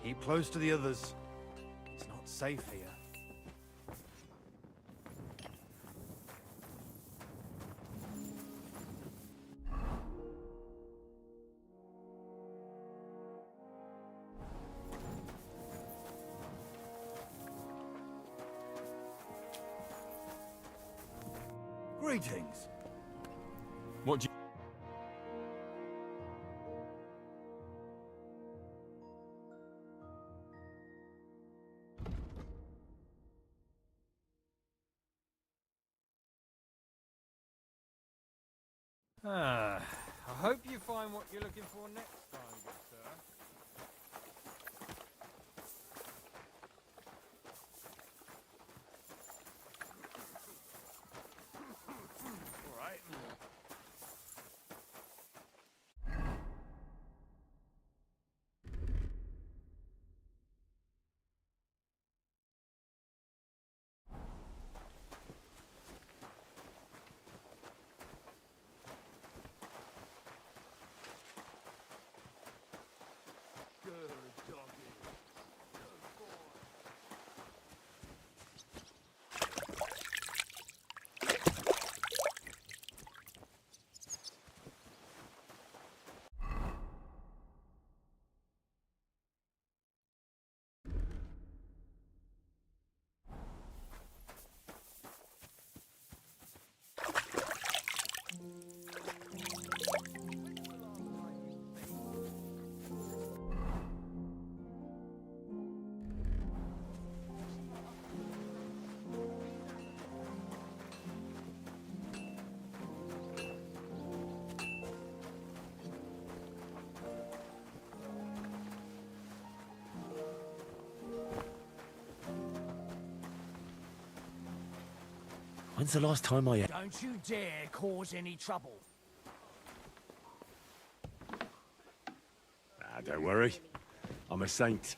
Keep close to the others. It's not safe here. Greetings. What do you... I hope you find what you're looking for next time, good sir. All right. When's the last time I... Don't you dare cause any trouble. Don't worry. I'm a saint.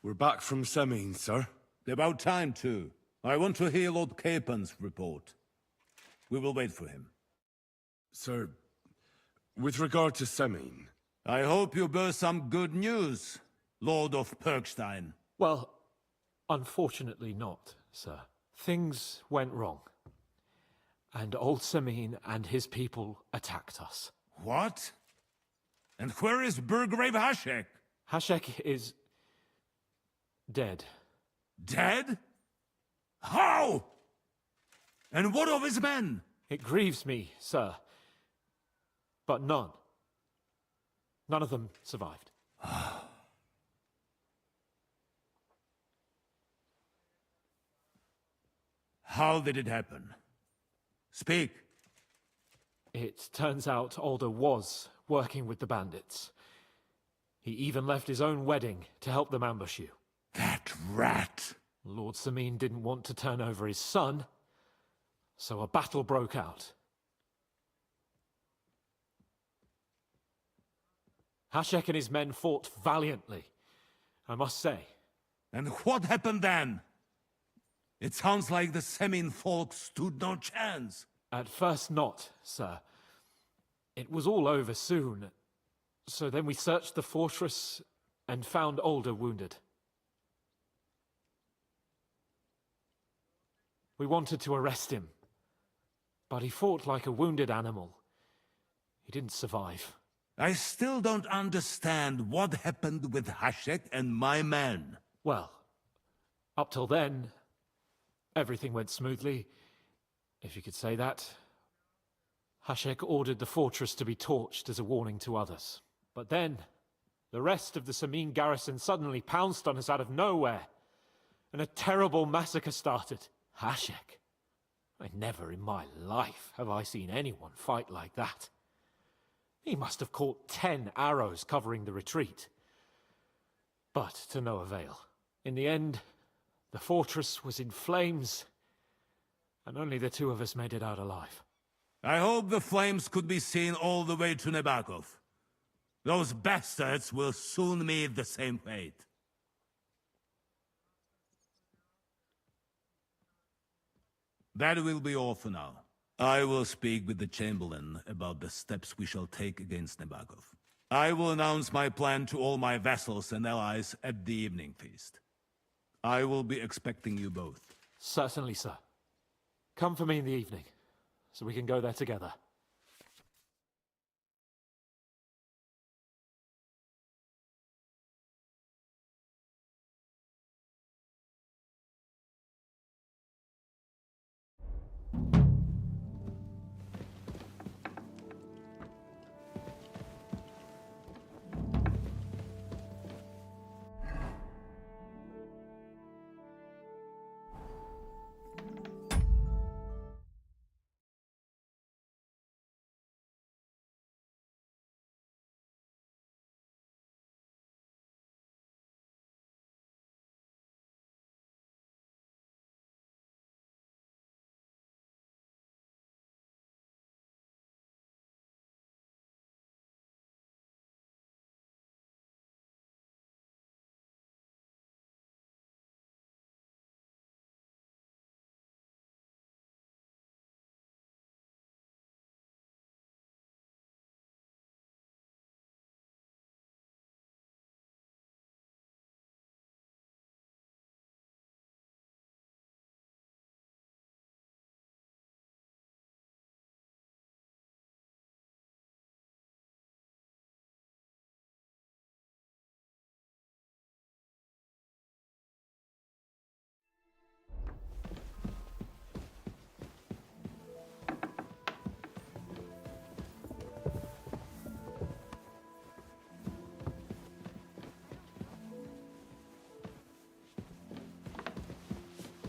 We're back from Semine, sir. About time, too. I want to hear Lord Capen's report. We will wait for him. Sir, with regard to Semine... I hope you bear some good news, Lord of Perkstein. Well, unfortunately not, sir. Things went wrong. And old Semine and his people attacked us. What? And where is Burgrave Hashek? Hashek is... dead. Dead? How? And what of his men? It grieves me, sir. But none. None of them survived. How did it happen? Speak. It turns out Alder was working with the bandits. He even left his own wedding to help them ambush you. That rat! Lord Semine didn't want to turn over his son, so a battle broke out. Hashek and his men fought valiantly, I must say. And what happened then? It sounds like the Semine folk stood no chance. At first not, sir. It was all over soon. So then we searched the fortress and found Alder wounded. We wanted to arrest him, but he fought like a wounded animal. He didn't survive. I still don't understand what happened with Hashek and my men. Well, up till then, everything went smoothly. if you could say that. Hashek ordered the fortress to be torched as a warning to others. But then, the rest of the Samin garrison suddenly pounced on us out of nowhere, and a terrible massacre started. Hashek. Never in my life have I seen anyone fight like that. He must have caught 10 arrows covering the retreat. But to no avail. In the end, the fortress was in flames, and only the two of us made it out alive. I hope the flames could be seen all the way to Nebakov. Those bastards will soon meet the same fate. That will be all for now. I will speak with the Chamberlain about the steps we shall take against Nebakov. I will announce my plan to all my vassals and allies at the evening feast. I will be expecting you both. Certainly, sir. Come for me in the evening, so we can go there together.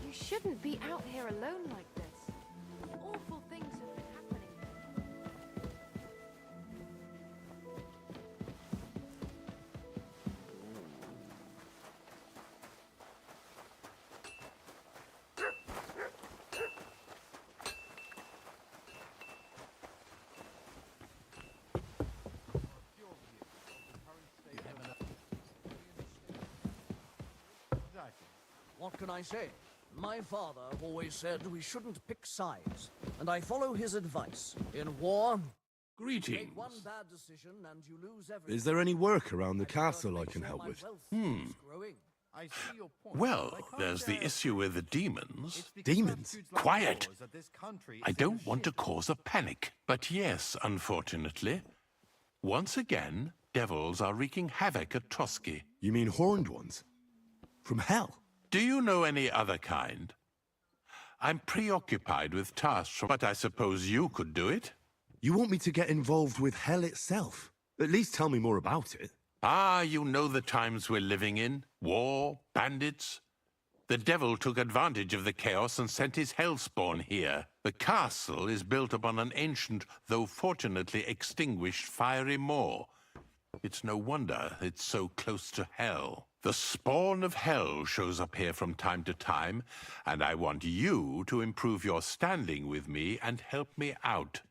You shouldn't be out here alone like this. Awful things have been happening. What can I say? My father always said we shouldn't pick sides, and I follow his advice. In war, Greetings. make one bad decision and you lose everything. Is there any work around the castle I can help with? I see your point. Well, but I can't there's the dare- issue with the demons. It's because Demons? attitudes like Quiet! yours that this country I is in don't want to shit. cause a panic, but yes, unfortunately, once again, devils are wreaking havoc at Trotsky. You mean horned ones? From hell? Do you know any other kind? I'm preoccupied with tasks, but I suppose you could do it? You want me to get involved with hell itself? At least tell me more about it. Ah, you know the times we're living in. War, bandits. The devil took advantage of the chaos and sent his hellspawn here. The castle is built upon an ancient, though fortunately extinguished, fiery moor. It's no wonder it's so close to hell. The spawn of hell shows up here from time to time, and I want you to improve your standing with me and help me out.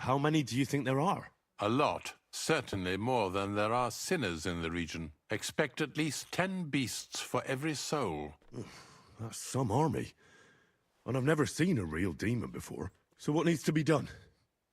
How many do you think there are? A lot. Certainly more than there are sinners in the region. Expect at least 10 beasts for every soul. That's some army. And I've never seen a real demon before. So what needs to be done?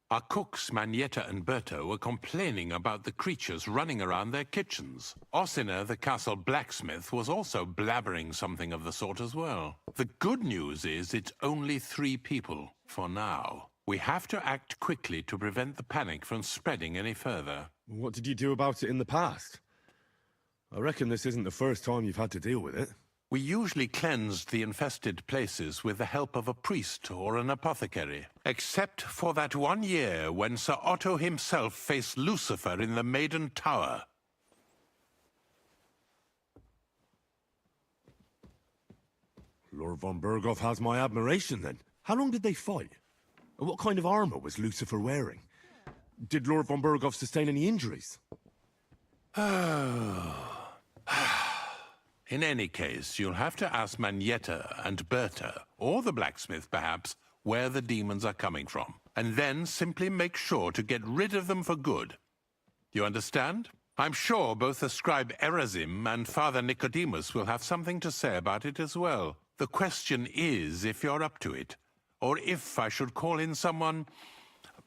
Our cooks, Manietta and Berto, were complaining about the creatures running around their kitchens. Ossina, the castle blacksmith, was also blabbering something of the sort as well. The good news is it's only 3 people, for now. We have to act quickly to prevent the panic from spreading any further. What did you do about it in the past? I reckon this isn't the first time you've had to deal with it. We usually cleansed the infested places with the help of a priest or an apothecary, except for that one year when Sir Otto himself faced Lucifer in the Maiden Tower. Lord von Berghoff has my admiration, then. How long did they fight? And what kind of armor was Lucifer wearing? Did Lord von Berghoff sustain any injuries? In any case, you'll have to ask Manietta and Berta, or the blacksmith perhaps, where the demons are coming from. And then simply make sure to get rid of them for good. You understand? I'm sure both the scribe Erazim and Father Nicodemus will have something to say about it as well. The question is if you're up to it, or if I should call in someone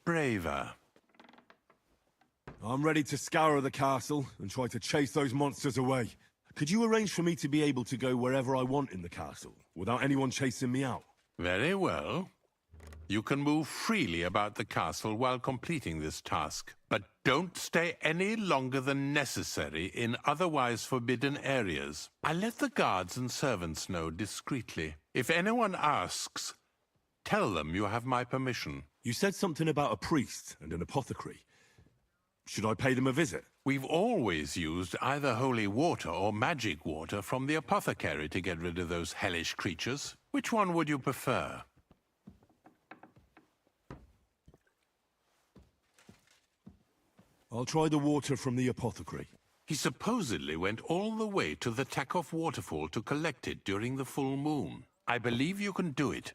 braver. I'm ready to scour the castle and try to chase those monsters away. Could you arrange for me to be able to go wherever I want in the castle, without anyone chasing me out? Very well. You can move freely about the castle while completing this task, but don't stay any longer than necessary in otherwise forbidden areas. I'll let the guards and servants know discreetly. If anyone asks, tell them you have my permission. You said something about a priest and an apothecary. Should I pay them a visit? We've always used either holy water or magic water from the apothecary to get rid of those hellish creatures. Which one would you prefer? I'll try the water from the apothecary. He supposedly went all the way to the Takov waterfall to collect it during the full moon. I believe you can do it.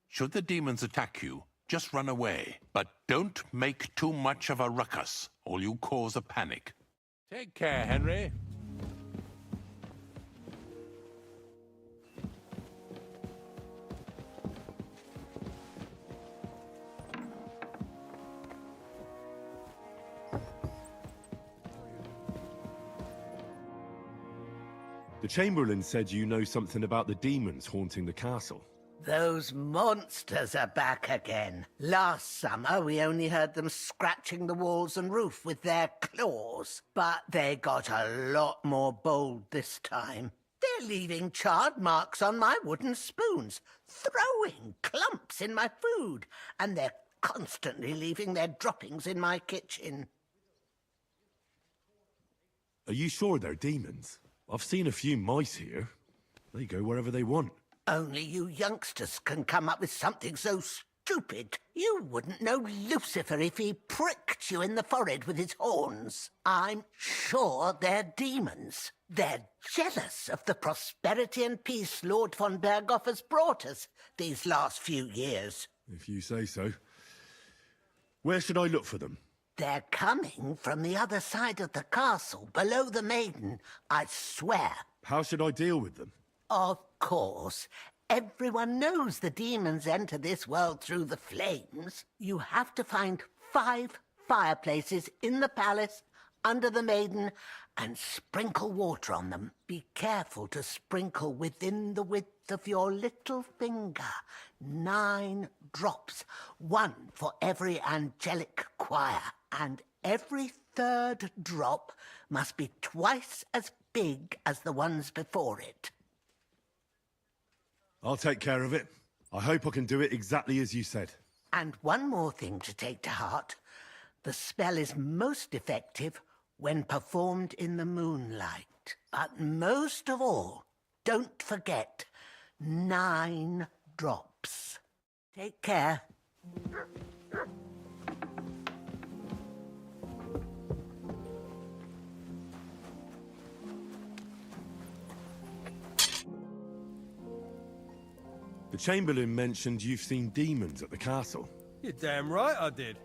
Should the demons attack you, just run away. But don't make too much of a ruckus, or you cause a panic. Take care, Henry. The Chamberlain said you know something about the demons haunting the castle. Those monsters are back again. Last summer, we only heard them scratching the walls and roof with their claws. But they got a lot more bold this time. They're leaving charred marks on my wooden spoons, throwing clumps in my food, and they're constantly leaving their droppings in my kitchen. Are you sure they're demons? I've seen a few mice here. They go wherever they want. Only you youngsters can come up with something so stupid. You wouldn't know Lucifer if he pricked you in the forehead with his horns. I'm sure they're demons. They're jealous of the prosperity and peace Lord von Berghoff has brought us these last few years. If you say so. Where should I look for them? They're coming from the other side of the castle, below the Maiden, I swear. How should I deal with them? Of course. Everyone knows the demons enter this world through the flames. You have to find 5 fireplaces in the palace, under the Maiden, and sprinkle water on them. Be careful to sprinkle within the width of your little finger. 9 drops, 1 for every angelic choir. And every 3rd drop must be twice as big as the ones before it. I'll take care of it. I hope I can do it exactly as you said. And one more thing to take to heart. The spell is most effective when performed in the moonlight. But most of all, don't forget, 9 drops. Take care. The Chamberlain mentioned you've seen demons at the castle. You're damn right I did.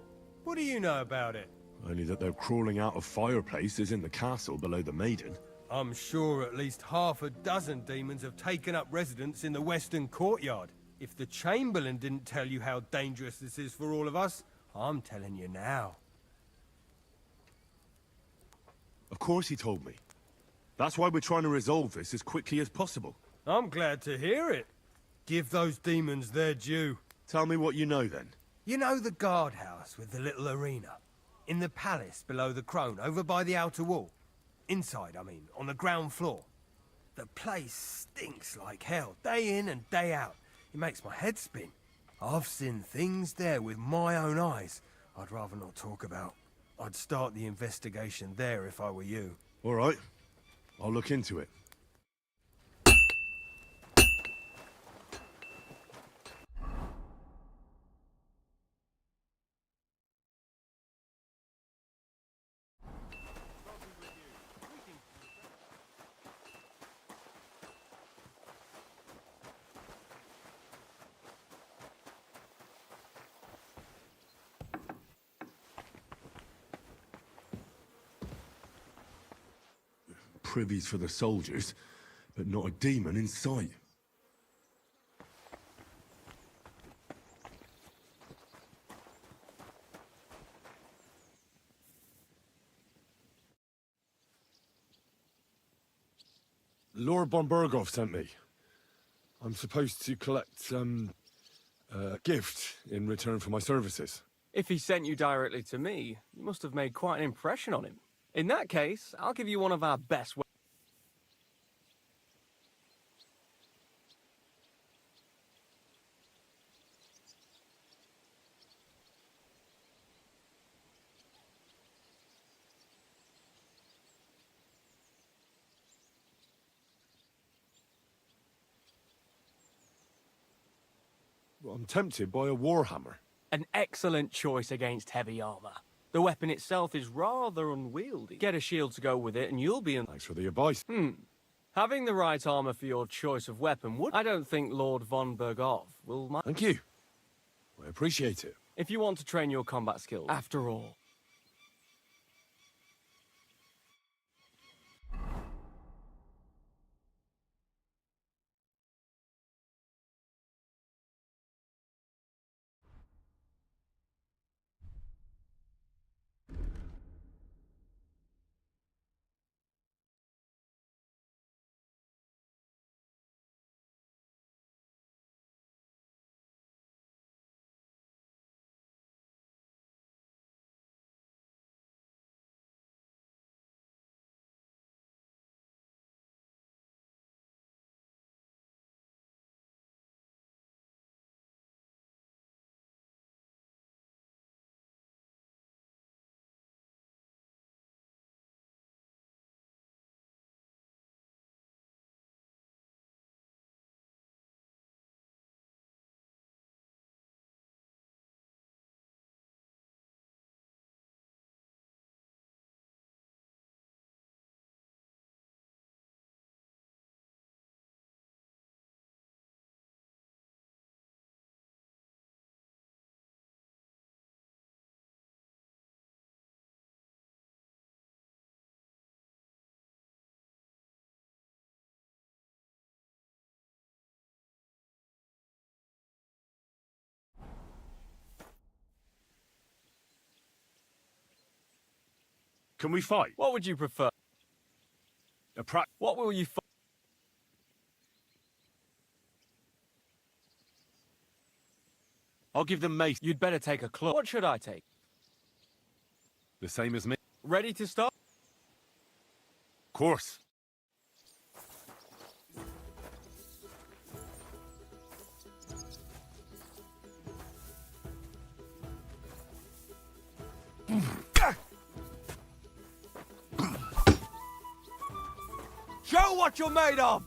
What do you know about it? Only that they're crawling out of fireplaces in the castle below the Maiden. I'm sure at least half a dozen demons have taken up residence in the western courtyard. If the Chamberlain didn't tell you how dangerous this is for all of us, I'm telling you now. Of course he told me. That's why we're trying to resolve this as quickly as possible. I'm glad to hear it. Give those demons their due. Tell me what you know, then. You know the guardhouse with the little arena? In the palace below the Crone, over by the outer wall? Inside, I mean, on the ground floor. The place stinks like hell, day in and day out. It makes my head spin. I've seen things there with my own eyes I'd rather not talk about. I'd start the investigation there if I were you. All right. I'll look into it. Privies for the soldiers, but not a demon in sight. Lord von Berghoff sent me. I'm supposed to collect, a gift in return for my services. If he sent you directly to me, you must have made quite an impression on him. In that case, I'll give you one of our best Well, I'm tempted by a warhammer. An excellent choice against heavy armor. The weapon itself is rather unwieldy. Get a shield to go with it and you'll be in... Thanks for the advice. Having the right armor for your choice of weapon would... I don't think Lord von Berghoff will... Thank you. I appreciate it. If you want to train your combat skills, after all. Can we fight? What would you prefer? What will you fight? I'll give them mace. You'd better take a club. What should I take? The same as me. Ready to start? Of course. Show what you're made of!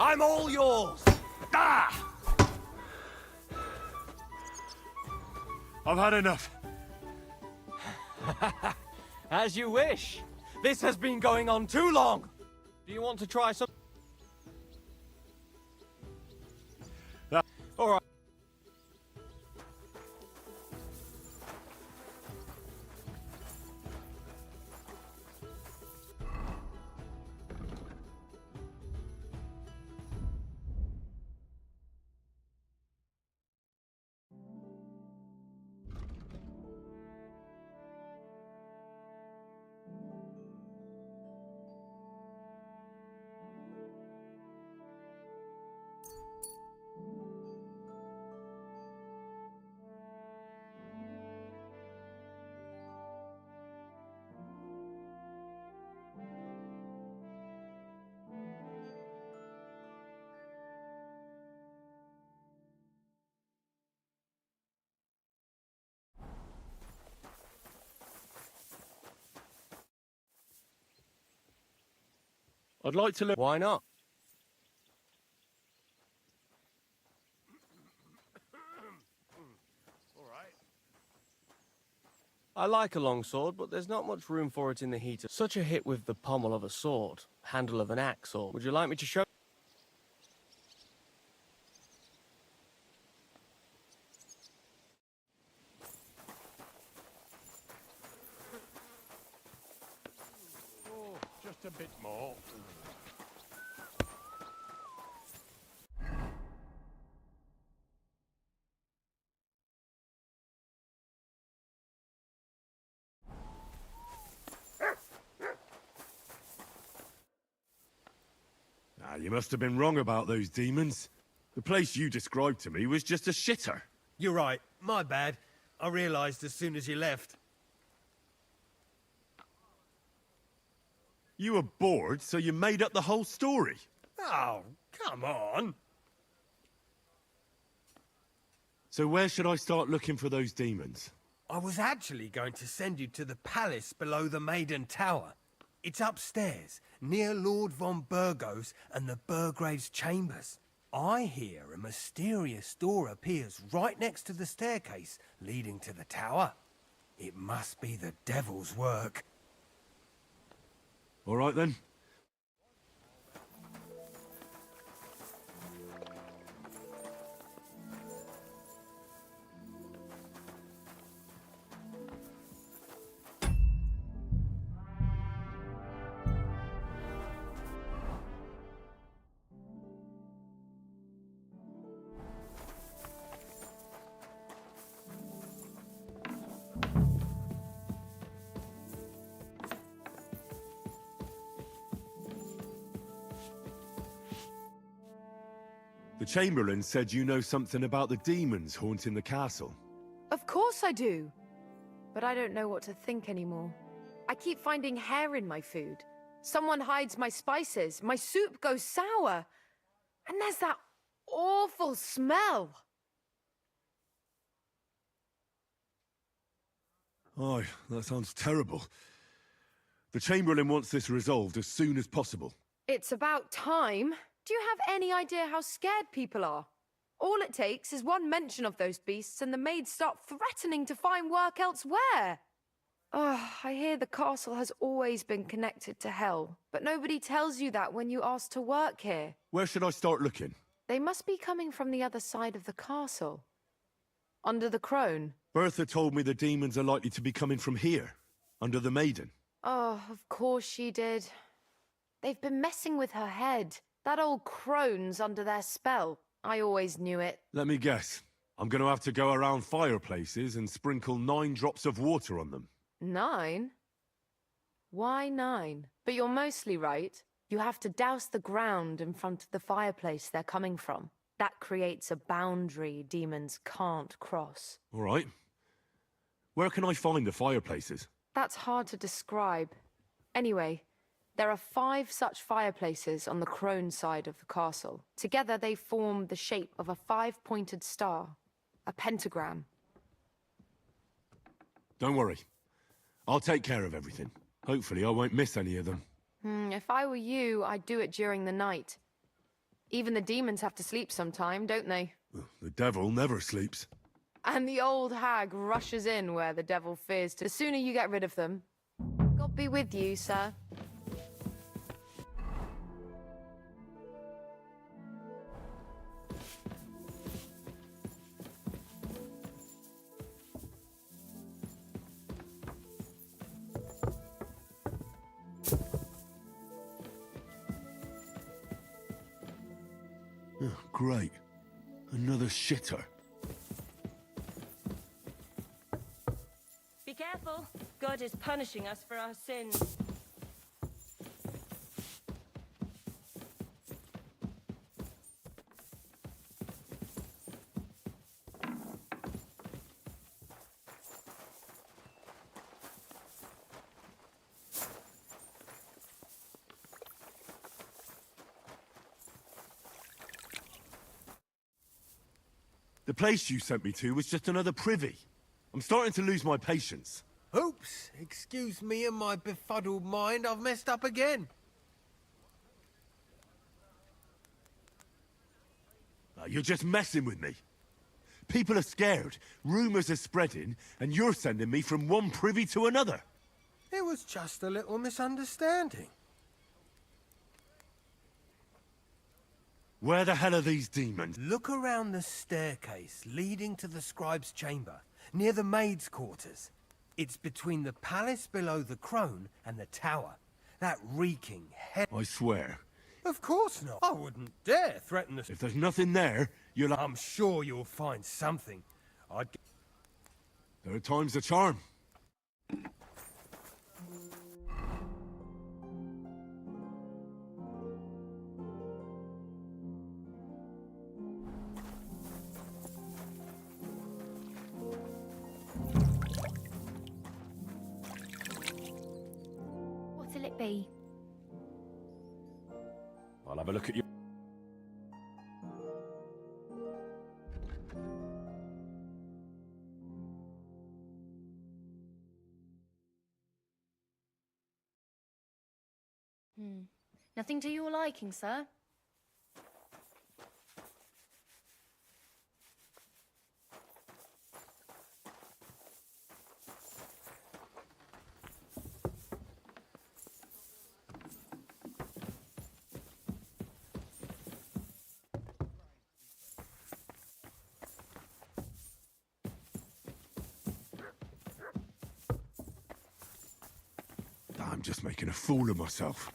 I'm all yours! I've had enough. As you wish. This has been going on too long. Do you want to try some? All right. I'd like to look. Why not? I like a long sword, but there's not much room for it in the heat. Such a hit with the pommel of a sword, handle of an axe, or would you like me to show? Oh, just a bit more. Ah, you must have been wrong about those demons. The place you described to me was just a shitter. You're right. My bad. I realised as soon as you left. You were bored, so you made up the whole story. Oh, come on. So where should I start looking for those demons? I was actually going to send you to the palace below the Maiden Tower. It's upstairs, near Lord von Burgos and the Burgrave's chambers. I hear a mysterious door appears right next to the staircase leading to the tower. It must be the devil's work. All right then. The Chamberlain said you know something about the demons haunting the castle. Of course I do. But I don't know what to think anymore. I keep finding hair in my food. Someone hides my spices. My soup goes sour. And there's that awful smell. Oh, that sounds terrible. The Chamberlain wants this resolved as soon as possible. It's about time. Do you have any idea how scared people are? All it takes is one mention of those beasts and the maids start threatening to find work elsewhere. I hear the castle has always been connected to hell, but nobody tells you that when you ask to work here. Where should I start looking? They must be coming from the other side of the castle. Under the crone. Bertha told me the demons are likely to be coming from here, under the Maiden. Oh, of course she did. They've been messing with her head. That old crone's under their spell. I always knew it. Let me guess. I'm going to have to go around fireplaces and sprinkle 9 drops of water on them. 9? Why 9? But you're mostly right. You have to douse the ground in front of the fireplace they're coming from. That creates a boundary demons can't cross. All right. Where can I find the fireplaces? That's hard to describe. Anyway, there are 5 such fireplaces on the crone side of the castle. Together they form the shape of a 5-pointed star, a pentagram. Don't worry. I'll take care of everything. Hopefully I won't miss any of them. If I were you, I'd do it during the night. Even the demons have to sleep sometime, don't they? The devil never sleeps. And the old hag rushes in where the devil fears to. The sooner you get rid of them, God be with you, sir. Oh, great. Another shitter. Be careful. God is punishing us for our sins. The place you sent me to was just another privy. I'm starting to lose my patience. Oops, excuse me and my befuddled mind, I've messed up again. You're just messing with me. People are scared, rumours are spreading, and you're sending me from one privy to another. It was just a little misunderstanding. Where the hell are these demons? Look around the staircase leading to the scribe's chamber, near the maid's quarters. It's between the palace below the crone and the tower. That reeking hell... I swear. Of course not. I wouldn't dare threaten us. If there's nothing there, you'll... I'm sure you'll find something. There are times the charm. What'll it be? I'll have a look at you. Nothing to your liking, sir? I'm just making a fool of myself.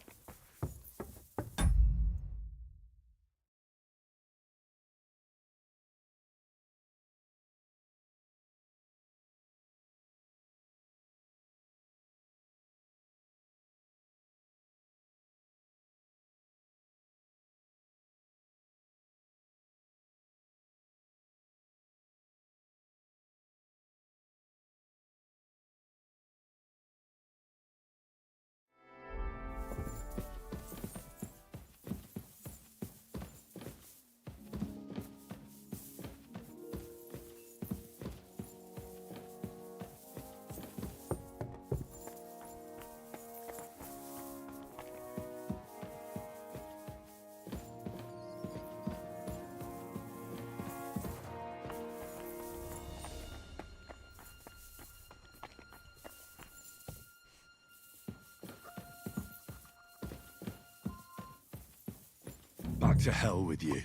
Back to hell with you.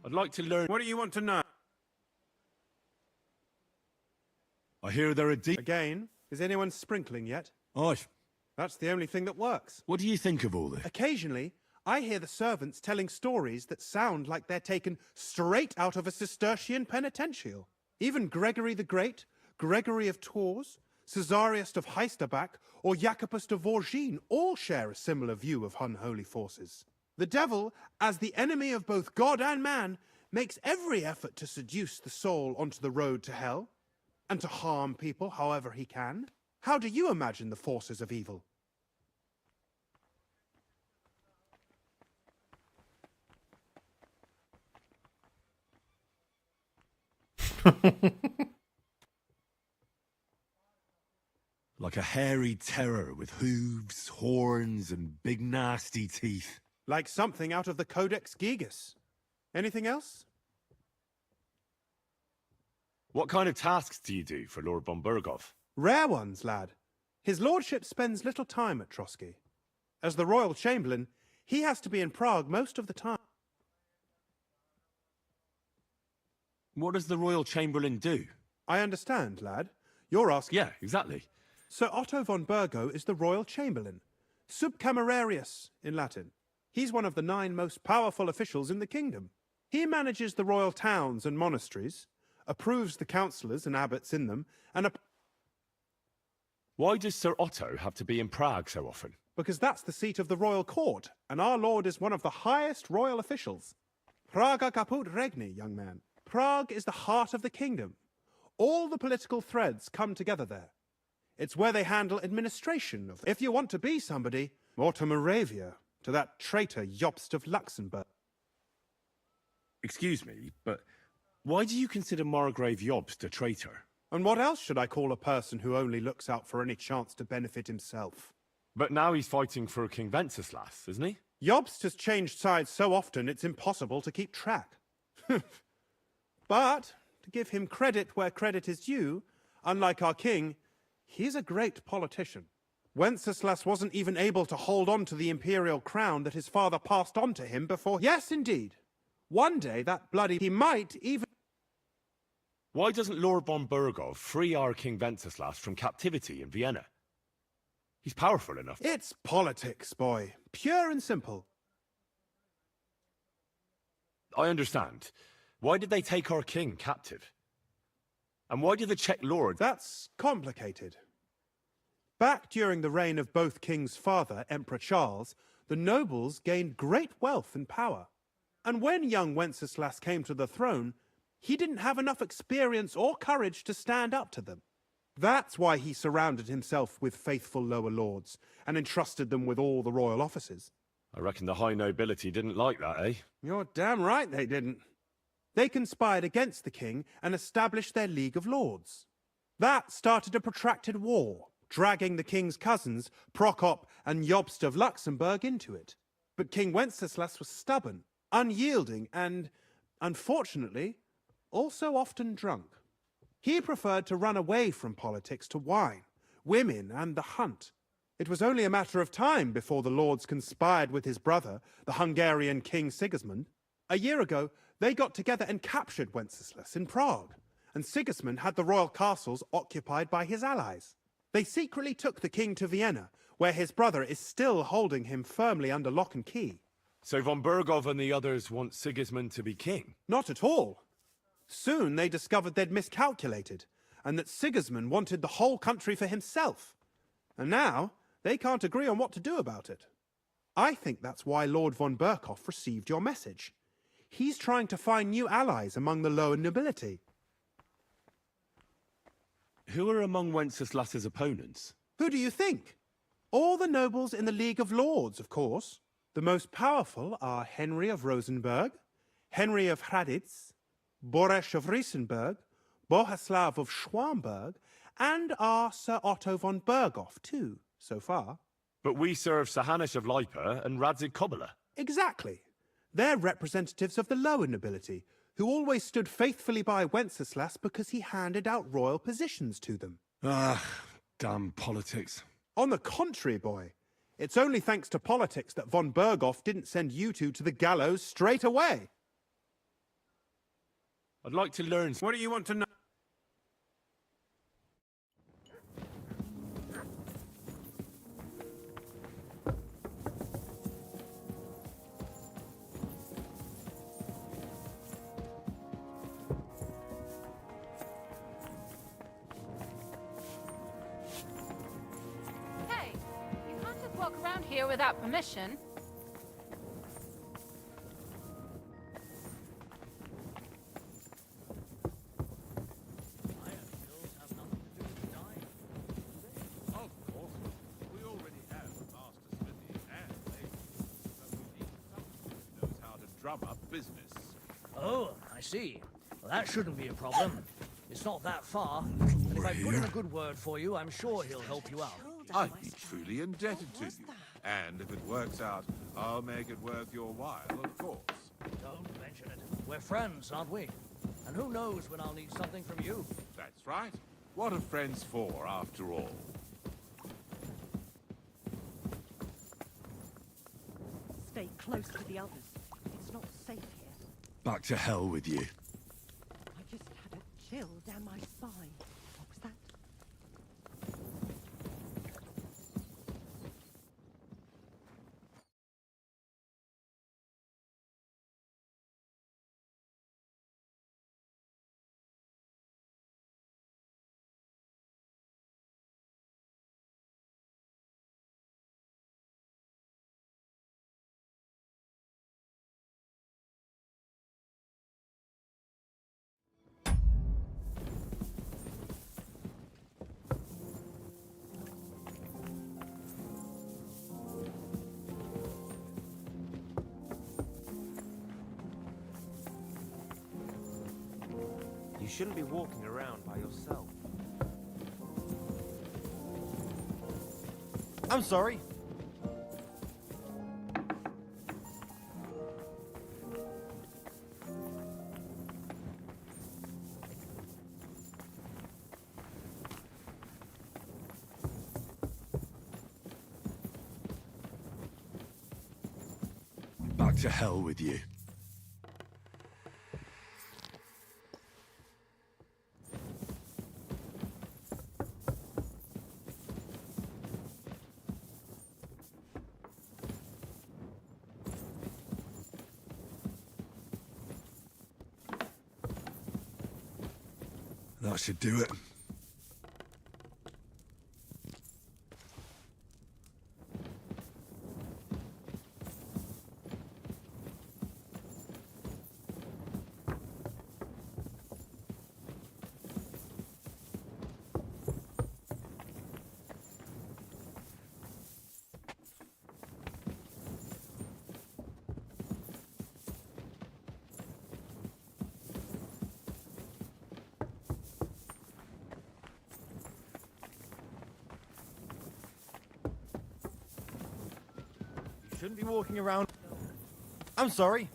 I'd like to learn... What do you want to know? I hear there are Again, is anyone sprinkling yet? Aye. That's the only thing that works. What do you think of all this? Occasionally, I hear the servants telling stories that sound like they're taken straight out of a Cistercian penitential. Even Gregory the Great, Gregory of Tours, Caesarius of Heisterbach, or Jacobus de Vorgine all share a similar view of unholy forces. The devil, as the enemy of both God and man, makes every effort to seduce the soul onto the road to hell, and to harm people however he can. How do you imagine the forces of evil? Like a hairy terror with hooves, horns, and big nasty teeth. Like something out of the Codex Gigas. Anything else? What kind of tasks do you do for Lord von Berghoff? Rare ones, lad. His lordship spends little time at Trotsky. As the royal chamberlain, he has to be in Prague most of the time. What does the royal chamberlain do? I understand, lad. You're asking... Yeah, exactly. Sir Otto von Bergo is the royal chamberlain. Subcamerarius in Latin. He's one of the 9 most powerful officials in the kingdom. He manages the royal towns and monasteries, approves the councillors and abbots in them, and... Why does Sir Otto have to be in Prague so often? Because that's the seat of the royal court, and our lord is one of the highest royal officials. Praga caput regni, young man. Prague is the heart of the kingdom. All the political threads come together there. It's where they handle administration of... If you want to be somebody, or to Moravia, to that traitor Jobst of Luxembourg. Excuse me, but why do you consider Margrave Jobst a traitor? And what else should I call a person who only looks out for any chance to benefit himself? But now he's fighting for King Wenceslas, isn't he? Jobst has changed sides so often it's impossible to keep track. But, to give him credit where credit is due, unlike our king, he's a great politician. Wenceslas wasn't even able to hold on to the imperial crown that his father passed on to him before... Yes, indeed. One day, that bloody... He might even... Why doesn't Lord von Berghoff free our King Wenceslas from captivity in Vienna? He's powerful enough. It's politics, boy. Pure and simple. I understand. Why did they take our king captive? And why did the Czech lord... That's complicated. Back during the reign of both king's father, Emperor Charles, the nobles gained great wealth and power. And when young Wenceslas came to the throne, he didn't have enough experience or courage to stand up to them. That's why he surrounded himself with faithful lower lords and entrusted them with all the royal offices. I reckon the high nobility didn't like that, eh? You're damn right they didn't. They conspired against the king and established their League of Lords. That started a protracted war, dragging the king's cousins, Prokop and Jobst of Luxembourg, into it. But King Wenceslas was stubborn, unyielding, and, unfortunately, also often drunk. He preferred to run away from politics to wine, women, and the hunt. It was only a matter of time before the lords conspired with his brother, the Hungarian King Sigismund. A year ago, they got together and captured Wenceslas in Prague, and Sigismund had the royal castles occupied by his allies. They secretly took the king to Vienna, where his brother is still holding him firmly under lock and key. So von Berghoff and the others want Sigismund to be king? Not at all. Soon they discovered they'd miscalculated, and that Sigismund wanted the whole country for himself. And now, they can't agree on what to do about it. I think that's why Lord von Berghoff received your message. He's trying to find new allies among the lower nobility. Who are among Wenceslas's opponents? Who do you think? All the nobles in the League of Lords, of course. The most powerful are Henry of Rosenberg, Henry of Hraditz, Boresh of Riesenberg, Bohuslav of Schwamberg, and our Sir Otto von Berghoff, too, so far. But we serve Sahanis of Lipa and Radzig Kobyla. Exactly. They're representatives of the lower nobility, who always stood faithfully by Wenceslas because he handed out royal positions to them. Ah, damn politics. On the contrary, boy. It's only thanks to politics that von Berghoff didn't send you two to the gallows straight away. I'd like to learn... What do you want to know? Hey, you can't just walk around here without permission. drum up business. Oh, I see. Well, that shouldn't be a problem. It's not that far. And if I put in a good word for you, I'm sure he'll help you out. I'd be truly indebted to you. And if it works out, I'll make it worth your while, of course. Don't mention it. We're friends, aren't we? And who knows when I'll need something from you. That's right. What are friends for, after all? Stay close to the others. It's not safe here. Back to hell with you. I just had a chill down my spine. What was that? You shouldn't be walking around by yourself. I'm sorry. Back to hell with you. That should do it. Shouldn't be walking around. I'm sorry.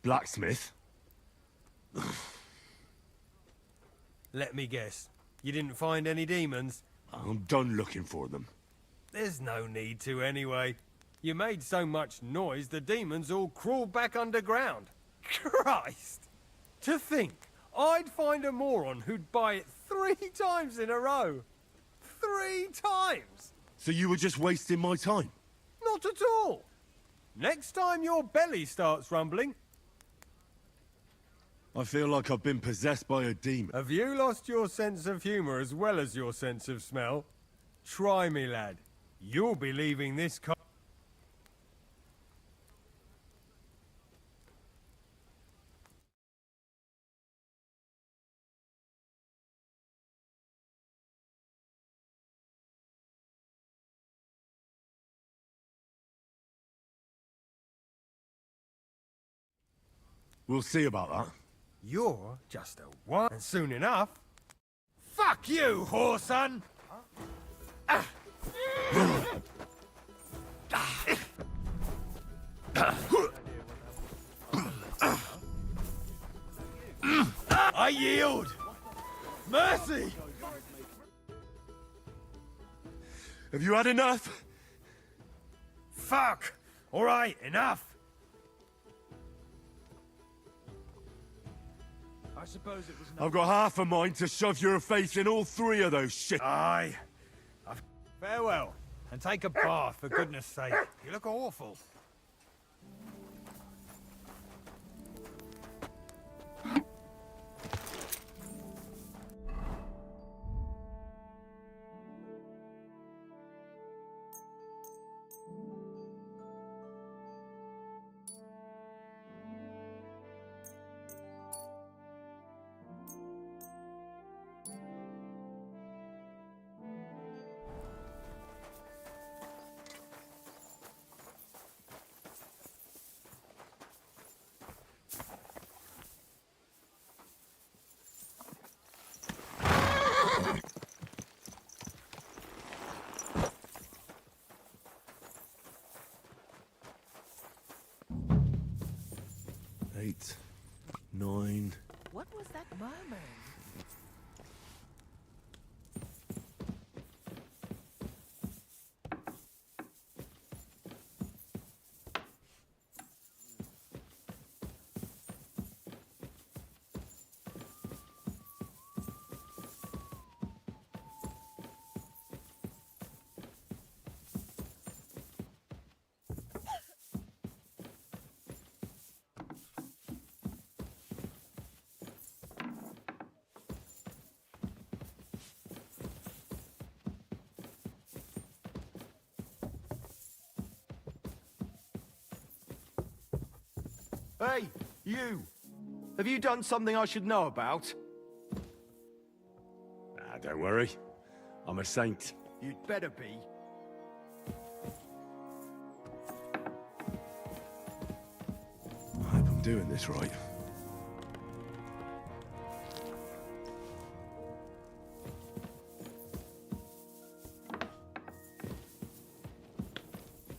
Blacksmith? Let me guess. You didn't find any demons? I'm done looking for them. There's no need to anyway. You made so much noise, the demons all crawled back underground. Christ! To think, I'd find a moron who'd buy it 3 times in a row. 3 times! So you were just wasting my time? Not at all. Next time your belly starts rumbling... I feel like I've been possessed by a demon. Have you lost your sense of humour as well as your sense of smell? Try me, lad. You'll be leaving this car... We'll see about that. You're just a one, and soon enough... Fuck you, whoreson! I yield! Mercy! Have you had enough? Fuck! All right, enough! I suppose it was I've got half a mind to shove your face in all three of those shit. Aye. Farewell, and take a bath, for goodness sake. You look awful. Eight, 9. What was that murmuring? Hey, you! Have you done something I should know about? Don't worry. I'm a saint. You'd better be. I hope I'm doing this right.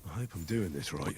I hope I'm doing this right.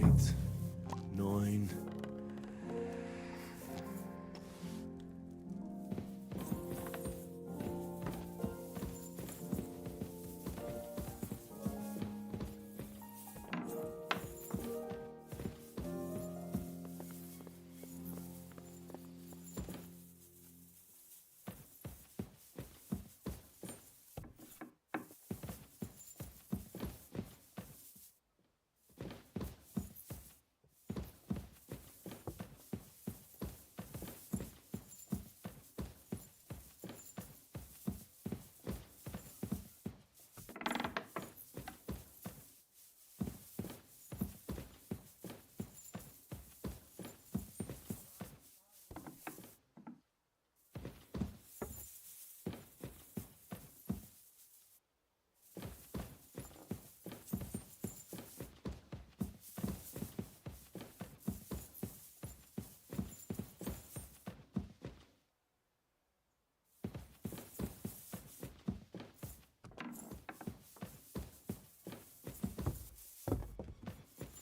Eight, 9.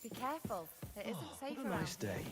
Be careful. It isn't safe What a around nice day.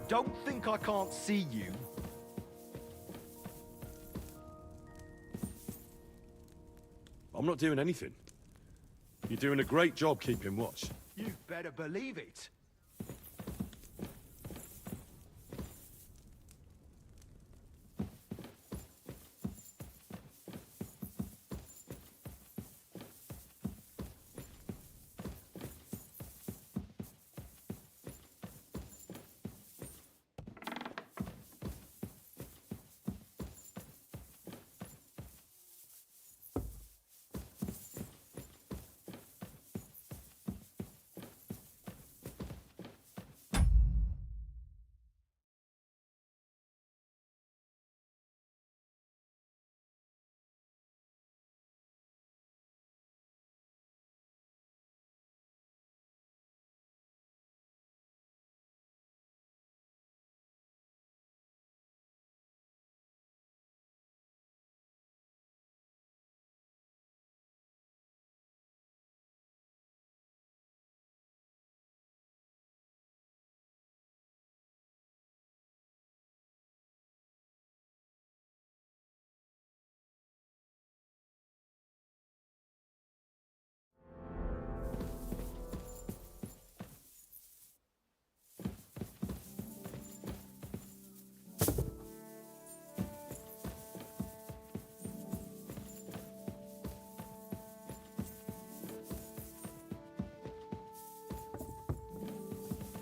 Don't think I can't see you. I'm not doing anything. You're doing a great job keeping watch. You better believe it.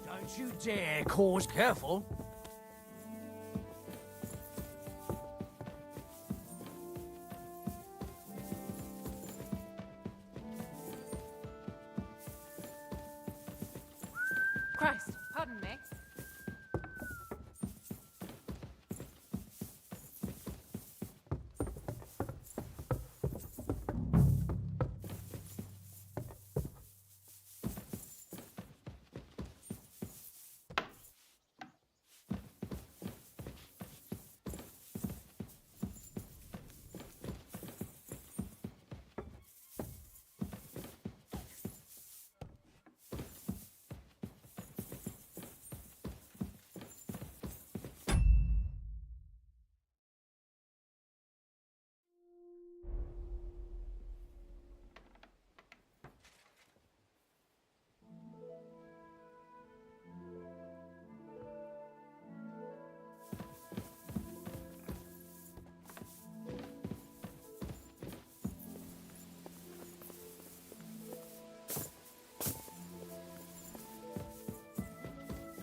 Don't you dare cause... Careful. Christ, pardon me.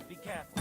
Be careful.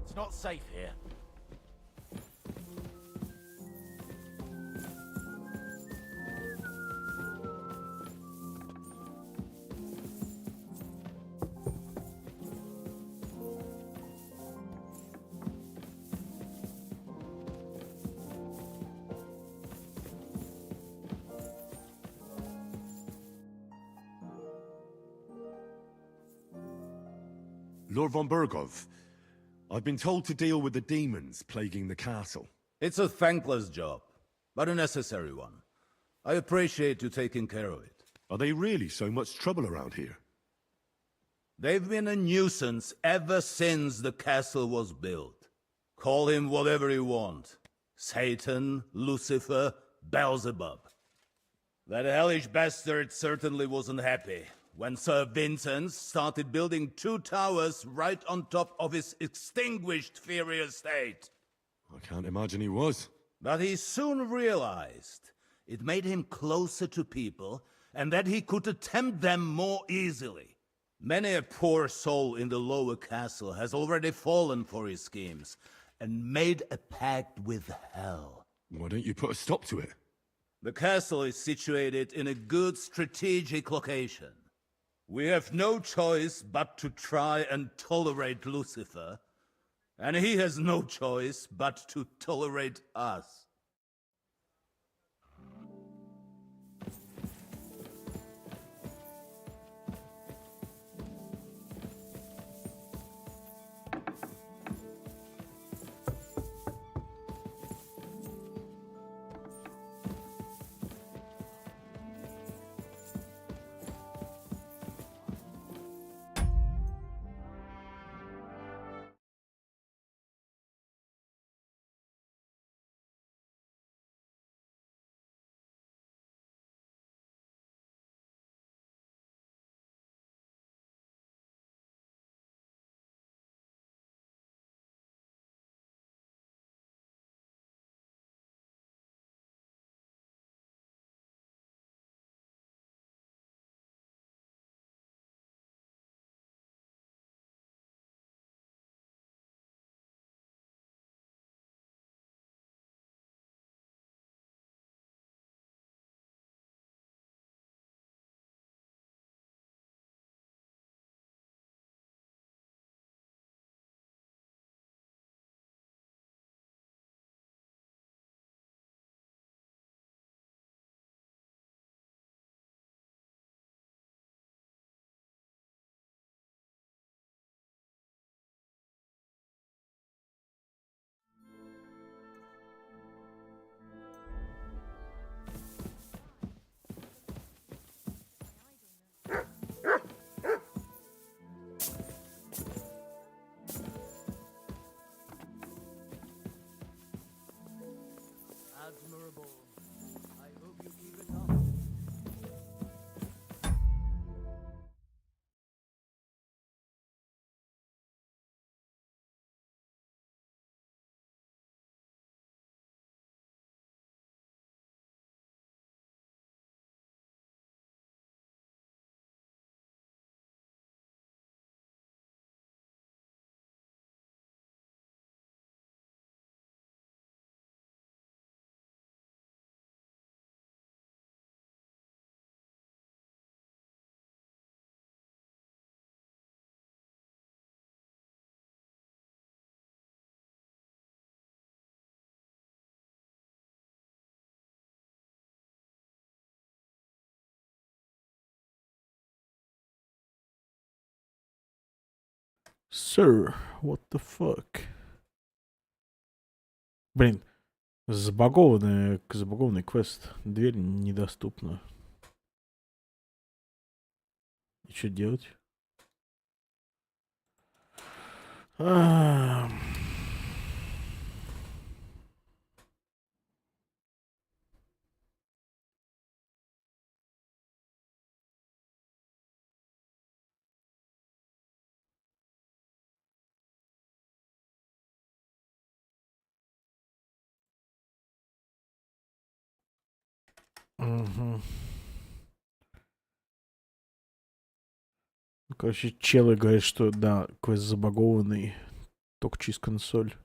It's not safe here. Lord von Bergov, I've been told to deal with the demons plaguing the castle. It's a thankless job, but a necessary one. I appreciate you taking care of it. Are they really so much trouble around here? They've been a nuisance ever since the castle was built. Call him whatever you want. Satan, Lucifer, Beelzebub. That hellish bastard certainly wasn't happy when Sir Vincent started building 2 towers right on top of his extinguished fairy estate. I can't imagine he was. But he soon realized it made him closer to people and that he could attempt them more easily. Many a poor soul in the lower castle has already fallen for his schemes and made a pact with hell. Why don't you put a stop to it? The castle is situated in a good strategic location. We have no choice but to try and tolerate Lucifer, and he has no choice but to tolerate us. Admirable. I hope you keep it up. Sir, what the fuck? Блин, забагованный квест. Дверь недоступна. И что делать? Угу. Короче, челы говорят, что да, квест забагованный только через консоль.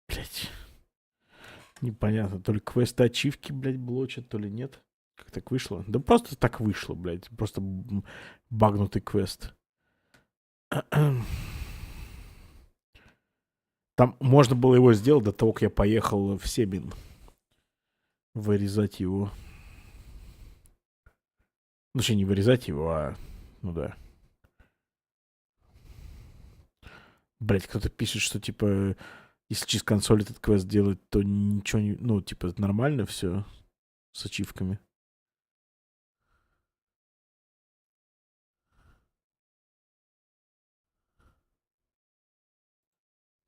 Блять. Непонятно, то ли квесты ачивки, блядь, блочат, то ли нет. Как так вышло? Да просто так вышло, блядь. Просто багнутый квест. Там можно было его сделать до того, как я поехал в Себин. Вырезать его. Ну, точнее, не вырезать его, а... Ну да. Блять, кто-то пишет, что, типа, если через консоль этот квест делать, то ничего не... Ну, типа, нормально все с ачивками.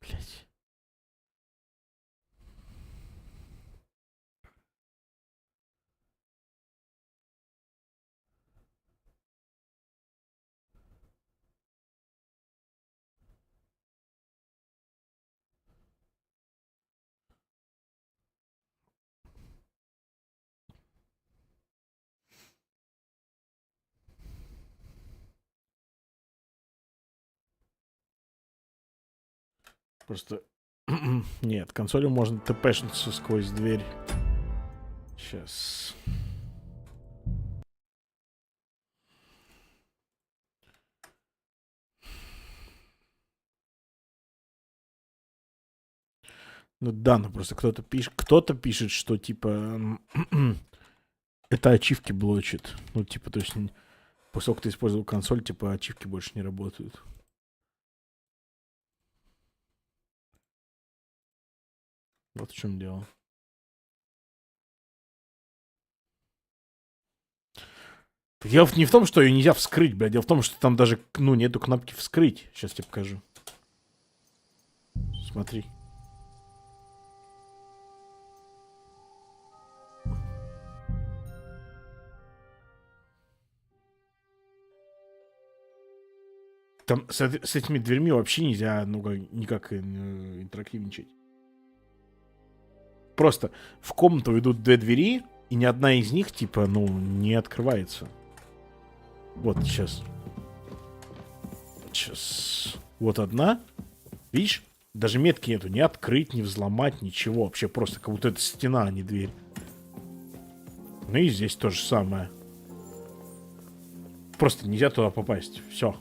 Блять. Просто... Нет, консолью можно тпшнуться сквозь дверь. Сейчас. Ну да, ну просто кто-то пишет, что типа это ачивки блочит. Ну, типа, то есть, после того, как ты использовал консоль, типа, ачивки больше не работают. Вот в чем дело. Дело не в том, что ее нельзя вскрыть, блядь. Дело в том, что там даже, ну, нету кнопки вскрыть. Сейчас тебе покажу. Смотри. Там с этими дверьми вообще нельзя, ну, никак интерактивничать. Просто в комнату ведут две двери, и ни одна из них, типа, ну, не открывается. Вот сейчас. Сейчас. Вот одна. Видишь? Даже метки нету. Ни открыть, ни взломать, ничего. Вообще просто как будто это стена, а не дверь. Ну и здесь то же самое. Просто нельзя туда попасть. Все.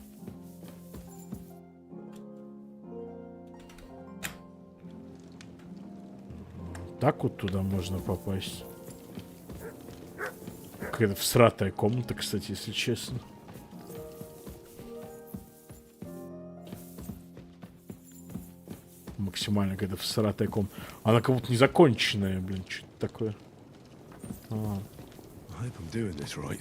Так вот туда можно попасть. Какая-то всратая комната, кстати, если честно. Максимально какая-то всратая комната. Она как будто незаконченная, блин, что-то такое. I hope I'm doing this right.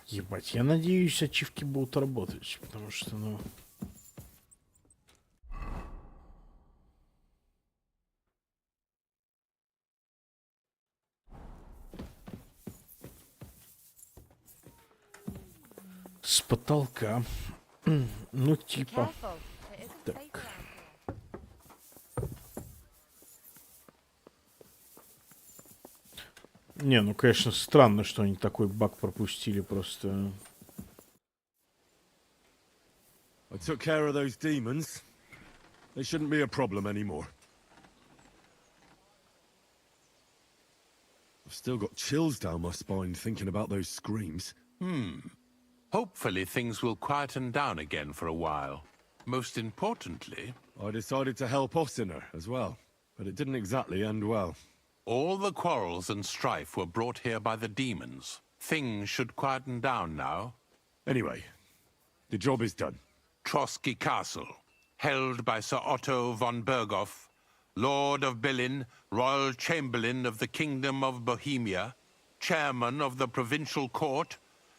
Ебать, я надеюсь, ачивки будут работать, потому что, ну... С потолка. Ну, типа. Так. Не, ну, конечно, странно, что они такой баг пропустили просто. I took care of those demons. They shouldn't be a problem anymore. I've still got chills down my spine thinking about those screams. Hopefully things will quieten down again for a while. Most importantly... I decided to help Ossiner as well, but it didn't exactly end well. All the quarrels and strife were brought here by the demons. Things should quieten down now. Anyway, the job is done. Trotsky Castle, held by Sir Otto von Berghoff, Lord of Billin, Royal Chamberlain of the Kingdom of Bohemia, Chairman of the Provincial Court,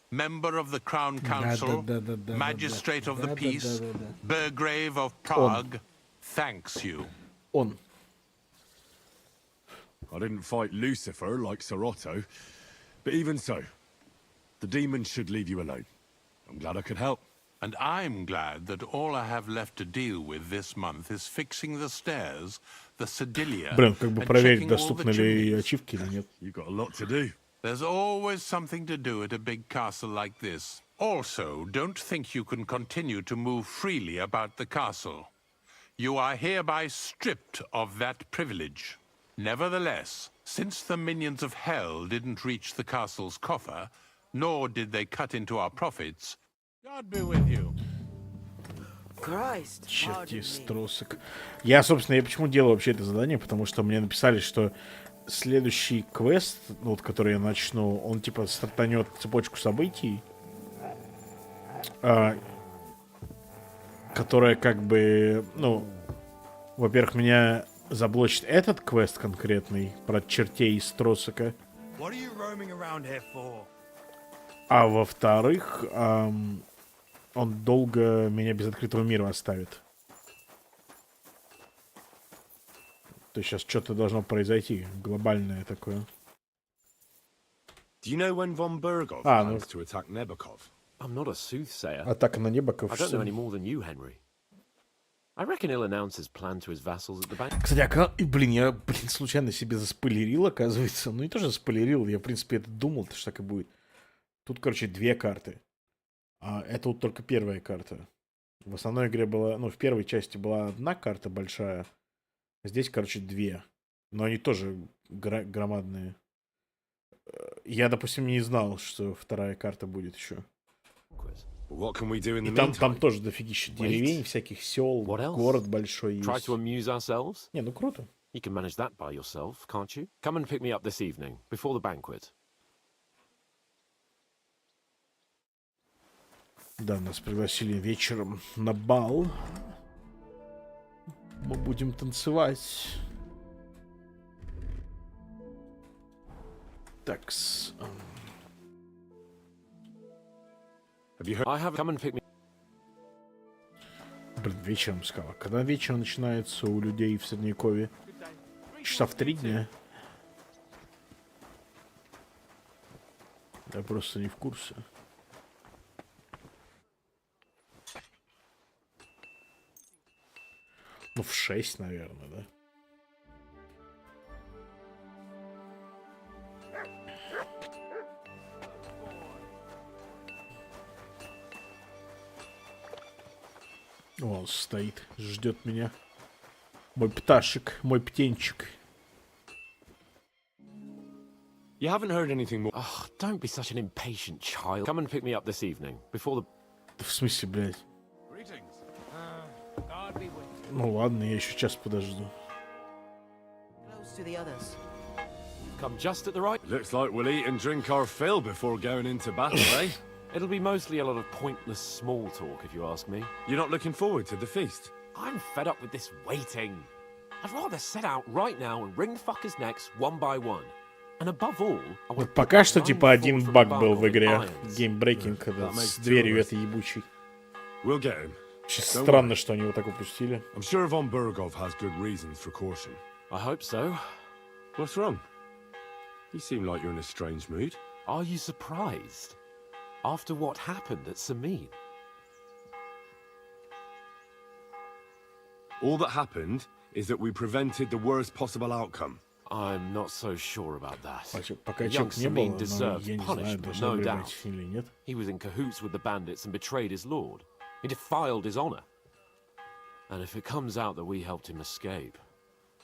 Member of the Crown Council, Magistrate of the Peace, Burgrave of Prague, thanks you. On. I didn't fight Lucifer like Sir Otto, but even so, the demons should leave you alone. I'm glad I could help. And I'm glad that all I have left to deal with this month is fixing the stairs, the sedilia, Блин, как бы and проверить, checking all the доступны ли chimneys. ачивки или нет. You got a lot to do. There's always something to do at a big castle like this. Also, don't think you can continue to move freely about the castle. You are hereby stripped of that privilege. Nevertheless, since the minions of hell didn't reach the castle's coffer, nor did they cut into our profits, God be with you. Черти струсок. Я, собственно, почему делаю вообще это задание, потому что мне написали, что следующий квест, ну, вот, который я начну, он типа стартанет цепочку событий, которая как бы, ну, во-первых, меня заблочит этот квест конкретный про чертей из Тросака, а во-вторых, он долго меня без открытого мира оставит. То есть сейчас что-то должно произойти, глобальное такое. Do you know when von Bergov ну. plans to attack Nebakov? I'm not a soothsayer. Атака на Небаков. I don't know any more than you, Henry. I reckon he'll announce his plan to his vassals at the bank. Кстати, я случайно себе заспойлерил, оказывается. Ну, не то, что заспойлерил, я, в принципе, это думал, что так и будет. Тут, короче, две карты. А это вот только первая карта. В основной игре была, ну, в первой части была одна карта большая. Здесь, короче, две. Но они тоже громадные. Я, допустим, не знал, что вторая карта будет еще. И там тоже дофигища деревень, всяких сел, город большой есть. Не, ну круто. You can manage that by yourself, can't you? Come and pick me up this evening, before the banquet. Да, нас пригласили вечером на бал. Мы будем танцевать. Такс. Блин, вечером сказала. Когда вечер начинается у людей в Средневековье? Часа в 3 дня. Я просто не в курсе. Ну, в 6, наверное, да? Он стоит, ждет меня. Мой пташек, мой птенчик. You haven't heard anything more. Oh, don't be such an impatient child. Come and pick me up this evening, before the... В смысле, блядь? Ну ладно, я еще час подожду. Come just at the right... Looks like we'll eat and drink our fill before going into battle, eh? It'll be mostly a lot of pointless small talk, if you ask me. You're not looking forward to the feast? I'm fed up with this waiting. I'd rather set out right now and wring fuckers' necks one by one. And above all, I want... Пока что типа один баг был в игре. Геймбрейкинг с дверью этой ебучей. We'll get him. Странно, что они его так упустили. I'm sure von Bergov has good reasons for caution. I hope so. What's wrong? You seem like you're in a strange mood. Are you surprised? After what happened at Samin? All that happened is that we prevented the worst possible outcome. I'm not so sure about that. Пока Young чек не было, Samin но deserved я не знаю, punishment, должны no были doubt. дать или нет. He was in cahoots with the bandits and betrayed his lord. He defiled his honor. And if it comes out that we helped him escape,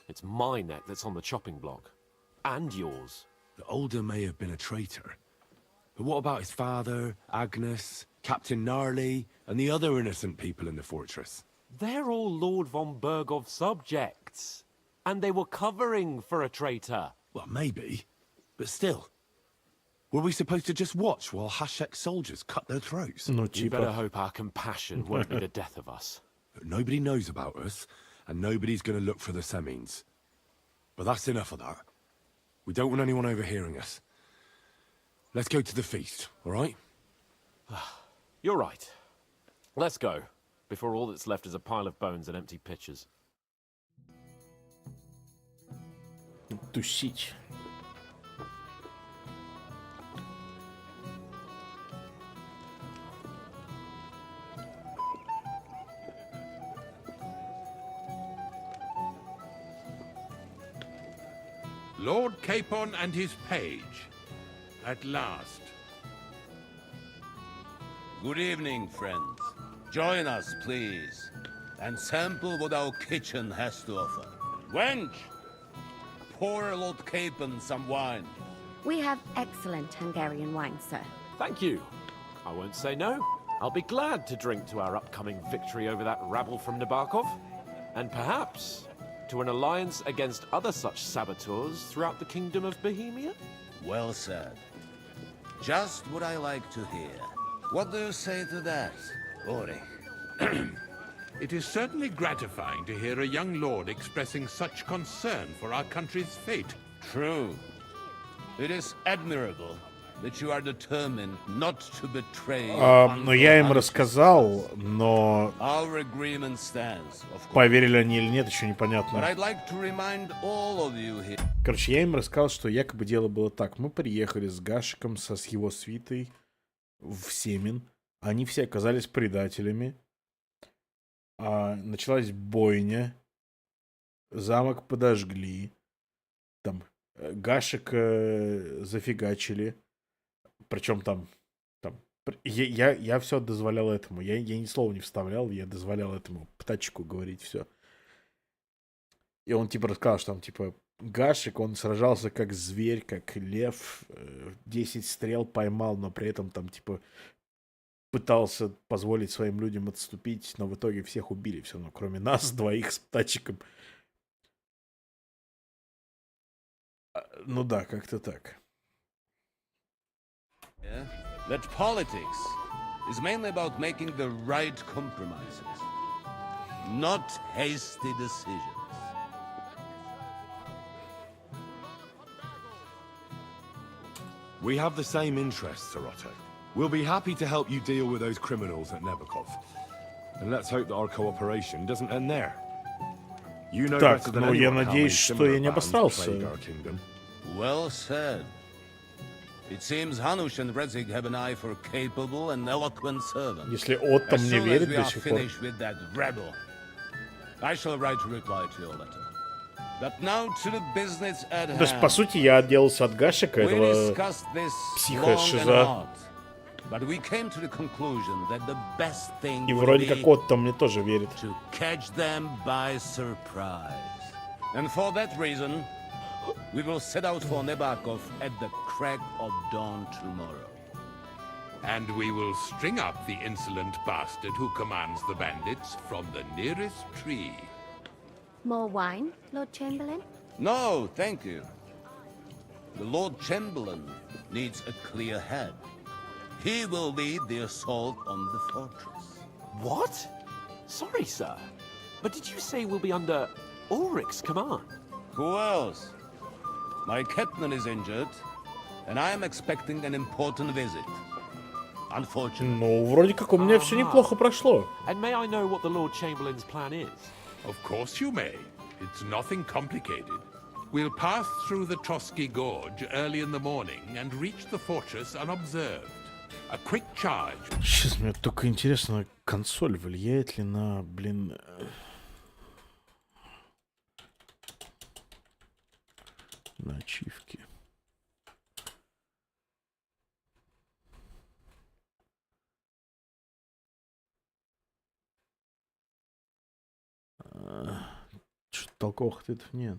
it's my neck that's on the chopping block. And yours. The Older may have been a traitor. But what about his father, Agnes, Captain Gnarly, and the other innocent people in the fortress? They're all Lord von Bergov's subjects. And they were covering for a traitor. Well, maybe. But still. Were we supposed to just watch while Hashek's soldiers cut their throats? Ну, You типа. better hope our compassion won't be the death of us. But nobody knows about us, and nobody's going to look for the Semines. But that's enough of that. We don't want anyone overhearing us. Let's go to the feast, all right? You're right. Let's go, before all that's left is a pile of bones and empty pitchers. Тусить. Lord Capon and his page. At last. Good evening, friends. Join us, please, and sample what our kitchen has to offer. Wench, pour Lord Capon some wine. We have excellent Hungarian wine, sir. Thank you. I won't say no. I'll be glad to drink to our upcoming victory over that rabble from Nabokov, and perhaps to an alliance against other such saboteurs throughout the kingdom of Bohemia? Well said. Just what I like to hear. What do you say to that, Ulrich? It is certainly gratifying to hear a young lord expressing such concern for our country's fate. True. It is admirable that you are determined not to betray. Но я им рассказал, но Our agreement stands, of course. поверили они или нет, еще непонятно. But I'd like to remind all of you here. Короче, я им рассказал, что якобы дело было так. Мы приехали с Гашиком, с его свитой в Семен. Они все оказались предателями. Началась бойня. Замок подожгли. Там Гашика зафигачили. Причем там я все дозволял этому. Я ни слова не вставлял, я дозволял этому птачку говорить все. И он типа рассказал, что там типа Гашик, он сражался как зверь, как лев, 10 стрел поймал, но при этом там типа пытался позволить своим людям отступить, но в итоге всех убили все равно, кроме нас двоих с птачиком. Ну да, как-то так. That politics is mainly about making the right compromises, not hasty decisions. We have the same interests, Otto. We'll be happy to help you deal with those criminals at Nebokov. And let's hope that our cooperation doesn't end there. You know Так, better than ну я anyone how many надеюсь, что similar я не bands обосрался. plague our kingdom. Well said. It seems Hanush and Redzig have an eye for capable and eloquent servants. Если Отто As мне soon верит as we до are сих пор. finished with that rebel, I shall write a reply to your letter. But now to the business at hand. То есть, по сути, я отделался от Гашика, We этого discussed this психа long and шиза. hard, but we came to the conclusion that the best thing И would вроде be как Отто мне тоже верит. to catch them by surprise. And for that reason, we will set out for Nebakov at the crack of dawn tomorrow. And we will string up the insolent bastard who commands the bandits from the nearest tree. More wine, Lord Chamberlain? No, thank you. The Lord Chamberlain needs a clear head. He will lead the assault on the fortress. What? Sorry, sir. But did you say we'll be under Ulrich's command? Who else? My captain is injured, and I am expecting an important visit. Unfortunately. Ну, вроде как у меня все неплохо прошло. And may I know what the Lord Chamberlain's plan is? Of course you may. It's nothing complicated. We'll pass through the Trotsky Gorge early in the morning and reach the fortress unobserved. A quick charge. Сейчас мне только интересно, консоль влияет ли на, на ачивки. Что-то толковых ответов нет.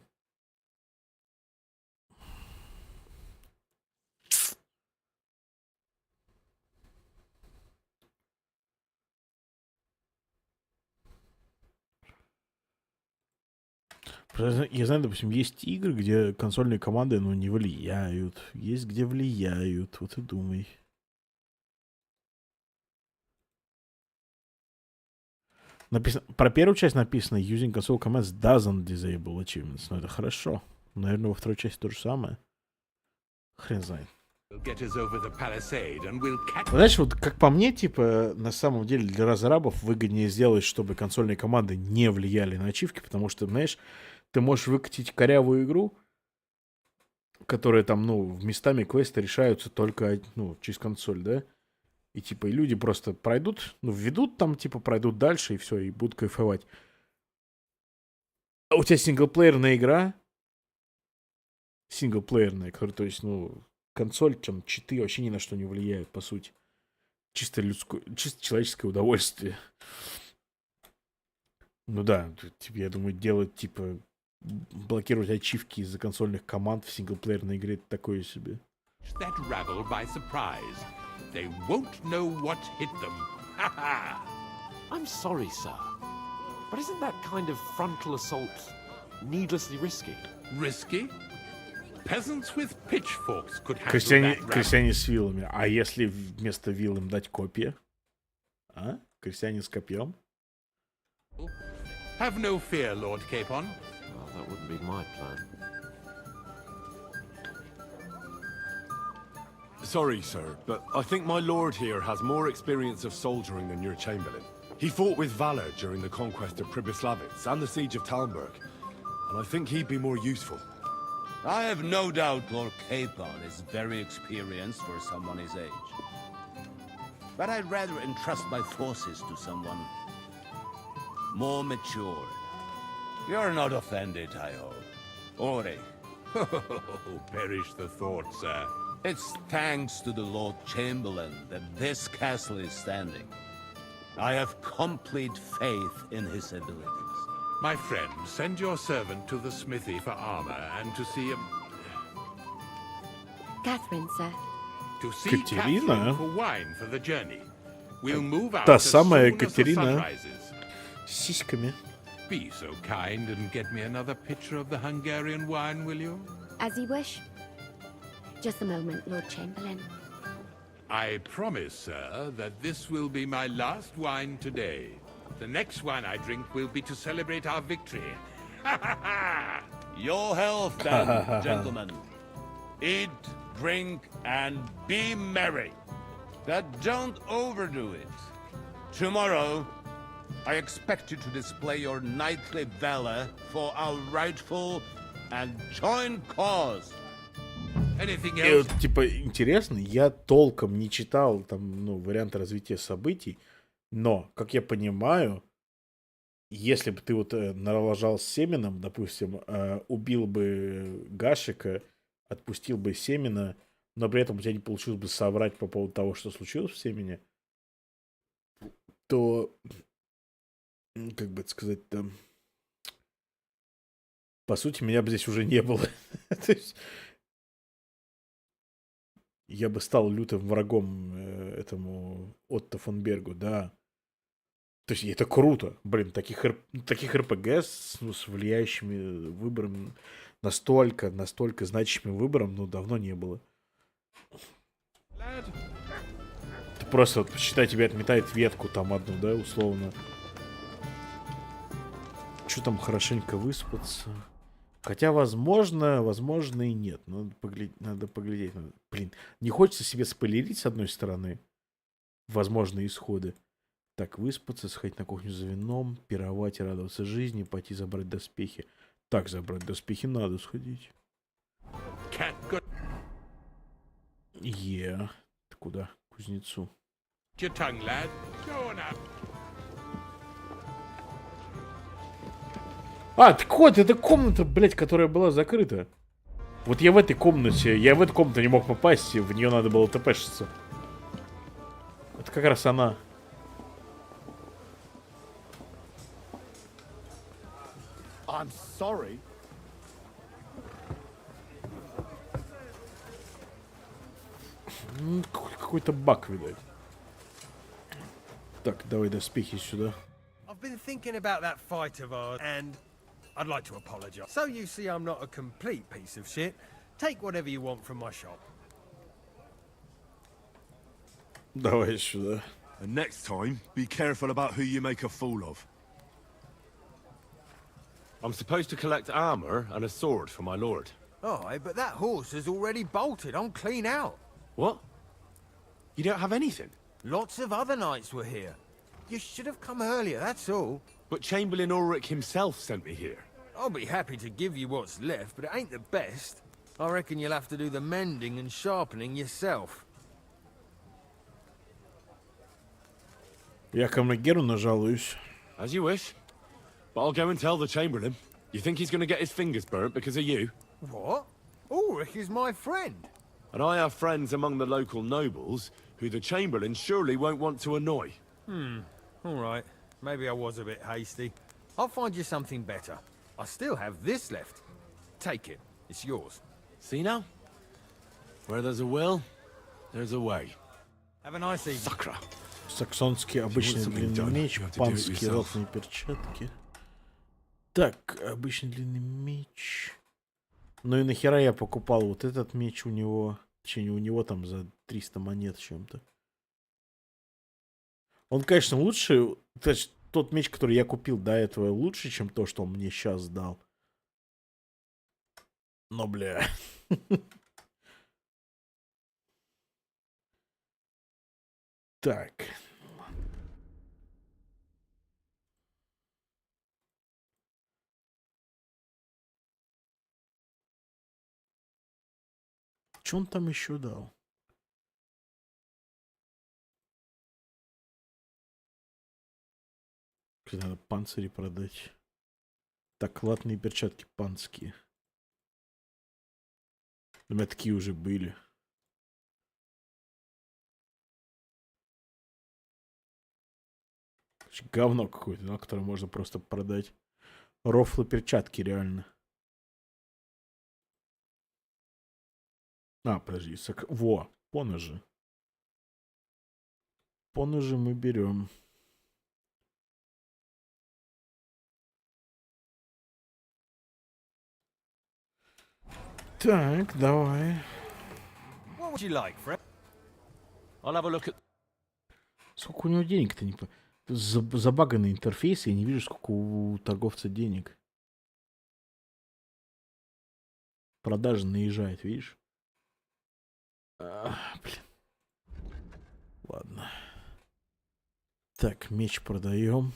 Я знаю, допустим, есть игры, где консольные команды, ну, не влияют. Есть, где влияют. Вот и думай. Про первую часть написано Using console commands doesn't disable achievements. Но это хорошо. Наверное, во второй части то же самое. Хрен знает. Знаешь, вот как по мне, типа, на самом деле для разрабов выгоднее сделать, чтобы консольные команды не влияли на ачивки, потому что, знаешь, ты можешь выкатить корявую игру, которая там, ну, местами квесты решаются только, ну, через консоль, да? И типа, и люди просто пройдут, ну, введут там, типа, пройдут дальше, и все, и будут кайфовать. А у тебя синглплеерная игра синглплеерная, которая, то есть, ну, консоль, там, читы вообще ни на что не влияют, по сути. Чисто человеческое удовольствие. Ну да, типа, я думаю, делать, типа, блокировать ачивки из-за консольных команд в синглплеерной игре — это такое себе. That rabble by surprise. They won't know what hit them. Ha ha! I'm sorry, sir, but isn't that kind of frontal assault needlessly risky? Risky? Peasants with pitchforks could handle that rabble. Крестьяне с вилами. А если вместо вил им дать копья? А? Крестьяне с копьем? Have no fear, Lord Capon. Well, that wouldn't be my plan. Sorry, sir, but I think my lord here has more experience of soldiering than your chamberlain. He fought with valor during the conquest of Pribyslavitz and the siege of Talmberg, and I think he'd be more useful. I have no doubt Lord Capon is very experienced for someone his age. But I'd rather entrust my forces to someone more mature. You're not offended, I hope. Ori. Oh, perish the thought, sir. It's thanks to the Lord Chamberlain that this castle is standing. I have complete faith in his abilities. My friend, send your servant to the smithy for armor and to see Catherine, sir. To see Катерина? Catherine for wine for the journey. We'll move out Та as самая soon as the sun Катерина rises. с сиськами. Be so kind and get me another pitcher of the Hungarian wine, will you? As you wish. Just a moment, Lord Chamberlain. I promise, sir, that this will be my last wine today. The next wine I drink will be to celebrate our victory. Your health, then, gentlemen. Eat, drink, and be merry. But don't overdo it. Tomorrow, I expect you to display your knightly valor for our rightful and joint cause. Anything И else? вот, типа, интересно, я толком не читал там, ну, варианты развития событий, но, как я понимаю, если бы ты вот налажал с Семеном, допустим, убил бы Гашика, отпустил бы Семена, но при этом у тебя не получилось бы соврать по поводу того, что случилось в Семене, то, как бы это сказать-то, по сути, меня бы здесь уже не было. То есть я бы стал лютым врагом этому Отто фон Бергу, да. То есть это круто. Блин, таких РПГ с влияющими выборами, настолько значимым выбором, ну, давно не было. Ты просто, вот, считай, тебе отметает ветку там одну, да, условно. Что там, хорошенько выспаться? Хотя, возможно и нет. Надо поглядеть. Блин, не хочется себе спойлерить, с одной стороны, возможные исходы. Так, выспаться, сходить на кухню за вином, пировать и радоваться жизни, пойти забрать доспехи. Так, забрать доспехи надо сходить. Ты куда? К кузнецу. Так вот, это комната, блядь, которая была закрыта. Вот я в эту комнату не мог попасть, и в нее надо было тпшиться. Это как раз она. I'm sorry. Какой-то баг, видать. Так, давай доспехи сюда. I've been thinking about that fight of ours, and I'd like to apologize. So you see I'm not a complete piece of shit. Take whatever you want from my shop. Давай сюда. And next time, be careful about who you make a fool of. I'm supposed to collect armor and a sword for my lord. Aye, but that horse has already bolted. I'm clean out. What? You don't have anything? Lots of other knights were here. You should have come earlier, that's all. But Chamberlain Ulrich himself sent me here. I'll be happy to give you what's left, but it ain't the best. I reckon you'll have to do the mending and sharpening yourself. Я Камнагеру нажалуюсь. As you wish. But I'll go and tell the Chamberlain. You think he's going to get his fingers burnt because of you? What? Ulrich is my friend. And I have friends among the local nobles who the Chamberlain surely won't want to annoy. All right. Maybe I was a bit hasty. I'll find you something better. I still have this left. Take it. It's yours. See now? Where there's a will, there's a way. Have a nice evening. Sakra. Саксонский обычный длинный меч, панские рофлые перчатки. Так, обычный длинный меч. Ну и нахера я покупал вот этот меч у него? Точнее, у него там за 300 монет чем-то. Он, конечно, лучше. Тот меч, который я купил до этого, лучше, чем то, что он мне сейчас дал. Но, бля. Так. Что он там еще дал? Надо панцири продать. Так, латные перчатки панские. У меня такие уже были. Говно какое-то, на которое можно просто продать. Рофлы перчатки, реально. А, подожди, во, поножи. Поножи мы берем. Так, давай. What would you like, Fred? I'll have a look at... Сколько у него денег-то не... Забаганный интерфейс, я не вижу, сколько у торговца денег. Продажа наезжает, видишь? Блин. Ладно. Так, меч продаем.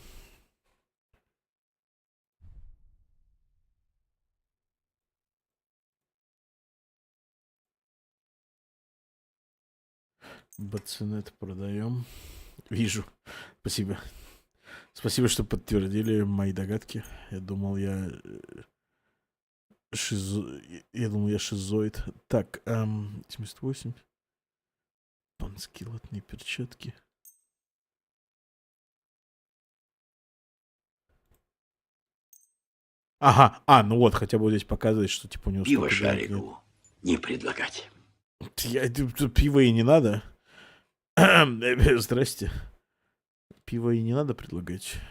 Бацинет продаем. Вижу. Спасибо. Спасибо, что подтвердили мои догадки. Я думал, я шизоид. Так, 78. Панские латные перчатки. Ага, ну вот, хотя бы здесь показывает, что типа у него... Пиво шарику не предлагать. Пиво и не надо. Здрасте. Пиво и не надо предлагать.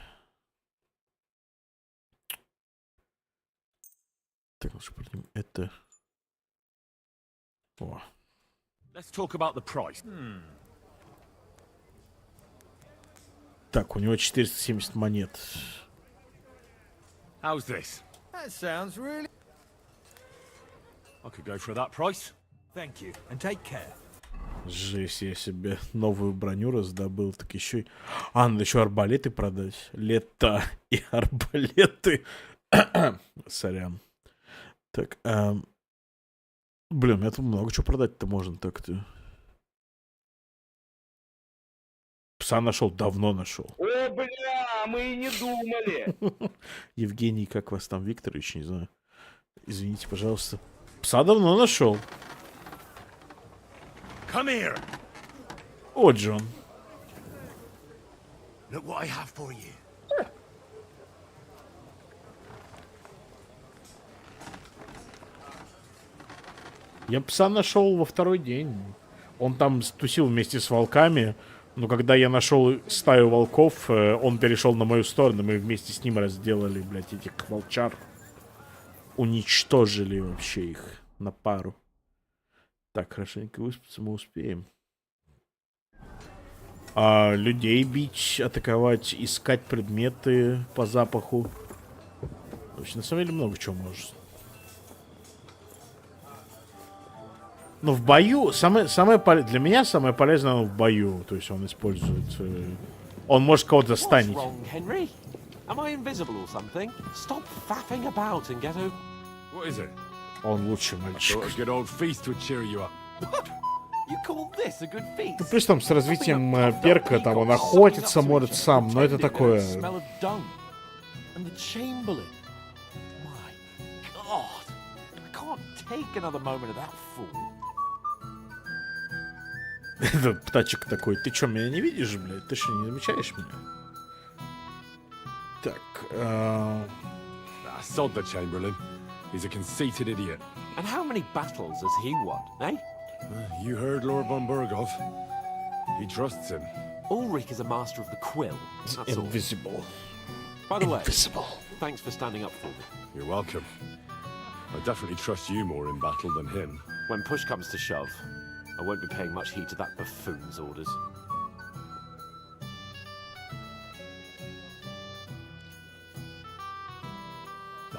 Так, лучше продадим это. О. Let's talk about the price. Так, у него 470 монет. How's this? That sounds really... I could go for that price. Thank you, and take care. Жесть, я себе новую броню раздобыл, так еще и... надо еще арбалеты продать. Лето и арбалеты. Сорян. Так, блин, мне тут много чего продать-то можно так-то. Пса нашел, давно нашел. О, бля, мы и не думали. Евгений, как вас там, Викторович, не знаю. Извините, пожалуйста. Пса давно нашел. Come here. О, Джон. Look what I have for you. Я пса нашел во второй день. Он там тусил вместе с волками. Но когда я нашел стаю волков, он перешел на мою сторону. Мы вместе с ним разделали, блядь, этих волчар. Уничтожили вообще их на пару. Так, хорошенько выспаться мы успеем. Людей бить, атаковать, искать предметы по запаху. В общем, на самом деле много чего может. Но в бою, для меня самое полезное в бою. То есть он использует... он может кого-то станить. Он лучший мальчик. Ну, плюс там с развитием перка, там он охотиться может сам, но это такое... can't take another moment of that fool. Этот птачек такой, ты чё, меня не видишь, блядь? Ты что, не замечаешь меня? Так, Sod the Chamberlain. He's a conceited idiot. And how many battles has he won, eh? You heard Lord von Burgov. He trusts him. Ulrich is a master of the quill. That's invisible. All. By the Invisible. way, thanks for standing up for me. You're welcome. I definitely trust you more in battle than him. When push comes to shove, I won't be paying much heed to that buffoon's orders.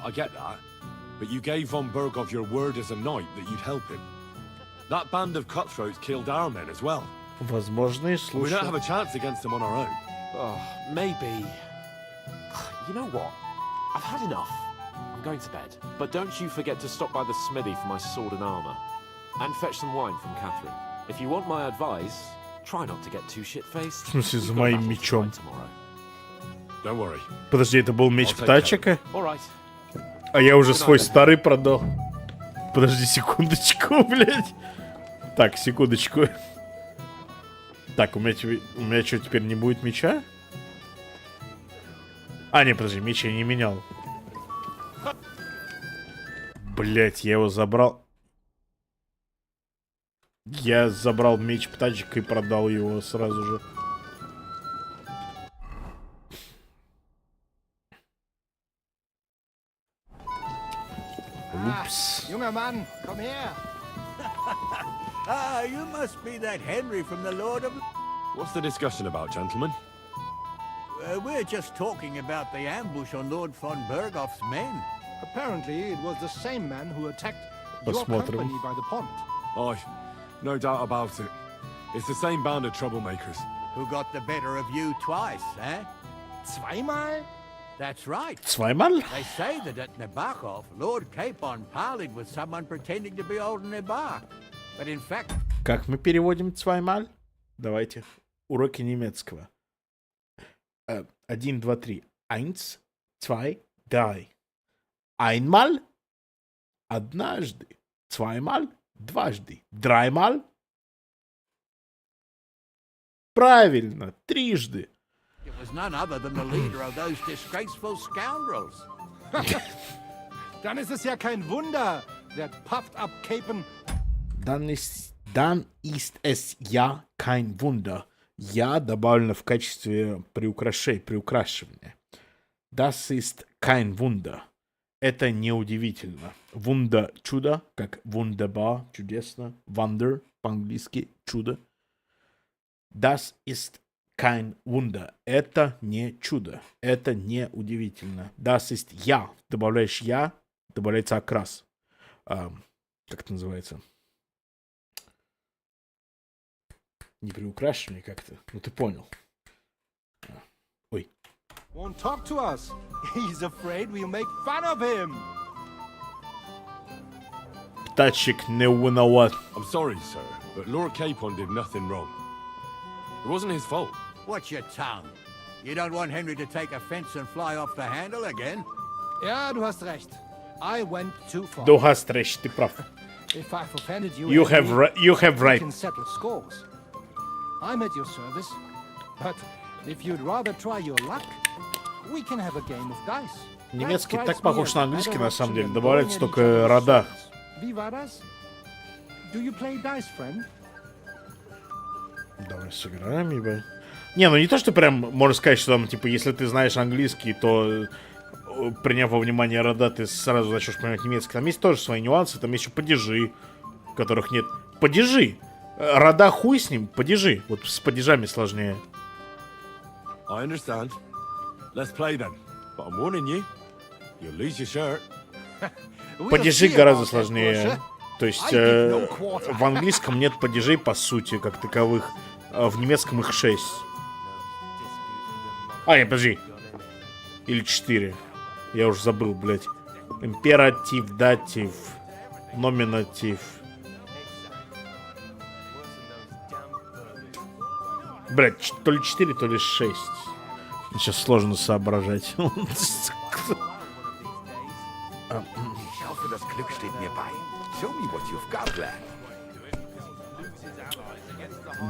I get that, but you gave von Burgov your word as a knight that you'd help him. That band of cutthroats killed our men as well. Возможно, и We don't have слушаю. a chance against them on our own. Oh, maybe. You know what? I've had enough. I'm going to bed. But don't you forget to stop by the smithy for my sword and armor. And fetch some wine from Catherine. If you want my advice, try not to get too shit-faced. В смысле, за We've got a моим battle to мечом? fight tomorrow. Don't worry. Подожди, это был меч I'll take птачика? All right. А я уже свой старый продал. Подожди секундочку, блядь. Так, секундочку. Так, у меня что, теперь не будет меча? А, не, подожди, меч я не менял. Блять, я его забрал. Я забрал меч птачика и продал его сразу же. Упс. Junger Mann, komm her. You must be that Henry from the Lord of... What's the discussion about, gentlemen? We're just talking about the ambush on Lord von Burgoff's men. Apparently, it was the same man who attacked your Посмотрим. company by the pond. Aye, no doubt about it. It's the same band of troublemakers. Who got the better of you twice, eh? Zweimal? That's right. Zweimal? They say that at Nebakov, Lord Capon parleyed with someone pretending to be old Nebak. But in fact... Как мы переводим zweimal? Давайте. Уроки немецкого. 1, 2, 3. 1, 2, 3. Einmal. Однажды. Zweimal. Дважды. Dreimal. Правильно. Трижды. It was none other than the leader of those disgraceful scoundrels. Dann ist es ja kein Wunder, der puffed up Capon. Dann ist es ja kein Wunder. Я добавлено в качестве приукрашивания. Das ist kein Wunder. Это неудивительно. Wunder – чудо, как wunderbar – чудесно. Wonder – по-английски – чудо. Das ist kein Wunder. Это не чудо. Это не удивительно. Das ist я. Добавляешь я, добавляется окрас. Как это называется? Не приукрашивание как-то. Ну ты понял. Ой. Won't talk to us. He's afraid we'll make fun of him. Птачик не виноват. I'm sorry, sir, but Lord Capon did nothing wrong. It wasn't his fault. Watch your tongue. You don't want Henry to take offense and fly off the handle again? Ja, du hast recht. I went too far. Du hast recht, ты прав. If I've offended you, You have we right. can settle scores. I'm at your service, but if you'd rather try your luck, we can have a game of dice. Немецкий так похож на английский, на самом деле. Добавляется только рода. Wie war das? Do you play dice, friend? Давай сыграем, ебать. Не, ну не то, что прям можно сказать, что там, типа, если ты знаешь английский, то, приняв во внимание рода, ты сразу начнешь понимать немецкий. Там есть тоже свои нюансы, там есть еще падежи, которых нет. Падежи! Рода хуй с ним, падежи. Вот с падежами сложнее. I understand. Let's play then. But I'm warning you, you'll lose your shirt. Падежи гораздо сложнее. То есть в английском нет падежей, по сути, как таковых. А в немецком их 6. Нет, подожди. Или 4. Я уже забыл, блядь. Императив, датив, номинатив. Блядь, то ли 4, то ли 6. Сейчас сложно соображать. Ich hoffe, das Glück steht mir bei. Show me what you've got, lad.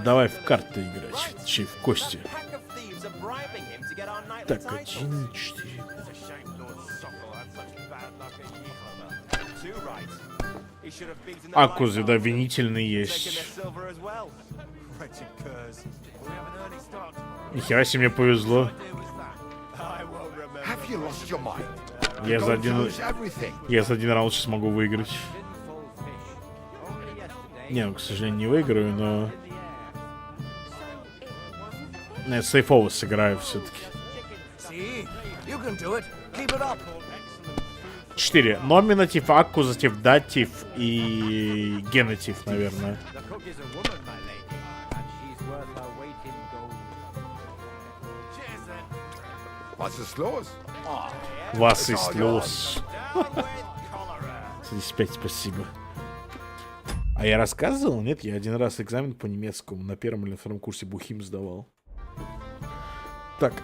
Давай в карты играть, чи в кости. Так, 1, 4. Аккузы, да, винительный есть. Нихера себе, мне повезло. Have you lost your mind? Я за один раунд сейчас могу выиграть. Не, ну, к сожалению, не выиграю, но... Я сейфово сыграю все-таки. 4. Номинатив, аккузатив, датив и генатив, наверное. Was ist los? Was ist los? 75, спасибо. А я рассказывал? Нет, я один раз экзамен по немецкому на первом или втором курсе бухим сдавал. Так,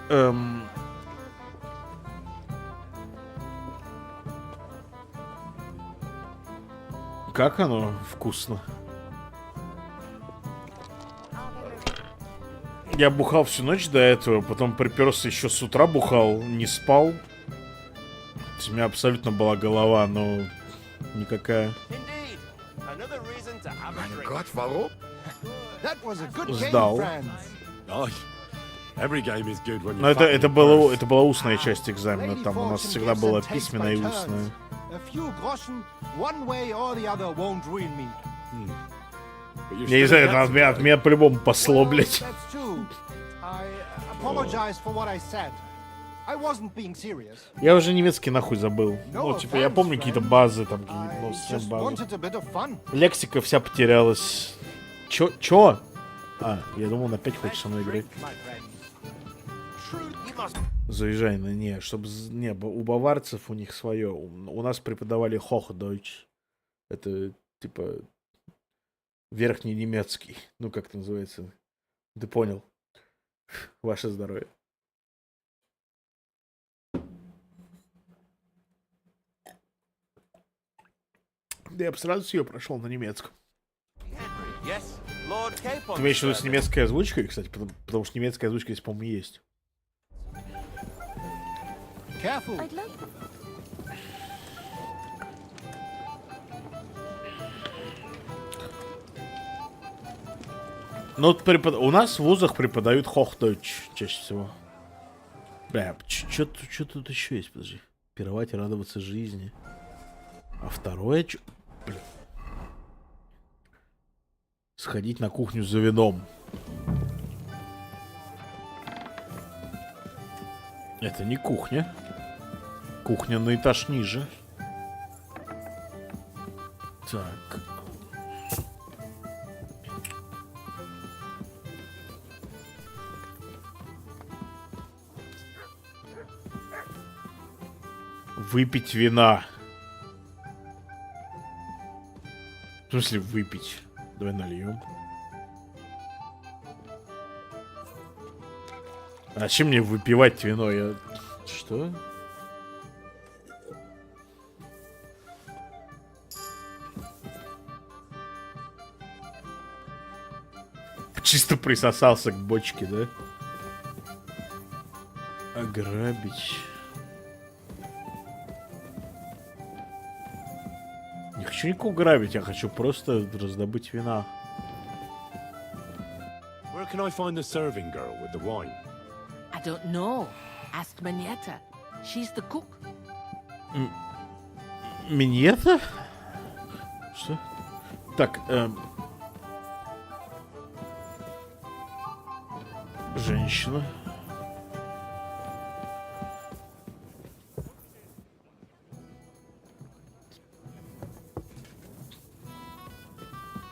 как оно вкусно? Я бухал всю ночь до этого, потом приперся еще с утра бухал, не спал. У меня абсолютно была голова, но никакая. Сдал. Но это была устная часть экзамена, там у нас всегда была письменная и устная. Я не знаю, от меня по-любому посло, блядь. Я уже немецкий нахуй забыл. Ну, типа, я помню какие-то базы, там, ну, совсем базы. Лексика вся потерялась. Чё? А, я думал, он опять хочет со мной играть. Заезжай на не, чтобы не, у баварцев у них свое. У нас преподавали Hochdeutsch. Это типа верхний немецкий. Ну, как это называется? Ты понял. Ваше здоровье. Да я бы сразу с ее прошел на немецком. Ты имеешь в виду с немецкой озвучкой, кстати, потому что немецкая озвучка здесь, по-моему, есть. Ну, вот у нас в вузах преподают Hochdeutsch чаще всего. Бля, что тут еще есть, подожди. Пировать и радоваться жизни. А второе, бля. Сходить на кухню за вином. Это не кухня. Кухня на этаж ниже. Так. Выпить вина. В смысле выпить? Давай нальем. А зачем мне выпивать вино? Я... Что? Чисто присосался к бочке, да? Ограбить. Не хочу никого грабить, я хочу просто раздобыть вина. Where can I find the serving girl with the wine? I don't know. Ask Manietta. She's the cook. Миньета? Что? Так, женщина.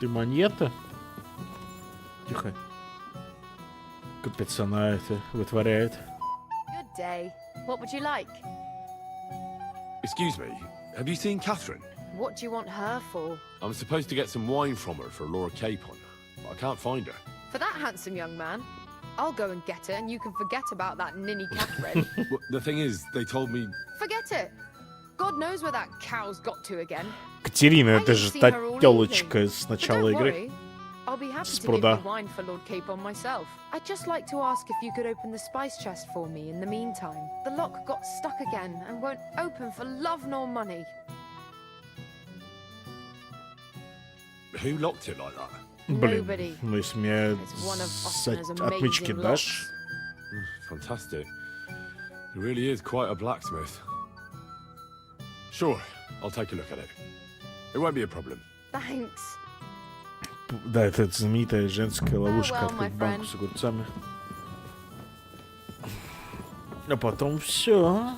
Ты монета? Тихо. Капец, она это вытворяет. Good day. What would you like? Excuse me, have you seen Catherine? What do you want her for? I'm supposed to get some wine from her for Laura Capon, but I can't find her. For that handsome young man? I'll go and get her, and you can forget about that ninny Catherine. Well, the thing is, they told me... Forget it. God knows where that cow's got to again. Катерина, I это didn't же see та her all тёлочка evening. с But начала don't игры. worry. I'll be happy С to give пруда. you wine for Lord Capon myself. I'd just like to ask if you could open the spice chest for me in the meantime. The lock got stuck again and won't open for love nor money. Who locked it like that? Блин, Nobody. ну если мне It's one of Ostner's отмычки amazing дашь... Fantastic. It really is quite a blacksmith. Sure, I'll take a look at it. It won't be a problem. Thanks. Да, это знаменитая женская ловушка well, открыть my банку friend. с огурцами. А потом все.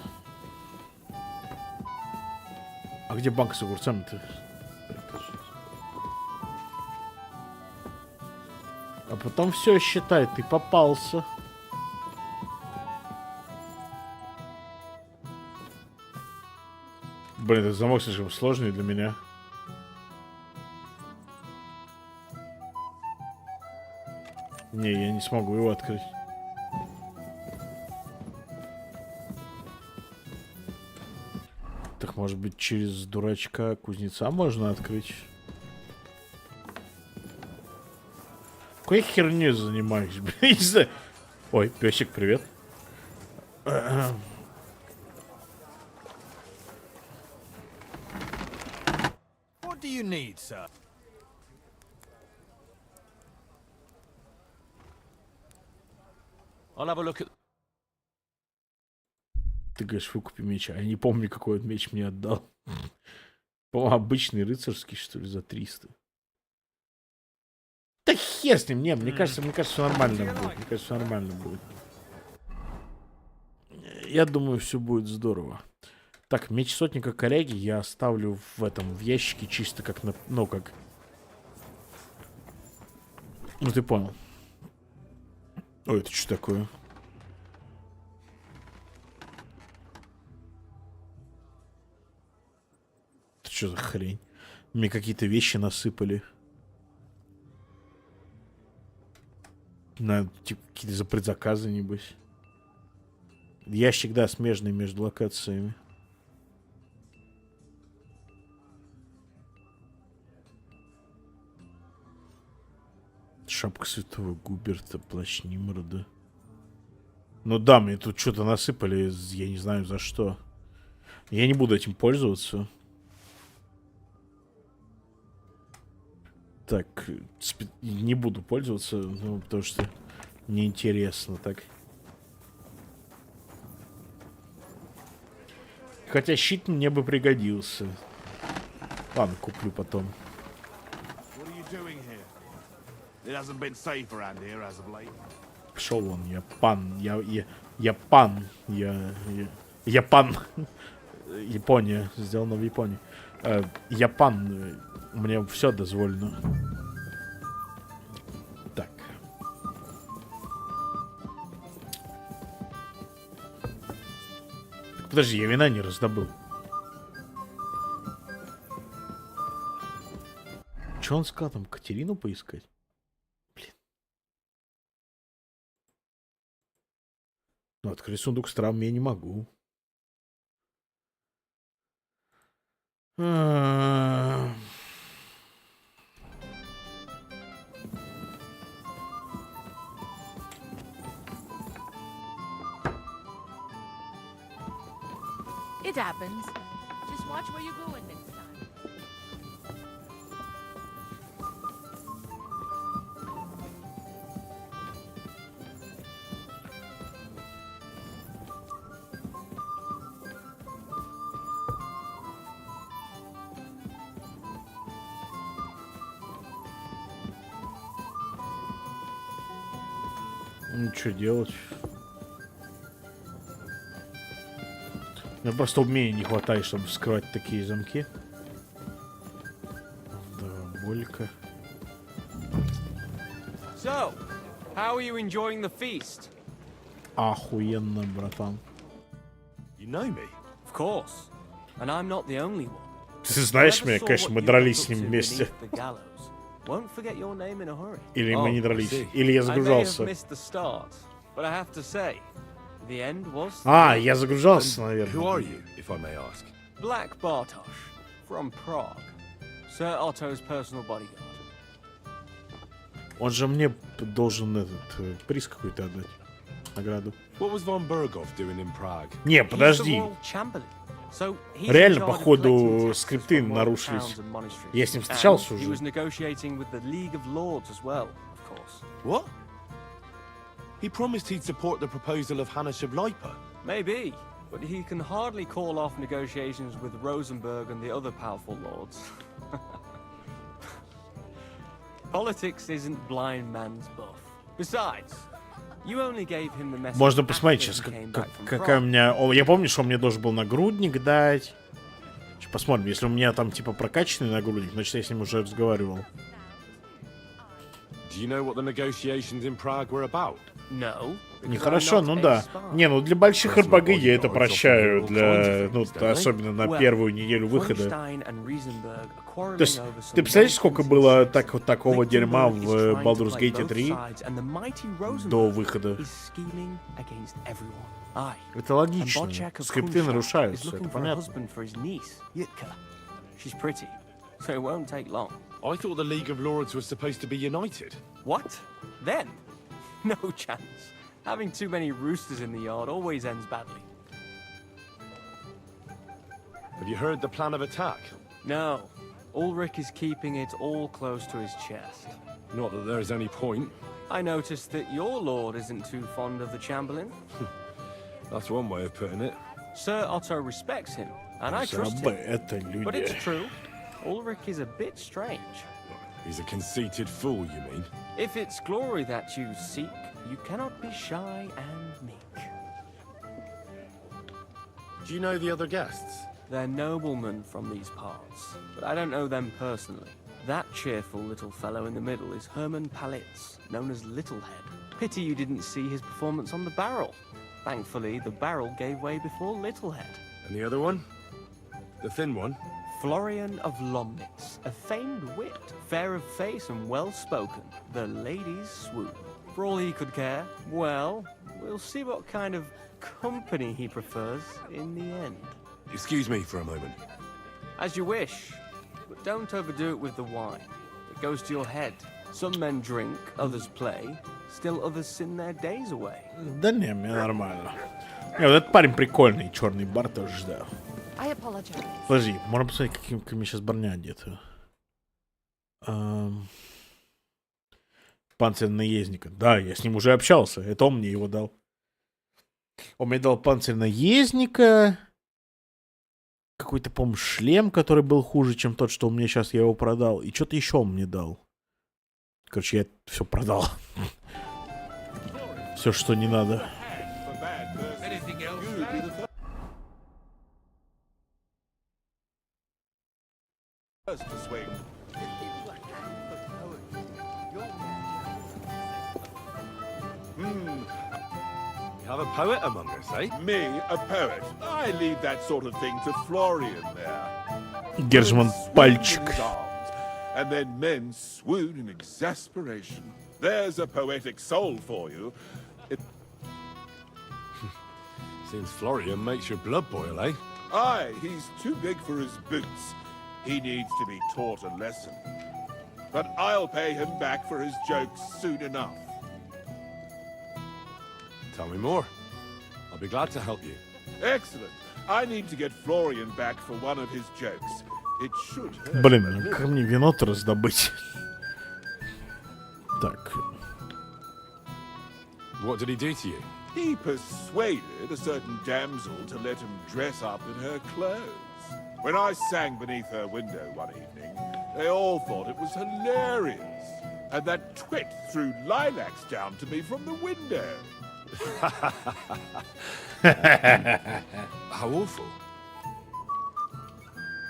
А где банка с огурцами-то? А потом все, считай, ты попался. Блин, этот замок слишком сложный для меня. Не, я не смогу его открыть. Так, может быть, через дурачка кузнеца можно открыть? Какой херней занимаюсь? Блин, не знаю. Ой, песик, привет. What do you need, sir? I'll have a look at... Ты говоришь, выкупи меч. А я не помню, какой он меч мне отдал. По-моему, обычный рыцарский, что ли, за 300. Да хер с ним, не, мне кажется, все нормально будет. Мне кажется, все нормально будет. Я думаю, все будет здорово. Так, меч сотника коллеги я оставлю в этом, в ящике, чисто как на, ну, как... Ну, ты понял. Ой, это что такое? Это что за хрень? Мне какие-то вещи насыпали. На, типа, какие-то за предзаказы, небось. Ящик, да, смежный между локациями. Шапка святого Губерта, плащ Нимрода. Ну да, мне тут что-то насыпали, я не знаю за что. Я не буду этим пользоваться. Так, не буду пользоваться, ну, потому что неинтересно так. Хотя щит мне бы пригодился. Ладно, куплю потом. Пошел вон, я пан, я пан, я пан. Япония, сделано в Японии. Я пан, мне все дозволено. Так. Подожди, я вина не раздобыл. Че он сказал там, Катерину поискать? Блин. Ну, открыть сундук с травмами я не могу. It happens. Just watch where you're going next time. Ну, что делать? Мне просто умения не хватает, чтобы вскрывать такие замки. Да, болька. So, how are you enjoying the feast? Охуенно, братан. You know me? Of course. And I'm not the only one. Ты знаешь меня, конечно, мы дрались с ним вместе. Won't forget your name in a hurry. Или мы не дрались, или я загружался. I may have missed the start, but I have to say, the end was... А, я загружался, наверное. Who are you, if I may ask? Black Bartosz, from Prague. Sir Otto's personal bodyguard. Он же мне должен этот приз какой-то отдать. Награду. What was von Berghoff doing in Prague? Не, подожди. Реально, походу, скрипты нарушились. Я с ним встречался уже. What? He promised he'd support the proposal of Hannes of Leipa. Maybe, but he can hardly call off negotiations with Rosenberg and the other powerful lords. Politics isn't blind man's buff. Besides, you only gave him the message. Можно посмотреть сейчас, какая у меня... О, я помню, что он мне должен был нагрудник дать. Сейчас посмотрим, если у меня там типа прокачанный нагрудник, значит я с ним уже разговаривал. Do you know what the negotiations in Prague were about? No. Нехорошо, ну да. Не, ну для больших РПГ я это прощаю, для, ну, особенно на первую неделю выхода. То есть, ты представляешь, сколько было такого дерьма в Baldur's Gate 3 до выхода? Это логично. Скрипты нарушаются, это понятно. I thought the League of Lords was supposed to be united. What? Then? No chance. Having too many roosters in the yard always ends badly. Have you heard the plan of attack? No. Ulrich is keeping it all close to his chest. Not that there's any point. I noticed that your lord isn't too fond of the Chamberlain. That's one way of putting it. Sir Otto respects him, and I trust him. But it's true. Ulrich is a bit strange. He's a conceited fool, you mean? If it's glory that you seek, you cannot be shy and meek. Do you know the other guests? They're noblemen from these parts, but I don't know them personally. That cheerful little fellow in the middle is Herman Palitz, known as Littlehead. Pity you didn't see his performance on the barrel. Thankfully, the barrel gave way before Littlehead. And the other one? The thin one? Florian of Lomnitz, a famed wit, fair of face and well-spoken. The ladies swoon. For all he could care, well, we'll see what kind of company he prefers in the end. Excuse me for a moment. As you wish, but don't overdo it with the wine. It goes to your head. Some men drink, others play, still others sin their days away. Да не, мне нормально. Не, вот этот парень прикольный, черный бар тоже, да. I apologize. Подожди, можно посмотреть, какими сейчас барня одеты. Панцирь наездника. Да, я с ним уже общался. Это он мне его дал. Он мне дал панцирь наездника. Какой-то, по-моему, шлем, который был хуже, чем тот, что у меня сейчас, я его продал. И что-то еще он мне дал. Короче, я все продал. Все, что не надо. You have a poet among us, eh? Me, a poet. I leave that sort of thing to Florian there. Гержман пальчик. And then men swoon in exasperation. There's a poetic soul for you. Seems Florian makes your blood boil, eh? Aye, he's too big for his boots. He needs to be taught a lesson. But I'll pay him back for his jokes soon enough. Tell me more. I'll be glad to help you. Excellent. I need to get Florian back for one of his jokes. It should hurt. Блин, как мне вино-то раздобыть? Так. What did he do to you? He persuaded a certain damsel to let him dress up in her clothes. When I sang beneath her window one evening, they all thought it was hilarious. And that twit threw lilacs down to me from the window. How awful.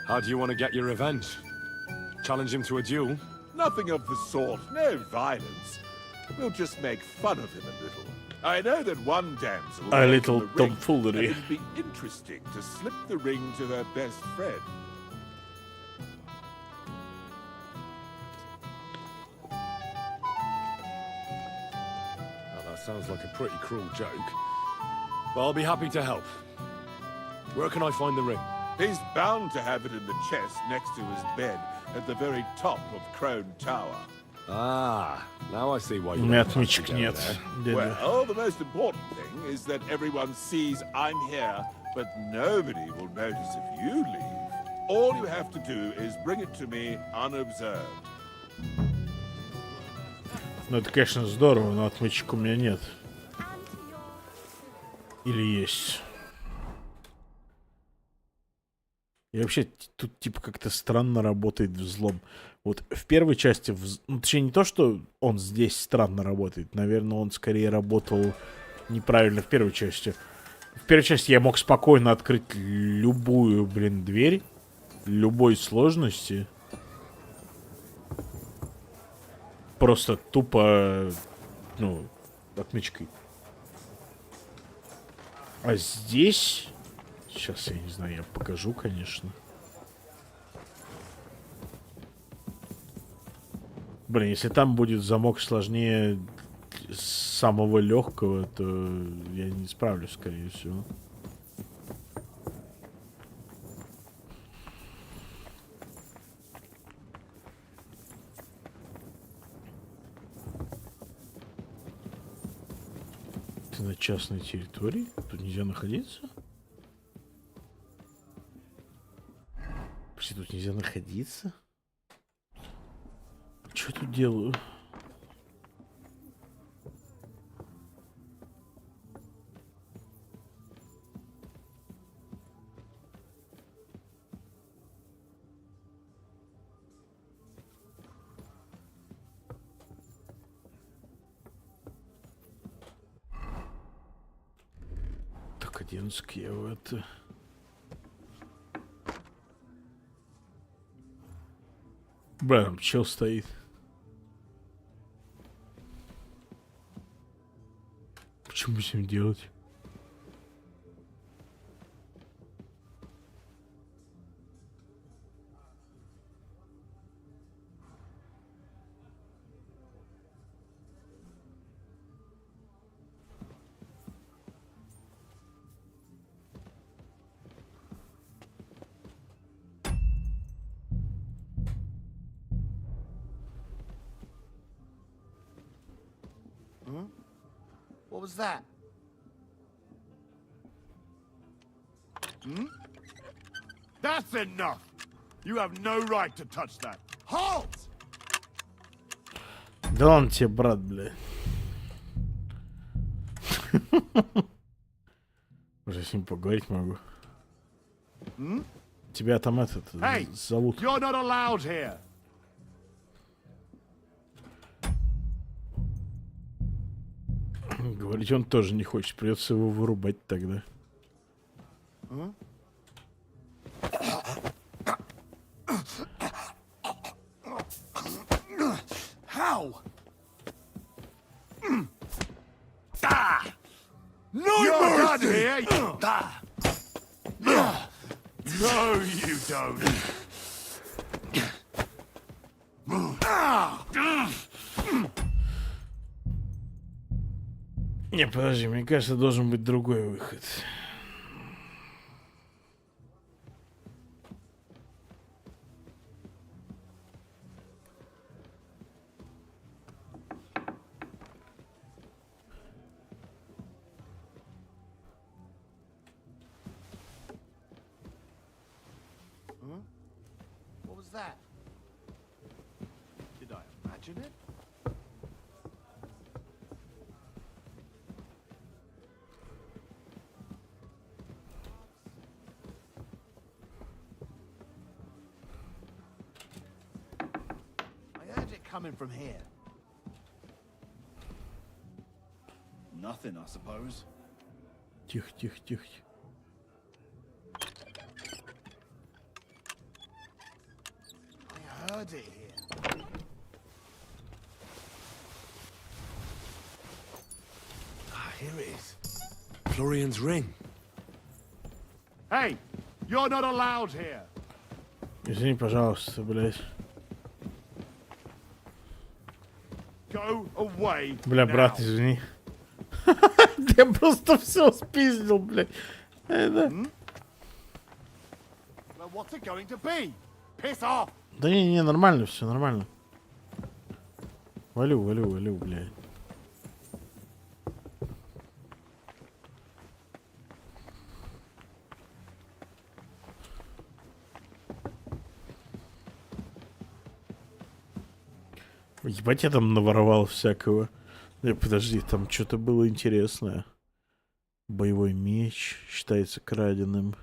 How do you want to get your revenge? Challenge him to a duel? Nothing of the sort. No violence. We'll just make fun of him a little. I know that one damsel... A little tomfoolery. It'd be interesting to slip the ring to her best friend. Well, that sounds like a pretty cruel joke. But I'll be happy to help. Where can I find the ring? He's bound to have it in the chest next to his bed at the very top of Crone Tower. Ah, now I see why У you меня don't trust отмычек me down нет. there. Деда. Well, the most important thing is that everyone sees I'm here, but nobody will notice if you leave. All you have to do is bring it to me unobserved. Ну это, конечно, здорово, но отмычек у меня нет. Или есть. И вообще тут типа как-то странно работает взлом. Вот в первой части, ну точнее не то, что он здесь странно работает. Наверное, он скорее работал неправильно в первой части. В первой части я мог спокойно открыть любую, дверь. Любой сложности. Просто тупо, ну, отмычкой. А здесь... Сейчас, я не знаю, я покажу, конечно. Блин, если там будет замок сложнее самого легкого, то я не справлюсь, скорее всего. Ты на частной территории? Тут нельзя находиться? Почти тут нельзя находиться? Что я тут делаю? Так, оденусь я в это... Бля, там чел стоит. Почему с ним делать? What was that? Hmm? That's enough! You have no right to touch that. Halt! Да ладно тебе, брат, бля. Уже с ним поговорить могу. Тебя там этот зовут. You're not allowed here. Говорить он тоже не хочет, придется его вырубать тогда. How? No, you're done here. No, you don't. Не, подожди, мне кажется, должен быть другой выход. What was that? Did I imagine it? I heard it coming from here. Nothing, I suppose. Тихо, тихо, тихо. I heard it here. Ah, here it is. Florian's ring. Hey, you're not allowed here. Извини, пожалуйста, блядь. Go away. Бля, брат, извини. Я просто все спиздил, блядь. Это... What's it going to be? Piss off! Да не, нормально все, нормально. Валю, блядь. Ебать, я там наворовал всякого. Подожди, там что-то было интересное. Боевой меч считается краденым.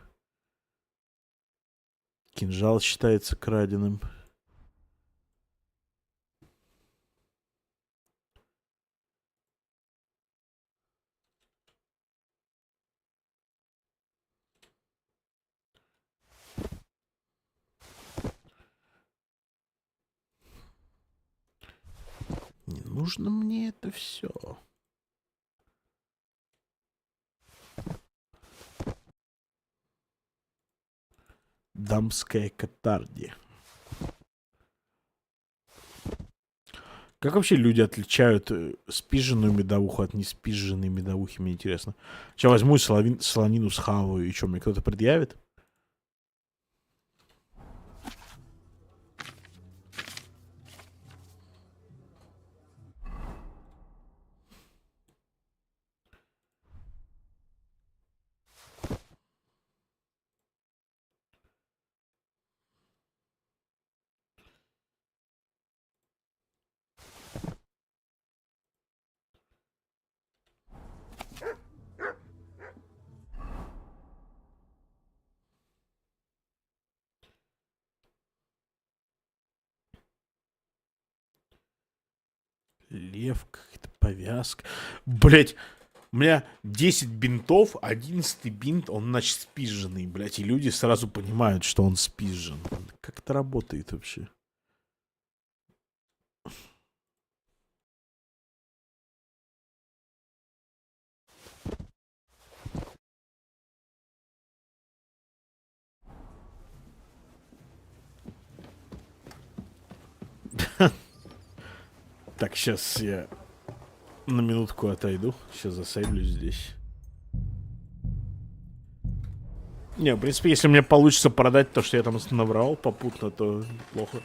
Кинжал считается краденым. Не нужно мне это все. Дамская катарди. Как вообще люди отличают спиженную медовуху от неспиженной медовухи, мне интересно. Сейчас возьму солонину схаваю, и что, мне кто-то предъявит? Лев, какая-то повязка. Блять, у меня 10 бинтов, 11-й бинт, он, значит, спизженный, блять, и люди сразу понимают, что он спизжен. Как это работает вообще? Так, сейчас я на минутку отойду. Сейчас засейвлюсь здесь. Не, в принципе, если мне получится продать то, что я там наврал попутно, то плохо.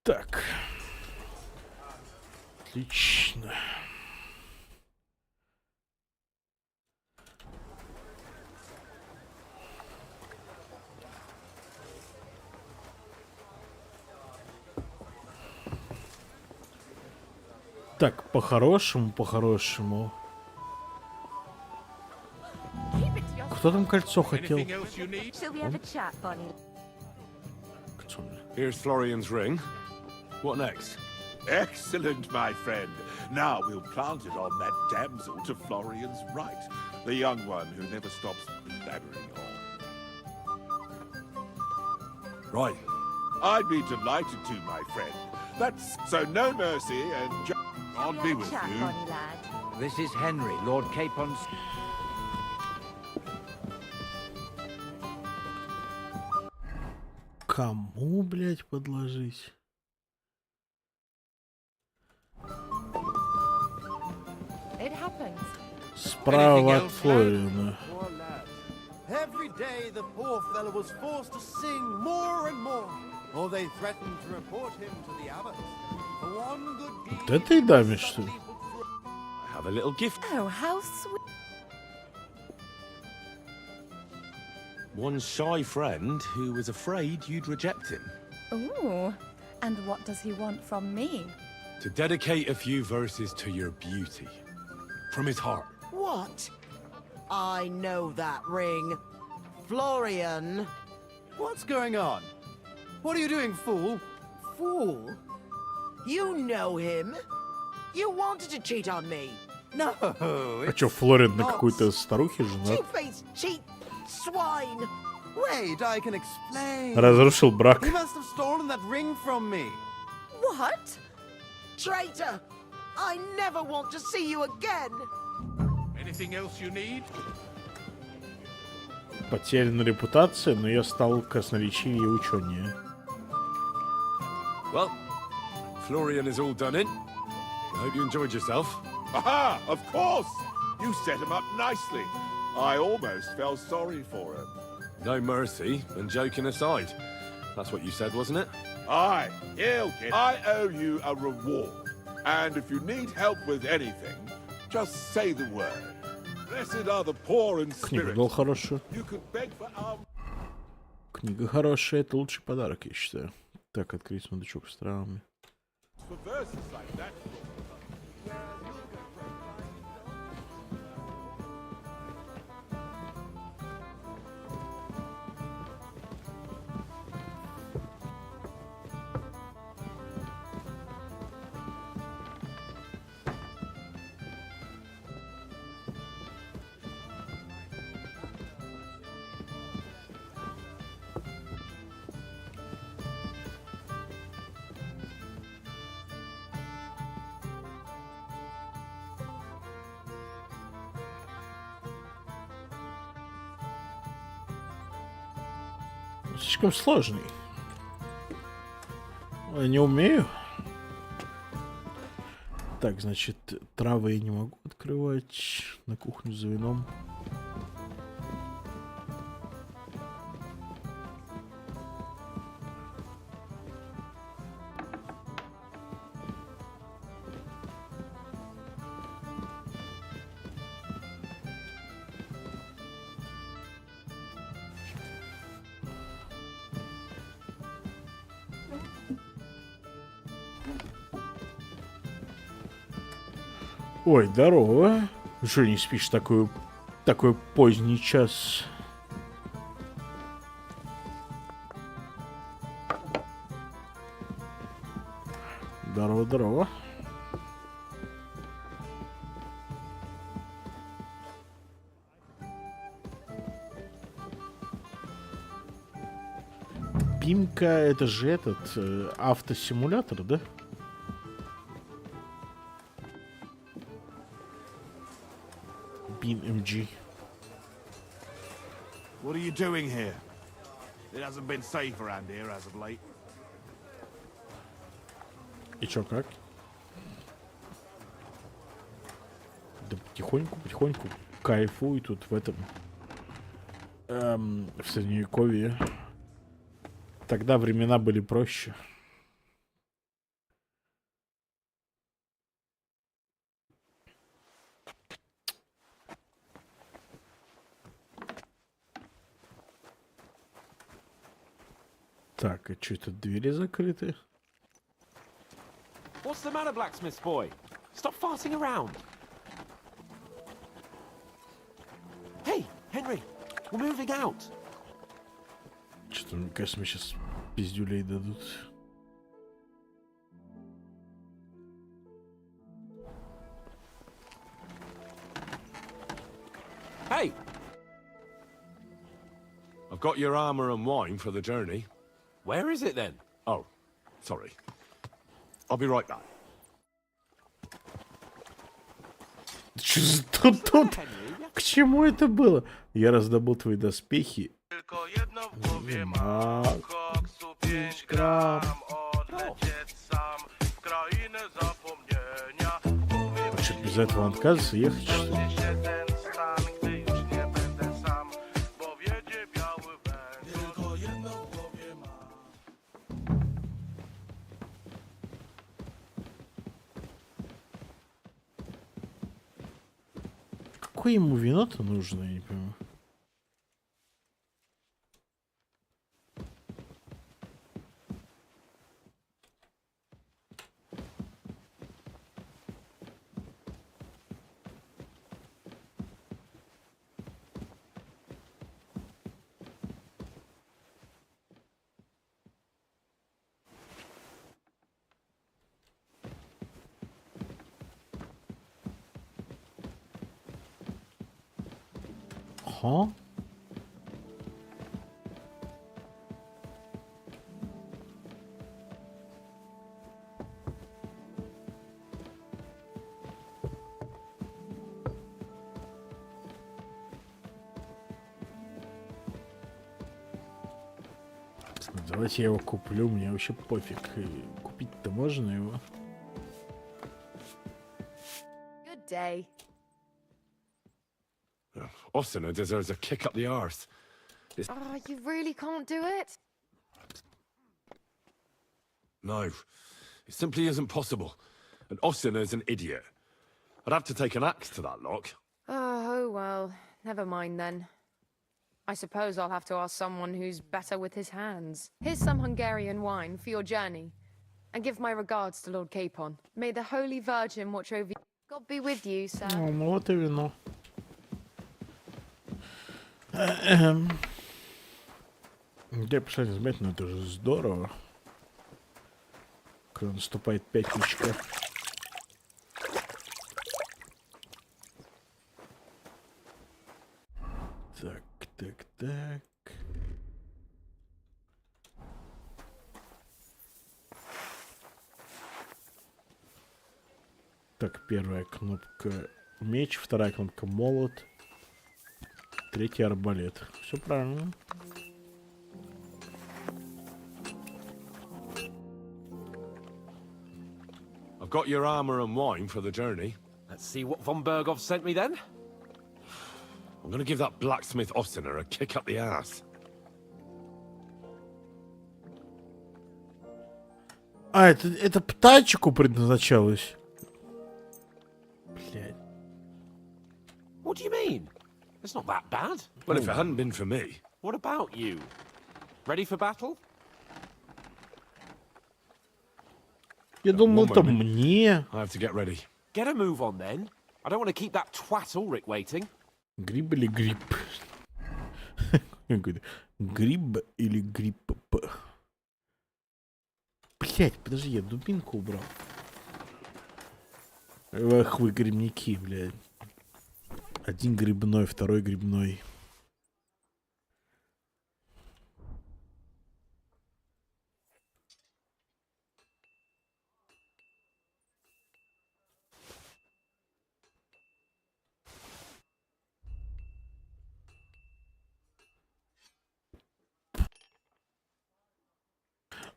Так. Отлично. Так, по-хорошему. Кто там кольцо хотел? Here's Florian's ring. What next? Excellent, my friend. Now we'll plant it on that damsel to Florian's right. The young one who never stops blabbering on. Right. I'd be delighted to, my friend. That's so no mercy and God be with you. This is Henry, Lord Capon's... Кому, блядь, подложить? Справа от Флориана. Every day the poor fellow was forced to sing more and more, or they threatened to report him to the abbot. For one good deed, Вот этой даме, что ли? I have a little gift. Oh, how sweet. One shy friend who was afraid you'd reject him. Ooh, and what does he want from me? To dedicate a few verses to your beauty. From his heart. What? I know that ring. Florian. What's going on? What are you doing, fool? Fool? You know him. You wanted to cheat on me. No. А чё, Флорин на какой-то старухе женат? Two-faced cheat swine. Wait, I can explain. Разрушил брак. He must have stolen that ring from me. What? Traitor! I never want to see you again. Anything else you need? Потеряна репутация, но я стал красноречивее и ученее. Well, Florian is all done in. I hope you enjoyed yourself. Aha! Of course! You set him up nicely. I almost felt sorry for him. No mercy, and joking aside. That's what you said, wasn't it? Aye, he'll get. I owe you a reward. And if you need help with anything, just say the word. Blessed are the poor in Книга spirit. была хорошая. You could beg for alms. Книга хорошая, это лучший подарок, я считаю. Так, открыть сундучок с травами. For verses like that. Слишком сложный. Я не умею. Так, значит, травы я не могу открывать. На кухню за вином. Ой, здорово. Что не спишь такой поздний час? Здорово, здорово. Пимка, это же этот автосимулятор, да? MG. What are you doing here? It hasn't been safe around here as of late. И чё, как? Да потихоньку кайфуй тут в этом. В Средневековье. Тогда времена были проще. Так, а что это, двери закрыты? What's the matter, blacksmith's boy? Stop farting around. Hey, Henry, we're moving out. Что-то, мне кажется, мне сейчас пиздюлей дадут. Hey! I've got your armor and wine for the journey. Where is it then? Oh, sorry. I'll be right back. Что за тут? К чему это было? Я раздобыл твои доспехи. Что, без этого отказываться ехать, что ли? Какое ему вино-то нужно, я не понимаю. Ага. Давайте я его куплю, мне вообще пофиг. Купить-то можно его? Good day. Ossina deserves a kick up the arse. Oh, you really can't do it? No, it simply isn't possible. And Ossina's an idiot. I'd have to take an axe to that lock. Oh, well, never mind then. I suppose I'll have to ask someone who's better with his hands. Here's some Hungarian wine for your journey. And give my regards to Lord Capon. May the Holy Virgin watch over you. God be with you, sir. Ну вот и вино. Я пошел измять, но это же здорово. Когда наступает пятничка. Так. Так, первая кнопка меч, вторая кнопка молот, третья арбалет. Все правильно. I've got your armor and wine for the journey. Let's see what von Berghoff sent me then. I'm gonna give that blacksmith Ossina a kick up the ass. А, это птачку предназначалось. Блядь. What do you mean? It's not that bad. Well, if it hadn't been for me. What about you? Ready for battle? Я думал, это мне. I have to get ready. Get a move on then. I don't want to keep that twat Ulrich waiting. Гриб или гриб? Гриб или гриб? Блять, подожди, я дубинку убрал. Эх вы грибники, блядь. Один грибной, второй грибной.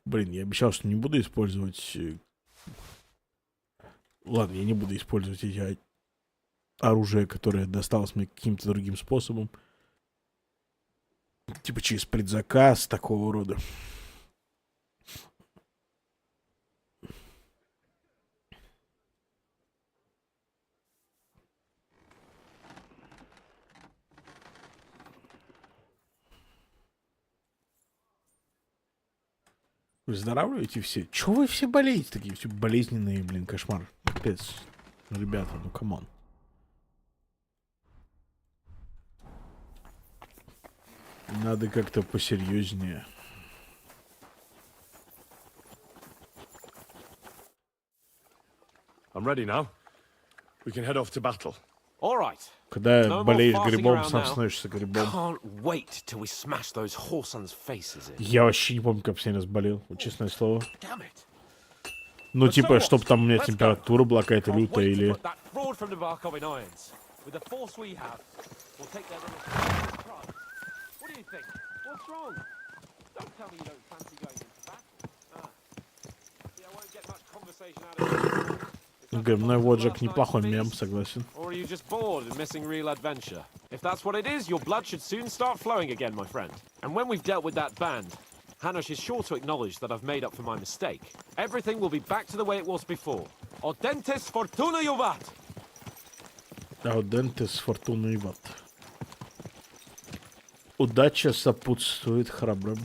Блин, я обещал, что не буду использовать... Ладно, я не буду использовать эти оружия, которое досталось мне каким-то другим способом. Типа через предзаказ, такого рода. Выздоравливаете все? Чего вы все болеете такие? Все болезненные, блин, кошмар. Капец. Ребята, ну камон. Надо как-то посерьезнее. I'm ready now. We can head off to battle. All right. Когда болеешь грибом, сам становишься грибом. Can't wait till we smash those whoresons' faces in. Я вообще не помню, как последний раз болел. Вот честное слово. Ну, типа, чтоб там у меня температура была какая-то лютая или... Грибной воджик неплохой мем, согласен. Or are you just bored and missing real adventure? If that's what it is, your blood should soon start flowing again, my friend. And when we've dealt with that band, Hanush is sure to acknowledge that I've made up for my mistake. Everything will be back to the way it was before. Audentes fortuna juvat! Audentes fortuna juvat. Удача сопутствует храбрым.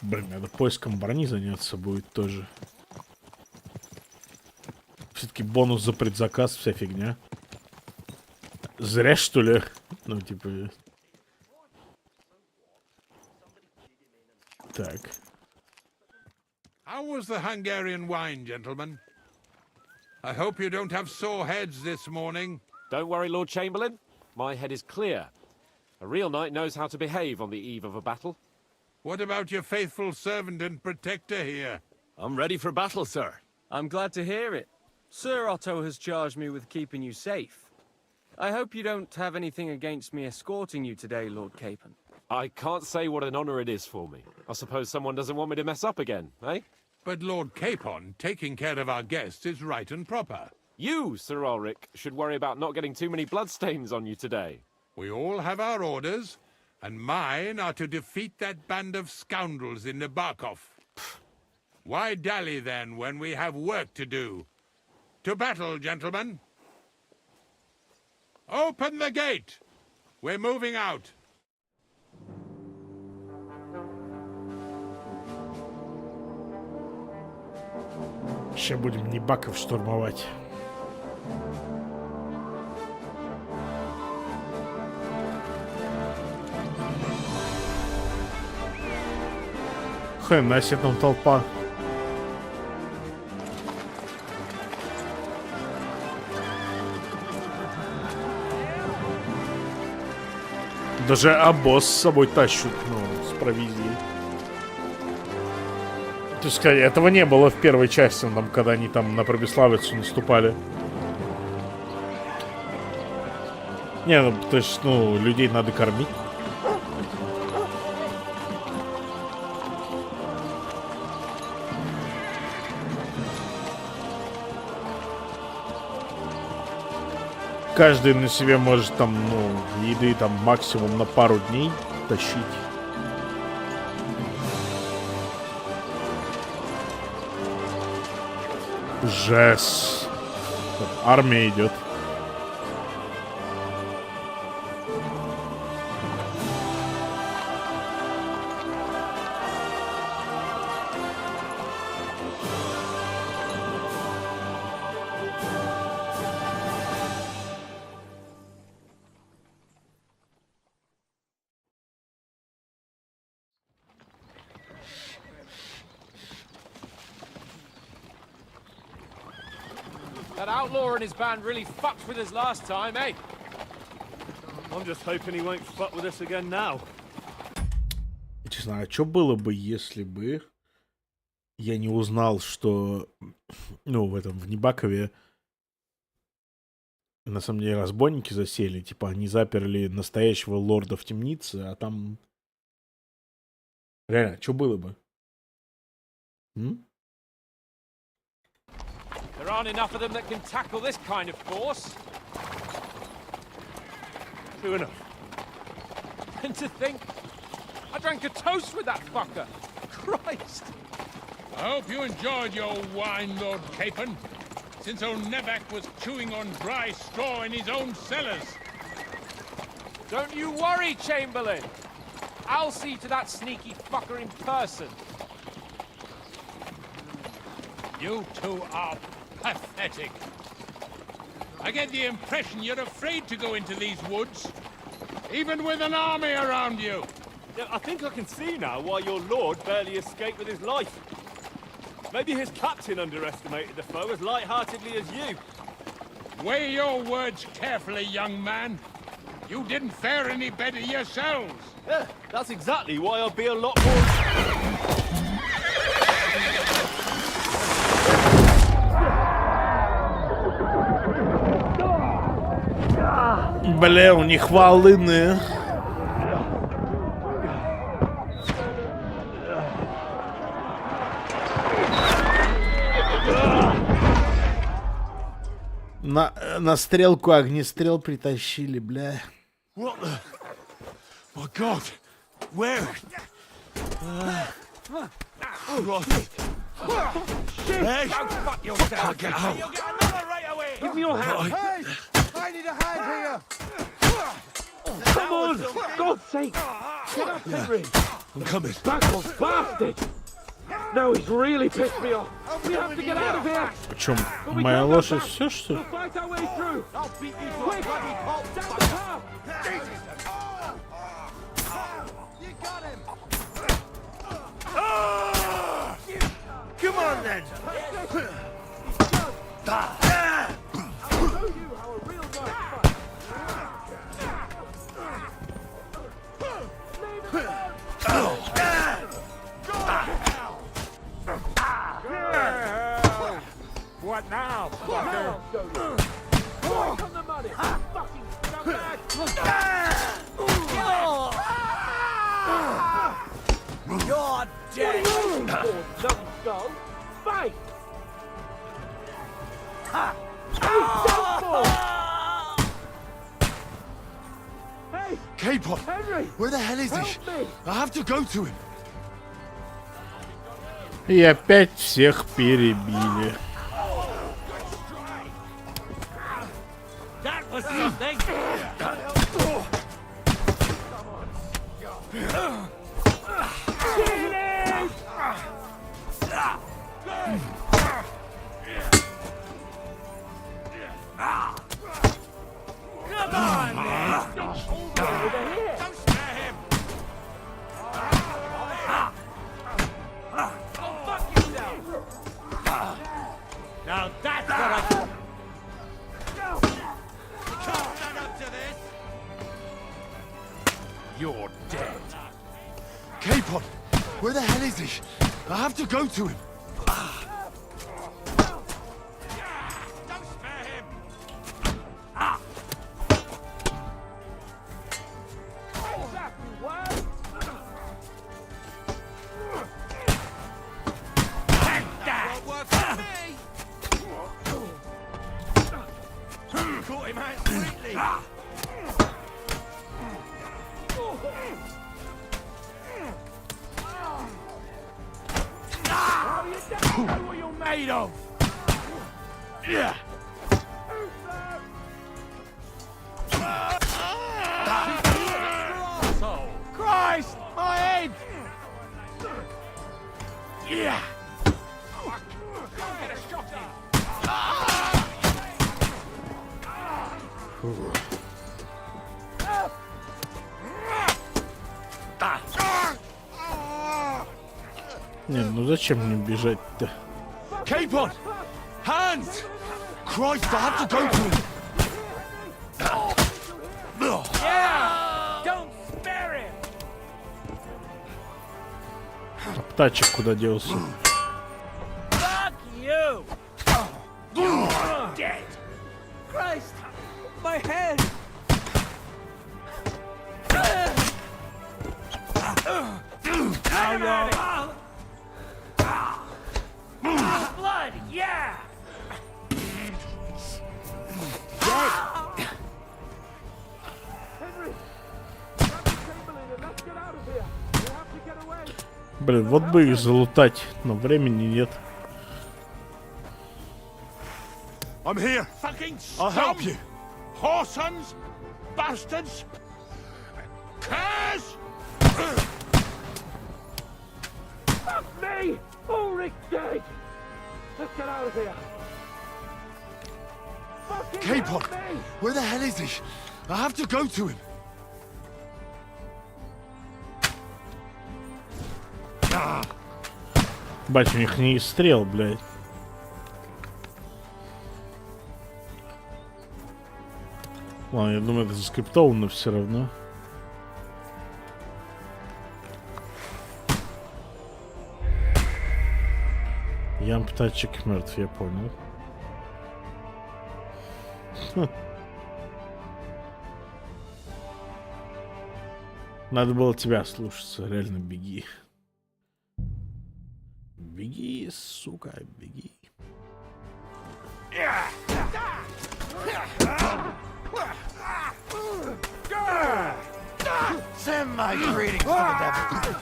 Блин, надо поиском брони заняться будет тоже. все-таки бонус за предзаказ, вся фигня. Зря, что ли? Ну, типа... Так. How was the Hungarian wine, gentlemen? I hope you don't have sore heads this morning. Don't worry, Lord Chamberlain. My head is clear. A real knight knows how to behave on the eve of a battle. What about your faithful servant and protector here? I'm ready for battle, sir. I'm glad to hear it. Sir Otto has charged me with keeping you safe. I hope you don't have anything against me escorting you today, Lord Capon. I can't say what an honor it is for me. I suppose someone doesn't want me to mess up again, eh? But Lord Capon, taking care of our guests is right and proper. You, Sir Ulrich, should worry about not getting too many bloodstains on you today. We all have our orders, and mine are to defeat that band of scoundrels in Nabokov. Why dally, then, when we have work to do? To battle, gentlemen! Open the gate! We're moving out. Сейчас будем Небаков штурмовать. Хрена себе там толпа. Даже обоз с собой тащут, ну, с провизией. То есть, этого не было в первой части, там, когда они там на Пробеславицу наступали. Не, ну, то есть, ну, людей надо кормить. Каждый на себе может там, ну, еды там максимум на пару дней тащить. Жесть. Армия идет. That outlaw and his band really fucked with us last time, eh? I'm just hoping he won't fuck with us again now. Честно, а что было бы, если бы я не узнал, что, ну, в Небакове на самом деле разбойники засели, типа они заперли настоящего лорда в темнице, а там реально, что было бы? There aren't enough of them that can tackle this kind of force. True enough. And to think, I drank a toast with that fucker. Christ. I hope you enjoyed your wine, Lord Capon, since old Nevak was chewing on dry straw in his own cellars. Don't you worry, Chamberlain. I'll see to that sneaky fucker in person. You two are pathetic. I get the impression you're afraid to go into these woods, even with an army around you. Yeah, I think I can see now why your lord barely escaped with his life. Maybe his captain underestimated the foe as light-heartedly as you. Weigh your words carefully, young man. You didn't fare any better yourselves. Yeah, that's exactly why I'll be a lot more... Бля, у них волыны. На стрелку огнестрел притащили, бля. What the? My God! Where? Right. Hey! Don't fuck yourself. Get out. You'll get another right away. Give me your hand. Hey! I need a hand here! Come on! For God's sake! Get up, Henry! I'm coming. Back off, bastard! No, he's really pissed me off. We have to get out of here. Причем моя лошадь все что ли? We'll fight our way through. I'll beat you to a bloody pulp. Down the path. You got him! Come on then! I'll show you how a real knight fights. What now, fucker? Walk on the money. Fucking scumbag. You're dead! Numbskull. Fight! Hey, Capon! Henry! Where the hell is he? Help me! I have to go to him. И опять всех перебили. That was something! Come on, man! Don't spare him! Oh, fuck yourself! Now that's what I can... You can't stand up to this! You're dead. Capon! Where the hell is he? I have to go to him. Don't spare him! Exactly what? Won't work for me! Caught him out sweetly! Know what you're made of. Yeah! Christ, my head! Yeah! Get a shot in. Не, ну зачем мне бежать-то? Capon! Hands! Christ, I have to go to him. Yeah! Don't spare him! Птачек куда делся? Fuck you! You're dead! Christ! My head! Now blood, yeah! Henry! Grab the Chamberlain and let's get out of here. We have to get away. Блин, вот бы их залутать, но времени нет. I'm here. Fucking I'll help scum! you. Whoresons! Bastards! Curs! Fuck me! Ulrich's dead! Let's get out of here. Fucking Capon! help me! Where the hell is he? I have to go to him. Бать, у них не стрел, блядь. Ладно, я думаю, это заскриптовано все равно. Ян птачек мертв, я понял. Надо было тебя слушаться, реально беги. Беги, сука, беги. Send my greetings to the devil.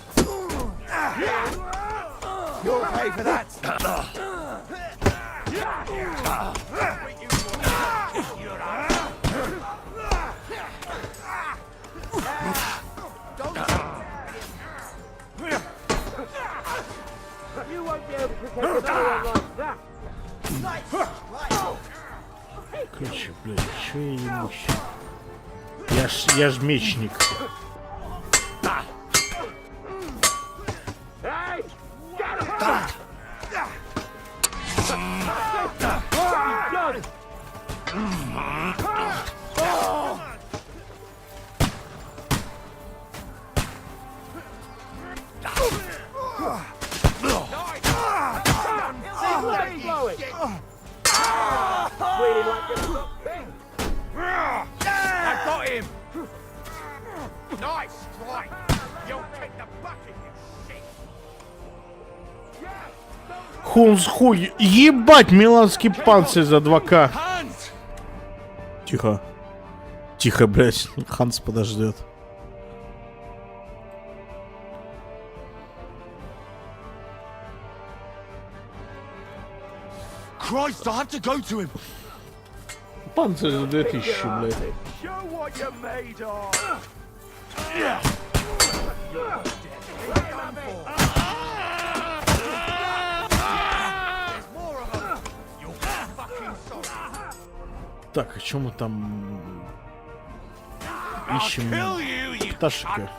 You'll pay for that. You ебущий. Я ж мечник. I got him! Nice strike! You'll kick the bucket, you shit! Хунс хуй. Ебать, миланский панцирь за 2К. Тихо. Тихо, блядь. Ханс подождет. Christ, I have to go to him. Панцирь за 2000, блядь. Show what you're made of! Так, а чё мы там ищем? Пташика.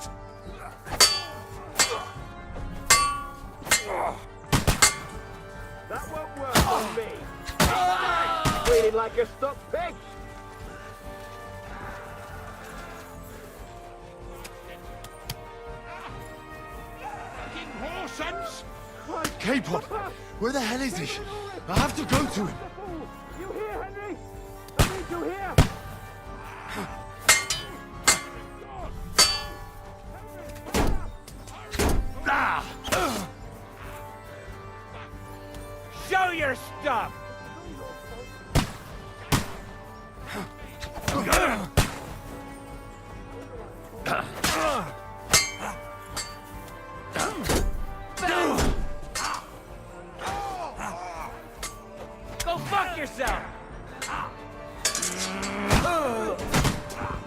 That won't work on me! Bleeding like a stuck pig! K-Pod, where the hell is he? I have to go to him. You here, Henry? I need you here! Show your stuff! Go fuck yourself!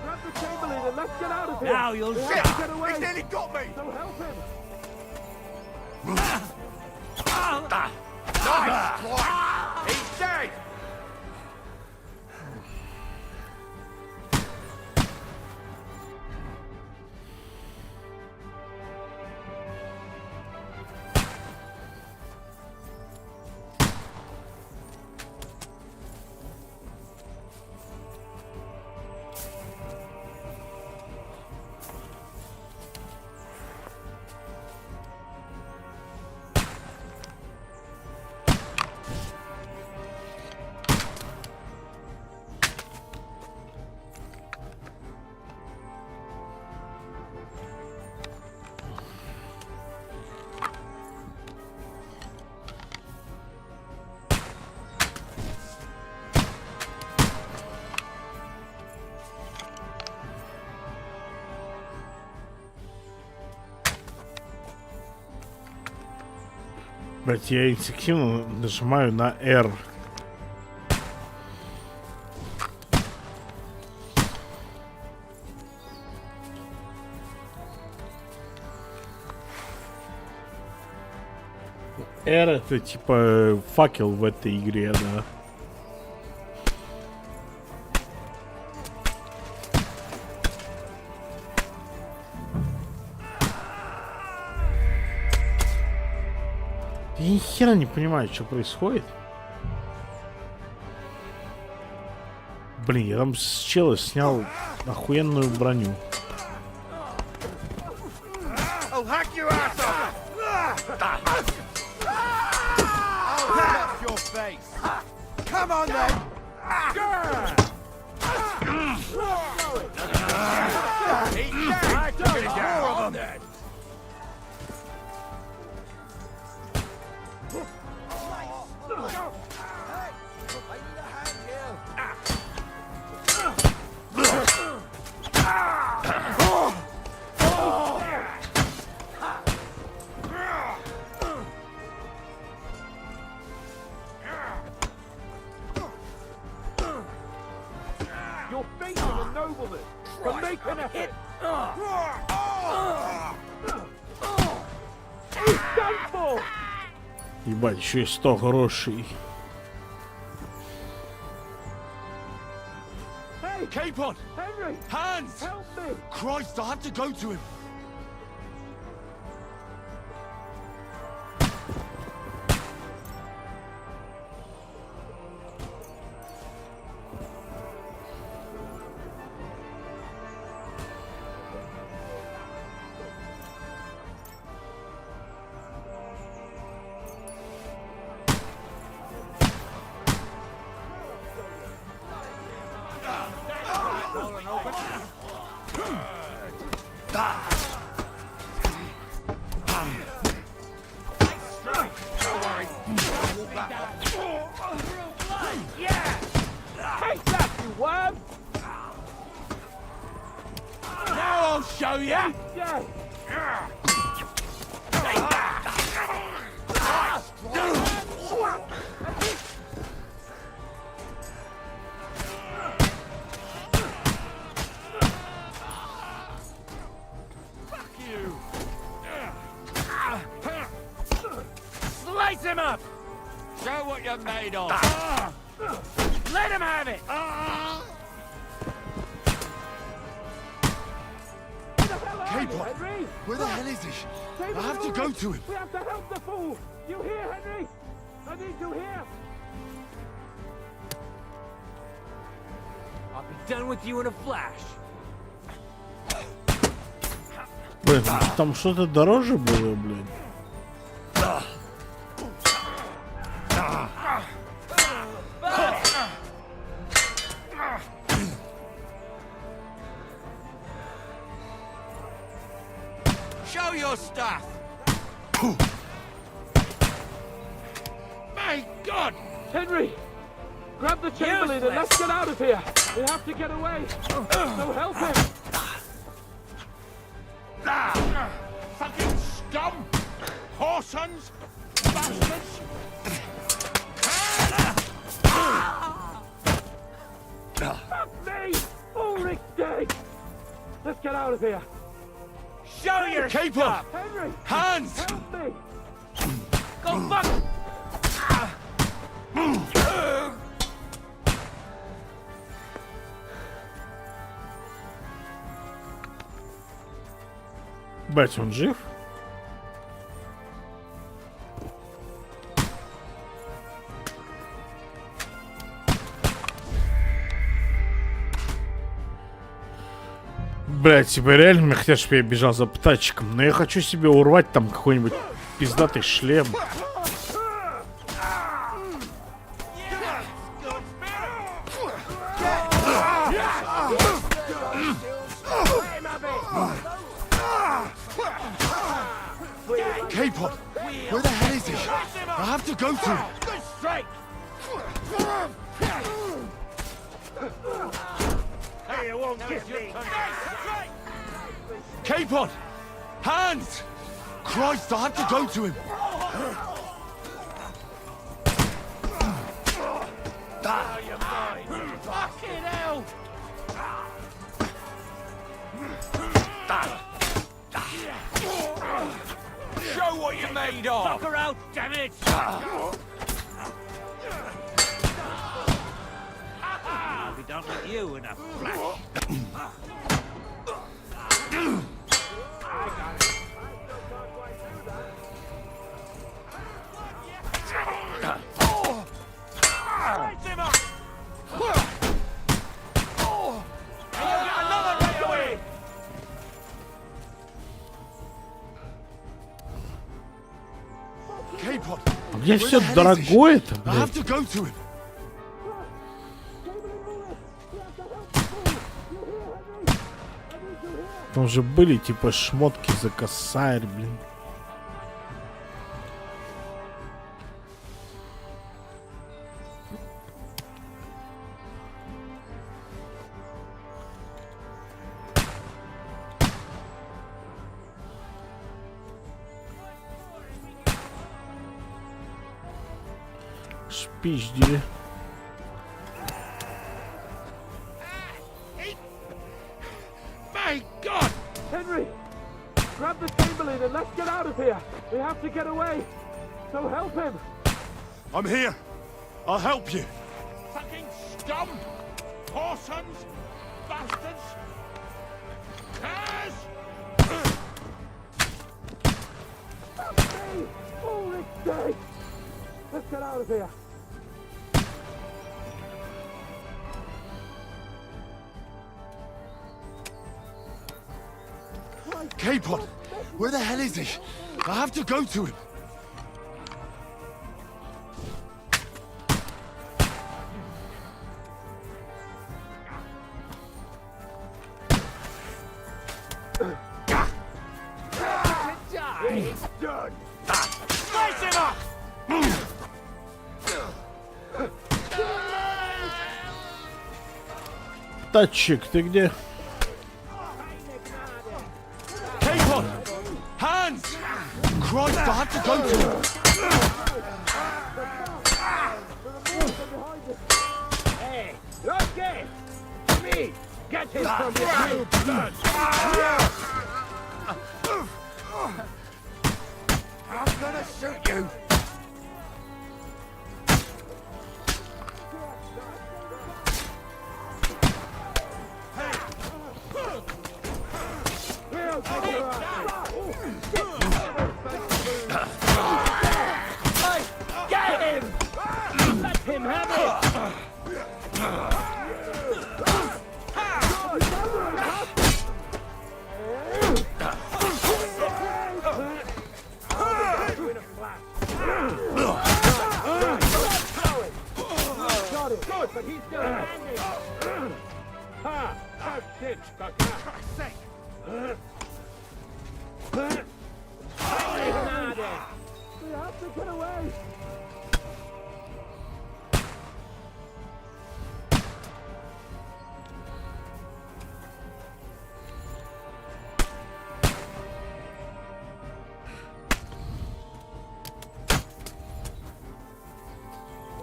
Grab the Chamberlain and let's get out of here! Now you'll shit! Get away! He's nearly got me! So help him! Nice strike! He's dead! Блять, я инстинктивно нажимаю на R. R это типа факел в этой игре, да. Я ни хера не понимаю, что происходит. Блин, я там с чела снял охуенную броню. I'll hack your ass off! I'll hack your face! Come on then! He's dead! Get it down! You're facing a nobleman for making a hit. He's done for. Ебать, еще и 100 грошей. Hey! Capon! Henry! Hands! Help me! Christ, I have to go to him! Take that, you worm! Now I'll show you! Yeah! Fuck you! Slice him up! Show what you're made of! Let him have it! Capon! Where the hell is he? I have to go to him! We have to help the fool! You hear, Henry? I need you here! I'll be done with you in a flash. Блин, там что-то дороже было, блин. Show your stuff! My God! Henry! Grab the Chamberlain and let's get out of here! We have to get away! So help him! Fucking scum! Whoresons! Bastards! Fuck me! Ulrich's dead! Let's get out of here! Show your Capon! Henry! Hands! Help me! Go fuck! Бать, он жив? Блять, типа реально мне хотят, чтобы я бежал за птачиком. Но я хочу себе урвать там какой-нибудь пиздатый шлем. Capon! Where the hell is he? I have to go to him! Good strike! Hey, you won't get me! Capon! Hands! Christ, I have to go to him! Now you're mine! Fucking hell! Show what you're made of! Fuck her out, damn it! I'll be done with you in a flash. Light him up! And you'll get another right away! Capon! Где все дорогое-то, I have блядь? to go to him! Там же были типа шмотки за косарь, блин. Шпиздили. My God! Henry! Grab the Chamberlain and let's get out of here! We have to get away! So help him! I'm here! I'll help you! Fucking scum! Whoresons! Bastards! Curs! Holy shit! Let's get out of here. Capon! Where the hell is he? I have to go to him. Slice him up! Тачик, ты где? Capon! Hands! Christ, I have to go to him. Hey, okay! Me! Get him from behind! I'm gonna shoot you! Get him! Let him have it! Good, but he's still standing. Ha! Oh shit! Fuck's sake! We have to get away!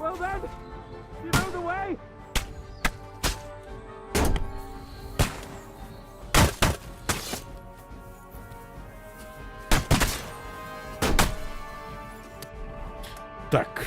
Well then, you know the way? Так.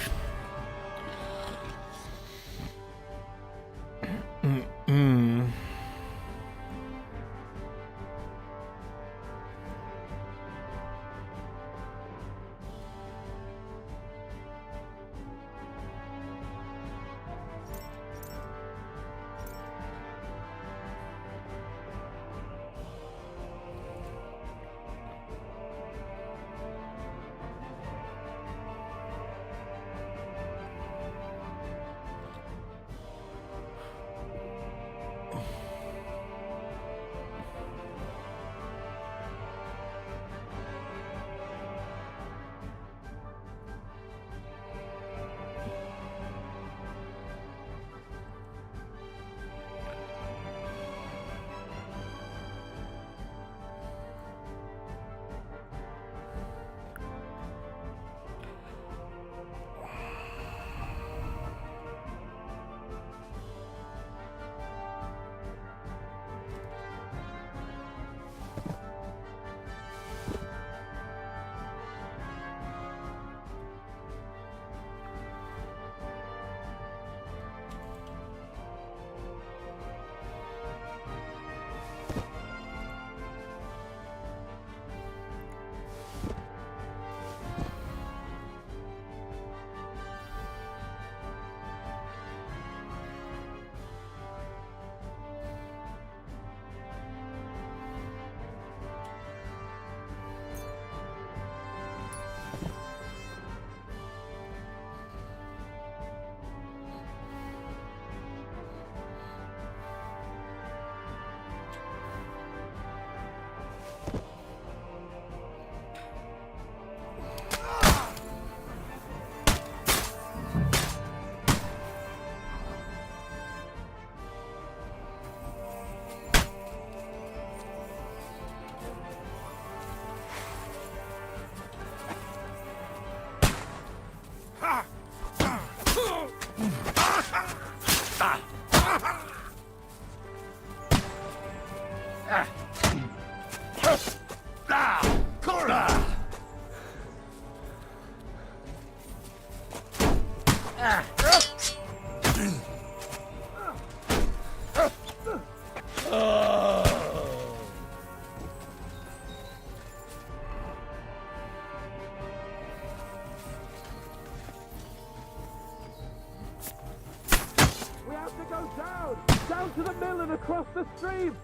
to the mill and across the stream!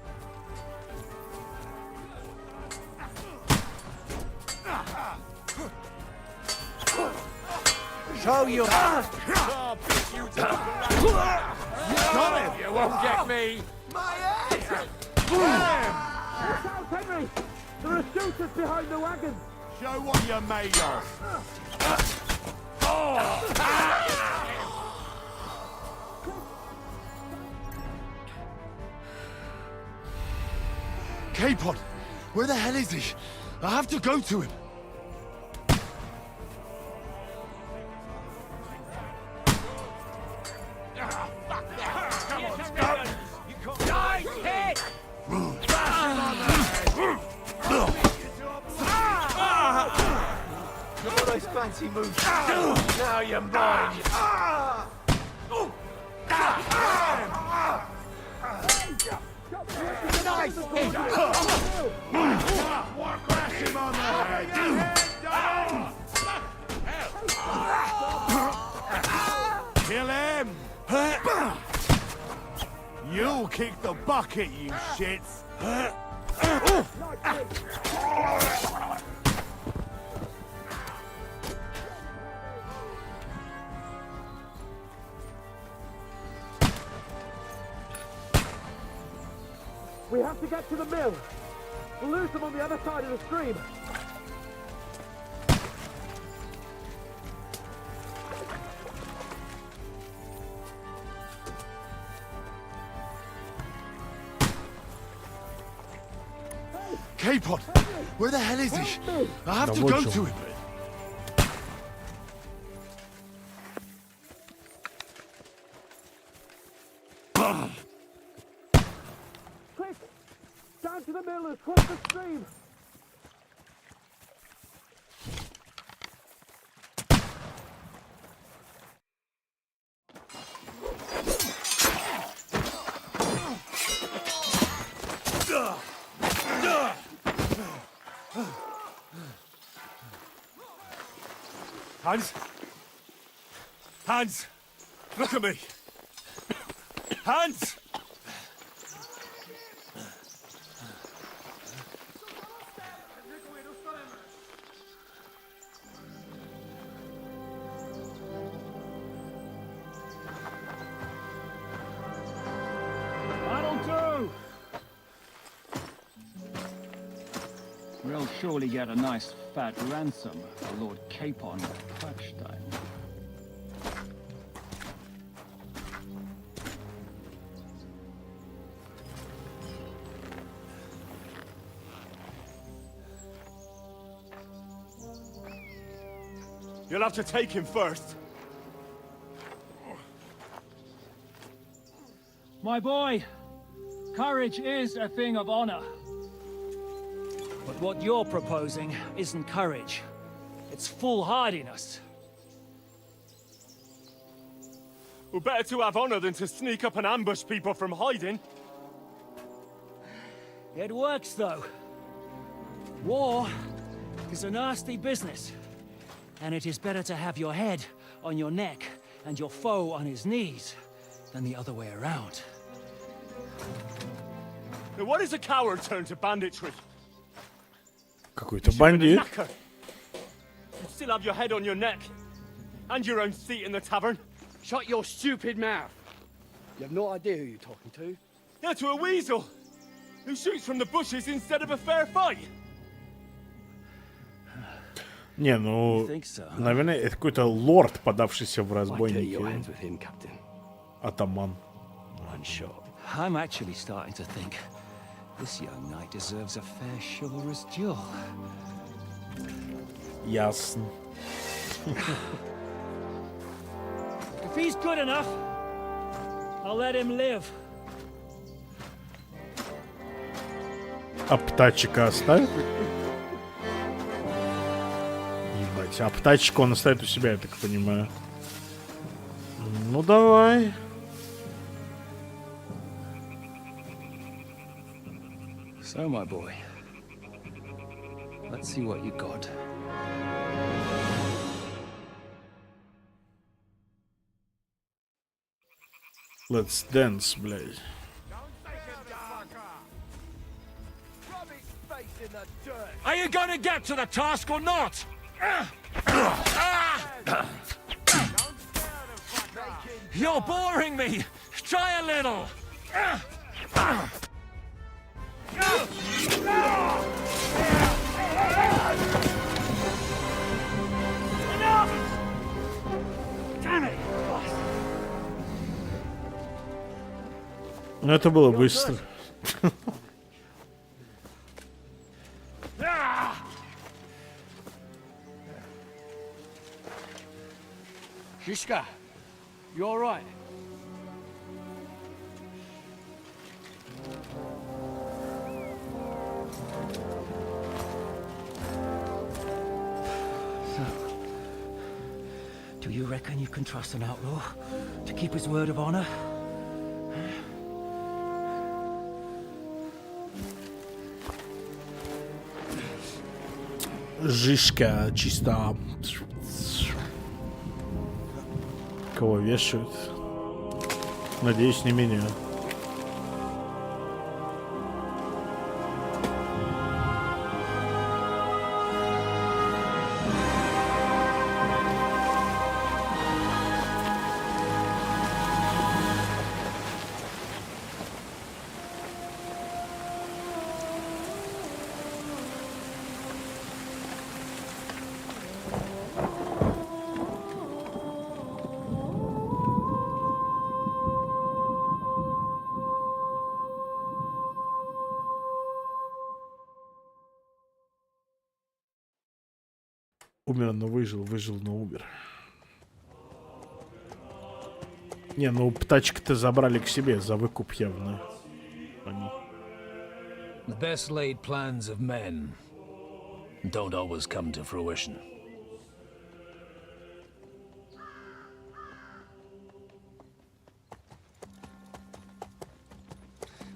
Show you. You got him! You won't get me! My head! Look out, Henry! There are shooters behind the wagon! Show what you're made of. Capon! Where the hell is he? I have to go to him. All those fancy moves. Now you're mine. Nice hit! Crash him on the head! Kill him! You'll kick the bucket, you shits! We have to get to the mill. We'll lose them on the other side of the stream. Capon! Where the hell is he? I have to go to him. Quick! Down to the mill and cross the stream! Hans? Hans! Look at me! Hans! That'll do! We'll surely get a nice fat ransom for Lord Capon of Klackstein. You'll have to take him first. My boy, courage is a thing of honor. But what you're proposing isn't courage. It's foolhardiness. Well, better to have honor than to sneak up and ambush people from hiding. It works, though. War is a nasty business. And it is better to have your head on your neck and your foe on his knees than the other way around. Now, what is a coward turn to banditry? Какой-то бандит. You still have your head on your neck and your own seat in the tavern. Shut your stupid mouth. You have no idea who you're talking to. Yeah, to a weasel who shoots from the bushes instead of a fair fight. Не, ну, наверное, это какой-то лорд, подавшийся в разбойники. Атаман. I'm actually starting to think this young knight deserves a fair chivalrous duel. Ясно. If he's good enough, I'll let him live. А птачика оставит? Ебать, а птачика он оставит у себя, я так понимаю. Ну давай. So, my boy, let's see what you got. Let's dance, блядь. Are you gonna get to the task or not? You're boring me! Try a little! Damn it! Ну это было быстро. Shishka, you all right? So, do you reckon you can trust an outlaw to keep his word of honor? Жишка чисто. Кого вешают? Надеюсь, не меня. Умер, но выжил, но умер. Не, ну птачек-то забрали к себе за выкуп явно. Они. The best laid plans of men don't always come to fruition.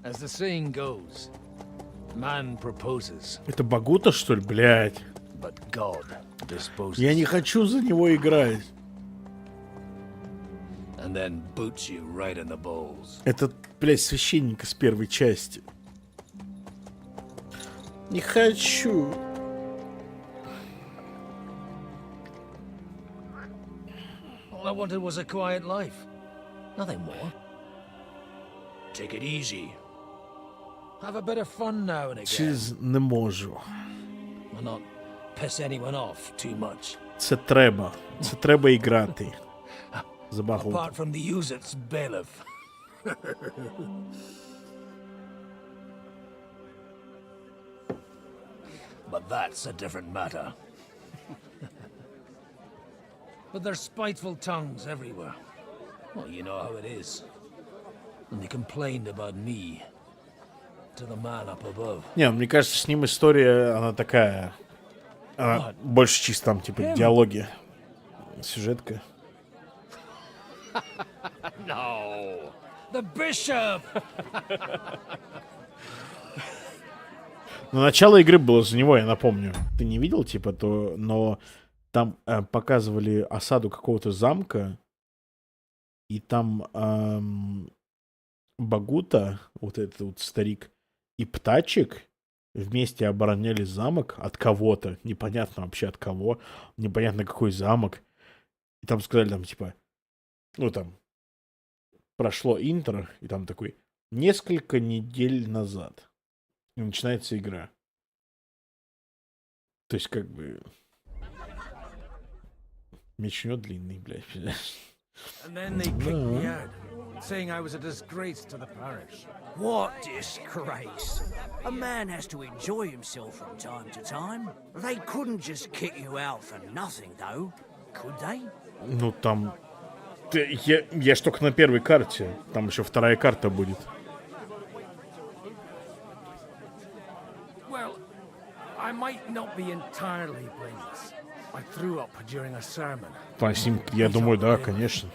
As the saying goes, man proposes. Это Багута, что ли, блядь? But God disposes. Я не хочу за него играть. And then boots you right in the balls. Этот, блядь, священник из первой части. Не хочу. All I wanted was a quiet life. Nothing more. Take it easy. Have a bit of fun now and again. Через не можу. And not piss anyone off too much. Це треба. Це треба іграти. За Багуту. Apart from the Uzit's bailiff. But that's a different matter. But there's spiteful tongues everywhere. Well, you know how it is. And they complained about me to the man up above. Не, мне кажется, с ним история, она такая... Она больше чисто там, типа, диалоги. Сюжетка. No! The bishop! Но начало игры было за него, я напомню. Ты не видел, типа, то... Но там показывали осаду какого-то замка. И там Багута, вот этот вот старик, и Птачек вместе обороняли замок от кого-то. Непонятно вообще от кого. Непонятно какой замок. И там сказали, там, типа... Ну, там... Прошло интро, и там такой... Несколько недель назад. И начинается игра. То есть, как бы... Мечнё длинный, блядь. And then they kicked me out, saying I was a disgrace to the parish. What disgrace? A man has to enjoy himself from time to time. They couldn't just kick you out for nothing, though, could they? Ну, там... Я ж только на первой карте. Там еще вторая карта будет. Well, I might not be entirely blameless. I threw up during a sermon. Спасибо. Я думаю, да, конечно.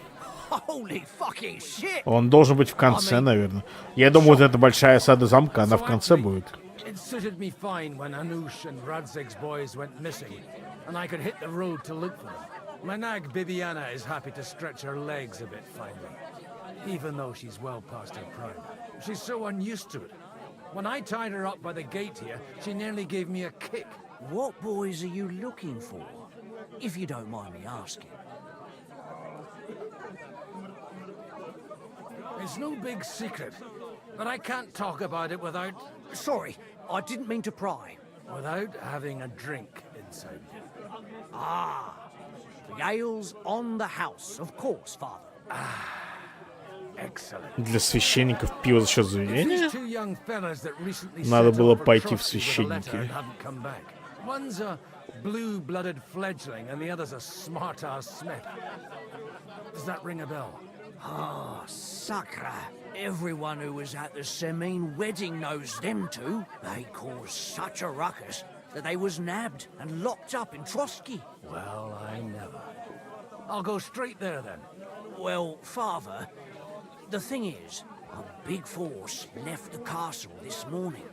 Holy fucking shit! Он должен быть в конце, наверное. Я думаю, вот эта большая осада замка, она в конце будет. It suited me fine when Anush and Radzig's boys went missing, and I could hit the road to look for them. My nag Bibiana is happy to stretch her legs a bit finally, even though she's well past her prime. She's so unused to it. When I tied her up by the gate here, she nearly gave me a kick. What boys are you looking for, if you don't mind me asking? It's no big secret, but I can't talk about it without... Sorry, I didn't mean to pry. Without having a drink inside me. Ah, the ale's on the house, of course, father. Excellent. Для священников пиво за счет заведения? These two young fellas that recently Надо set было off for пойти в Trotsky with a letter священники. and haven't come back. One's a blue-blooded fledgling and the other's a smart-ass smith. Does that ring a bell? Ah, Sakra. Everyone who was at the Semine wedding knows them two. They caused such a ruckus that they was nabbed and locked up in Trotsky. Well, I never. I'll go straight there then. Well, father, the thing is, a big force left the castle this morning,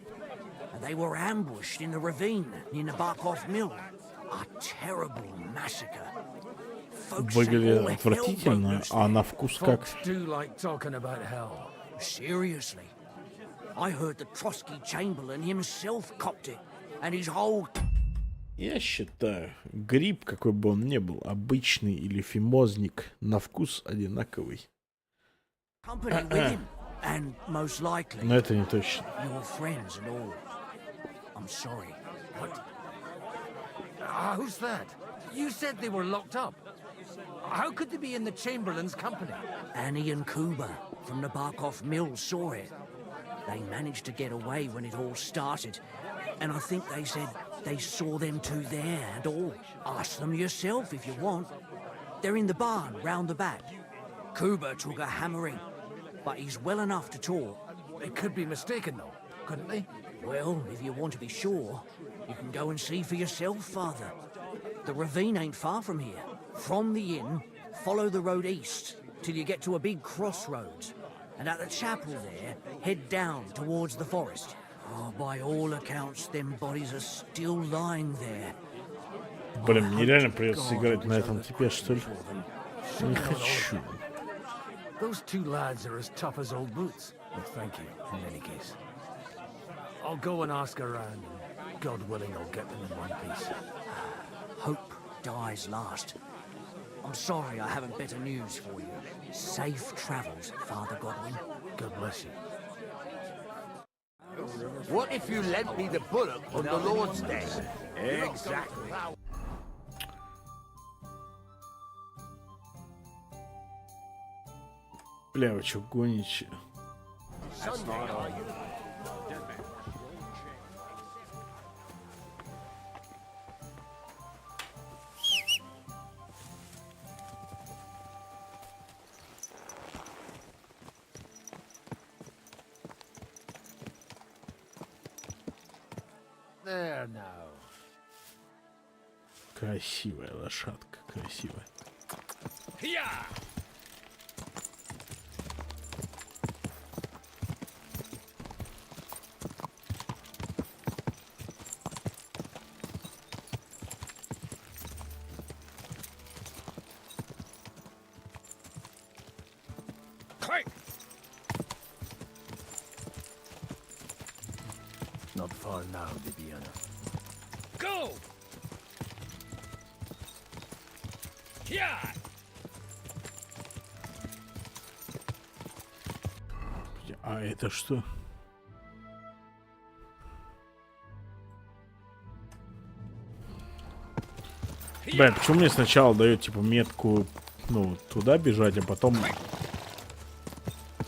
and they were ambushed in the ravine near the Barkov Mill. A terrible massacre. Выглядит отвратительно, а на вкус как? Folks do like talking about hell. Seriously. I heard the Trotsky Chamberlain himself copped it, and his whole... Я считаю, гриб, какой бы он ни был, обычный или фимозник, на вкус одинаковый. company with him, and most likely... Но это не точно. Your friends and all. I'm sorry. What? Who's that? You said they were locked up. How could they be in the Chamberlain's company? Annie and Kuba from the Barkov Mill saw it. They managed to get away when it all started, and I think they said they saw them two there and all. Ask them yourself if you want. They're in the barn round the back. Kuba took a hammering, but he's well enough to talk. They could be mistaken though, couldn't they? Well, if you want to be sure, you can go and see for yourself, father. The ravine ain't far from here. From the inn, follow the road east till you get to a big crossroads. And at the chapel there, head down towards the forest. Oh, by all accounts, them bodies are still lying there. Блин, мне реально придется играть на этом типе, что ли? Не хочу. Those two lads are as tough as old boots. But thank you, in any case. I'll go and ask around, and God willing, I'll get them in one piece. Hope dies last. I'm sorry I haven't better news for you. Safe travels, Father Godwin. God bless you. What if you lent me the bullock on the Lord's Day? Exactly. Бля, вы чё гоните? There now. Красивая лошадка, красивая. Yeah! Not far now, Bibiana. Go! Yeah! А это что? Блин, почему мне сначала дает типа метку, ну, туда бежать, а потом,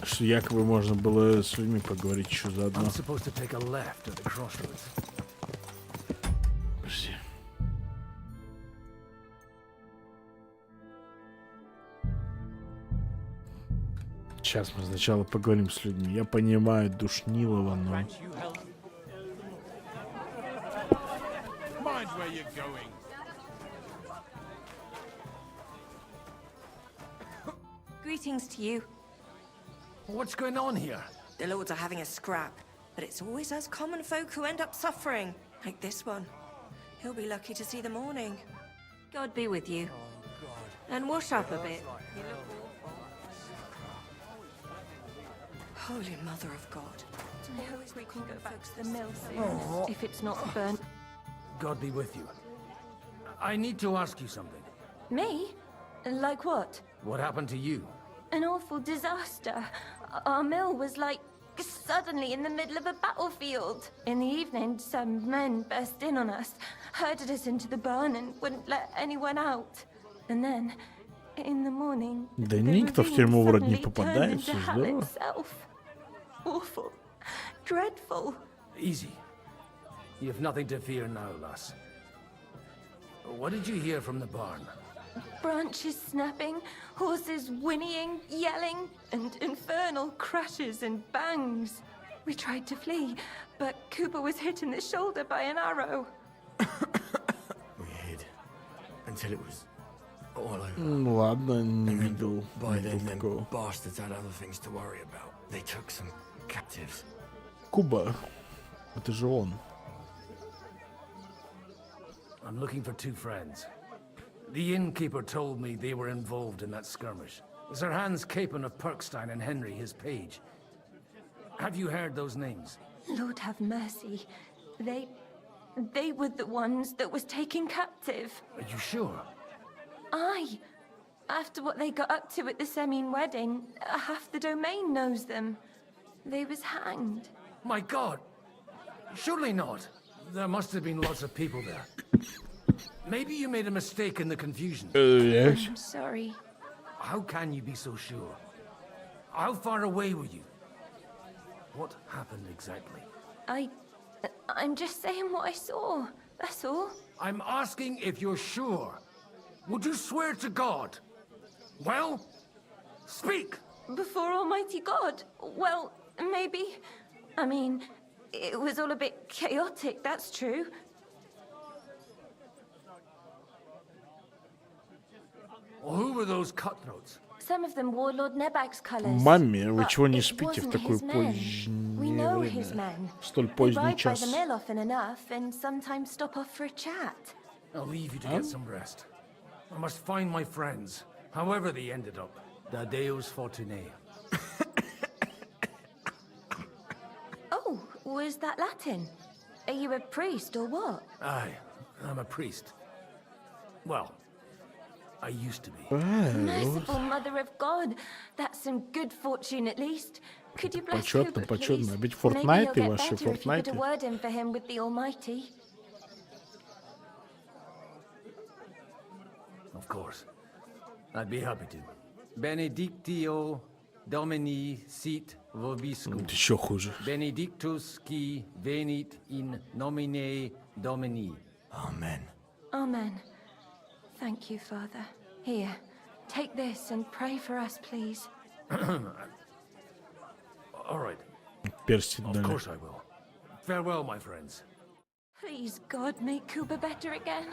что якобы можно было с людьми поговорить еще заодно. Подожди. Сейчас мы сначала поговорим с людьми. Я понимаю, душнилово, но... Mind where you're going. Greetings to you. What's going on here? The lords are having a scrap, but it's always us common folk who end up suffering, like this one. He'll be lucky to see the morning. God be with you. And wash up a bit. Holy Mother of God. I hope we can go back to the mill soon, if it's not burnt. God be with you. I need to ask you something. Me? Like what? What happened to you? An awful disaster. Our mill was like suddenly in the middle of a battlefield. In the evening, some men burst in on us, herded us into the barn and wouldn't let anyone out. And then, in the morning, Да the никто в ravine тюрьму вроде не suddenly попадает, turned все into hell здорово. itself. Awful. Dreadful. Easy. You've nothing to fear now, lass. What did you hear from the barn? Branches snapping, horses whinnying, yelling, and infernal crashes and bangs. We tried to flee, but Cooper was hit in the shoulder by an arrow. We hid until it was all over. Ладно, не видел. By then, не them такого. bastards had other things to worry about. They took some captives. Куба. Это же он. I'm looking for two friends. The innkeeper told me they were involved in that skirmish. Sir Hans Capon of Perkstein and Henry, his page. Have you heard those names? Lord have mercy. They were the ones that was taken captive. Are you sure? Aye. After what they got up to at the Semine wedding, half the domain knows them. They was hanged. My God! Surely not. There must have been lots of people there. Maybe you made a mistake in the confusion. Yes. I'm sorry. How can you be so sure? How far away were you? What happened exactly? I'm just saying what I saw. That's all. I'm asking if you're sure. Would you swear to God? Well, speak! Before Almighty God? Well, maybe. I mean, it was all a bit chaotic, that's true. Well, who were those cutthroats? Some of them wore Lord Nebag's colors. Маме, вы but чего не it спите в wasn't такое his men. We позднее know his время? men. Столь They поздний ride by час. the mill often enough and sometimes stop off for a chat. I'll leave you to get some rest. I must find my friends, however they ended up. Da Deus Fortunae. Oh, was that Latin? Are you a priest or what? Aye, I'm a priest. Well, I used to be. Merciful Mother of God. That's some good fortune at least. Could you bless Почетно, Cooper, почетно. please? Ведь Maybe he'll Fortnite get ваши, better if you put a Fortnite. word in for him with the Almighty. Of course. I'd be happy to. Benedictio Domini sit vobiscum. Это еще хуже. Benedictus qui venit in nomine Domini. Amen. Amen. Thank you, Father. Here, take this and pray for us, please. All right. Перстень Of дали. course I will. Farewell, my friends. Please, God, make Cooper better again.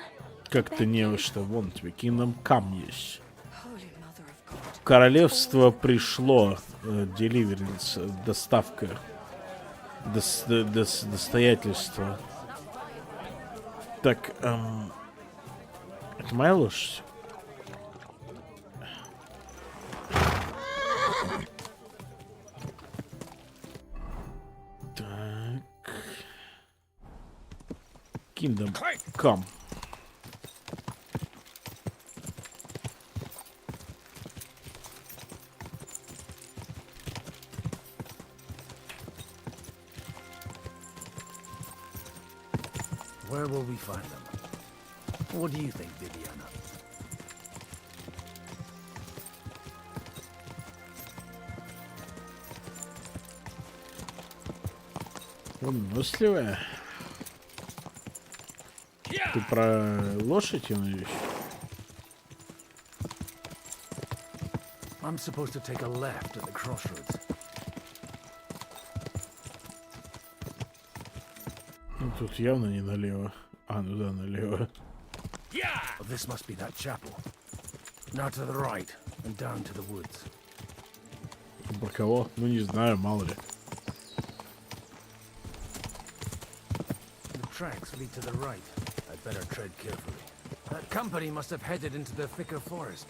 Как ты не что? Вон тебе Kingdom Come есть. Holy Mother of God. Королевство пришло. Deliverance. Доставка. Достоятельство. Так, это моя лошадь? Так. Kingdom Come. Where will we find them? What do you think, Viviana? Выносливая. Ты про лошадь, я надеюсь? I'm supposed to take a left at the crossroads. Ну, тут явно не налево. А, ну да, налево. Well, this must be that chapel. Now to the right and down to the woods. Про кого? Ну, не знаю, мало ли. The tracks lead to the right. I'd better tread carefully. That company must have headed into the thicker forest.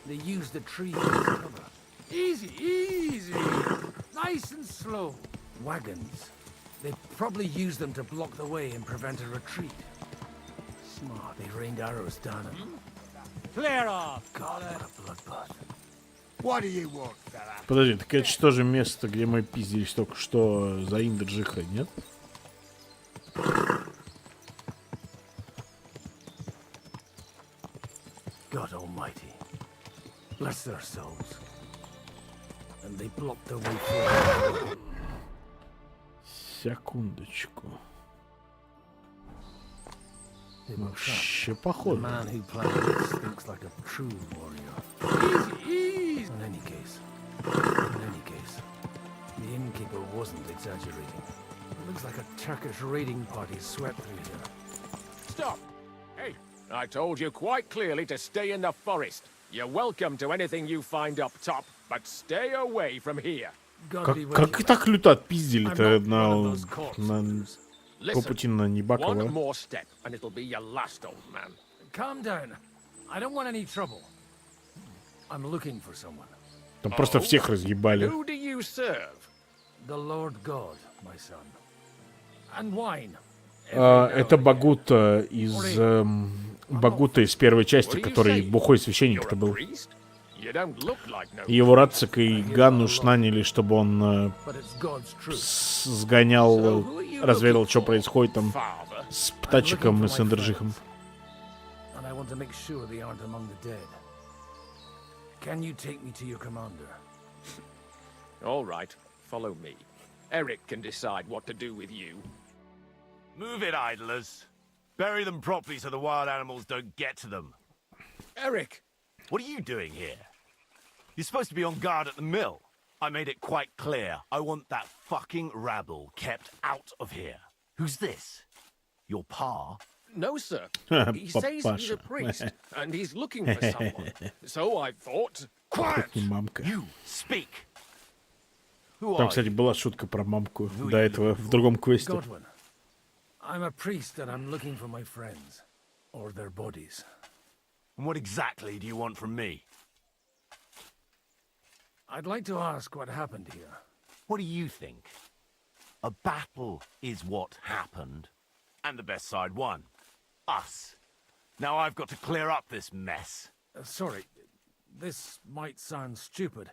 They used the trees as cover. Easy, easy! Nice and slow. Wagons. They probably used them to block the way and prevent a retreat. Smart, they rained arrows down him. Clear off! God, what a bloodbath. What do you want, fella? Подожди, так это что же место, где мы пиздились только что за Индржиха, нет? God Almighty, bless their souls. And they blocked their way forward. Секундочку. They were Вообще trapped. The похоже. man who planned this thinks like a true warrior. Easy. In any case, the innkeeper wasn't exaggerating. It looks like a Turkish raiding party swept through here. Stop! Hey, I told you quite clearly to stay in the forest. You're welcome to anything you find up top, but stay away from here. Как так люто отпиздили-то по пути на Небакова? One more step, and it'll be your last, old man. Calm down. I don't want any trouble. I'm looking for someone. Там просто всех разъебали. Who do you serve? The Lord God, my son. And wine. Это Багута из первой части, который бухой священник-то был. Его Рацик и Гануш наняли, чтобы он сгонял, разведал, что происходит там с Птачиком и с Индржихом. All right, follow me. Eric can decide what to do with you. Move it, idlers. Bury them properly so the wild animals don't get to them. Eric! What are you doing here? You're supposed to be on guard at the mill. I made it quite clear. I want that fucking rabble kept out of here. Who's this? Your pa? No, sir. He says he's a priest, and he's looking for someone. So I thought... Quiet! You speak! Там, кстати, была шутка про мамку до этого в другом квесте. Godwin. I'm a priest and I'm looking for my friends. Or their bodies. And what exactly do you want from me? I'd like to ask what happened here. What do you think? A battle is what happened, and the best side won. Us. Now I've got to clear up this mess. Sorry, this might sound stupid,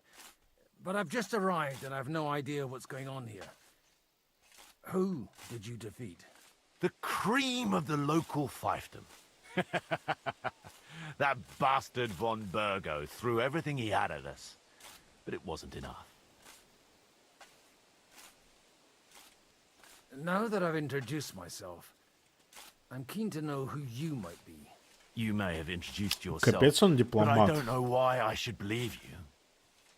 but I've just arrived and I've no idea what's going on here. Who did you defeat? The cream of the local fiefdom. That bastard von Burgo threw everything he had at us, but it wasn't enough. Now that I've introduced myself, I'm keen to know who you might be. You may have introduced yourself, Капец он but I дипломат. don't know why I should believe you.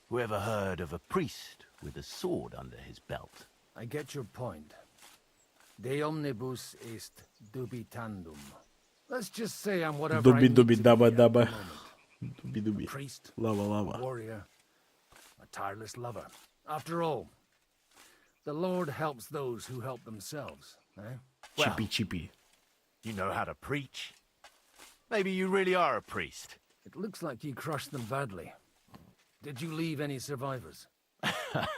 Whoever heard of a priest with a sword under his belt? I get your point. De omnibus est dubitandum. Let's just say I'm whatever I need to be Дуби-дуби, at the даба-даба. moment. Дуби-дуби. Priest, Лава-лава. warrior, a tireless lover. After all, the Lord helps those who help themselves, eh? Чипи-чипи. You know how to preach? Maybe you really are a priest. It looks like you crushed them badly. Did you leave any survivors?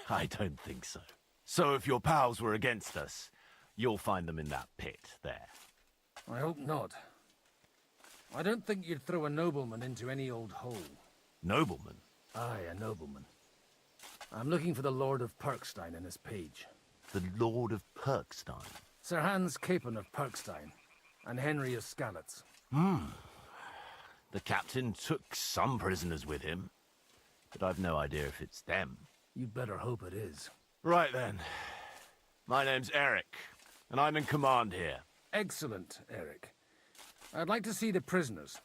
I don't think so. So if your pals were against us, you'll find them in that pit there. I hope not. I don't think you'd throw a nobleman into any old hole. Nobleman? Aye, a nobleman. I'm looking for the Lord of Perkstein and his page. The Lord of Perkstein? Sir Hans Capon of Perkstein, and Henry of Skalitz. The captain took some prisoners with him, but I've no idea if it's them. You'd better hope it is. Right then. My name's Eric, and I'm in command here. Excellent, Eric. I'd like to see the prisoners.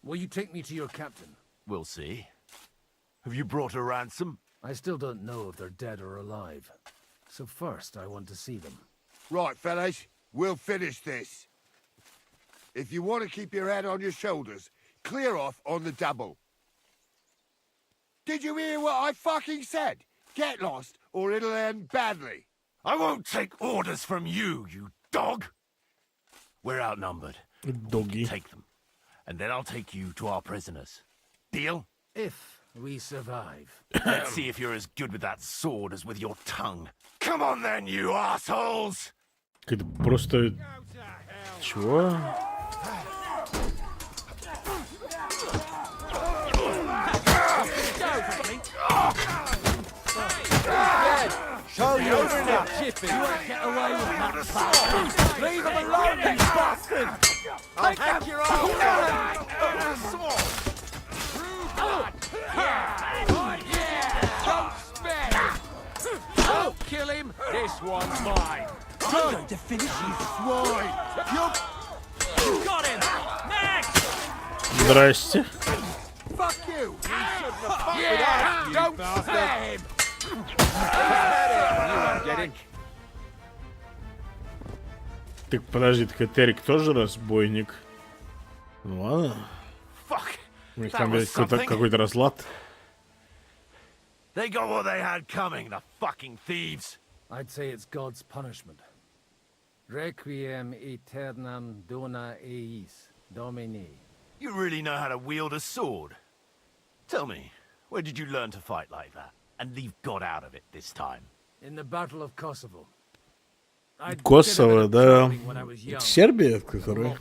Will you take me to your captain? We'll see. Have you brought a ransom? I still don't know if they're dead or alive. So first, I want to see them. Right, fellas, we'll finish this. If you want to keep your head on your shoulders, clear off on the double. Did you hear what I fucking said? Get lost, or it'll end badly. I won't take orders from you, you dog! We're outnumbered. Doggy. Take them, and then I'll take you to our prisoners. Deal? If we survive. Let's see if you're as good with that sword as with your tongue. Come on then, you assholes! Это просто... Чего? Show yourself, Chippy. You won't get away with that bastard. Leave him alone, you bastard! I'll hack your arm! Don't spare him! Don't kill him! This one's mine! I'm going to finish you, swine. You got him. Next. Здрасте. Fuck you! You shouldn't have fucked with Yeah! us, you Don't bastard! spare him! You won't get him. Так, подожди, так Терик тоже разбойник? Ну ладно. У них там какой-то разлад. They got what they had coming, the fucking thieves. I'd say it's God's punishment. Requiem aeternam dona eis, Domini. You really know how to wield a sword. Tell me, where did you learn to fight like that? And leave God out of it this time? In the Battle of Kosovo. Kosovo, да. Сербия, которая...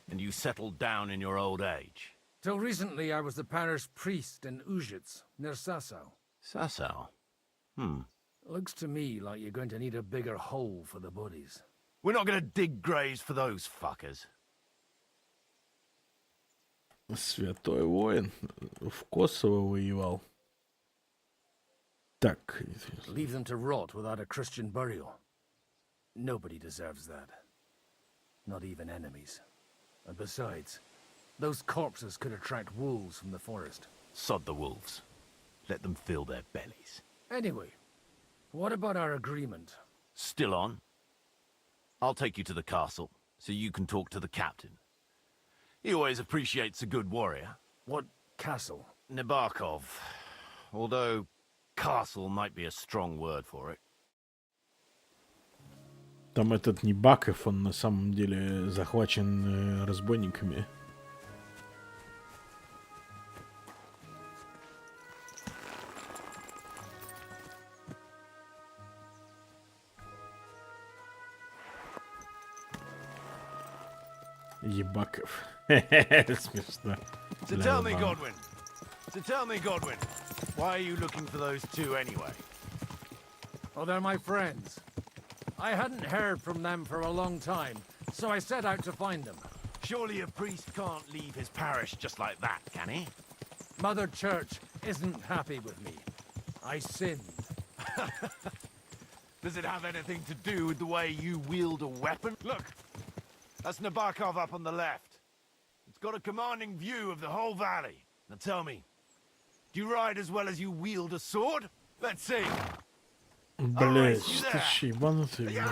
And you settled down in your old age? Till recently, I was the parish priest in Užice, near Sasau. Sasau? Looks to me like you're going to need a bigger hole for the bodies. We're not going to dig graves for those fuckers. Святой воин в Kosovo воевал. Так. Leave them to rot without a Christian burial. Nobody deserves that. Not even enemies. And besides, those corpses could attract wolves from the forest. Sod the wolves. Let them fill their bellies. Anyway, what about our agreement? Still on? I'll take you to the castle, so you can talk to the captain. He always appreciates a good warrior. What castle? Nabokov. Although, castle might be a strong word for it. Там этот Небаков, он на самом деле захвачен разбойниками. Ебаков. Смешно. So tell me, Godwin, why are you looking for those two anyway? Oh, they're my friends. I hadn't heard from them for a long time, so I set out to find them. Surely a priest can't leave his parish just like that, can he? Mother Church isn't happy with me. I sinned. Does it have anything to do with the way you wield a weapon? Look, that's Nabokov up on the left. It's got a commanding view of the whole valley. Now tell me, do you ride as well as you wield a sword? Let's see. Блять, ты че, ебанутый, блядь.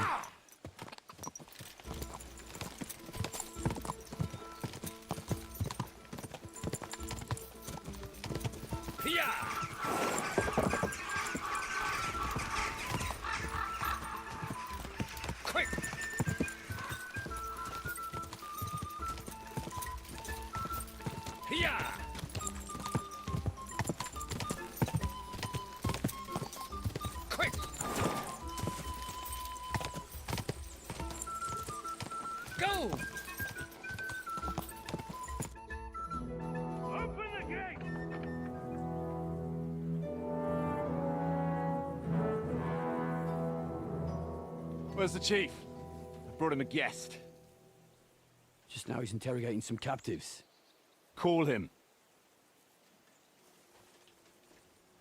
Where's the chief? I brought him a guest. Just now he's interrogating some captives. Call him.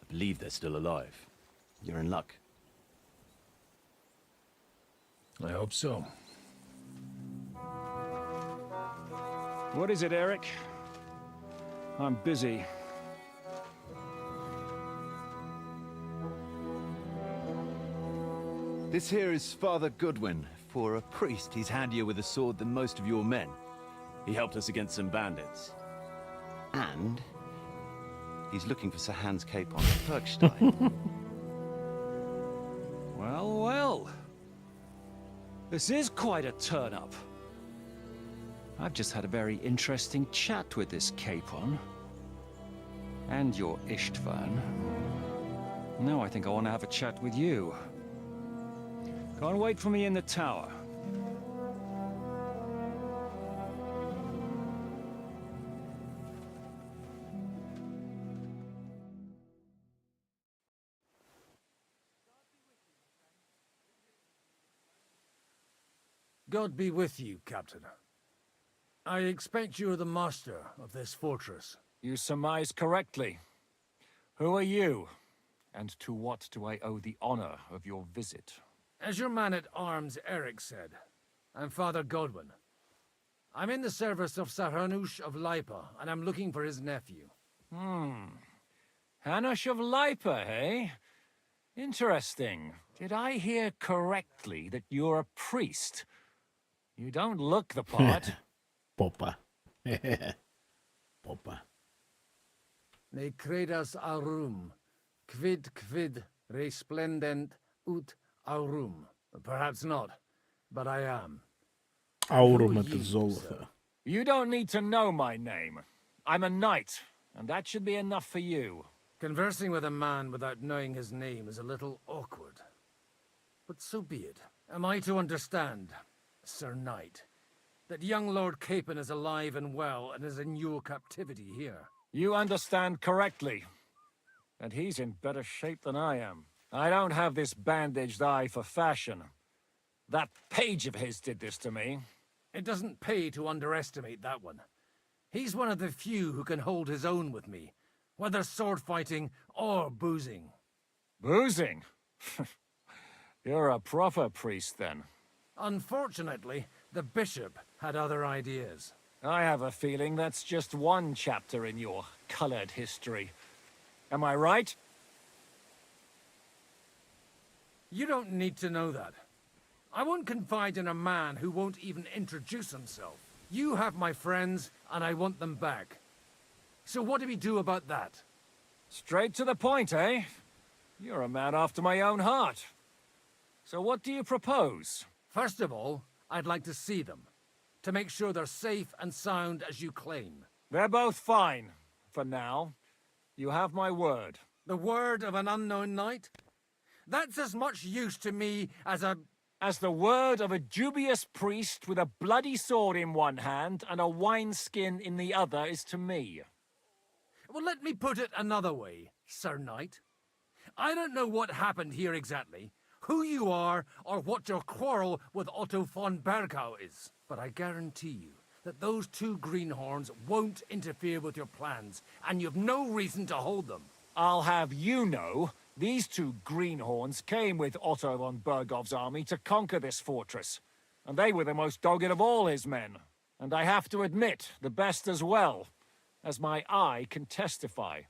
I believe they're still alive. You're in luck. I hope so. What is it, Eric? I'm busy. This here is Father Goodwin. For a priest, he's handier with a sword than most of your men. He helped us against some bandits. And he's looking for Sir Hans Capon at Perkstein. Well, well. This is quite a turn-up. I've just had a very interesting chat with this Capon. And your Istvan. Now I think I want to have a chat with you. Go and wait for me in the tower. God be with you, Captain. I expect you're the master of this fortress. You surmise correctly. Who are you? And to what do I owe the honor of your visit? As your man-at-arms Eric said, I'm Father Godwin. I'm in the service of Sir Hanush of Lipa, and I'm looking for his nephew. Hanush of Lipa, eh? Interesting. Did I hear correctly that you're a priest? You don't look the part. Popa. Popa. Ne credas aurum, quid resplendent ut aurum. Perhaps not, but I am. Aurum это золото. You don't need to know my name. I'm a knight, and that should be enough for you. Conversing with a man without knowing his name is a little awkward. But so be it. Am I to understand, Sir Knight, that young Lord Capon is alive and well and is in your captivity here? You understand correctly. And he's in better shape than I am. I don't have this bandaged eye for fashion. That page of his did this to me. It doesn't pay to underestimate that one. He's one of the few who can hold his own with me, whether sword fighting or boozing. Boozing? You're a proper priest, then. Unfortunately, the bishop had other ideas. I have a feeling that's just one chapter in your colored history. Am I right? You don't need to know that. I won't confide in a man who won't even introduce himself. You have my friends, and I want them back. So what do we do about that? Straight to the point, eh? You're a man after my own heart. So what do you propose? First of all, I'd like to see them, to make sure they're safe and sound as you claim. They're both fine, for now. You have my word. The word of an unknown knight? That's as much use to me as the word of a dubious priest with a bloody sword in one hand and a wineskin in the other is to me. Well, let me put it another way, Sir Knight. I don't know what happened here exactly, who you are, or what your quarrel with Otto von Bergau is. But I guarantee you that those two greenhorns won't interfere with your plans, and you've no reason to hold them. I'll have you know, these two greenhorns came with Otto von Bergov's army to conquer this fortress, and they were the most dogged of all his men. And I have to admit, the best as well, as my eye can testify.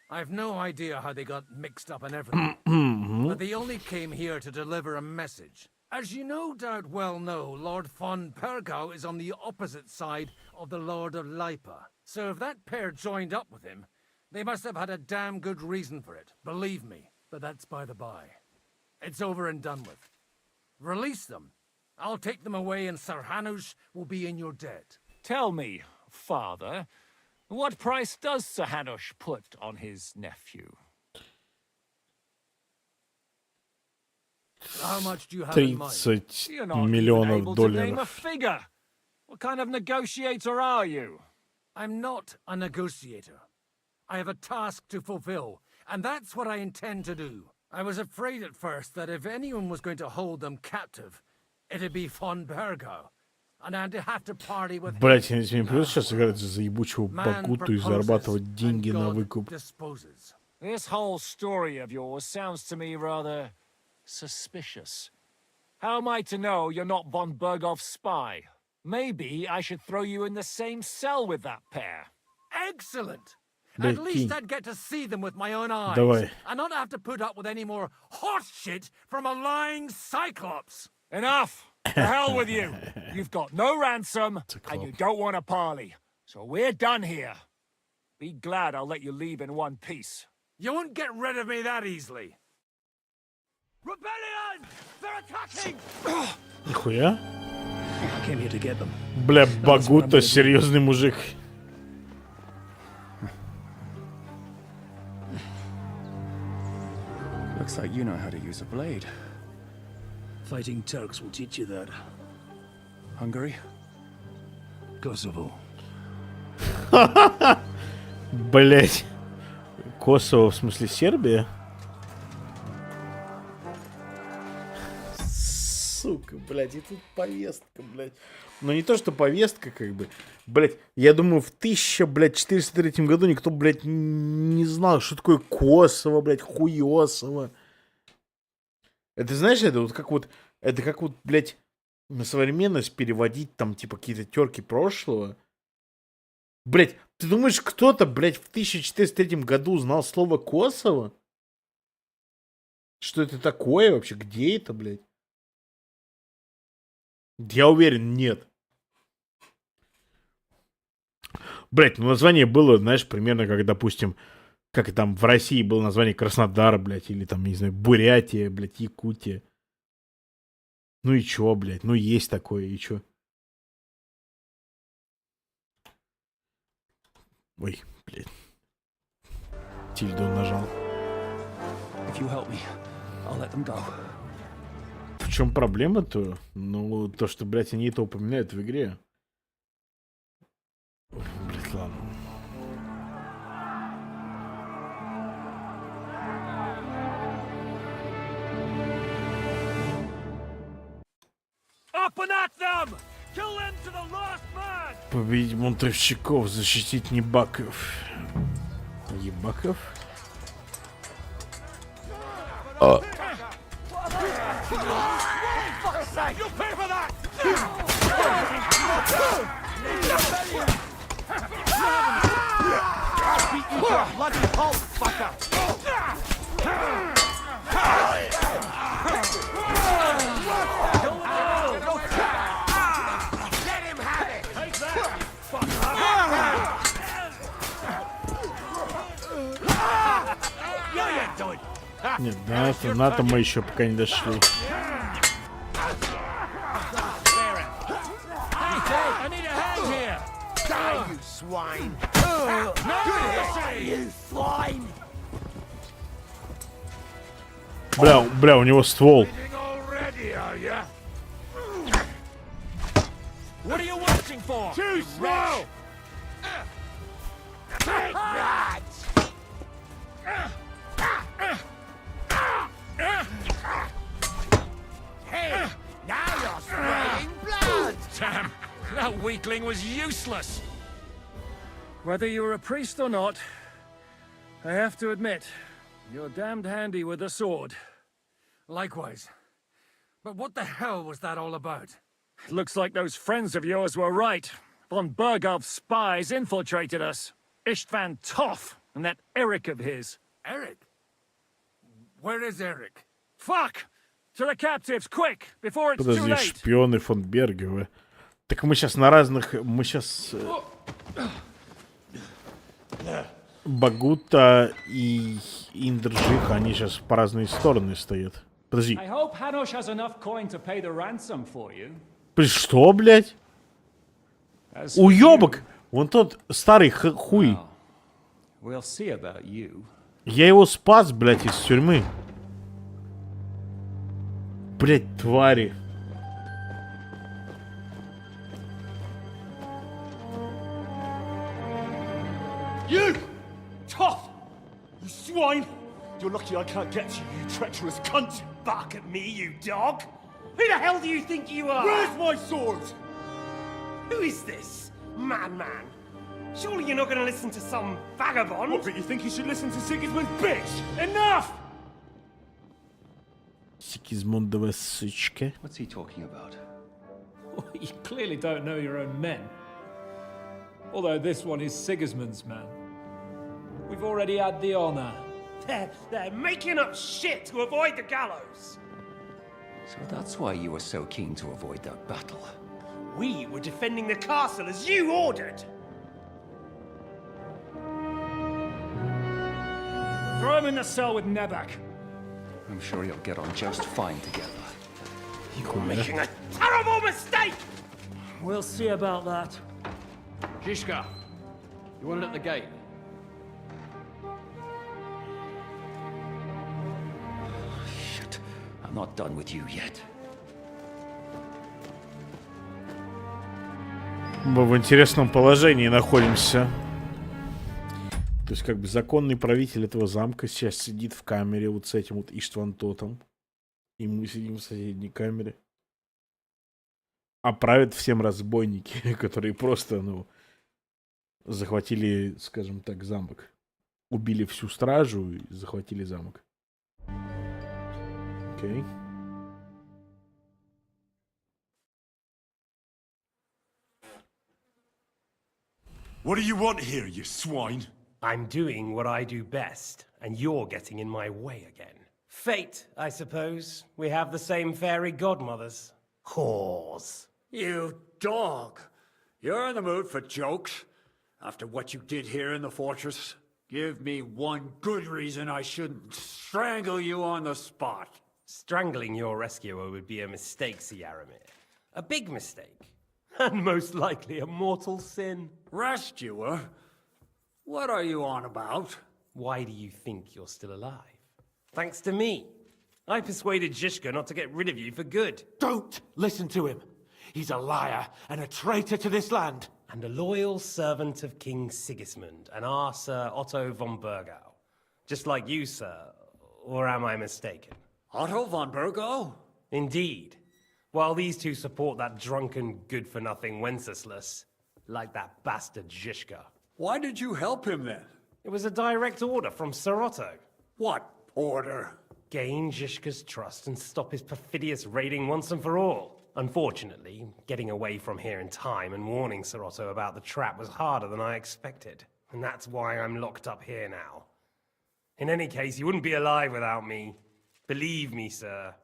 I've no idea how they got mixed up in everything, but they only came here to deliver a message. As you no doubt well know, Lord von Bergau is on the opposite side of the Lord of Lipa. So if that pair joined up with him, they must have had a damn good reason for it, believe me. But that's by the by. It's over and done with. Release them. I'll take them away and Sir Hanush will be in your debt. Tell me, Father, what price does Sir Hanush put on his nephew? How much do you have in mind? 30 You're not миллионов able to name a долларов. figure. What kind of negotiator are you? I'm not a negotiator. I have a task to fulfill, and that's what I intend to do. I was afraid at first that if anyone was going to hold them captive, it'd be von Bergau, and I'd have to party with him. Блять, я не придется сейчас играть за ебучего Бакуту и зарабатывать деньги на выкуп. Disposes. This whole story of yours sounds to me rather suspicious. How am I to know you're not von Bergov's spy? Maybe I should throw you in the same cell with that pair. Excellent! At least I'd get to see them with my own eyes, Давай. and not have to put up with any more horse shit from a lying cyclops. Enough! To hell with you! You've got no ransom, and you don't want a parley. So we're done here. Be glad I'll let you leave in one piece. You won't get rid of me that easily. Rebellion! They're attacking! Нихуя. I came here to get them. Бля, Багута, серьезный мужик. Looks like you know how to use a blade. Fighting Turks will teach you that. Hungary? Kosovo. Блять. Косово, в смысле Сербия? Сука, блядь, и тут повестка, блядь. Но не то, что повестка, как бы. Блядь, я думаю, в 1403 году никто, блядь, не знал, что такое Косово, блядь, хуёсово. Это, знаешь, это как вот, блядь, на современность переводить там, типа, какие-то терки прошлого. Блядь, ты думаешь, кто-то, блядь, в 1403 году узнал слово Косово? Что это такое вообще? Где это, блядь? Я уверен, нет. Блядь, ну название было, знаешь, примерно как, допустим, как там в России было название Краснодар, блядь, или там, не знаю, Бурятия, блядь, Якутия. Ну и чё, блядь, ну есть такое, и чё? Ой, блядь. Тильду нажал. If you help me, I'll let them go. В чем проблема-то? Ну, то, что, блядь, они это упоминают в игре. Блядь, ладно. Up and at them! Kill them to the last man! Победить бунтовщиков, защитить небаков. Ебаков? You pay for that! Beat you to a bloody pulp, fucker! Let him have it! Take that, fucker! Нет, на это мы еще пока не дошли. I need a hand here! Die, you swine! You swine! Бля, у него ствол. What are you watching for? Too slow! Take that! Hey, now you're spraying blood! Damn, that weakling was useless! Whether you're a priest or not, I have to admit, you're damned handy with a sword. Likewise. But what the hell was that all about? It looks like those friends of yours were right. Von Berghoff's spies infiltrated us. Istvan Toff and that Eric of his. Eric? Where is Eric? Fuck! To the captives, quick, before it's too Подожди, late. шпионы фон Бергова. Так мы сейчас на разных... Мы сейчас... Багута и Индржих, они сейчас по разные стороны стоят. Подожди. I hope Hanush has enough coin to pay the ransom for you. Что, блядь? Уёбок! Вон тот старый хуй. We'll see about you. Я его спас, блядь, из тюрьмы. Блядь, твари. You! Tough! You swine! You're lucky I can't get to you, you treacherous cunt! Bark at me, you dog! Who the hell do you think you are? Where's my sword? Who is this? Madman! Surely you're not going to listen to some vagabond? What, but you think you should listen to Sigismund's bitch? Enough! Сигизмундова сучка. What's he talking about? You clearly don't know your own men. Although this one is Sigismund's man. We've already had the honor. They're making up shit to avoid the gallows! So that's why you were so keen to avoid that battle. We were defending the castle as you ordered! Throw him in the cell with Nebak. I'm sure you'll get on just fine together. You're making a terrible mistake! We'll see about that. Zhishka, you want it at the gate? Shit. I'm not done with you yet. Мы в интересном положении находимся. То есть, как бы, законный правитель этого замка сейчас сидит в камере вот с этим вот Иштвантотом. И мы сидим в соседней камере. А правят всем разбойники, которые просто, ну, захватили, скажем так, замок. Убили всю стражу и захватили замок. Окей. What do you want here, you swine? I'm doing what I do best, and you're getting in my way again. Fate, I suppose. We have the same fairy godmothers. Whores. You dog! You're in the mood for jokes? After what you did here in the fortress? Give me one good reason I shouldn't strangle you on the spot. Strangling your rescuer would be a mistake, Yaramir. A big mistake. And most likely a mortal sin. Rescuer? What are you on about? Why do you think you're still alive? Thanks to me. I persuaded Zhishka not to get rid of you for good. Don't listen to him. He's a liar and a traitor to this land. And a loyal servant of King Sigismund and our Sir Otto von Burgau. Just like you, sir. Or am I mistaken? Otto von Burgau? Indeed. While these two support that drunken, good-for-nothing Wenceslas, like that bastard Zhishka. Why did you help him then? It was a direct order from Sir Otto. What order? Gain Zhishka's trust and stop his perfidious raiding once and for all. Unfortunately, getting away from here in time and warning Sir Otto about the trap was harder than I expected. And that's why I'm locked up here now. In any case, you wouldn't be alive without me. Believe me, sir.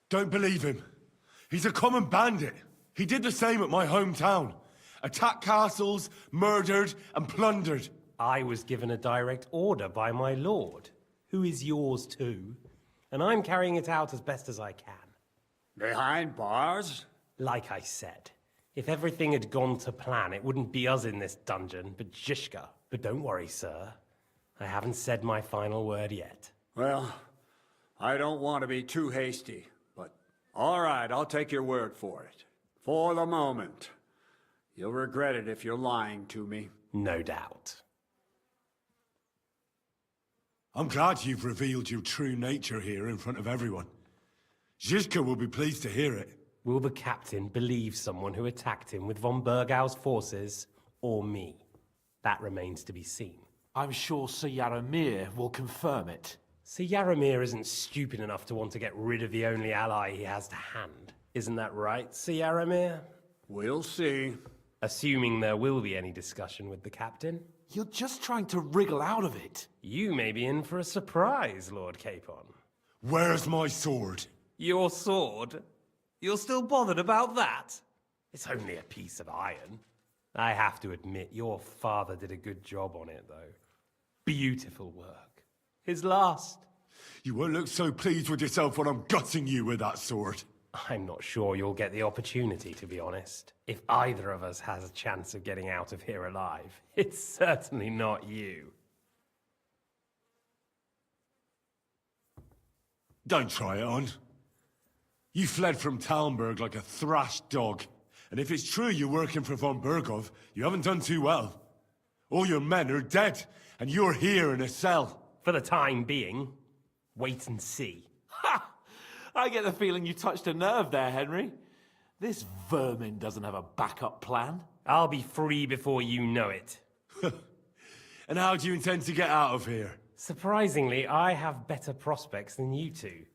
Don't believe him. He's a common bandit. He did the same at my hometown. Attacked castles, murdered, and plundered. I was given a direct order by my lord, who is yours too, and I'm carrying it out as best as I can. Behind bars? Like I said, if everything had gone to plan, it wouldn't be us in this dungeon, but Zhishka. But don't worry, sir. I haven't said my final word yet. Well, I don't want to be too hasty, but all right, I'll take your word for it. For the moment. You'll regret it if you're lying to me. No doubt. I'm glad you've revealed your true nature here in front of everyone. Zhishka will be pleased to hear it. Will the captain believe someone who attacked him with von Burgau's forces, or me? That remains to be seen. I'm sure Sir Yaramir will confirm it. Sir Yaramir isn't stupid enough to want to get rid of the only ally he has to hand. Isn't that right, Sir Yaramir? We'll see. Assuming there will be any discussion with the captain. You're just trying to wriggle out of it. You may be in for a surprise, Lord Capon. Where's my sword? Your sword? You're still bothered about that? It's only a piece of iron. I have to admit, your father did a good job on it, though. Beautiful work. His last. You won't look so pleased with yourself when I'm gutting you with that sword. I'm not sure you'll get the opportunity, to be honest. If either of us has a chance of getting out of here alive, it's certainly not you. Don't try it on. You fled from Talmberg like a thrashed dog. And if it's true you're working for von Burgov, you haven't done too well. All your men are dead, and you're here in a cell. For the time being, wait and see. Ha! I get the feeling you touched a nerve there, Henry. This vermin doesn't have a backup plan. I'll be free before you know it. And how do you intend to get out of here? Surprisingly, I have better prospects than you two.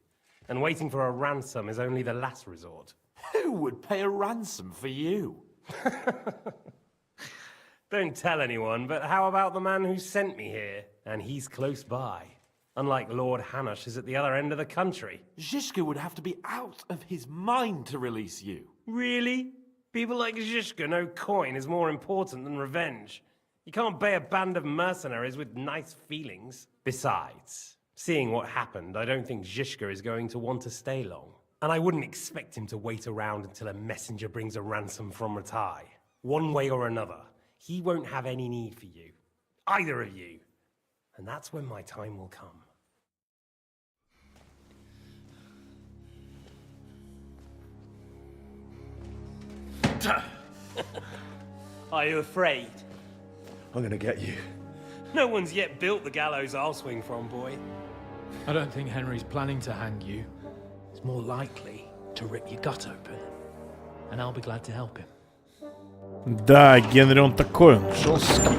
And waiting for a ransom is only the last resort. Who would pay a ransom for you? Don't tell anyone, but how about the man who sent me here? And he's close by. Unlike Lord Hanush is at the other end of the country. Zhishka would have to be out of his mind to release you. Really? People like Zhishka know coin is more important than revenge. You can't bay a band of mercenaries with nice feelings. Besides, seeing what happened, I don't think Zhishka is going to want to stay long. And I wouldn't expect him to wait around until a messenger brings a ransom from Ratai. One way or another, he won't have any need for you. Either of you. And that's when my time will come. Are you afraid? I'm gonna get you. No one's yet built the gallows I'll swing from, boy. I don't think Henry's planning to hang you. It's more likely to rip your gut open. And I'll be glad to help him. Да, Генри он такой, он жесткий.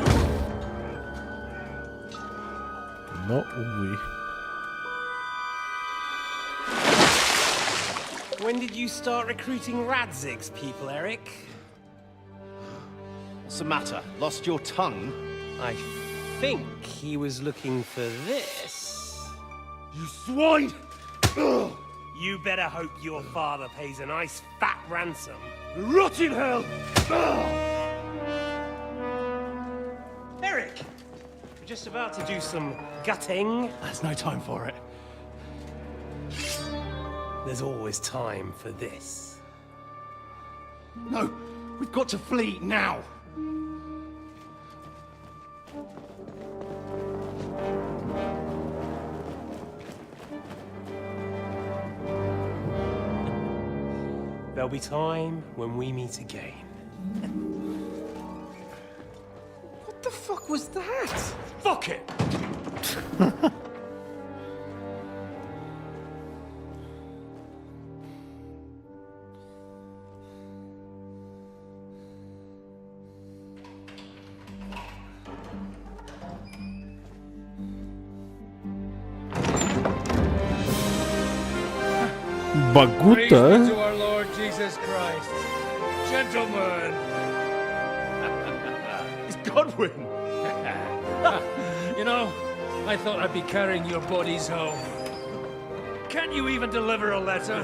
Но, увы. When did you start recruiting Radzig's people, Eric? What's the matter? Lost your tongue? I think he was looking for this. You swine! You better hope your father pays a nice fat ransom. Rot in hell! Eric! We're just about to do some gutting. There's no time for it. There's always time for this. No, we've got to flee now. There'll be time when we meet again. What the fuck was that? Fuck it! Багута? To our Lord Jesus Christ. Gentlemen! It's Godwin! You know, I thought I'd be carrying your bodies home. Can't you even deliver a letter?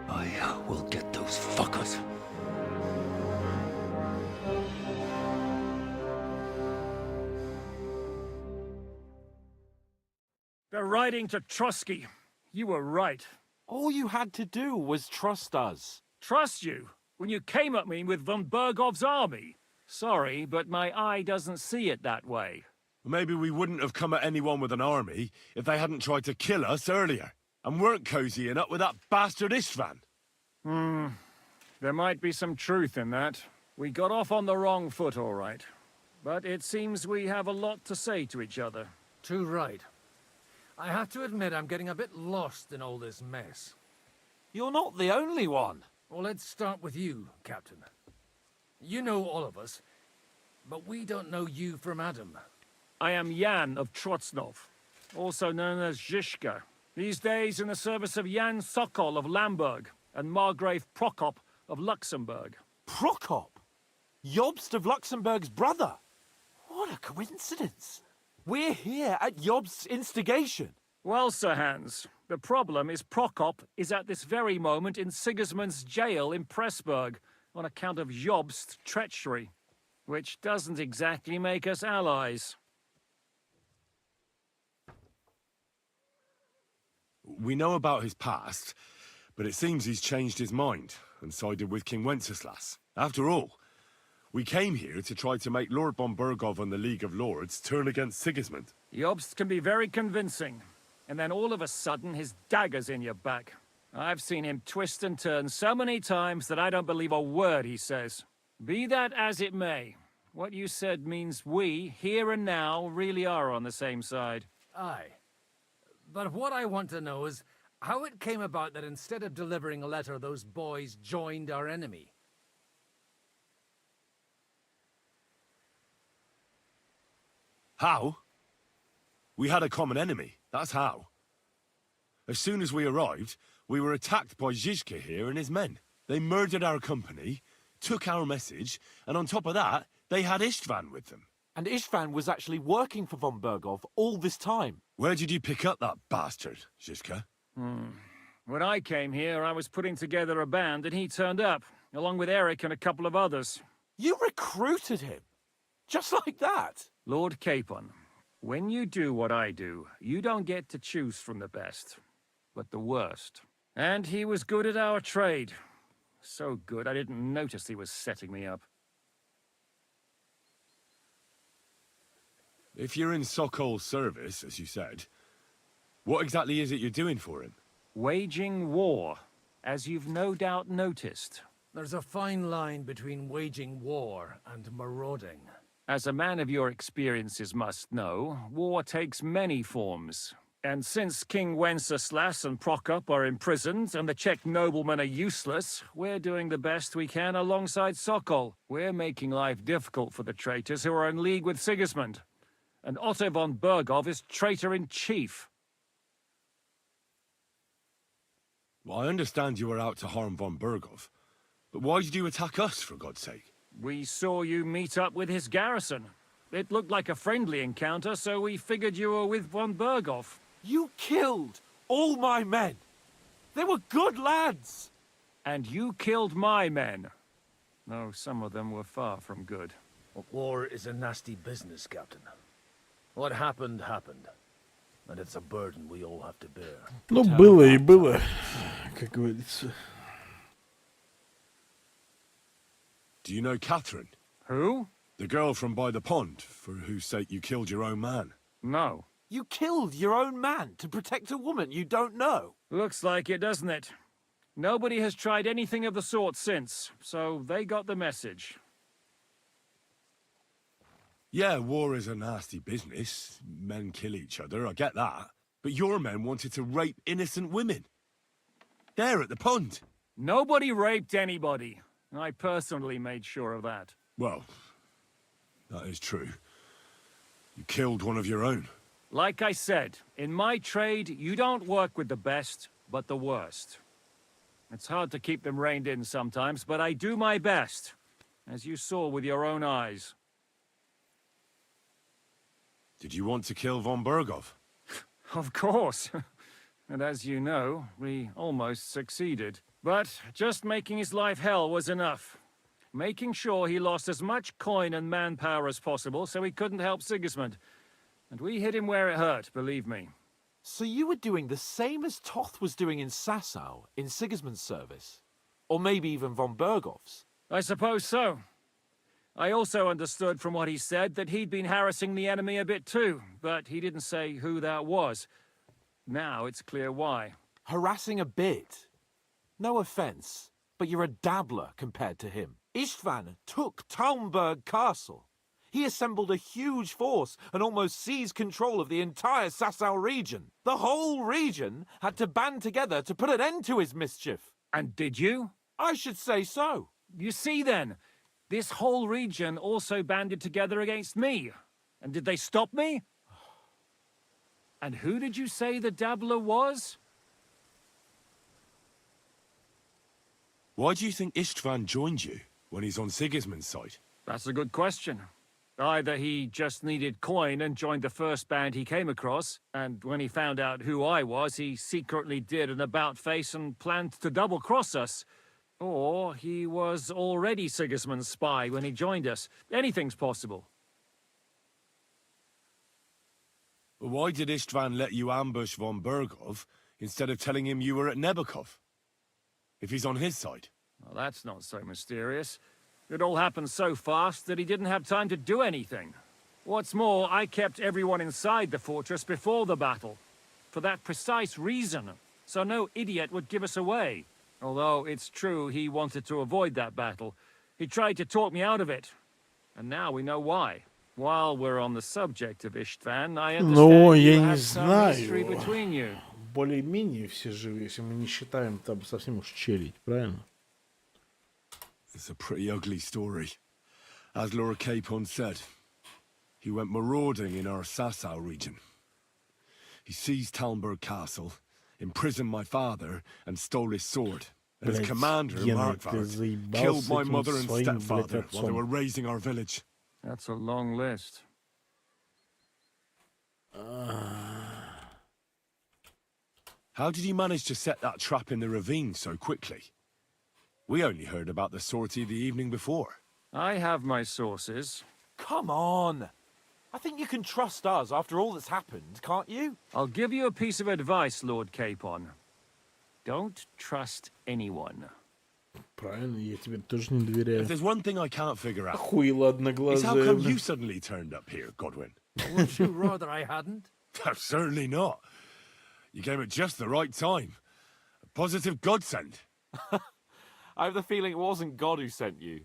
I will get those fuckers. They're riding to Trusky. You were right. All you had to do was trust us. Trust you? When you came at me with von Bergov's army? Sorry, but my eye doesn't see it that way. Maybe we wouldn't have come at anyone with an army if they hadn't tried to kill us earlier, and weren't cozying up with that bastard Istvan. There might be some truth in that. We got off on the wrong foot, all right. But it seems we have a lot to say to each other. Too right. I have to admit I'm getting a bit lost in all this mess. You're not the only one. Well, let's start with you, Captain. You know all of us, but we don't know you from Adam. I am Jan of Trotsnov, also known as Zhishka. These days in the service of Jan Sokol of Lamberg and Margrave Prokop of Luxembourg. Prokop? Jobst of Luxembourg's brother? What a coincidence. We're here at Jobst's instigation. Well, Sir Hans, the problem is Prokop is at this very moment in Sigismund's jail in Pressburg on account of Jobst's treachery, which doesn't exactly make us allies. We know about his past, but it seems he's changed his mind and sided with King Wenceslas. After all, we came here to try to make Lord von Bergov and the League of Lords turn against Sigismund. Jobst can be very convincing, and then all of a sudden his dagger's in your back. I've seen him twist and turn so many times that I don't believe a word he says. Be that as it may, what you said means we, here and now, really are on the same side. Aye. But what I want to know is how it came about that instead of delivering a letter, those boys joined our enemy. How? We had a common enemy, that's how. As soon as we arrived, we were attacked by Zizka here and his men. They murdered our company, took our message, and on top of that, they had Istvan with them. And Istvan was actually working for von Bergov all this time. Where did you pick up that bastard, Zizka? When I came here, I was putting together a band and he turned up, along with Eric and a couple of others. You recruited him? Just like that? Lord Capon, when you do what I do, you don't get to choose from the best, but the worst. And he was good at our trade. So good, I didn't notice he was setting me up. If you're in Sokol's service, as you said, what exactly is it you're doing for him? Waging war, as you've no doubt noticed. There's a fine line between waging war and marauding. As a man of your experiences must know, war takes many forms. And since King Wenceslas and Prokop are imprisoned and the Czech noblemen are useless, we're doing the best we can alongside Sokol. We're making life difficult for the traitors who are in league with Sigismund. And Otto von Bergov is traitor-in-chief. Well, I understand you were out to harm von Bergov, but why did you attack us, for God's sake? We saw you meet up with his garrison. It looked like a friendly encounter, so we figured you were with von Bergov. You killed all my men. They were good lads. And you killed my men. Though some of them were far from good. War is a nasty business, Captain. What happened, happened. And it's a burden we all have to bear. Ну, было и было, как говорится. Do you know Catherine? Who? The girl from by the pond, for whose sake you killed your own man. No. You killed your own man to protect a woman you don't know. Looks like it, doesn't it? Nobody has tried anything of the sort since, so they got the message. Yeah, war is a nasty business. Men kill each other, I get that. But your men wanted to rape innocent women. There at the pond. Nobody raped anybody. I personally made sure of that. Well, that is true. You killed one of your own. Like I said, in my trade, you don't work with the best, but the worst. It's hard to keep them reined in sometimes, but I do my best, as you saw with your own eyes. Did you want to kill von Bergov? Of course. And as you know, we almost succeeded. But just making his life hell was enough. Making sure he lost as much coin and manpower as possible so he couldn't help Sigismund. And we hit him where it hurt, believe me. So you were doing the same as Toth was doing in Sasau, in Sigismund's service? Or maybe even von Bergov's? I suppose so. I also understood from what he said that he'd been harassing the enemy a bit too, but he didn't say who that was. Now it's clear why. Harassing a bit? No offense, but you're a dabbler compared to him. Istvan took Talmberg Castle. He assembled a huge force and almost seized control of the entire Sasau region. The whole region had to band together to put an end to his mischief. And did you? I should say so. You see then, this whole region also banded together against me. And did they stop me? And who did you say the dabbler was? Why do you think Istvan joined you when he's on Sigismund's side? That's a good question. Either he just needed coin and joined the first band he came across, and when he found out who I was, he secretly did an about-face and planned to double-cross us. Or he was already Sigismund's spy when he joined us. Anything's possible. But why did Istvan let you ambush von Bergov instead of telling him you were at Nebukov? If he's on his side? Well, that's not so mysterious. It all happened so fast that he didn't have time to do anything. What's more, I kept everyone inside the fortress before the battle. For that precise reason. So no idiot would give us away. Although it's true he wanted to avoid that battle. He tried to talk me out of it. And now we know why. While we're on the subject of Istvan, I understand you have some history between you. Более-менее все живы, если мы не считаем там совсем уж челядь, правильно? It's a pretty ugly story. As Lord Capon said, he went marauding in our Sasau region. He seized Talmberg Castle imprisoned my father, and stole his sword. And his Блядь, commander, Генри, ты Markvard, заебал killed с my этим mother and своим, блядь, stepfather while they отцом. were raising our village. That's a long list. How did you manage to set that trap in the ravine so quickly? We only heard about the sortie the evening before. I have my sources. Come on. I think you can trust us after all that's happened, can't you? I'll give you a piece of advice, Lord Capon. Don't trust anyone. Правильно, я тебе тоже не доверяю. If there's one thing I can't figure out, Хуйло is how come одноглазое. you suddenly turned up here, Godwin? Wouldn't you rather I hadn't? Certainly not. You came at just the right time. A positive godsend. I have the feeling it wasn't God who sent you,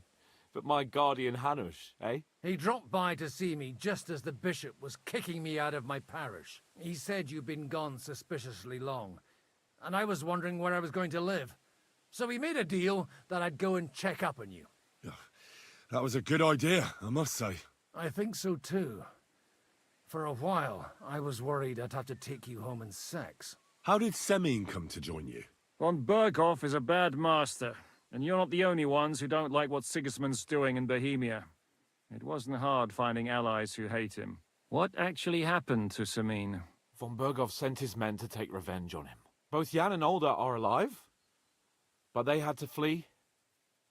but my guardian Hanush, eh? He dropped by to see me just as the bishop was kicking me out of my parish. He said you'd been gone suspiciously long, and I was wondering where I was going to live. So he made a deal that I'd go and check up on you. That was a good idea, I must say. I think so too. For a while, I was worried I'd have to take you home in sex. How did Semine come to join you? Von Berghoff is a bad master, and you're not the only ones who don't like what Sigismund's doing in Bohemia. It wasn't hard finding allies who hate him. What actually happened to Semine? Von Berghoff sent his men to take revenge on him. Both Jan and Olda are alive, but they had to flee.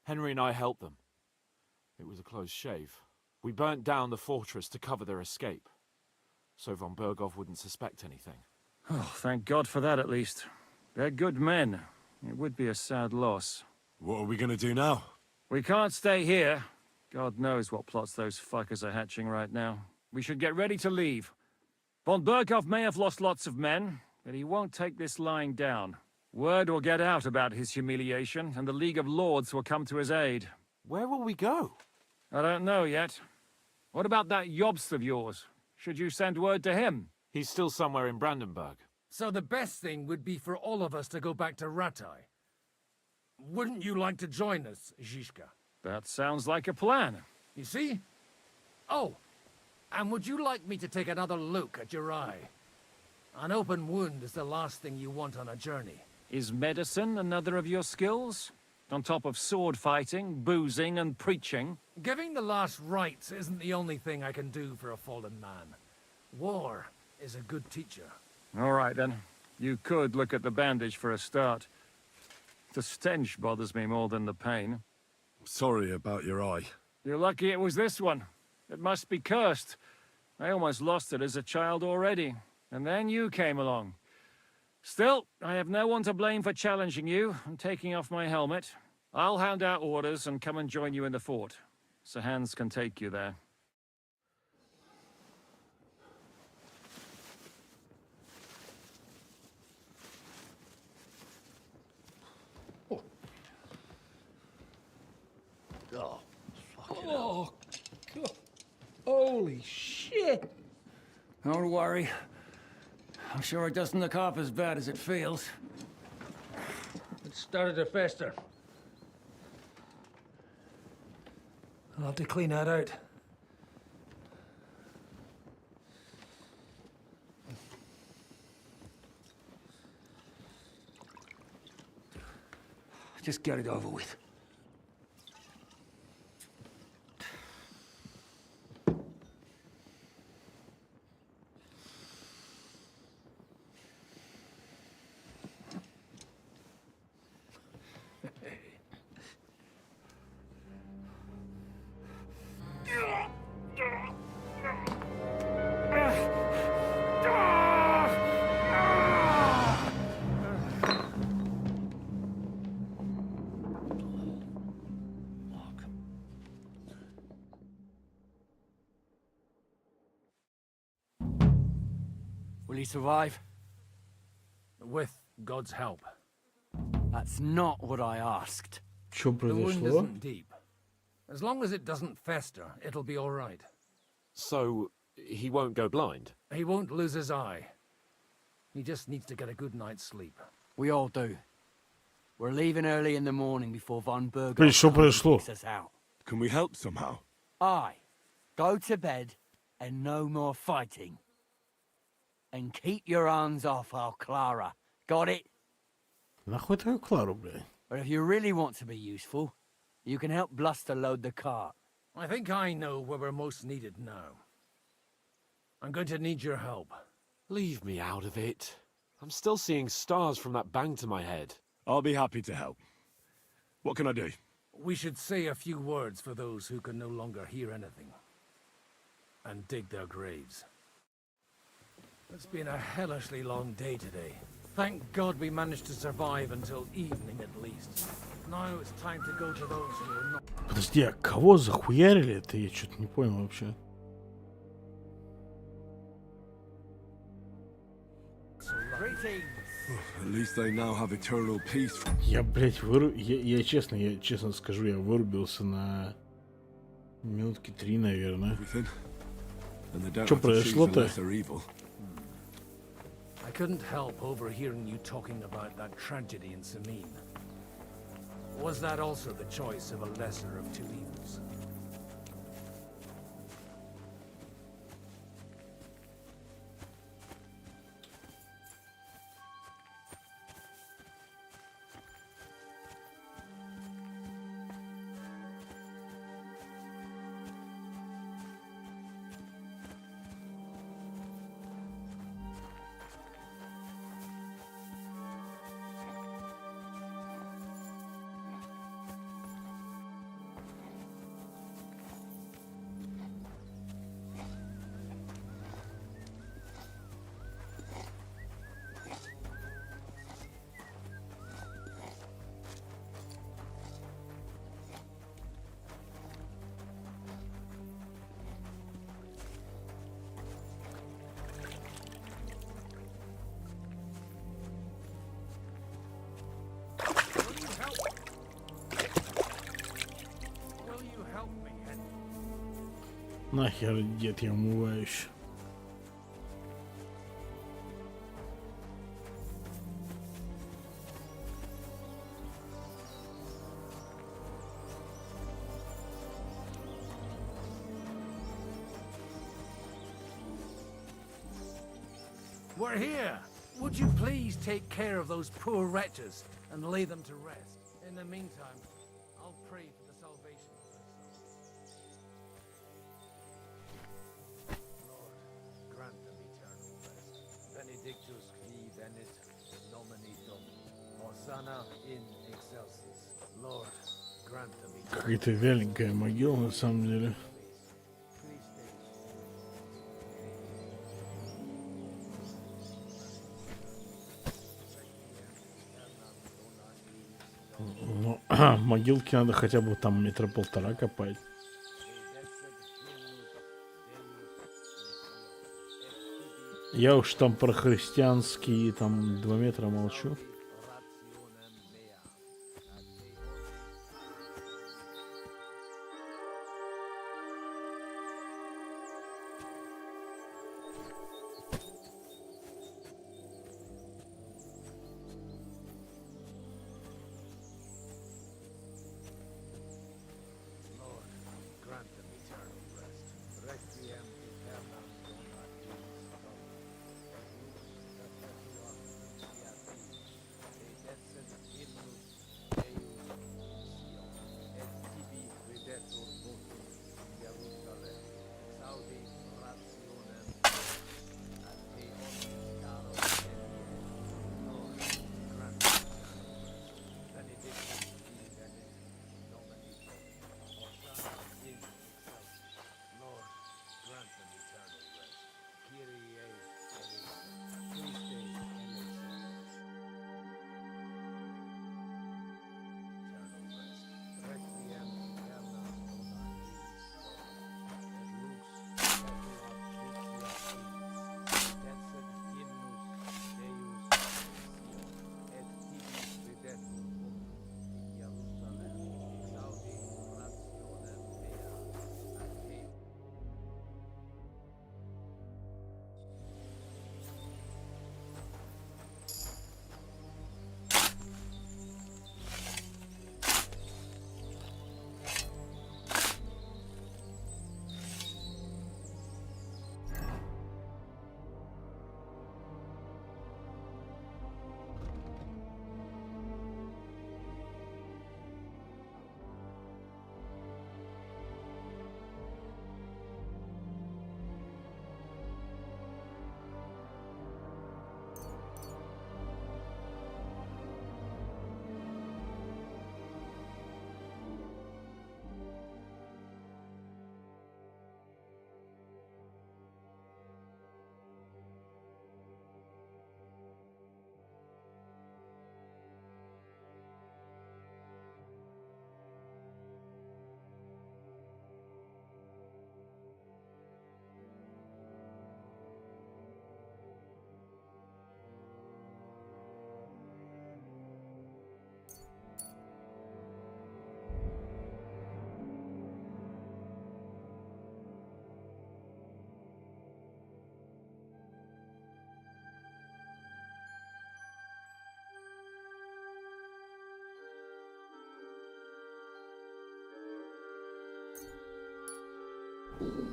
Henry and I helped them. It was a close shave. We burnt down the fortress to cover their escape, so Von Berghoff wouldn't suspect anything. Oh, thank God for that at least. They're good men. It would be a sad loss. What are we going to do now? We can't stay here. God knows what plots those fuckers are hatching right now. We should get ready to leave. Von Berghoff may have lost lots of men, but he won't take this lying down. Word will get out about his humiliation, and the League of Lords will come to his aid. Where will we go? I don't know yet. What about that Jobst of yours? Should you send word to him? He's still somewhere in Brandenburg. So the best thing would be for all of us to go back to Ratai. Wouldn't you like to join us, Zizka? That sounds like a plan. You see? Oh, and would you like me to take another look at your eye? An open wound is the last thing you want on a journey. Is medicine another of your skills? On top of sword fighting, boozing, and preaching? Giving the last rites isn't the only thing I can do for a fallen man. War is a good teacher. All right, then. You could look at the bandage for a start. The stench bothers me more than the pain. Sorry about your eye. You're lucky it was this one. It must be cursed. I almost lost it as a child already. And then you came along. Still, I have no one to blame for challenging you and taking off my helmet. I'll hand out orders and come and join you in the fort. Sir Hans can take you there. Oh, God. Holy shit! Don't worry. I'm sure it doesn't look half as bad as it feels. It started to fester. I'll have to clean that out. Just get it over with. Will he survive? With God's help. That's not what I asked. Что The wound произошло? isn't deep. As long as it doesn't fester, it'll be all right. So, he won't go blind? He won't lose his eye. He just needs to get a good night's sleep. We all do. We're leaving early in the morning before Von Блин, Berger что произошло? kicks us out. Can we help somehow? Aye. Go to bed and no more fighting. And keep your hands off our Clara. Got it? Нахуй твою Клару, блядь? But if you really want to be useful, you can help Bluster load the cart. I think I know where we're most needed now. I'm going to need your help. Leave me out of it. I'm still seeing stars from that bang to my head. I'll be happy to help. What can I do? We should say a few words for those who can no longer hear anything. And dig their graves. It's been a hellishly long day today. Thank God we managed to survive until evening at least. Now it's time to go to those who are not... Подожди, а кого захуярили это? Я что-то не понял вообще. At least they now have eternal peace. Я, блядь, я честно скажу, я вырубился на минутки 3, наверное. Что произошло-то? I couldn't help overhearing you talking about that tragedy in Sameen. Was that also the choice of a lesser of two evils? Нахер, дед, я умываюсь. We're here. Would you please take care of those poor wretches and lay them to rest? In the meantime, I'll pray for the salvation of their souls. Lord, grant them eternal rest. Benedictus qui venit in nomine Domini. Hosanna in excelsis. Lord, grant them eternal rest. Какая-то вяленькая могила, на самом деле. Ну, могилки надо хотя бы там 1,5 метра копать. Я уж там про христианские там 2 метра молчу.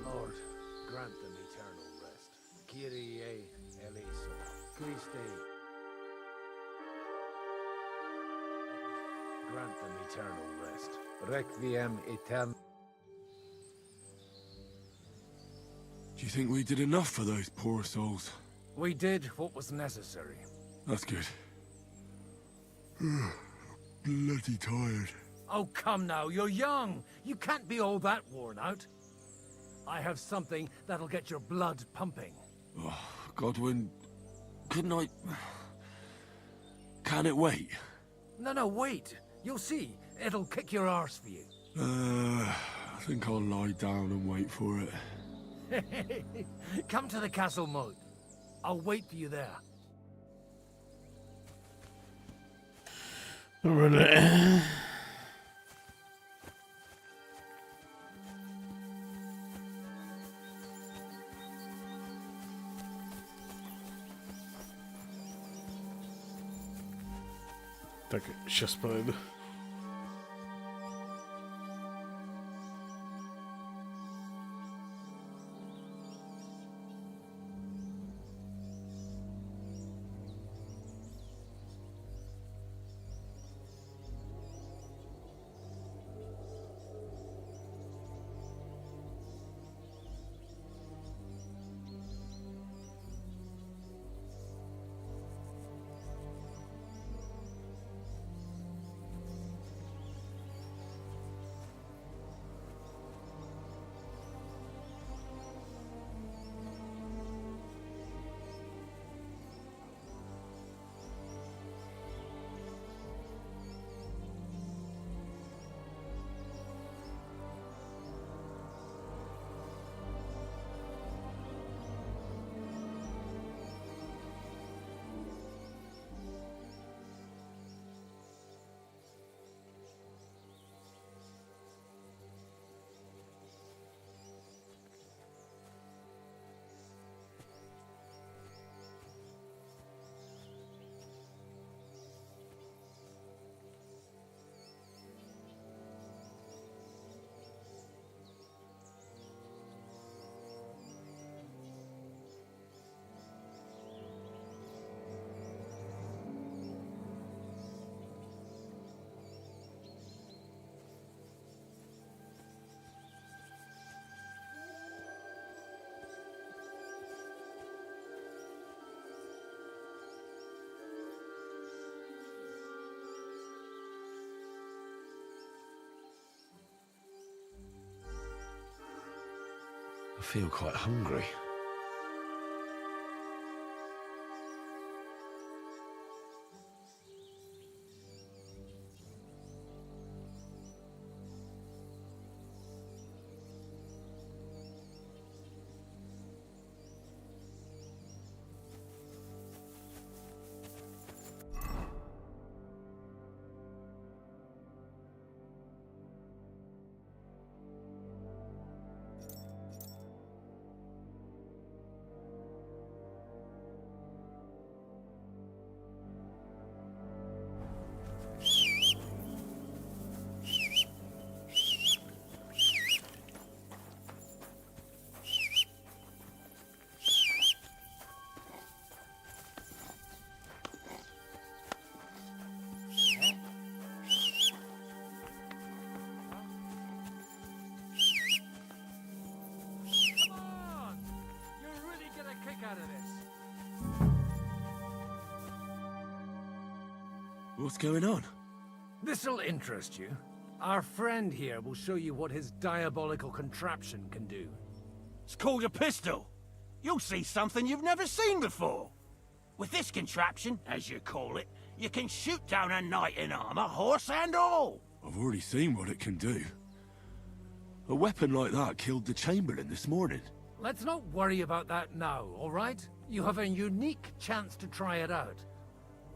Lord, grant them eternal rest. Kyrie eleison. Christe. Grant them eternal rest. Requiem aeternam. Do you think we did enough for those poor souls? We did what was necessary. That's good. Bloody tired. Oh, come now, you're young. You can't be all that worn out. I have something that'll get your blood pumping. Oh, Godwin, couldn't I... Can it wait? No, wait. You'll see. It'll kick your arse for you. I think I'll lie down and wait for it. Come to the castle moat. I'll wait for you there. Так, сейчас подойду. I feel quite hungry. What's going on? This'll interest you. Our friend here will show you what his diabolical contraption can do. It's called a pistol. You'll see something you've never seen before. With this contraption, as you call it, you can shoot down a knight in armor, horse and all. I've already seen what it can do. A weapon like that killed the Chamberlain this morning. Let's not worry about that now, all right? You have a unique chance to try it out.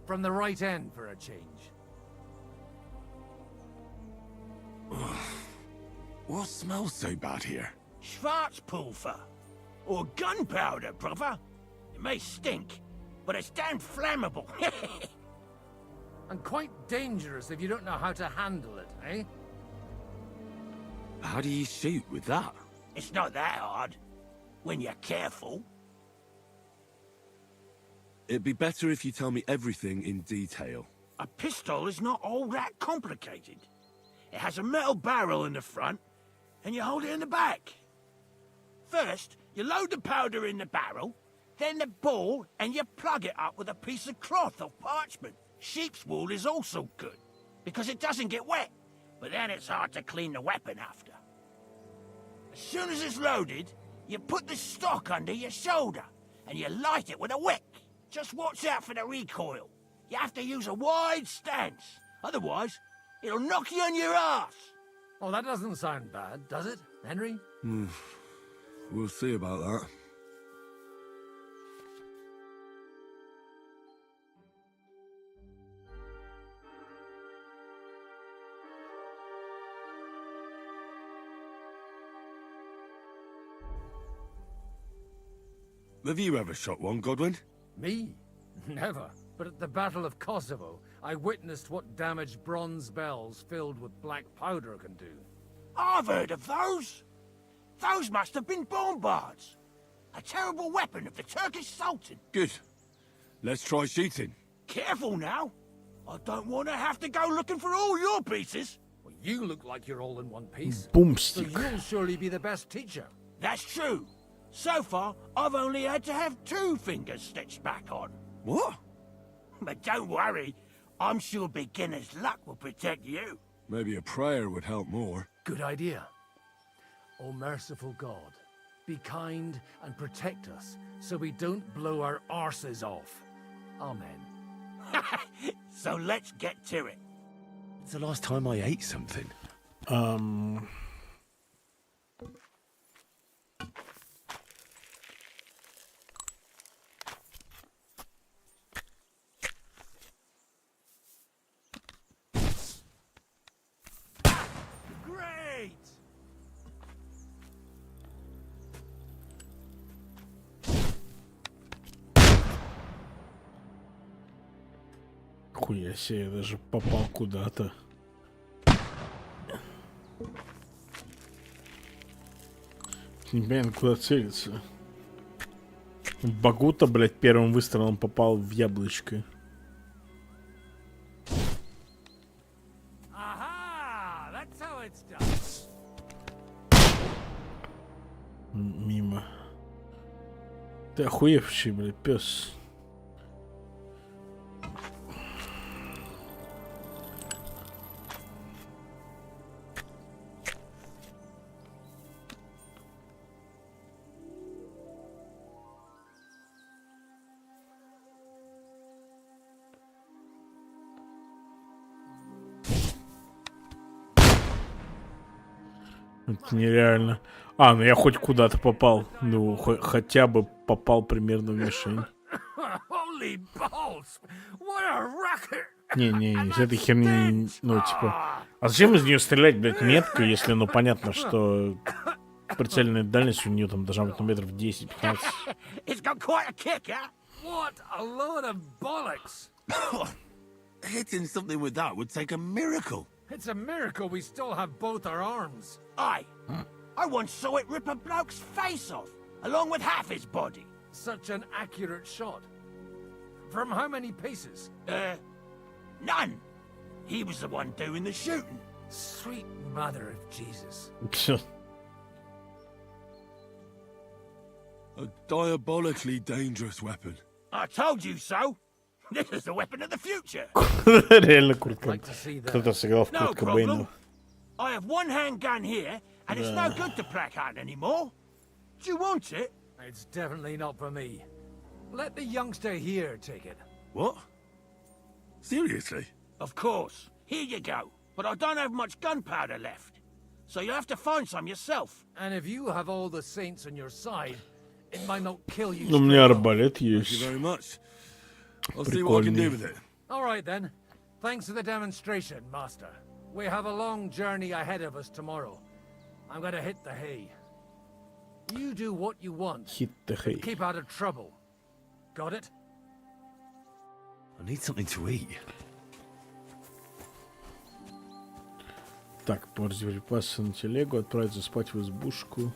From the right end for a change. What smells so bad here? Schwarzpulver. Or gunpowder, brother. It may stink, but it's damn flammable. And quite dangerous if you don't know how to handle it, eh? How do you shoot with that? It's not that hard, when you're careful. It'd be better if you tell me everything in detail. A pistol is not all that complicated. It has a metal barrel in the front, and you hold it in the back. First, you load the powder in the barrel, then the ball, and you plug it up with a piece of cloth or parchment. Sheep's wool is also good, because it doesn't get wet, but then it's hard to clean the weapon after. As soon as it's loaded, you put the stock under your shoulder, and you light it with a wick. Just watch out for the recoil. You have to use a wide stance, otherwise it'll knock you on your ass. Oh, that doesn't sound bad, does it, Henry? We'll see about that. Have you ever shot one, Godwin? Me? Never. But at the Battle of Kosovo, I witnessed what damage bronze bells filled with black powder can do. I've heard of those. Those must have been bombards. A terrible weapon of the Turkish Sultan. Good. Let's try shooting. Careful now. I don't want to have to go looking for all your pieces. Well, you look like you're all in one piece. Boomstick. So you'll surely be the best teacher. That's true. So far, I've only had to have 2 fingers stitched back on. What? But don't worry. I'm sure beginner's luck will protect you. Maybe a prayer would help more. Good idea. O merciful God, be kind and protect us so we don't blow our arses off. Amen. So let's get to it. It's the last time I ate something. Great! Хуя себе, я даже попал куда-то. Непонятно, куда целиться. Багута, блядь, первым выстрелом попал в яблочко. Мимо. Ты охуевший, блядь, пес. Это нереально. А, ну я хоть куда-то попал. Ну, хотя бы попал примерно в мишень. Не, из этой херни, ну, типа... А зачем из нее стрелять, блядь, метко, если, ну, понятно, что прицельная дальность у нее там должна быть, ну, метров 10-15. What a load of bollocks! Hitting something with that would take a miracle. It's a miracle we still have both our arms. Aye. I once saw it rip a bloke's face off, along with half his body. Such an accurate shot. From how many paces? None. He was the one doing the shooting. Sweet mother of Jesus. A diabolically dangerous weapon. I told you so. This is the weapon of the future. Реально круто. Кто-то сыграл в Курт Кобейна. I have one handgun here, and it's no good to placard anymore. Do you want it? It's definitely not for me. Let the youngster here take it. What? Seriously? Of course. Here you go. But I don't have much gunpowder left. So you have to find some yourself. And if you have all the saints on your side, it might not kill you. У меня арбалет есть. Thank you very much. I'll see what I can do with it. All right then. Thanks for the demonstration, Master. We have a long journey ahead of us tomorrow. I'm gonna hit the hay. You do what you want. Hit the hay. Keep out of trouble. Got it? I need something to eat. Так, припасы на телегу, отправиться спать в избушку.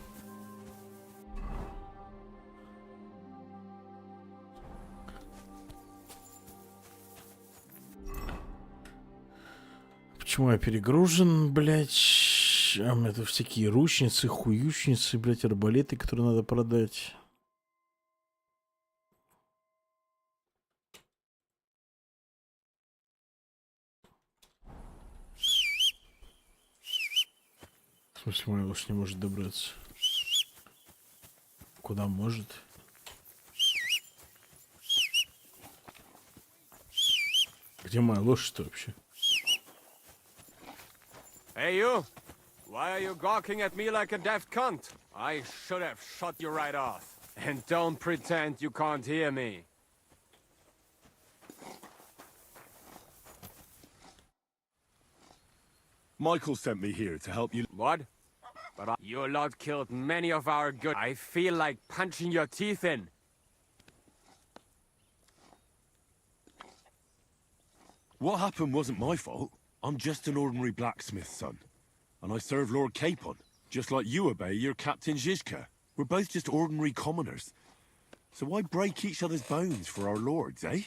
Почему я перегружен, блядь? Это всякие ручницы, хуючницы, блядь, арбалеты, которые надо продать. В смысле, моя лошадь не может добраться? Куда может? Где моя лошадь-то вообще? Hey, you! Why are you gawking at me like a daft cunt? I should have shot you right off. And don't pretend you can't hear me. Michael sent me here to help you. What? But your lot killed many of our good. I feel like punching your teeth in. What happened wasn't my fault. I'm just an ordinary blacksmith's son. And I serve Lord Capon, just like you obey your Captain Zizka. We're both just ordinary commoners. So why break each other's bones for our lords, eh?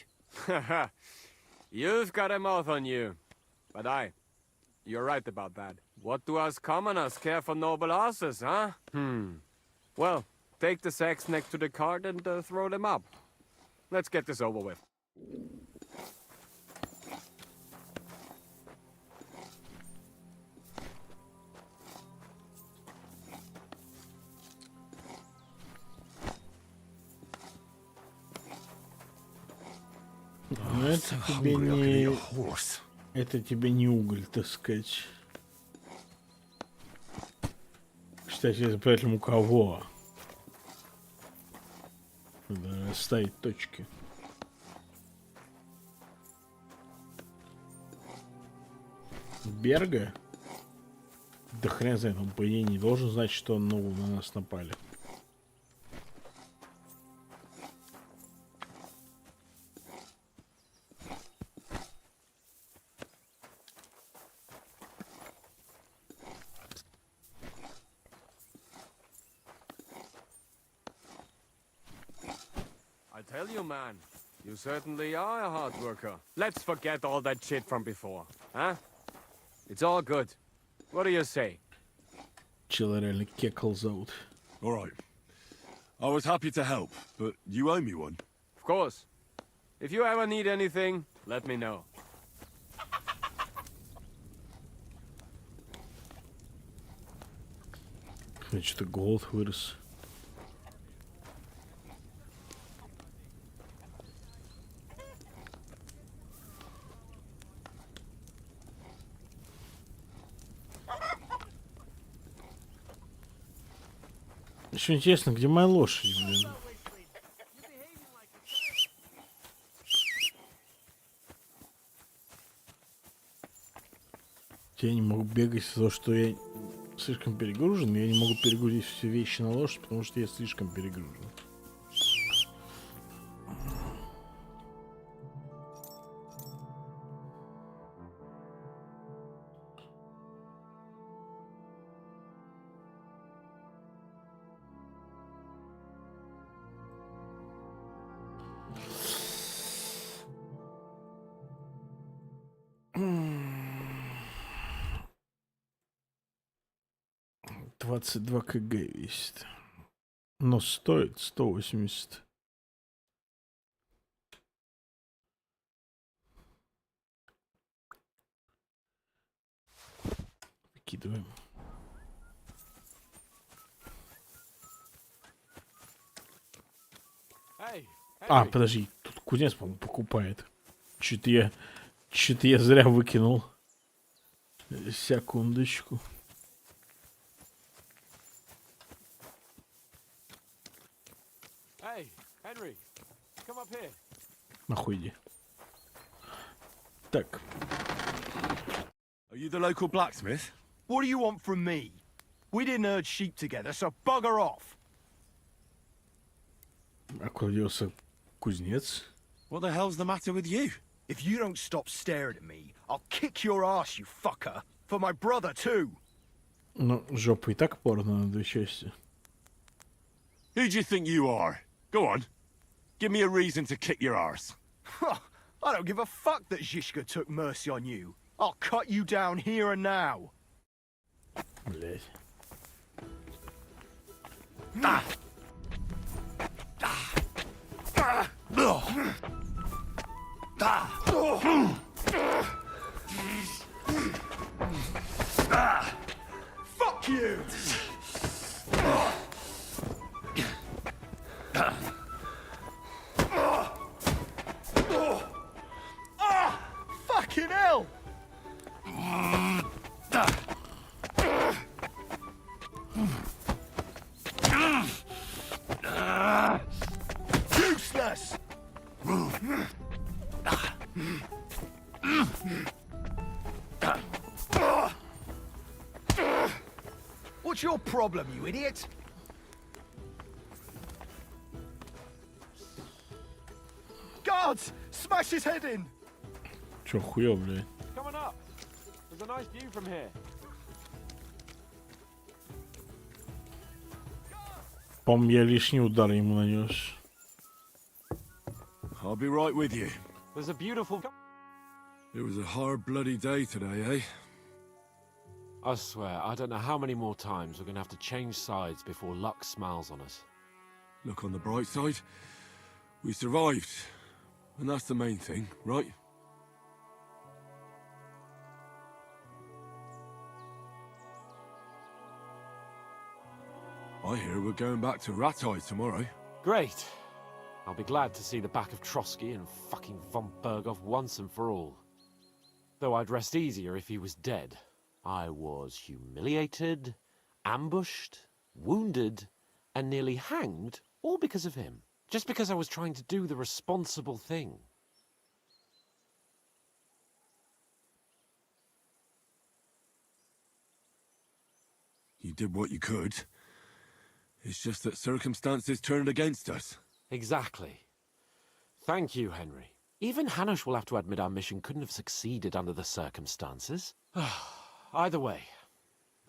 Haha. You've got a mouth on you. But you're right about that. What do us commoners care for noble horses, huh? Well, take the sacks next to the cart and throw them up. Let's get this over with. Но это тебе не... Это тебе не уголь, так сказать. Кстати, запрятали у кого? Надо ставить точки. Берга? Да хрен знает, он по идее не должен знать, что на нас напали. Tell you, man, you certainly are a hard worker. Let's forget all that shit from before, huh? It's all good. What do you say? Чела реально кекал зовут. All right. I was happy to help, but you owe me one. Of course. If you ever need anything, let me know. Что-то голод вырос. Еще интересно, где моя лошадь, блин? Я не могу бегать из-за того, что я слишком перегружен, и я не могу перегрузить все вещи на лошадь, потому что я слишком перегружен. $22 кг весит. Но стоит 180. Выкидываем. Подожди, тут кузнец, по-моему, покупает. Чё-то я зря выкинул. Секундочку. Henry, come up here. Нахуй иди. Так. Are you the local blacksmith? What do you want from me? We didn't herd sheep together, so bugger off. А куда делся кузнец? What the hell's the matter with you? If you don't stop staring at me, I'll kick your ass, you fucker. For my brother, too. Ну, жопа и так порвана на две части. Who do you think you are? Go on. Give me a reason to kick your arse. I don't give a fuck that Zizka took mercy on you. I'll cut you down here and now. Блять. Fuck you! Fucking hell! Useless! What's your problem, you idiot? Guards! Smash his head in! Чё, хуёв, блядь? Coming up. There's a nice view from here. По-моему, я лишний удар ему нанес. I'll be right with you. There's a beautiful... It was a hard, bloody day today, eh? I swear, I don't know how many more times we're gonna have to change sides before luck smiles on us. Look on the bright side. We survived. And that's the main thing, right? I hear we're going back to Ratai tomorrow. Great. I'll be glad to see the back of Trotsky and fucking von Berghoff once and for all. Though I'd rest easier if he was dead. I was humiliated, ambushed, wounded, and nearly hanged, all because of him. Just because I was trying to do the responsible thing. You did what you could. It's just that circumstances turned against us. Exactly. Thank you, Henry. Even Hanush will have to admit our mission couldn't have succeeded under the circumstances. Either way,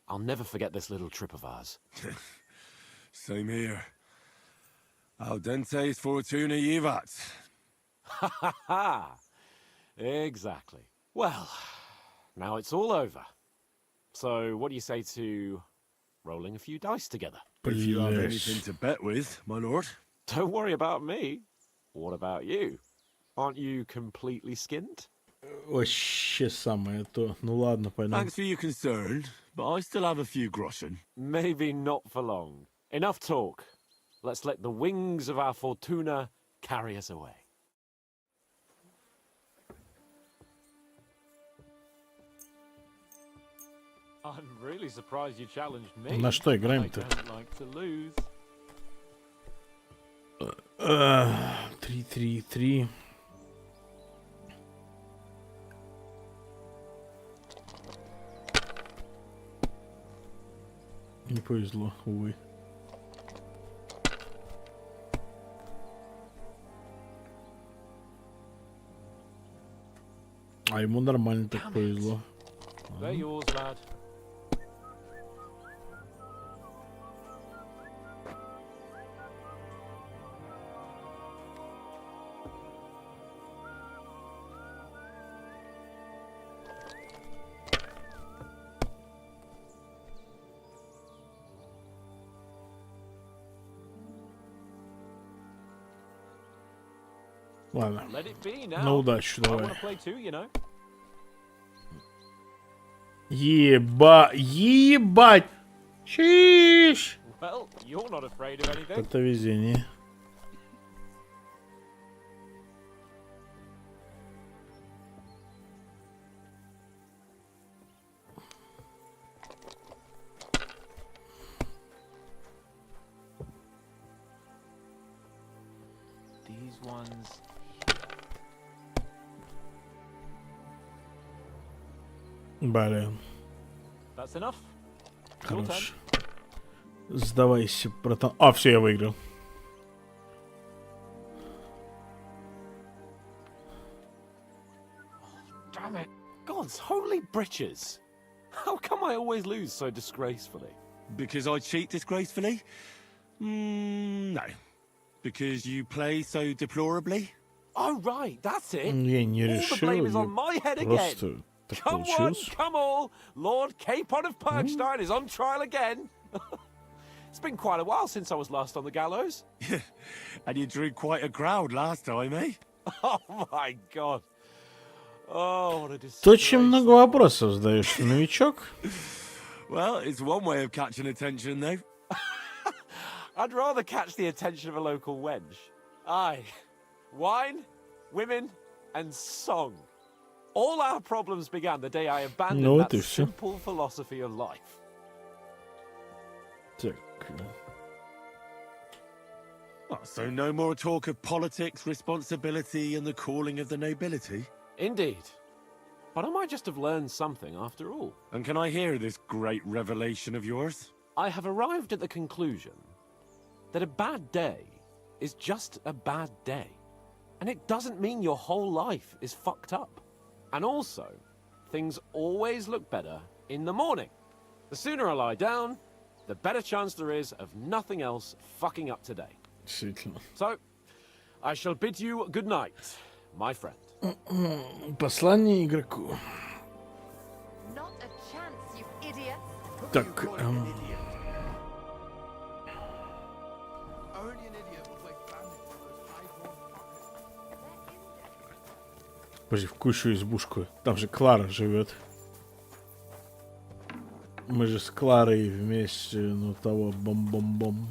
I'll never forget this little trip of ours. Same here. Al dentes fortuna jivat. Ha ha ha! Exactly. Well, now it's all over. So, what do you say to rolling a few dice together? If you have anything to bet with, my lord. Don't worry about me. What about you? Aren't you completely skinned? Вообще самое то. Ну ладно, пойдем. Thanks for your concern, but I still have a few groschen. Maybe not for long. Enough talk. Let's let the wings of our fortuna carry us away. I'm really surprised you challenged me. На что играем-то? I don't like to lose. 3-3-3. Не повезло, увы. А ему нормально так повезло. They're yours, lad. Ладно. Let it be now. На удачу I давай. want to play too, you know. Ебать! Чиш! Well, you're not afraid of anything. Это везение. These ones. Блин. That's enough. Your Хорош. turn. Сдавайся, братан. А, все, я выиграл. Damn it. God's holy britches. How come I always lose so disgracefully? Because I cheat disgracefully? No. Because you play so deplorably? Oh, right, that's it. Я не All the blame решил. is on my head again. Просто Come one, come all, Lord Capon of Perkstein is on trial again. It's been quite a while since I was last on the gallows. And you drew quite a crowd last time, eh? Oh my God. Oh, what a disgrace. Ты очень много вопросов задаешь, новичок. Well, it's one way of catching attention, though. I'd rather catch the attention of a local wench. Aye. Wine, women, and song. All our problems began the day I abandoned that simple philosophy of life. Так. Oh, so no more talk of politics, responsibility, and the calling of the nobility? Indeed. But I might just have learned something after all. And can I hear this great revelation of yours? I have arrived at the conclusion that a bad day is just a bad day. And it doesn't mean your whole life is fucked up. And also, things always look better in the morning. The sooner I lie down, the better chance there is of nothing else fucking up today. So, I shall bid you good night, my friend. Послание игроку. Not a chance, you idiot. Так. Подожди, в какую избушку? Там же Клара живет. Мы же с Кларой вместе, ну того, бом-бом-бом.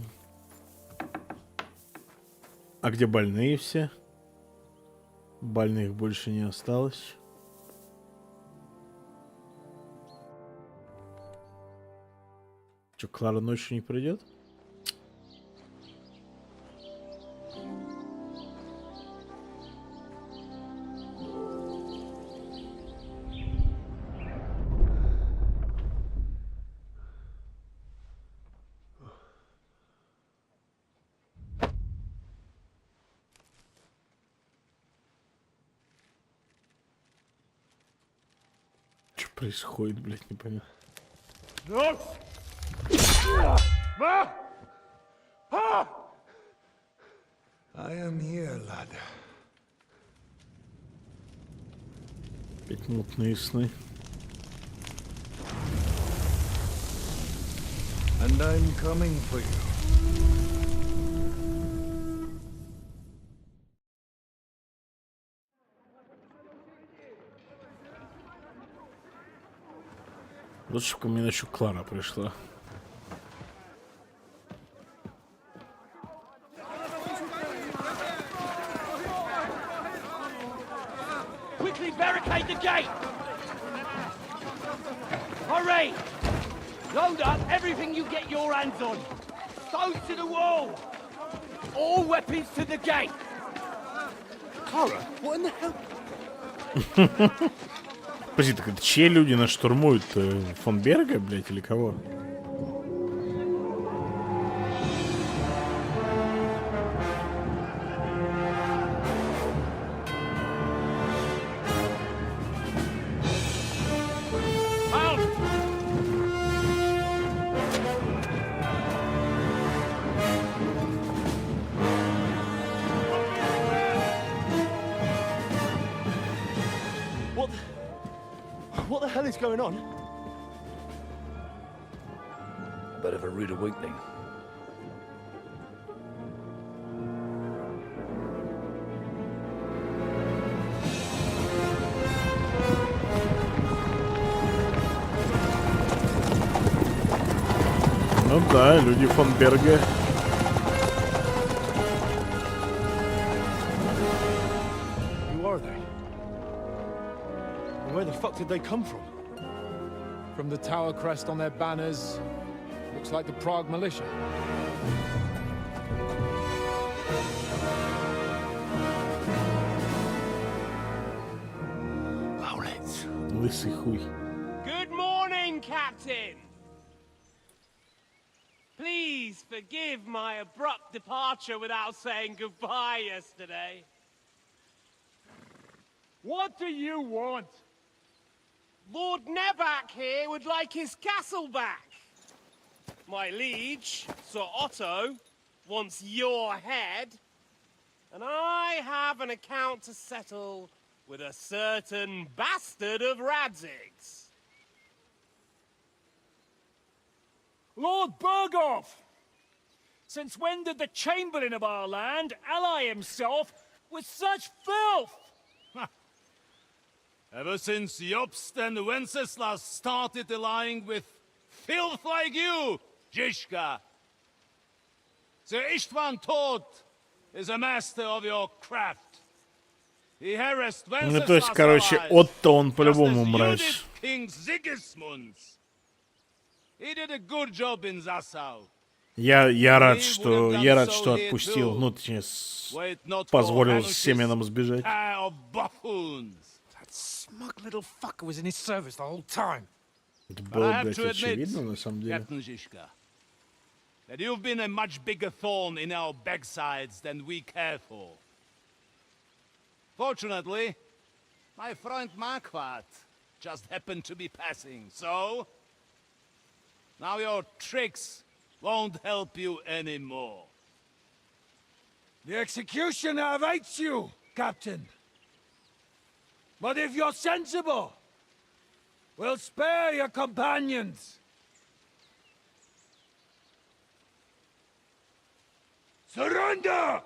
А где больные все? Больных больше не осталось. Что, Клара ночью не придет? Что происходит, блядь, непонятно. I am here, lad. Опять мутные сны. And I'm coming for you. Лучше бы ко мне ночью Клара пришла. Quickly barricade the gate! Hurry! Load up everything you get your hands on. Stones to the wall! All weapons to the gate! Clara, what in the hell? Подожди, так это чьи люди нас штурмуют? Фон Берга, блядь, или кого? What the hell is going on? A bit of a rude awakening. Ну да, люди фон Берга. Who are they? And where the fuck did they come from? From the tower crest on their banners, looks like the Prague militia. Лысый хуй. Good morning, Captain. Please forgive my abrupt departure without saying goodbye yesterday. What do you want? Lord Neback here would like his castle back. My liege, Sir Otto, wants your head. And I have an account to settle with a certain bastard of Radzig's. Lord Berghoff! Since when did the Chamberlain of our land ally himself with such filth? Ever since Jobst and Wenceslas started allying with filth like you, Zhishka. Sir Istvan Tod is a master of your craft. He harassed Ну, то есть, короче, Отто он по-любому мразь. King Sigismund's. He did a good job in Zassau. Я рад, что отпустил, ну, точнее, позволил Семенам сбежать. Pair of buffoons. That smug little fucker was in his service the whole time. Это было, блядь, очевидно, на самом деле. Captain Zhishka, that you've been a much bigger thorn in our backsides than we care for. Fortunately, my friend Marquardt just happened to be passing, so now your tricks won't help you anymore. The executioner awaits you, Captain. But if you're sensible, we'll spare your companions. Surrender!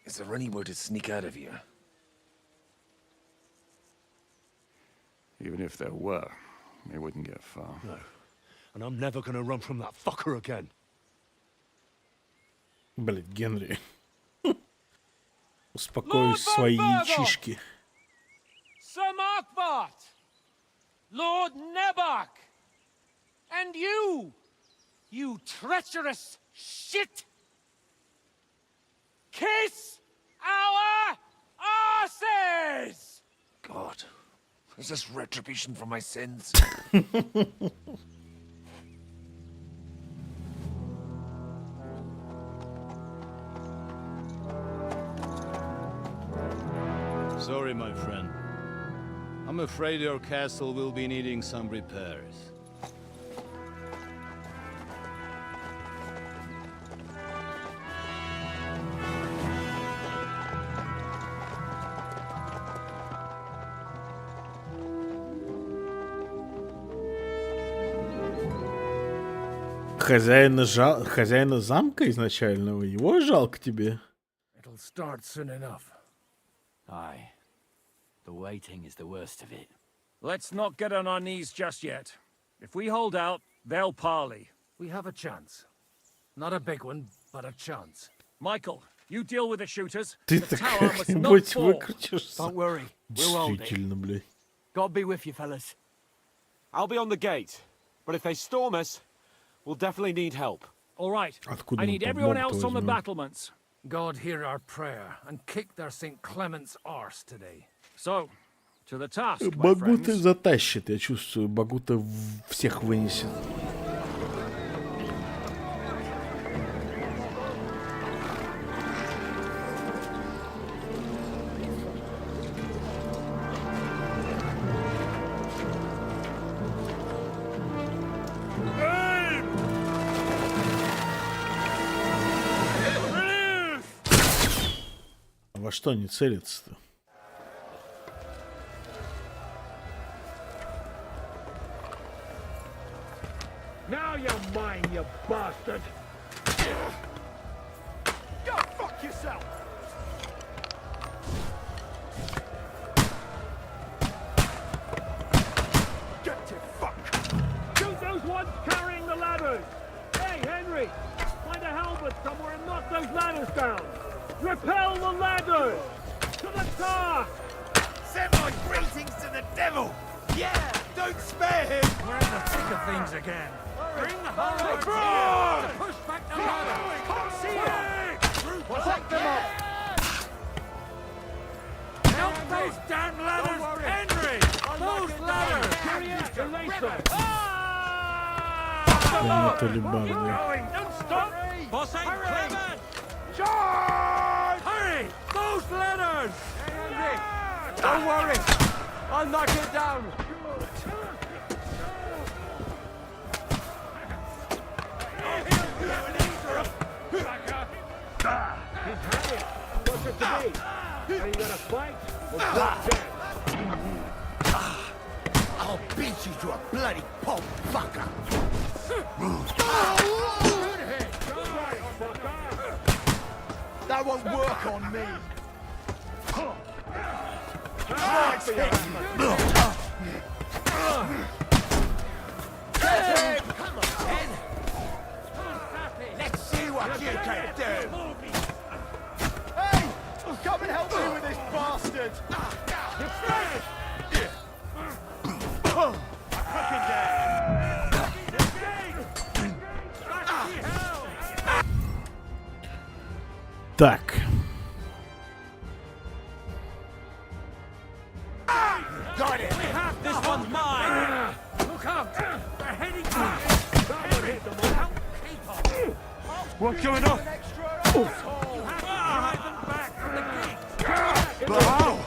Is there anywhere to sneak out of here? Even if there were, we wouldn't get far. No. And I'm never gonna run from that fucker again. Блядь, Генри. Успокой свои яичишки. Sir Marquardt! Lord Nebach! And you treacherous shit! Kiss our arses! God, is this retribution for my sins? Sorry, my friend. I'm afraid your castle will be needing some repairs. Хозяина замка изначального, его жалко тебе. It'll start soon enough. Aye. The waiting is the worst of it. Let's not get on our knees just yet. If we hold out, they'll parley. We have a chance. Not a big one, but a chance. Michael, you deal with the shooters. Ты The так tower must not как-нибудь fall. выкрутишься. Don't worry. We'll hold it. Действительно, блядь. God be with you, fellas. I'll be on the gate, but if they storm us, we'll definitely need help. All right. Откуда I он need там everyone моб-то else on the возьмет? battlements. God hear our prayer and kick their St. Clement's arse today. So, to the task, my Багута friends. затащит, я чувствую, Багута всех вынесет. Во что они целятся-то? Now you're mine, you bastard! Go fuck yourself! Get to fuck! Shoot those ones carrying the ladders! Hey, Henry! Find a halberd somewhere and knock those ladders down! Repel the ladders! To the task! Send my greetings to the devil! Yeah! Don't spare him! We're in the thick of things again. Bring the hurry! Push back the ladder! Fuck them up! Help those damn ladders! Henry! Those ladders! Талибан, да. Don't stop! Boss ain't clever! Charge! Hurry! Those ladders! Don't worry, I'll knock it down. Back What's it to be? Are you gonna fight or drop dead? I'll beat you to a bloody pulp fucker. That won't work on me. Come on, Ken. Let's see what you can do. Hey, come and help me with this bastard. Так. Got it. This one's mine! Look out! They're heading for you! Someone hit them all! What's going on? You have to drive them back from the gate! But how?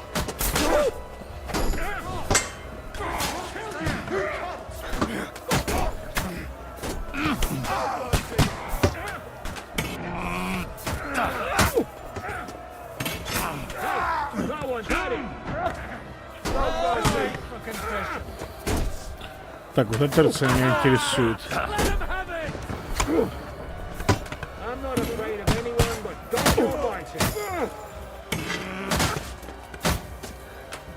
That one's got him! Так, вот эта рыцарь меня интересует. I'm not afraid of anyone but God Almighty.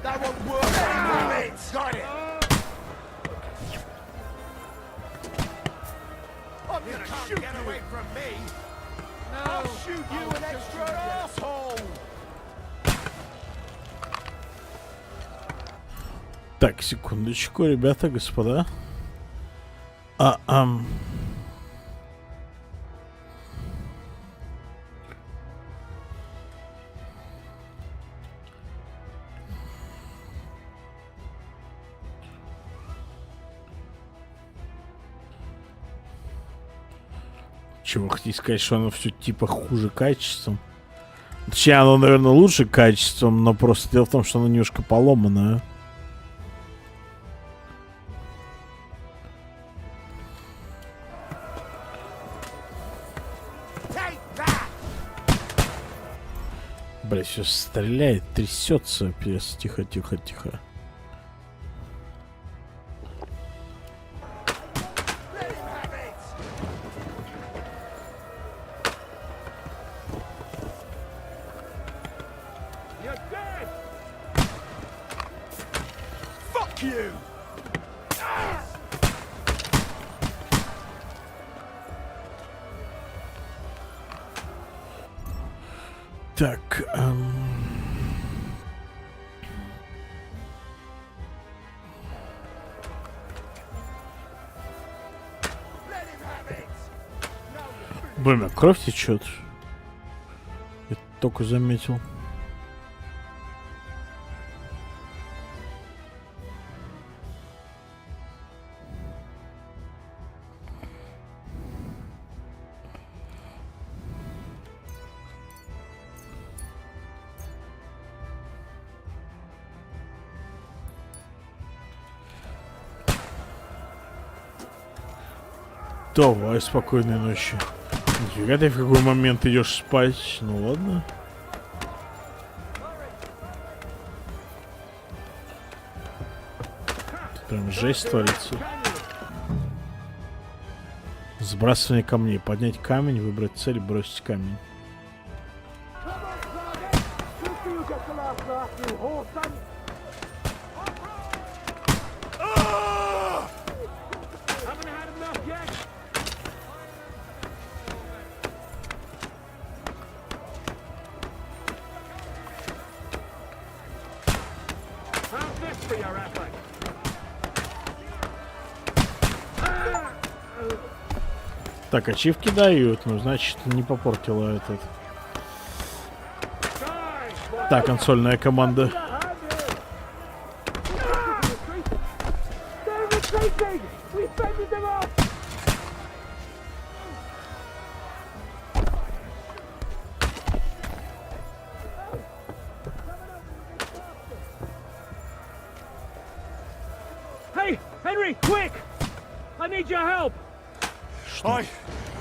That won't work anymore. Got it. I'm gonna shoot get away from me. No. I'll shoot you an extra asshole. Так, секундочку, ребята, господа. Чего хотите сказать, что оно все типа хуже качеством? Точнее, оно, наверное, лучше качеством, но просто дело в том, что оно немножко поломанное. Бля, все стреляет, трясется, пес. Тихо, тихо, тихо. Fuck you. Так, блин, а кровь течет. Я только заметил. Давай, спокойной ночи. Нифига ты в какой момент идешь спать? Ну ладно. Тут прям жесть творится. Сбрасывание камней. Поднять камень, выбрать цель, бросить камень. Так, ачивки дают, ну значит не попортила этот. Так, консольная команда. Hey, Henry, quick! I need your help!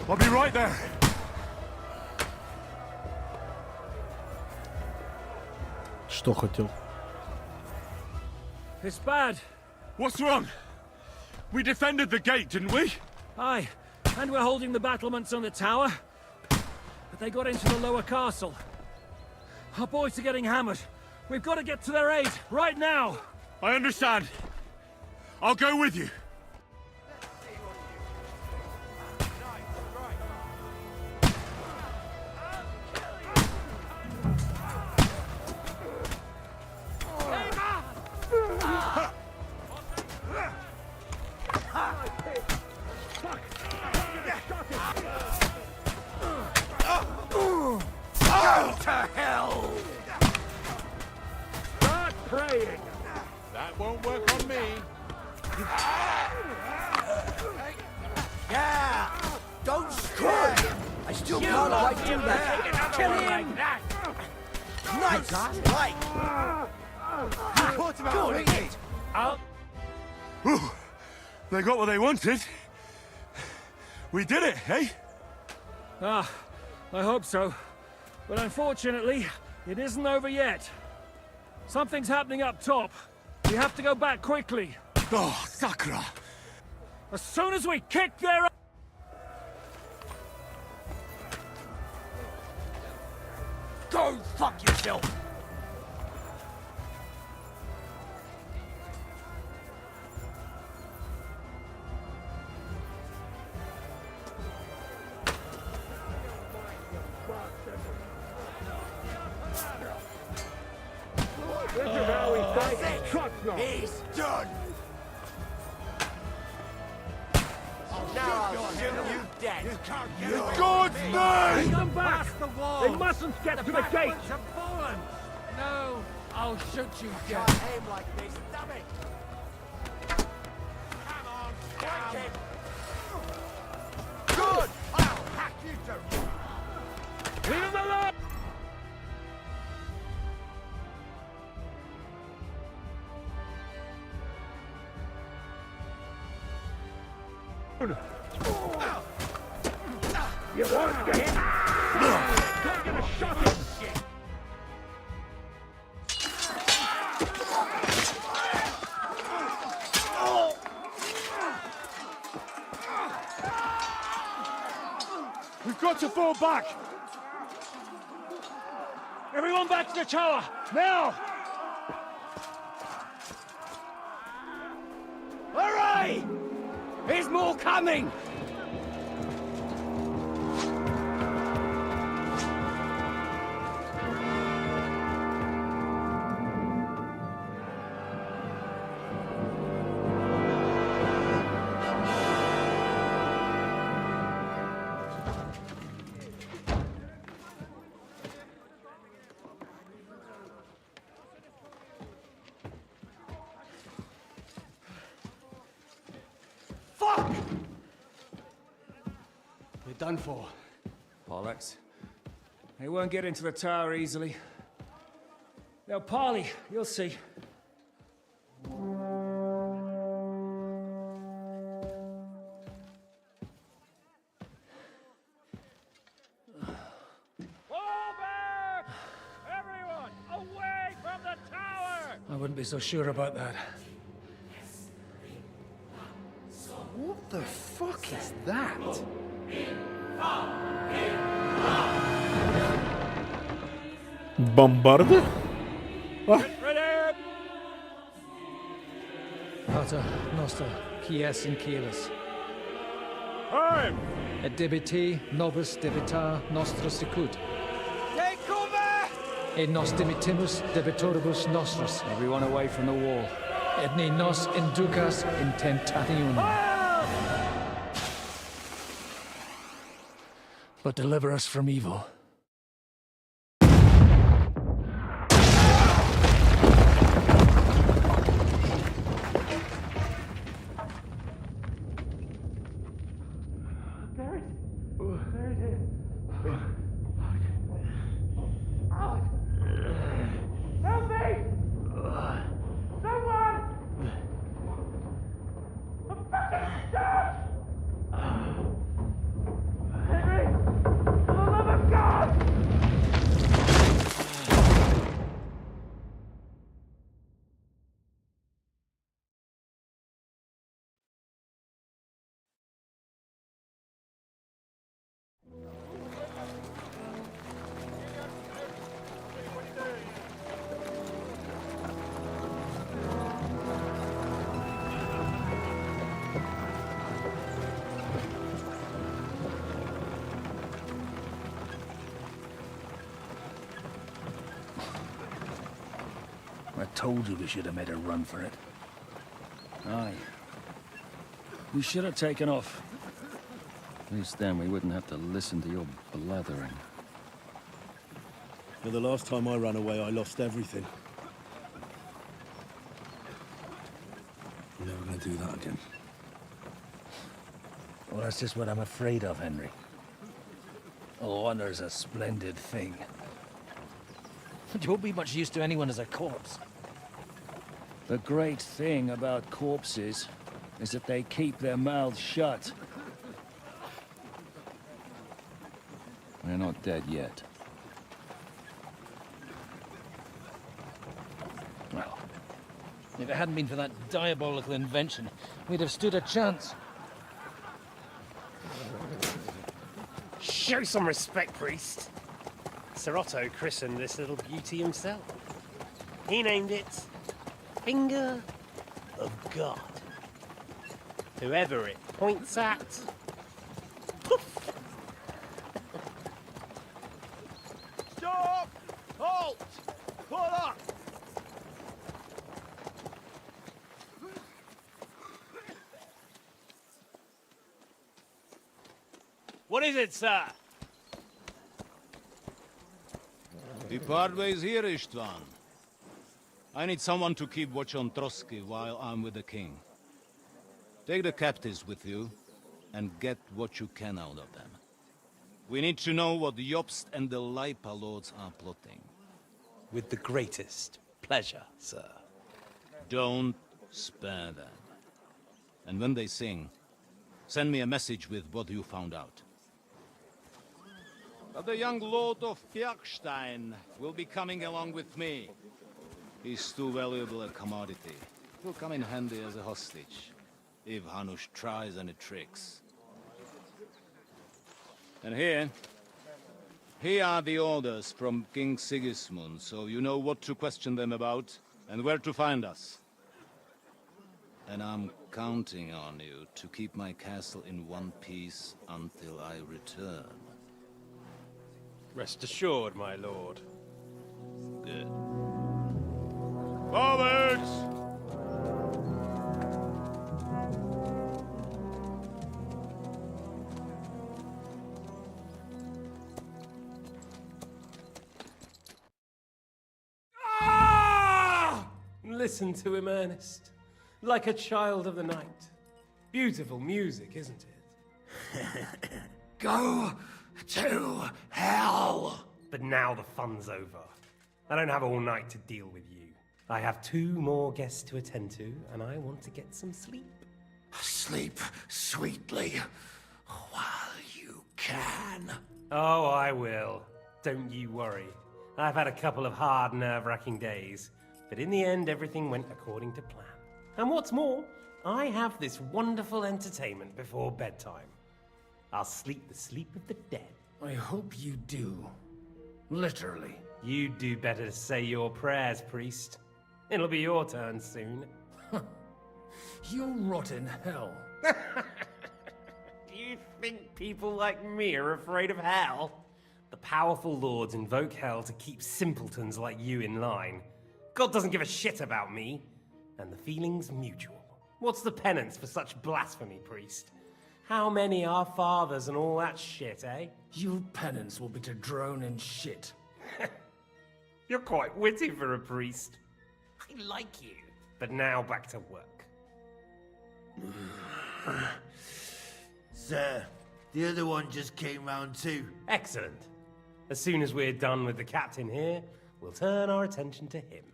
I'll be right there. Что хотел? It's bad. What's wrong? We defended the gate, didn't we? Aye, and we're holding the battlements on the tower. But they got into the lower castle. Our boys are getting hammered. We've got to get to their aid, right now! I understand. I'll go with you. To hell! Start praying. That won't work on me. Yeah! Don't scream! I still can't quite do that. Kill him! Nice strike! Good hit! Whew. They got what they wanted. We did it, eh? Ah, I hope so. But unfortunately, it isn't over yet. Something's happening up top. We have to go back quickly. Oh, Sakra! As soon as we kick their... Go fuck yourself! This is how we fight trucks now. He's done! Now I'll shoot you dead! In God's name! Them back! They mustn't get to the gate! No, I'll shoot you dead. Can't aim like this, damn it! Come on, strike him! Good! I'll hack you to... Leave him alone! You won't get him! Don't get a shot in! We've got to fall back! Everyone back to the tower! Now! Hooray! There's more coming! Fuck! We're done for. Bollocks. They won't get into the tower easily. They'll parley, you'll see. I wouldn't be so sure about that. What the fuck is that? Бомбарды? Pater Noster, Quies in Caelus. Time! Et debiti nobis debitar nostros sicut. Take cover! Et nos dimitimus debitoribus nostros. Everyone away from the wall. Et ne nos inducas in tentationem. But deliver us from evil. For the love of God! I told you we should have made a run for it. Aye. We should have taken off. At least then we wouldn't have to listen to your blathering. The last time I ran away, I lost everything. I'm never gonna do that again. Well, that's just what I'm afraid of, Henry. Honor's a splendid thing. You won't be much use to anyone as a corpse. The great thing about corpses is that they keep their mouths shut. They're not dead yet. Well, if it hadn't been for that diabolical invention, we'd have stood a chance. Show some respect, priest. Sir Otto christened this little beauty himself. He named it Finger of God. Whoever it points at, poof! Stop! Halt! Pull up! What is it, sir? Depart ways here, Istvan. I need someone to keep watch on Trotsky while I'm with the king. Take the captives with you, and get what you can out of them. We need to know what Jobst and the Leipa lords are plotting. With the greatest pleasure, sir. Don't spare them. And when they sing, send me a message with what you found out. But the young lord of Bjergstein will be coming along with me. He's too valuable a commodity. He'll come in handy as a hostage, if Hanush tries any tricks. And here are the orders from King Sigismund, so you know what to question them about, and where to find us. And I'm counting on you to keep my castle in one piece until I return. Rest assured, my lord. Good. Forwards! Listen to him, Ernest. Like a child of the night. Beautiful music, isn't it? Go to hell! But now the fun's over. I don't have all night to deal with you. I have 2 more guests to attend to, and I want to get some sleep. Sleep sweetly while you can. Oh, I will. Don't you worry. I've had a couple of hard, nerve-wracking days, but in the end, everything went according to plan. And what's more, I have this wonderful entertainment before bedtime. I'll sleep the sleep of the dead. I hope you do. Literally. You'd do better to say your prayers, priest. It'll be your turn soon. You'll rot in hell. Do you think people like me are afraid of hell? The powerful lords invoke hell to keep simpletons like you in line. God doesn't give a shit about me. And the feeling's mutual. What's the penance for such blasphemy, priest? How many are fathers and all that shit, eh? Your penance will be to drown in shit. You're quite witty for a priest. I like you. But now back to work. Sir, the other one just came round too. Excellent. As soon as we're done with the captain here, we'll turn our attention to him.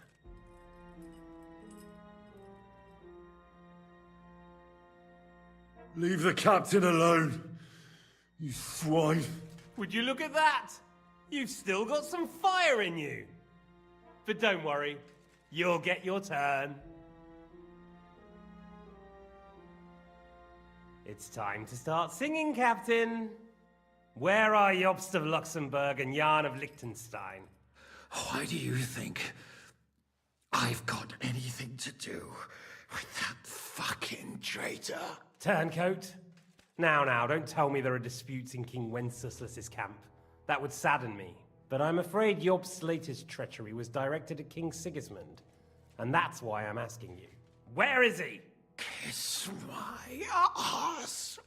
Leave the captain alone, you swine. Would you look at that? You've still got some fire in you. But don't worry, you'll get your turn. It's time to start singing, Captain. Where are Jobst of Luxembourg and Jan of Liechtenstein? Why do you think I've got anything to do with that fucking traitor? Turncoat. Now, don't tell me there are disputes in King Wenceslas's camp. That would sadden me. But I'm afraid Jobst's latest treachery was directed at King Sigismund. And that's why I'm asking you. Where is he? Kiss my ass.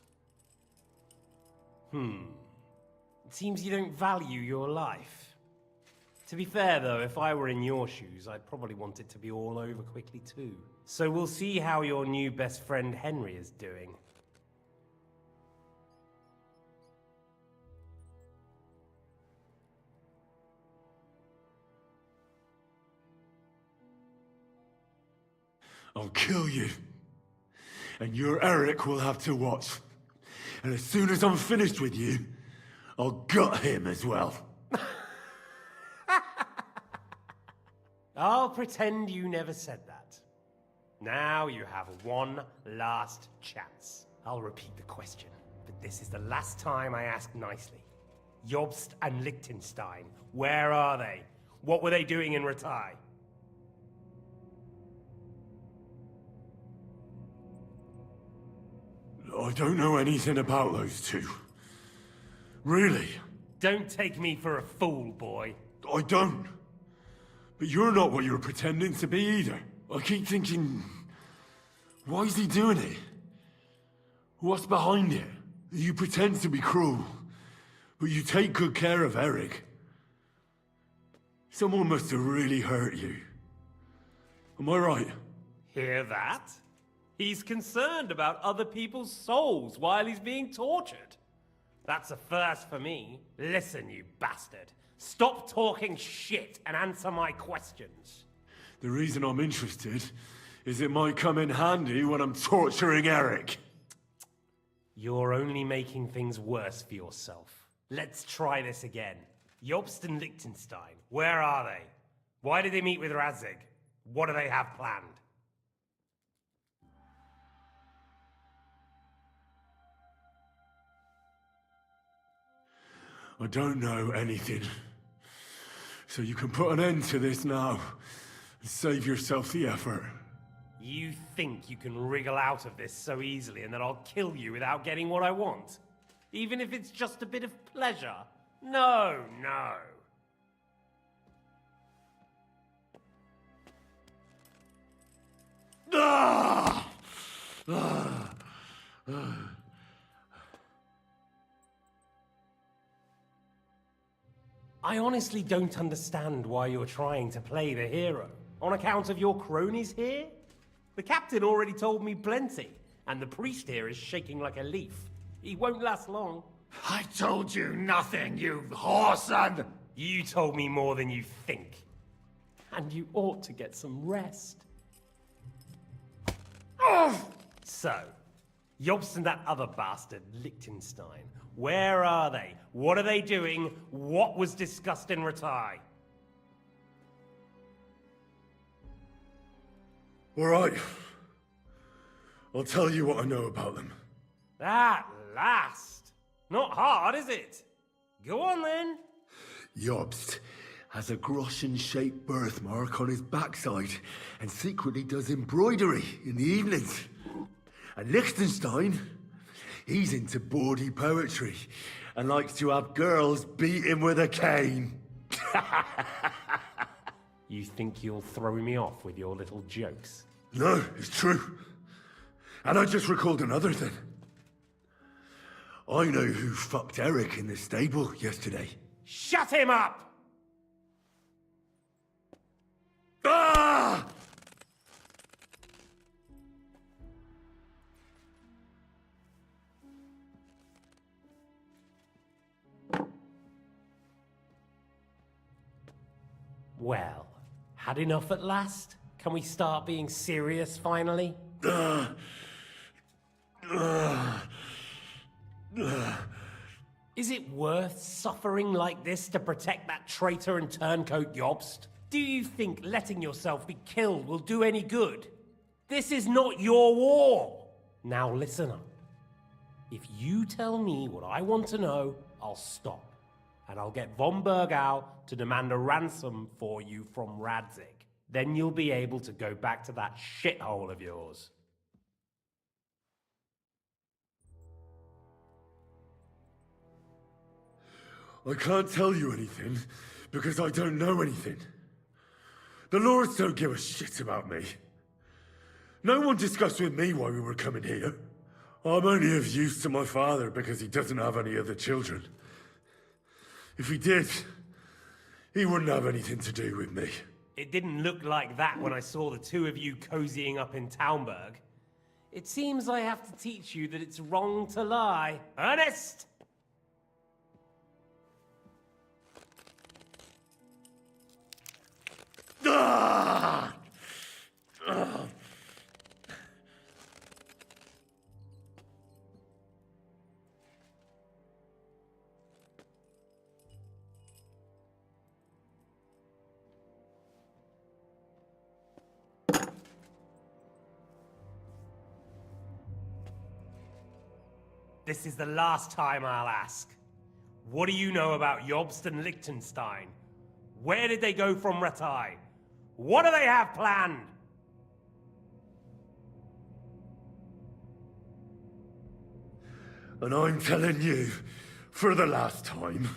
It seems you don't value your life. To be fair, though, if I were in your shoes, I'd probably want it to be all over quickly, too. So we'll see how your new best friend Henry is doing. I'll kill you. And your Eric will have to watch. And as soon as I'm finished with you, I'll gut him as well. I'll pretend you never said that. Now you have one last chance. I'll repeat the question, but this is the last time I ask nicely. Jobst and Liechtenstein, where are they? What were they doing in Ratai? I don't know anything about those two. Really? Don't take me for a fool, boy. I don't. But you're not what you're pretending to be either. I keep thinking, why is he doing it? What's behind it? You pretend to be cruel, but you take good care of Eric. Someone must have really hurt you. Am I right? Hear that? He's concerned about other people's souls while he's being tortured. That's a first for me. Listen, you bastard. Stop talking shit and answer my questions. The reason I'm interested is it might come in handy when I'm torturing Eric. You're only making things worse for yourself. Let's try this again. Jobst and Liechtenstein, where are they? Why did they meet with Radzig? What do they have planned? I don't know anything. So you can put an end to this now and save yourself the effort. You think you can wriggle out of this so easily and that I'll kill you without getting what I want? Even if it's just a bit of pleasure? No, no. Ah! I honestly don't understand why you're trying to play the hero. On account of your cronies here? The captain already told me plenty, and the priest here is shaking like a leaf. He won't last long. I told you nothing, you whoreson! You told me more than you think. And you ought to get some rest. So, Jobst and that other bastard, Liechtenstein, where are they? What are they doing? What was discussed in Ratai? All right. I'll tell you what I know about them. At last! Not hard, is it? Go on then. Jobst has a Groschen-shaped birthmark on his backside and secretly does embroidery in the evenings. And Liechtenstein, he's into bawdy poetry and likes to have girls beat him with a cane. You think you'll throw me off with your little jokes? No, it's true. And I just recalled another thing. I know who fucked Eric in the stable yesterday. Shut him up! Ah! Well, had enough at last? Can we start being serious finally? Is it worth suffering like this to protect that traitor and turncoat Jobst? Do you think letting yourself be killed will do any good? This is not your war! Now listen up. If you tell me what I want to know, I'll stop. And I'll get von Bergau to demand a ransom for you from Radzig. Then you'll be able to go back to that shithole of yours. I can't tell you anything because I don't know anything. The lords don't give a shit about me. No one discussed with me why we were coming here. I'm only of use to my father because he doesn't have any other children. If he did, he wouldn't have anything to do with me. It didn't look like that when I saw the two of you cozying up in Talmberg. It seems I have to teach you that it's wrong to lie. Ernest! Ah! Ah! This is the last time I'll ask. What do you know about Jobst and Liechtenstein? Where did they go from Ratai? What do they have planned? And I'm telling you, for the last time,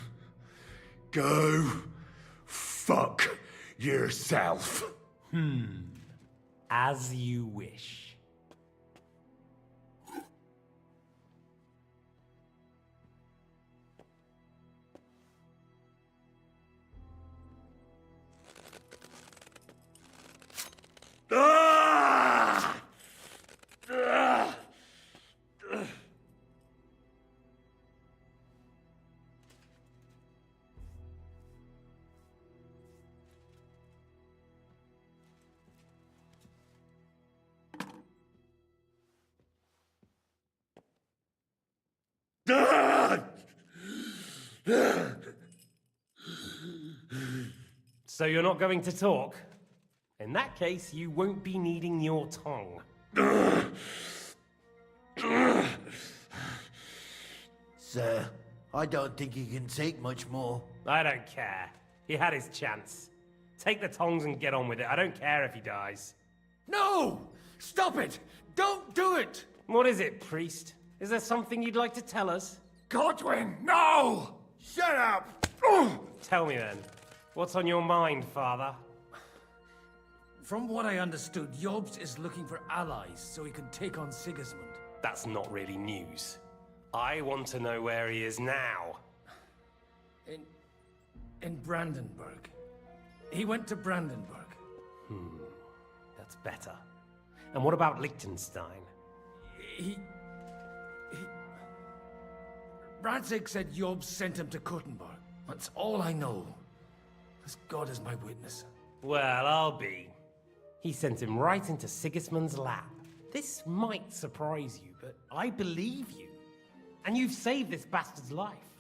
go fuck yourself. As you wish. Ah! Ah! So you're not going to talk? In that case, you won't be needing your tongue. Sir, I don't think he can take much more. I don't care. He had his chance. Take the tongs and get on with it. I don't care if he dies. No! Stop it! Don't do it! What is it, priest? Is there something you'd like to tell us? Godwin, no! Shut up! Tell me then. What's on your mind, father? From what I understood, Jobst is looking for allies so he can take on Sigismund. That's not really news. I want to know where he is now. In Brandenburg. He went to Brandenburg. That's better. And what about Liechtenstein? Radzig said Jobst sent him to Kuttenberg. That's all I know. As God is my witness. Well, I'll be. He sent him right into Sigismund's lap. This might surprise you, but I believe you. And you've saved this bastard's life.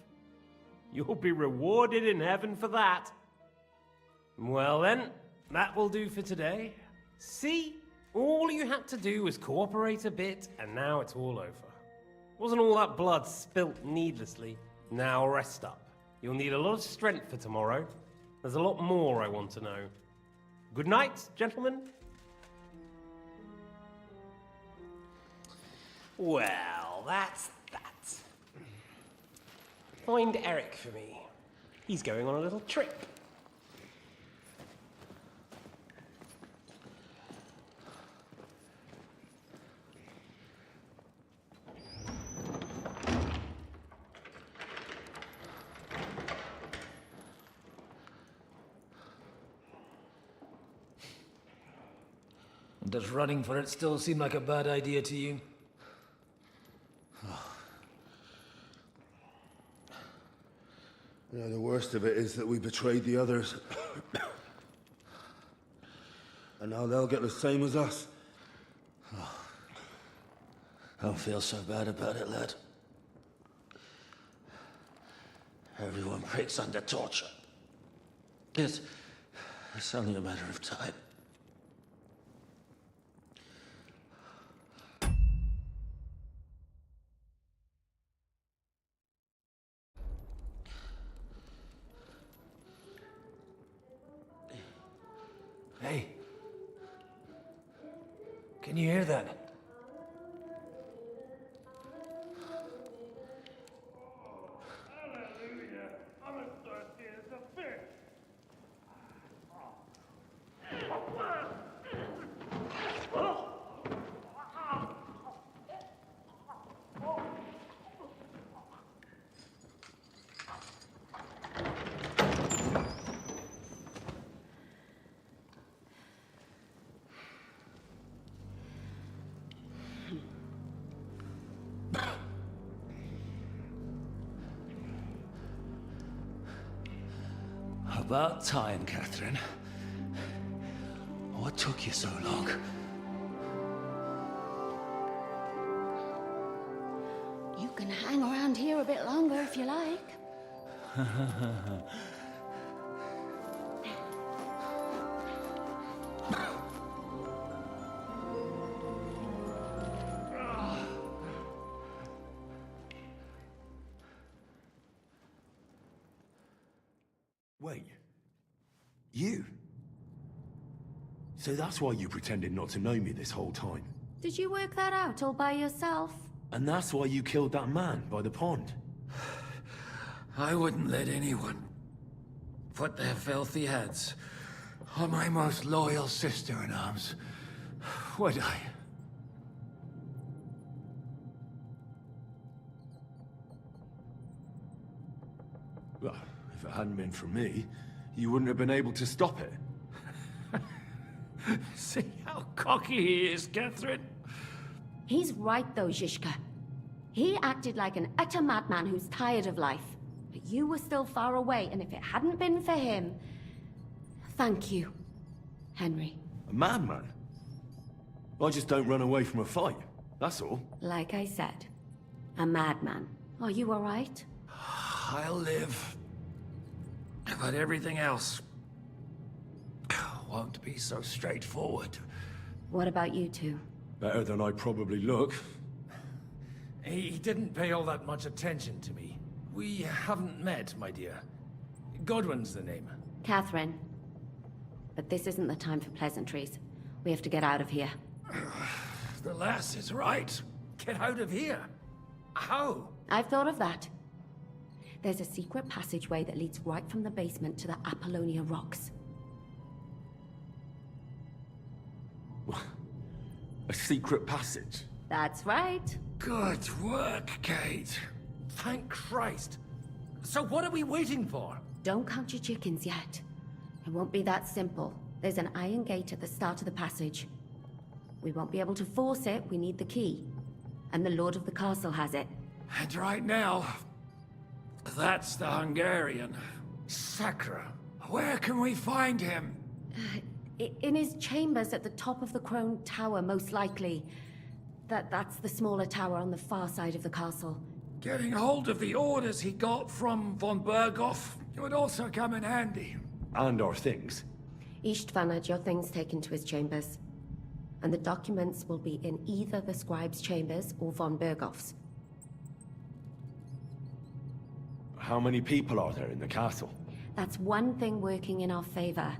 You'll be rewarded in heaven for that. Well then, that will do for today. See? All you had to do was cooperate a bit, and now it's all over. Wasn't all that blood spilt needlessly? Now rest up. You'll need a lot of strength for tomorrow. There's a lot more I want to know. Good night, gentlemen. Well, that's that. Find Eric for me. He's going on a little trip. Does running for it still seem like a bad idea to you? You know, the worst of it is that we betrayed the others. And now they'll get the same as us. Don't feel so bad about it, lad. Everyone breaks under torture. It's only a matter of time. Hey. Can you hear that? About time, Catherine. What took you so long? You can hang around here a bit longer if you like. Wait. You? So that's why you pretended not to know me this whole time? Did you work that out all by yourself? And that's why you killed that man by the pond? I wouldn't let anyone put their filthy heads on my most loyal sister-in-arms, would I? Well, if it hadn't been for me, you wouldn't have been able to stop it. See how cocky he is, Catherine? He's right though, Zhishka. He acted like an utter madman who's tired of life. But you were still far away, and if it hadn't been for him... Thank you, Henry. A madman? I just don't run away from a fight, that's all. Like I said, a madman. Are you all right? I'll live. But everything else won't be so straightforward. What about you two? Better than I probably look. He didn't pay all that much attention to me. We haven't met, my dear. Godwin's the name. Catherine. But this isn't the time for pleasantries. We have to get out of here. The lass is right. Get out of here. How? I've thought of that. There's a secret passageway that leads right from the basement to the Apollonia Rocks. A secret passage? That's right. Good work, Kate. Thank Christ. So what are we waiting for? Don't count your chickens yet. It won't be that simple. There's an iron gate at the start of the passage. We won't be able to force it, we need the key. And the Lord of the Castle has it. And right now, that's the Hungarian. Sacra. Where can we find him? In his chambers at the top of the Crone Tower, most likely. That's the smaller tower on the far side of the castle. Getting hold of the orders he got from von Berghoff would also come in handy. And our things. Istvan had your things taken to his chambers. And the documents will be in either the scribe's chambers or von Berghoff's. How many people are there in the castle? That's one thing working in our favor.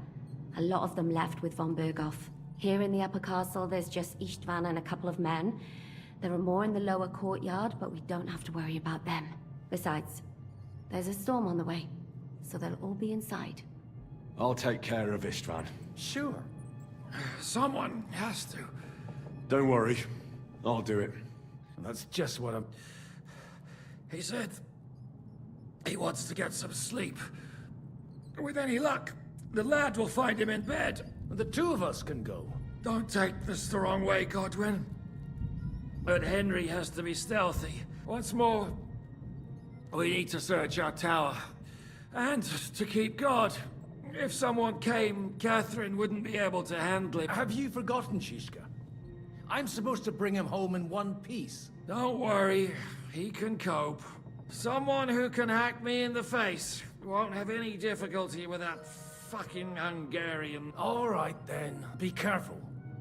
A lot of them left with von Berghoff. Here in the upper castle, there's just Istvan and a couple of men. There are more in the lower courtyard, but we don't have to worry about them. Besides, there's a storm on the way, so they'll all be inside. I'll take care of Istvan. Sure. Someone has to. Don't worry. I'll do it. That's just what I'm... He said he wants to get some sleep. With any luck, the lad will find him in bed. The two of us can go. Don't take this the wrong way, Godwin. But Henry has to be stealthy. What's more, we need to search our tower. And to keep guard. If someone came, Catherine wouldn't be able to handle it. Have you forgotten, Shishka? I'm supposed to bring him home in one piece. Don't worry, he can cope. Someone who can hack me in the face won't have any difficulty with that fucking Hungarian. All right, then. Be careful.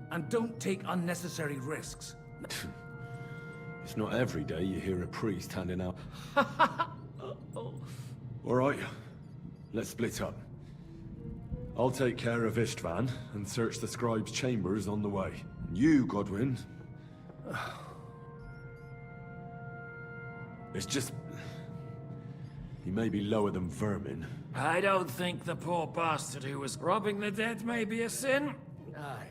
And don't take unnecessary risks. It's not every day you hear a priest handing out... All right, let's split up. I'll take care of Istvan and search the scribe's chambers on the way. You, Godwin... It's just... He may be lower than vermin. I don't think the poor bastard who was robbing the dead may be a sin. Aye.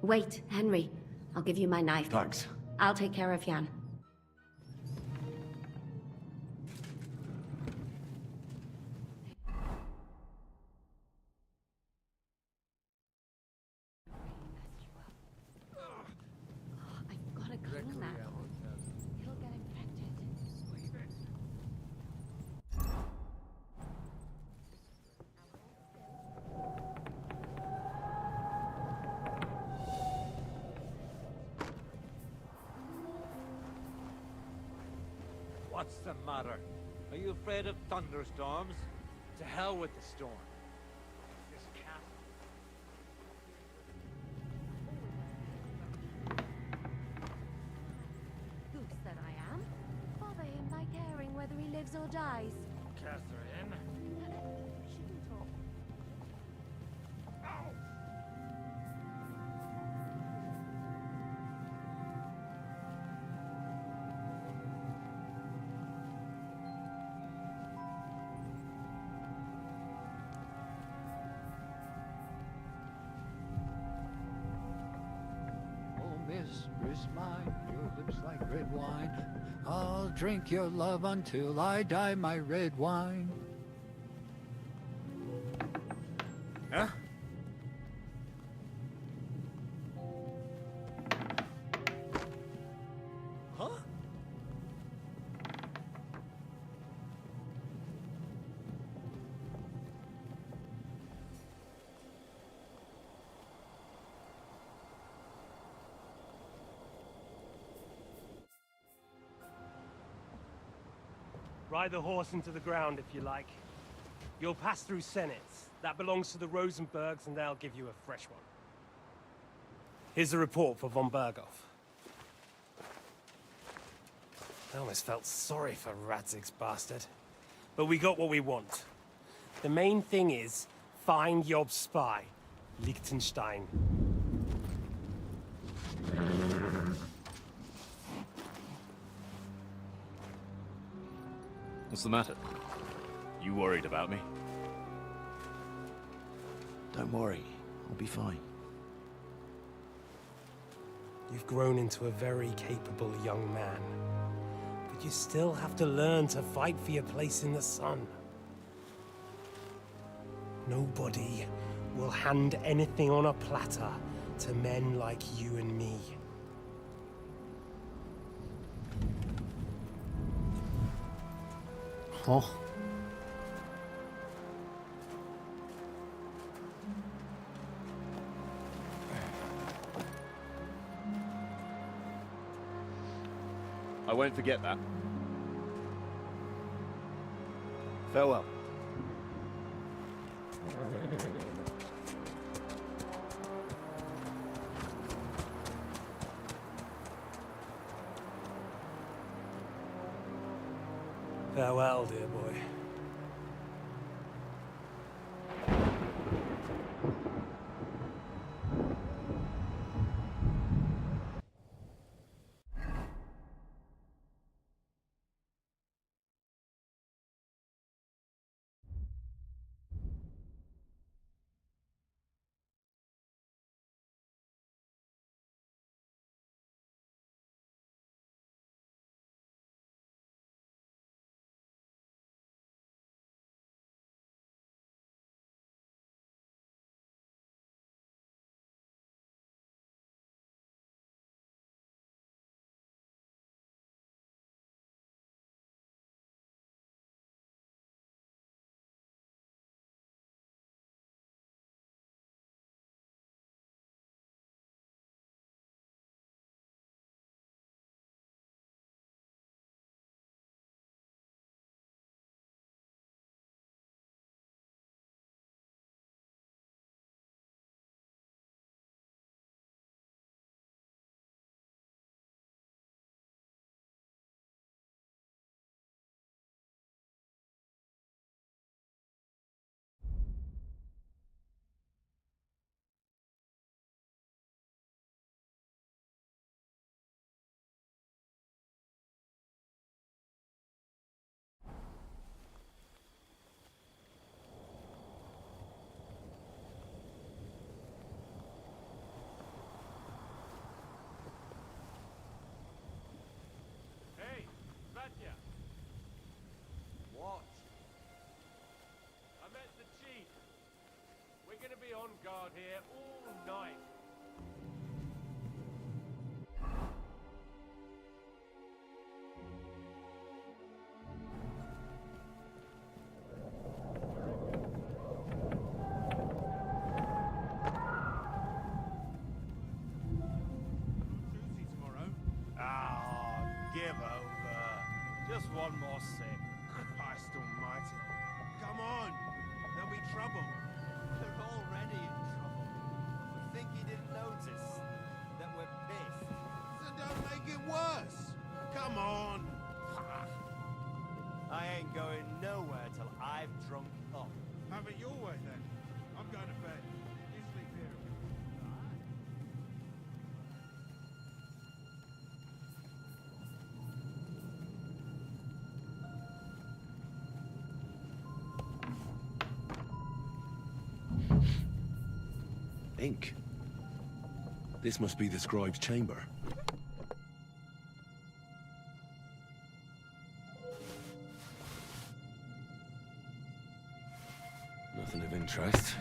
Wait, Henry. I'll give you my knife. Thanks. I'll take care of Jan. What's the matter? Are you afraid of thunderstorms? To hell with the storm. This castle. Goose that I am. Bother him by caring whether he lives or dies. Catherine. She can talk. Oh, mistress mine, your lips like red wine. I'll drink your love until I die, my red wine. Huh? Huh? Ride the horse into the ground if you like. You'll pass through Senates. That belongs to the Rosenbergs, and they'll give you a fresh one. Here's a report for von Berghoff. I almost felt sorry for Radzig's bastard. But we got what we want. The main thing is, find Job's spy, Liechtenstein. What's the matter? You worried about me? Don't worry, I'll be fine. You've grown into a very capable young man. But you still have to learn to fight for your place in the sun. Nobody will hand anything on a platter to men like you and me. Oh. I won't forget that. Farewell. Farewell, dear boy. Hey, Svatya. What? I met the chief. We're gonna be on guard here all night. Tuesday tomorrow. Ah, give over. Just one ink. This must be the scribe's chamber. Nothing of interest.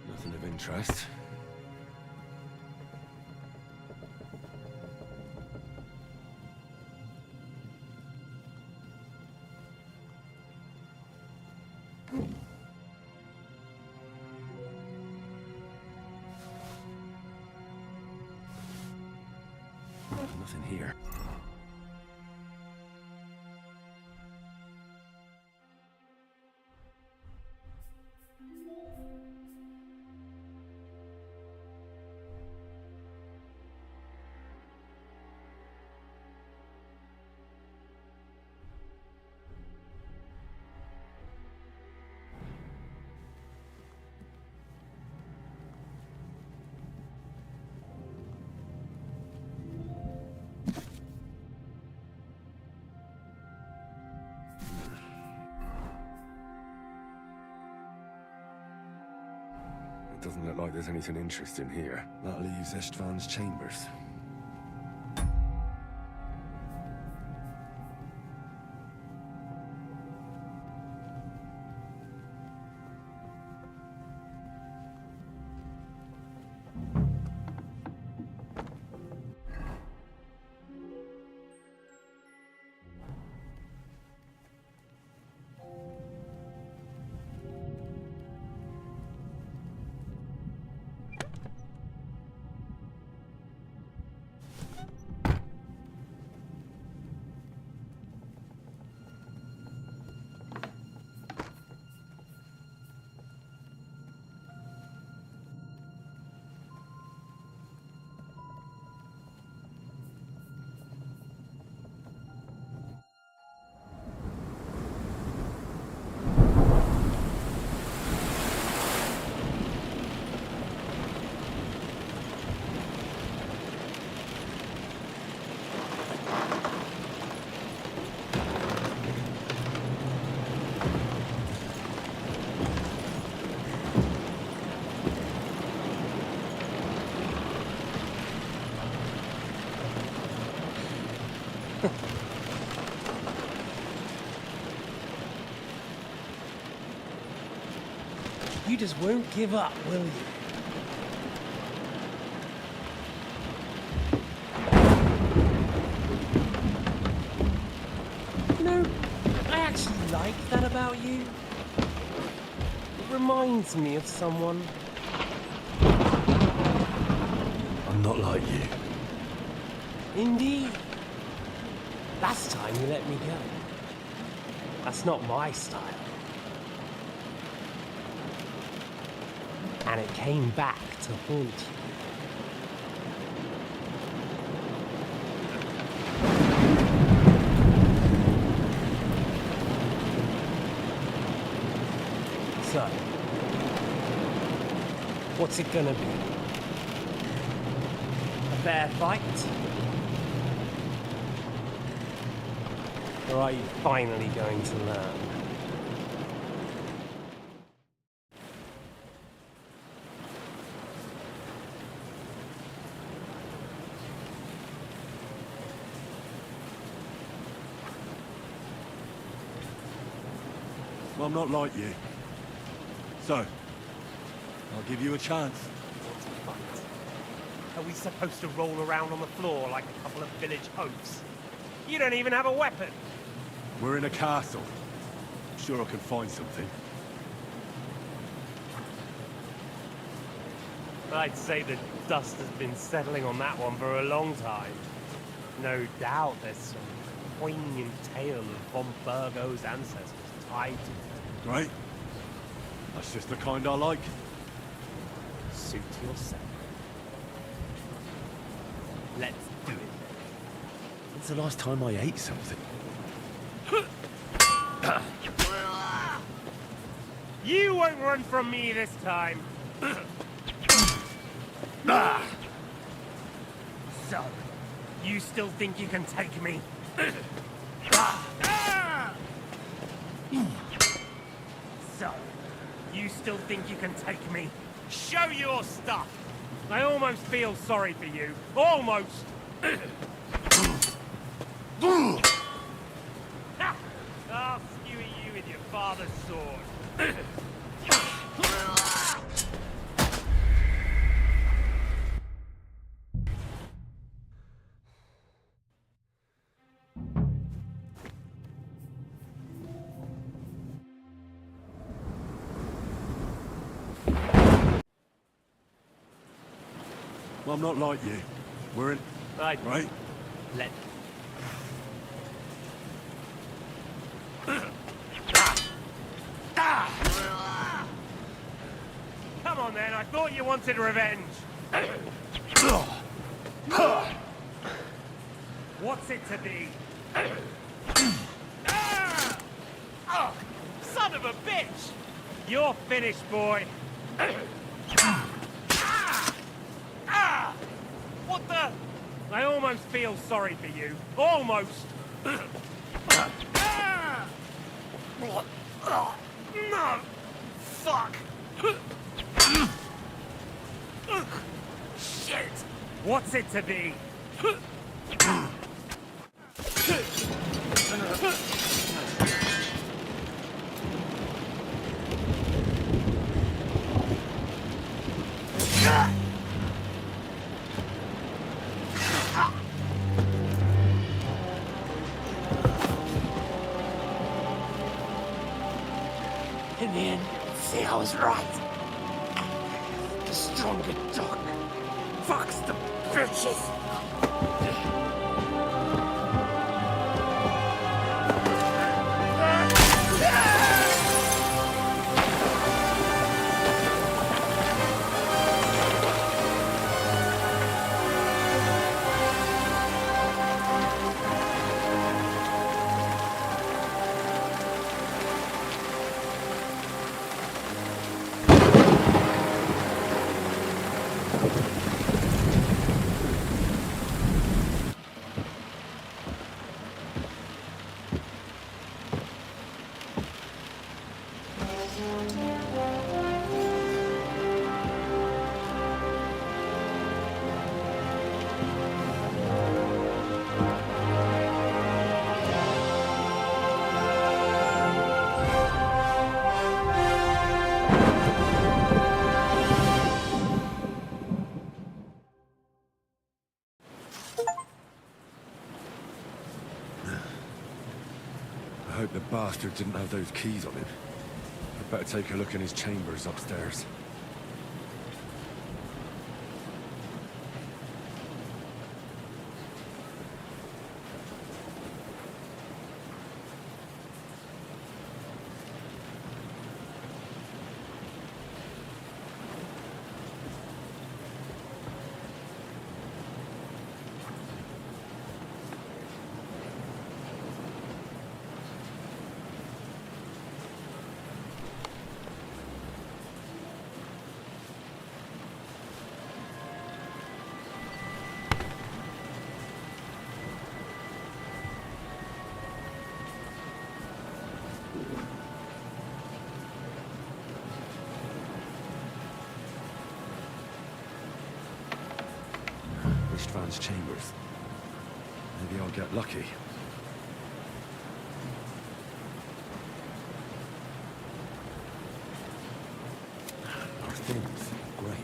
Nothing of interest. Nothing here. It doesn't look like there's anything interesting here. That leaves Istvan's chambers. You just won't give up, will you? You know, I actually like that about you. It reminds me of someone. I'm not like you. Indeed. Last time you let me go. That's not my style. And it came back to haunt you. So, what's it gonna be? A fair fight? Or are you finally going to learn? I'm not like you. So, I'll give you a chance. Are we supposed to roll around on the floor like a couple of village oafs? You don't even have a weapon! We're in a castle. I'm sure I can find something. I'd say the dust has been settling on that one for a long time. No doubt there's some poignant tale of von Burgo's ancestors tied to it. Right? That's just the kind I like. Suit yourself. Let's do it. When's the last time I ate something? You won't run from me this time. So, you still think you can take me? So, you still think you can take me? Show your stuff! I almost feel sorry for you. Almost! I'll skewer you with your father's sword. Well, I'm not like you. We're in... Right. Let... Come on then, I thought you wanted revenge. What's it to be? Son of a bitch! You're finished, boy. What the? I almost feel sorry for you. Almost. No! Fuck! Shit! What's it to be? In the end, see, I was right. The stronger dog fucks the bitches. I hope the bastard didn't have those keys on him. I'd better take a look in his chambers upstairs. Ishtvan's chambers. Maybe I'll get lucky. Our things. Great.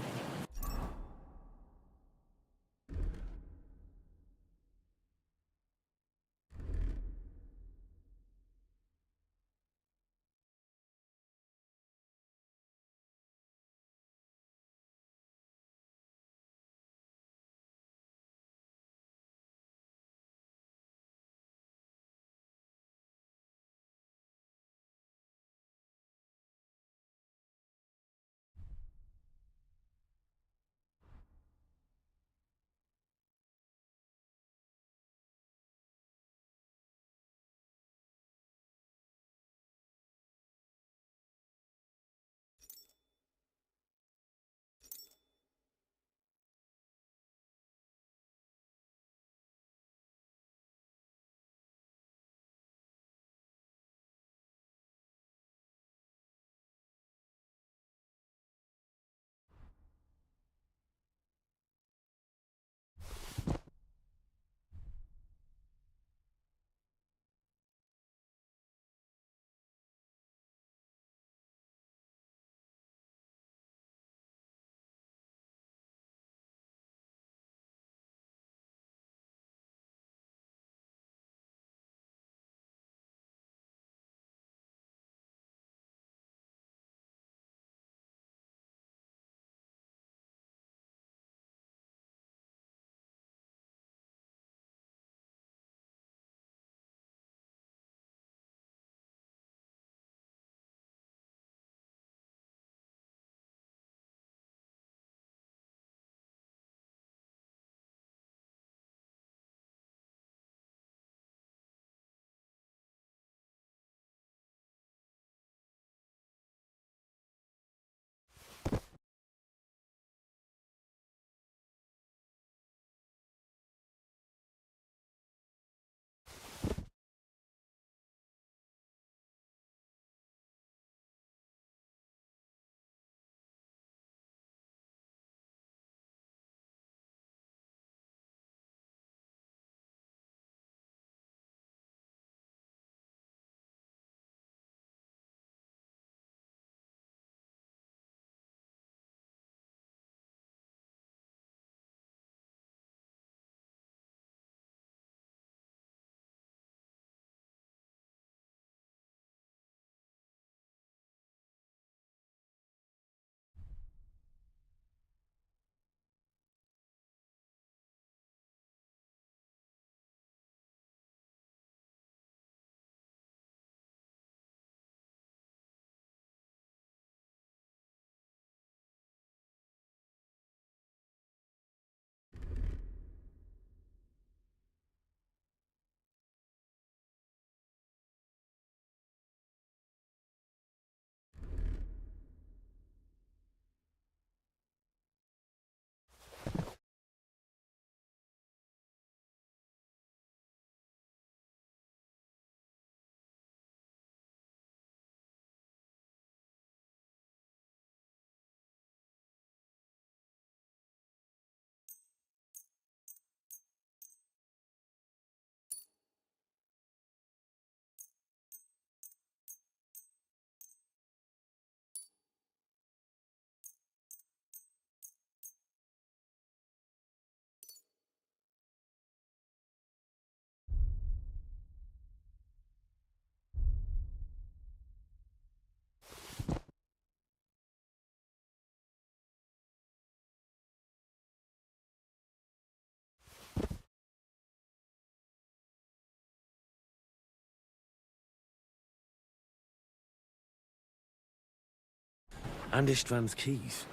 And Istvan's keys.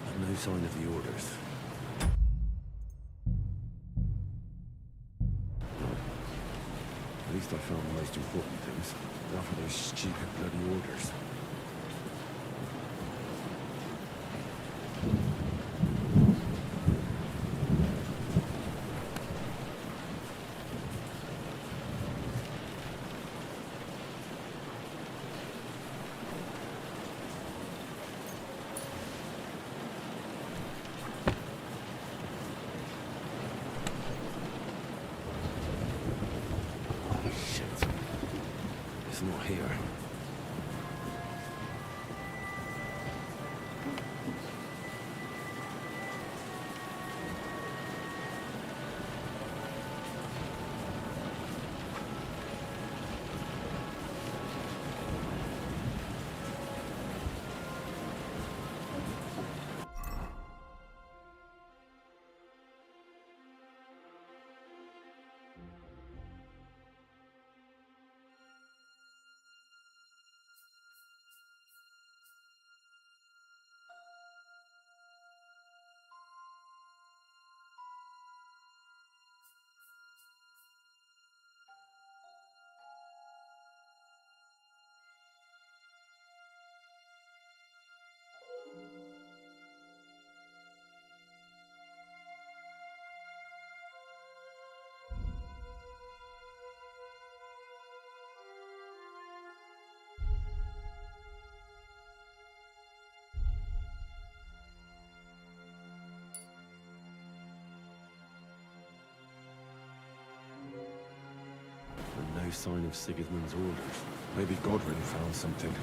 But no sign of the orders. Well, at least I found the most important things. Enough of those stupid bloody orders. It's not here. And no sign of Sigismund's orders. Maybe Godwin found something.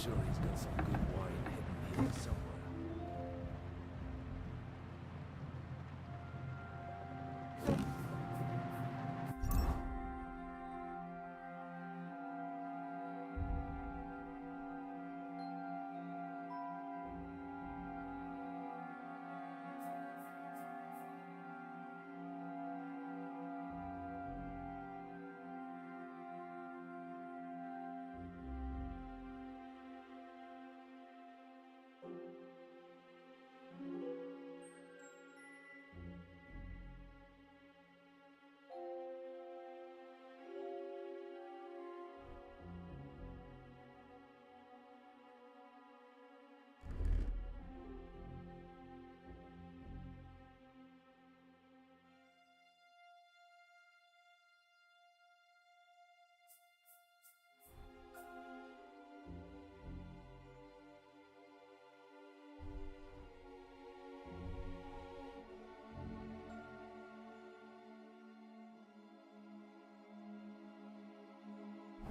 sure he's got some good wine hidden here somewhere.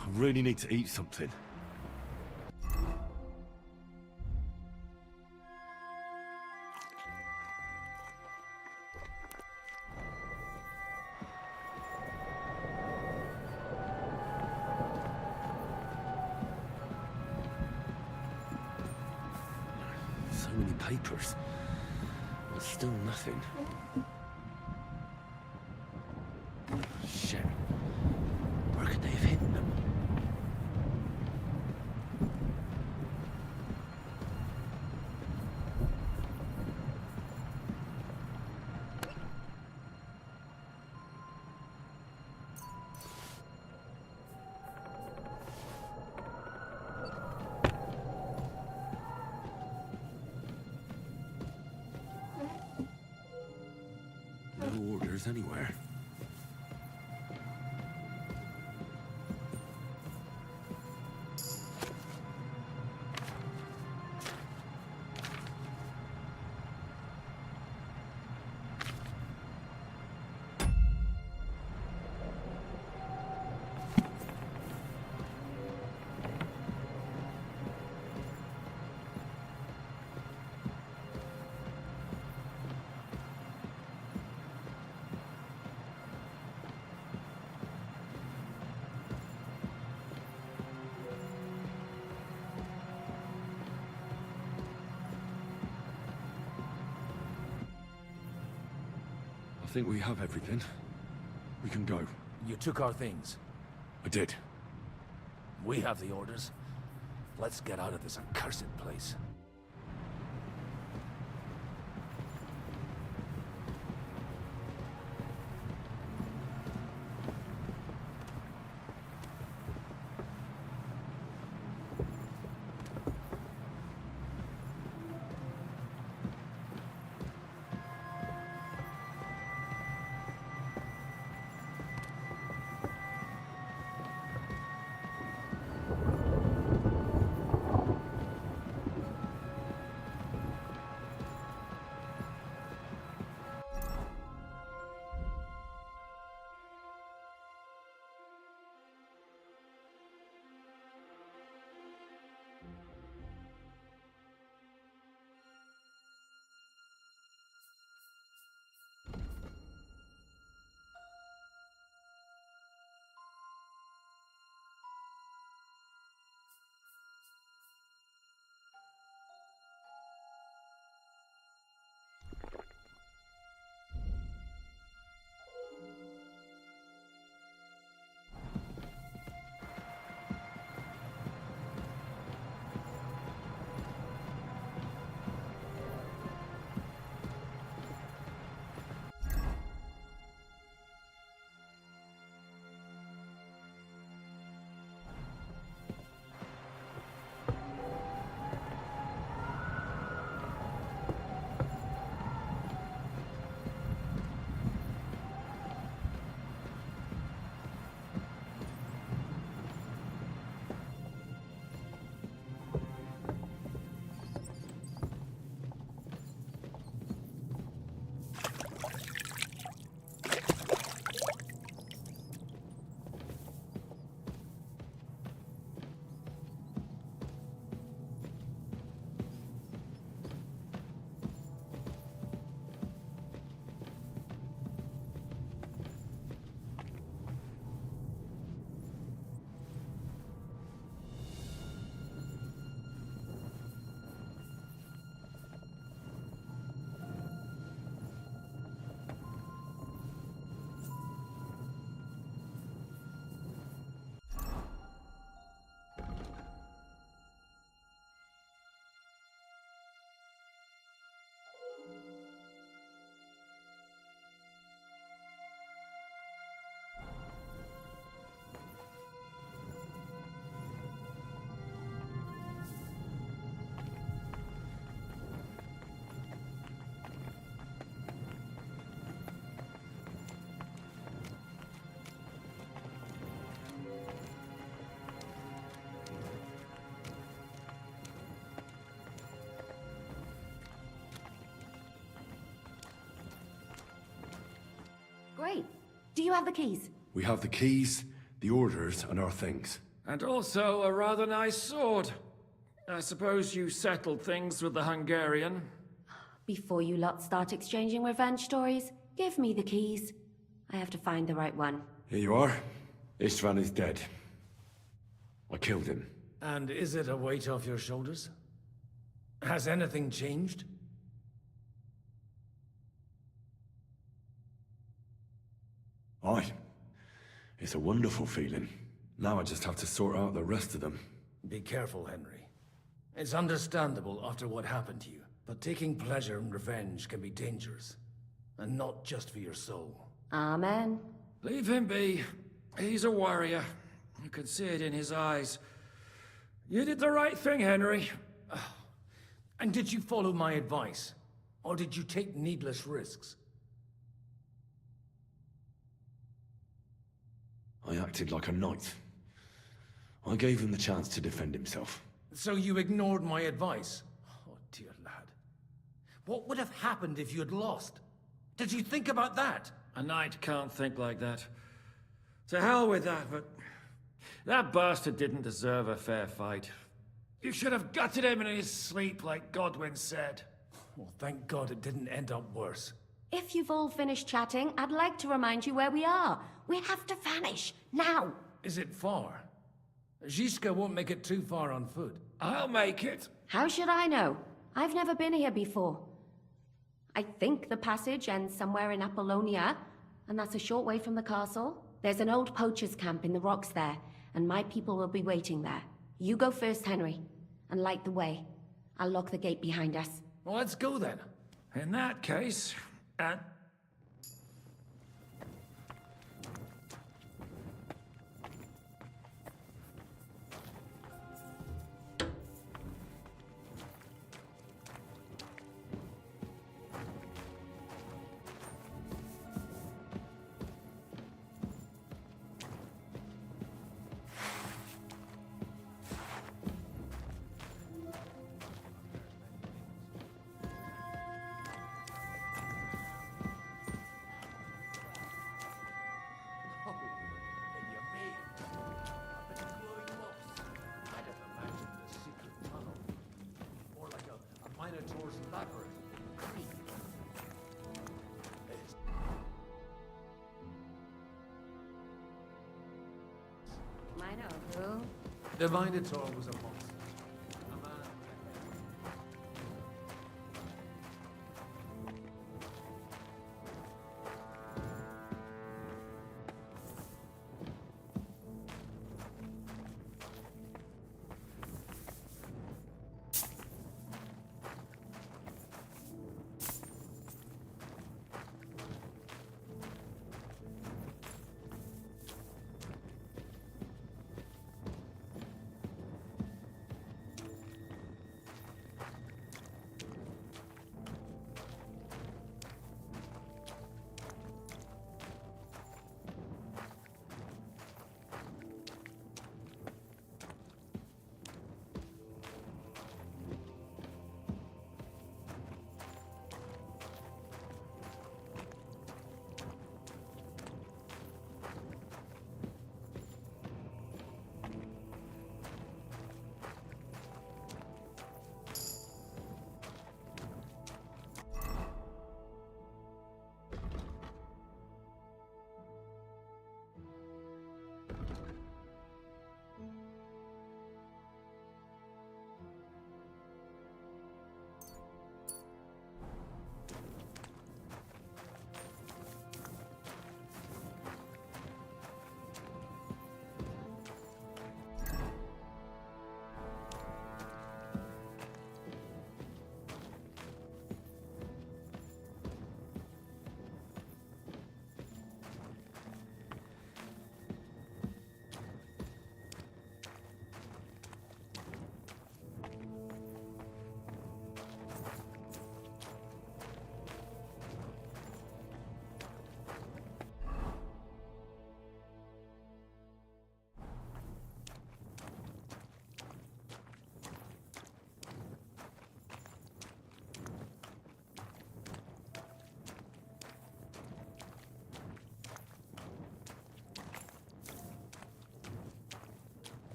I really need to eat something. So many papers, but still nothing. Shit. Where could they have hidden them? No orders anywhere. I think we have everything. We can go. You took our things. I did. We have the orders. Let's get out of this accursed place. Do you have the keys? We have the keys, the orders, and our things. And also a rather nice sword. I suppose you settled things with the Hungarian. Before you lot start exchanging revenge stories, give me the keys. I have to find the right one. Here you are. Istvan is dead. I killed him. And is it a weight off your shoulders? Has anything changed? Aye. It's a wonderful feeling. Now I just have to sort out the rest of them. Be careful, Henry. It's understandable after what happened to you, but taking pleasure in revenge can be dangerous. And not just for your soul. Amen. Leave him be. He's a warrior. You can see it in his eyes. You did the right thing, Henry. And did you follow my advice? Or did you take needless risks? I acted like a knight. I gave him the chance to defend himself. So you ignored my advice? Oh, dear lad. What would have happened if you had lost? Did you think about that? A knight can't think like that. To hell with that, but... that bastard didn't deserve a fair fight. You should have gutted him in his sleep, like Godwin said. Well, thank God it didn't end up worse. If you've all finished chatting, I'd like to remind you where we are. We have to vanish, now! Is it far? Zizka won't make it too far on foot. I'll make it. How should I know? I've never been here before. I think the passage ends somewhere in Apollonia, and that's a short way from the castle. There's an old poacher's camp in the rocks there, and my people will be waiting there. You go first, Henry, and light the way. I'll lock the gate behind us. Well, let's go then. In that case, The Minotaur was a monster.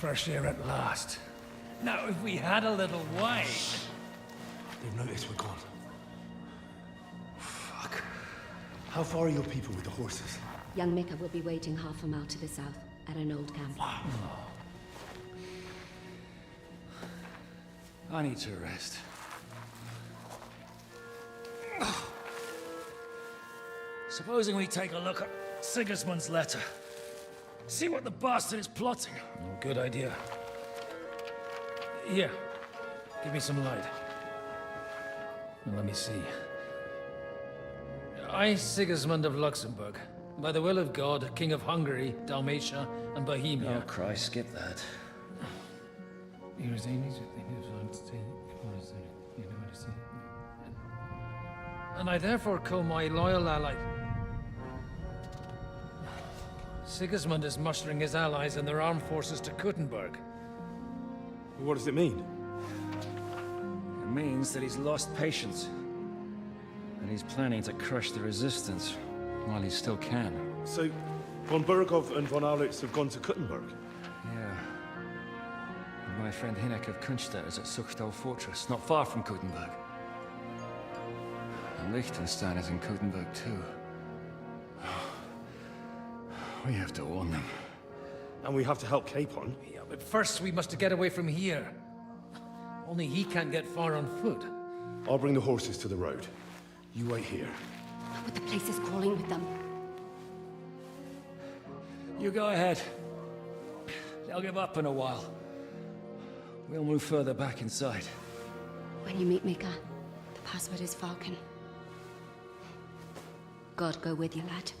fresh air at last. Now, if we had a little wine... They've noticed we're gone. Fuck. How far are your people with the horses? Young Mika will be waiting half a mile to the south, at an old camp. I need to rest. Supposing we take a look at Sigismund's letter. See what the bastard is plotting. Oh, good idea. Here, give me some light. Now, let me see. I, Sigismund of Luxembourg, by the will of God, King of Hungary, Dalmatia, and Bohemia. Oh, Christ, skip that. And I therefore call my loyal ally... Sigismund is mustering his allies and their armed forces to Kuttenberg. What does it mean? It means that he's lost patience. And he's planning to crush the resistance while he still can. So, von Burgov and von Aulitz have gone to Kuttenberg? Yeah. And my friend Hinek of Kunstad is at Suchtal Fortress, not far from Kuttenberg. And Liechtenstein is in Kuttenberg too. We have to warn them. And we have to help Capon? Yeah, but first we must get away from here. Only he can't get far on foot. I'll bring the horses to the road. You wait here. But the place is crawling with them. You go ahead. They'll give up in a while. We'll move further back inside. When you meet Mika, the password is Falcon. God go with you, lad.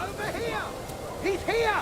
Over here! He's here!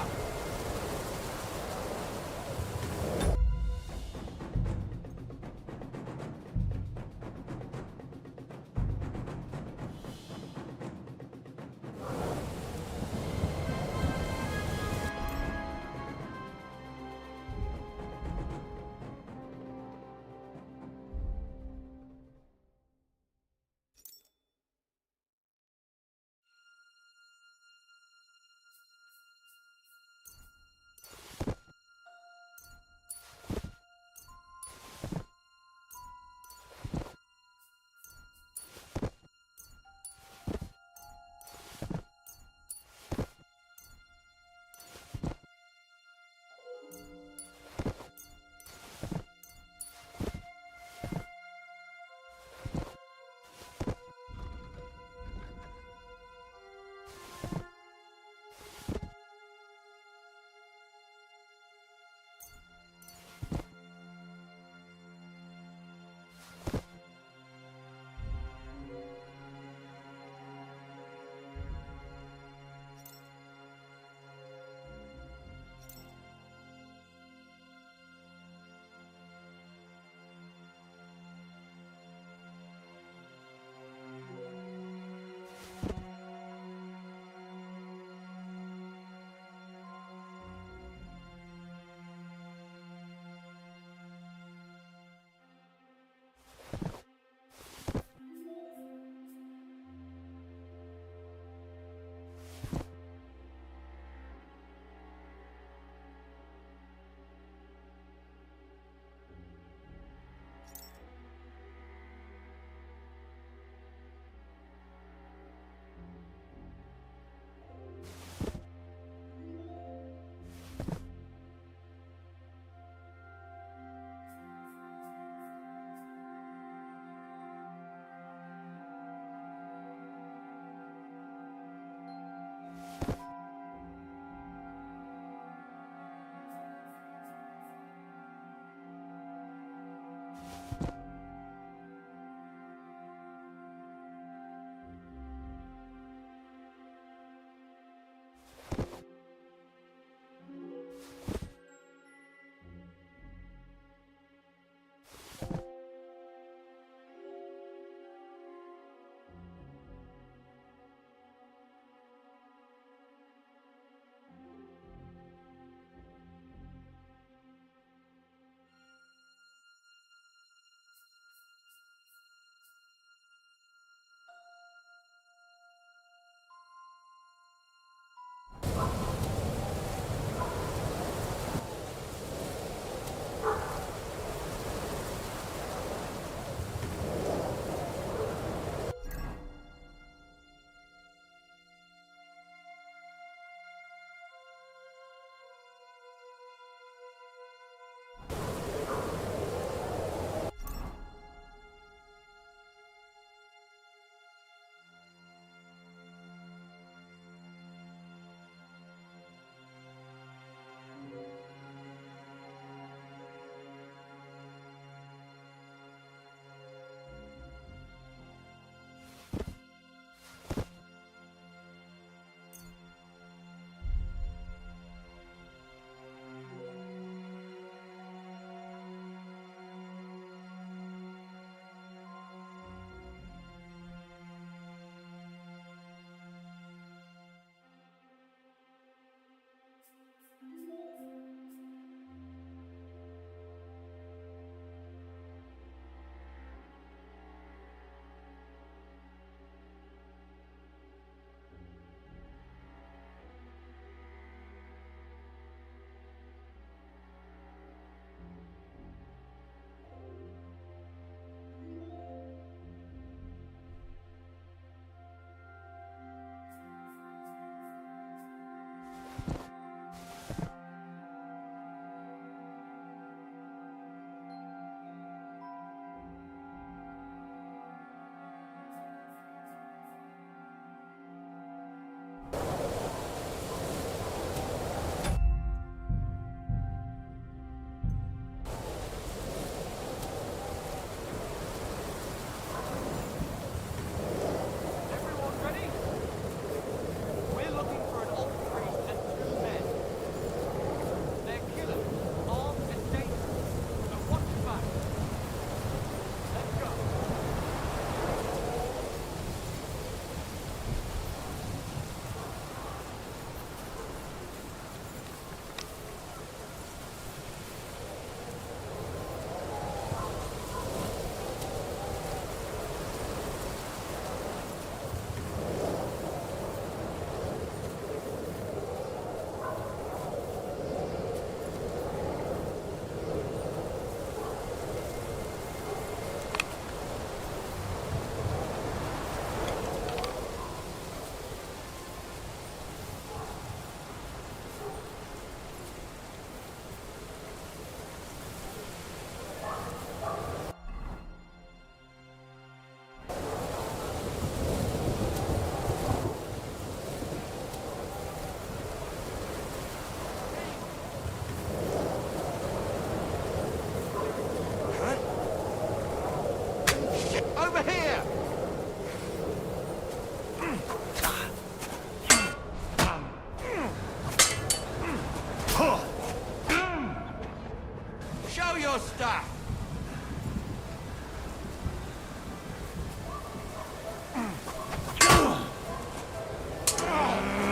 your staff!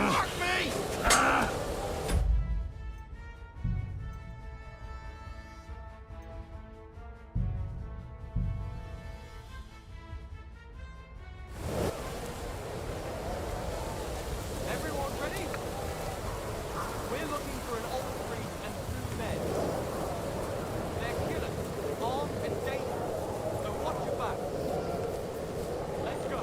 Fuck me! Everyone ready? We're looking for an old priest and 2 men. They're killers, armed and dangerous, so watch your back. Let's go.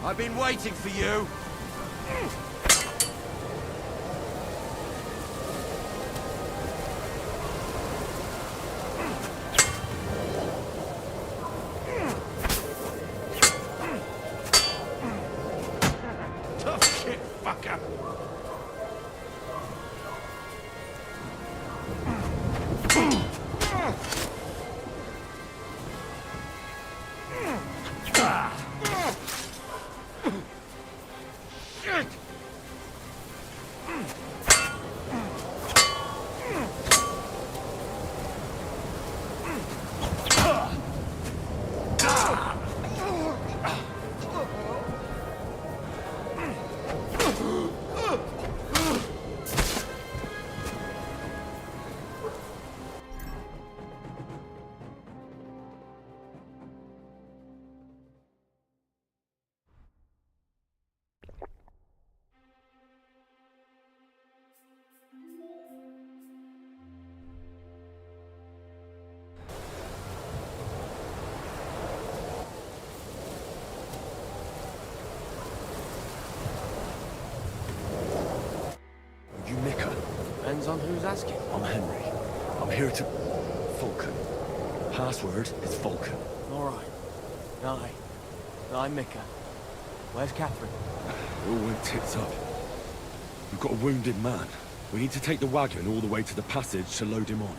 I've been waiting for you. Tough shit, fucker. You Mika? Depends on who's asking. I'm Henry. I'm here to... Vulcan. Password is Vulcan. All right. I'm Mika. Where's Catherine? It all went tits up. We've got a wounded man. We need to take the wagon all the way to the passage to load him on.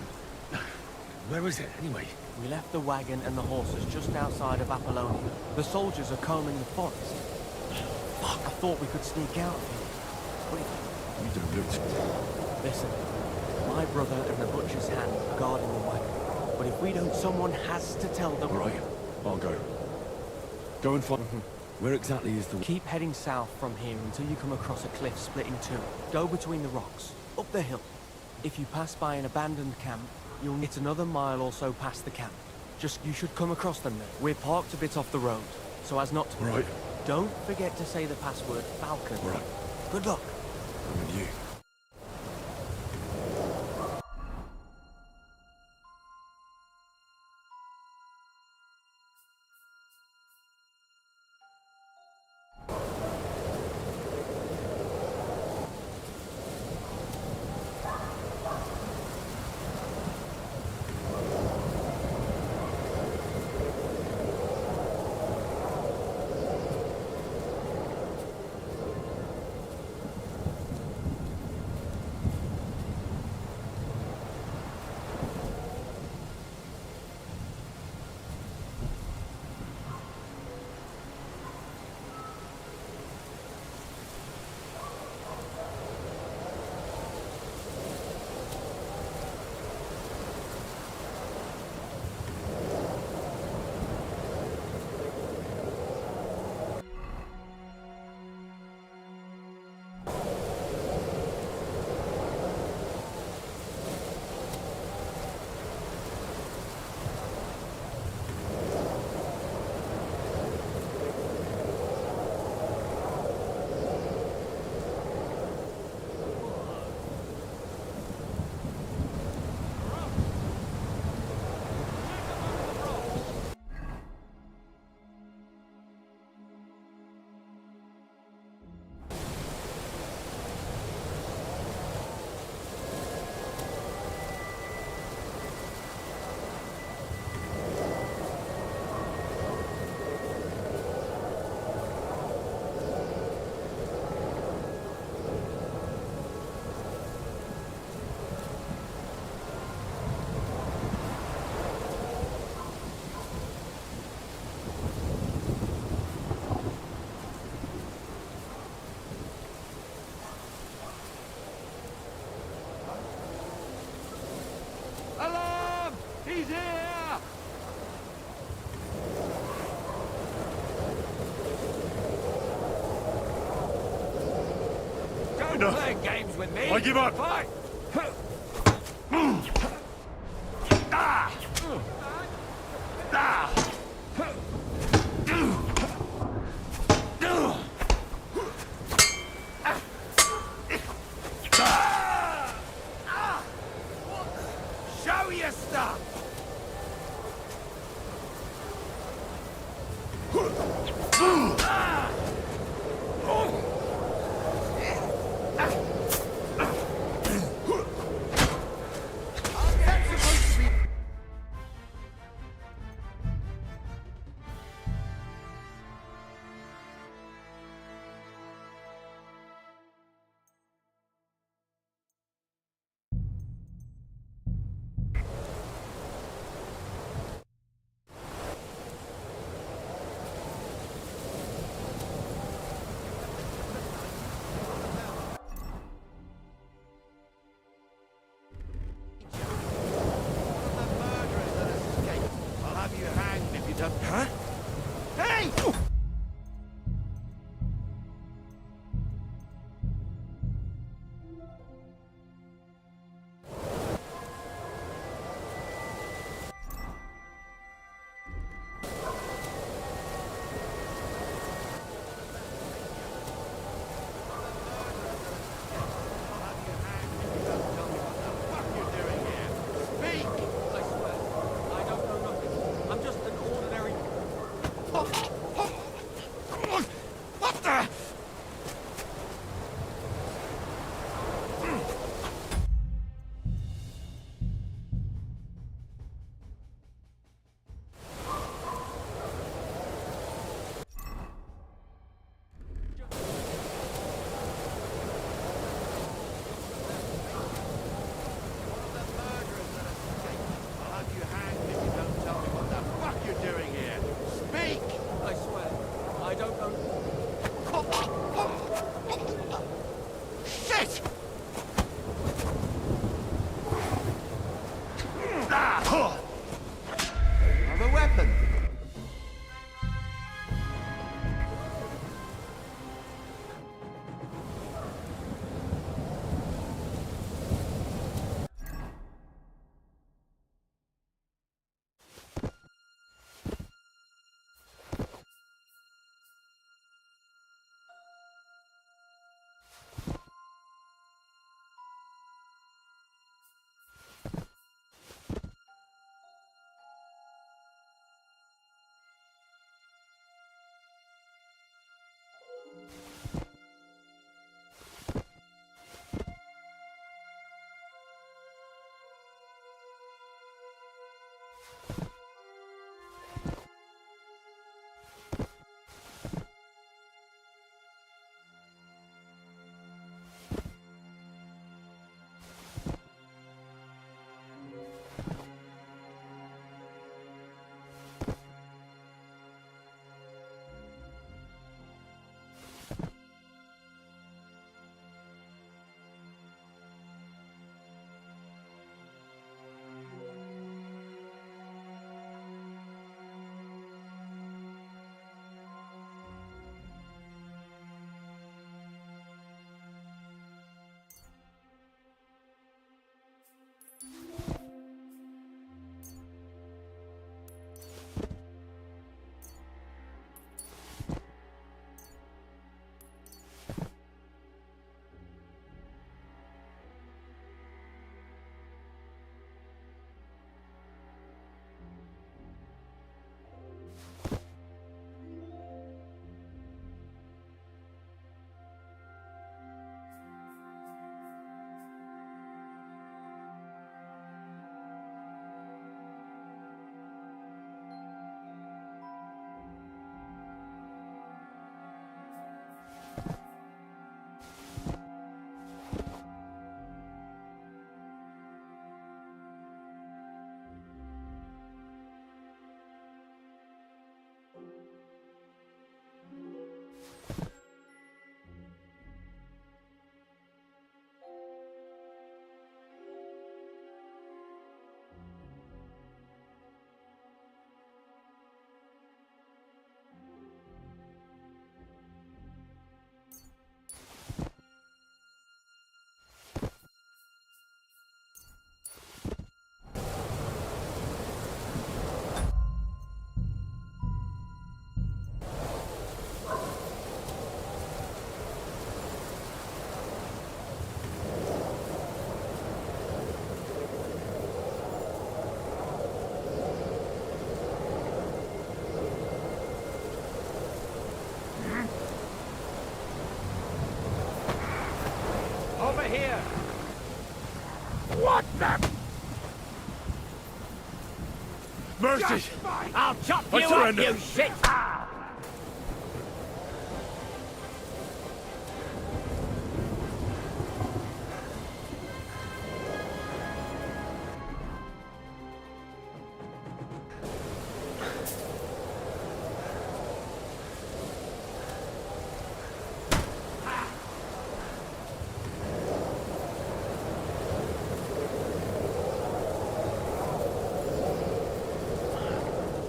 Where is it, anyway? We left the wagon and the horses just outside of Apollonia. The soldiers are combing the forest. Fuck, I thought we could sneak out of here. Wait. You don't look too... Listen, my brother and the butcher's hand are guarding the wagon. But if we don't, someone has to tell them... All right, I'll go. Go and find... Where exactly is the... Keep heading south from here until you come across a cliff split in two. Go between the rocks, up the hill. If you pass by an abandoned camp, you'll get another mile or so past the camp. You should come across them then. We're parked a bit off the road, so as not to... Right. Don't forget to say the password Falcon. All right. Good luck. I'm with you. He's here! Don't play games with me! I give up! Fight! Show your stuff! Huh? Hey! here! What the? Mercy! I'll chop I you up, surrender. you shit!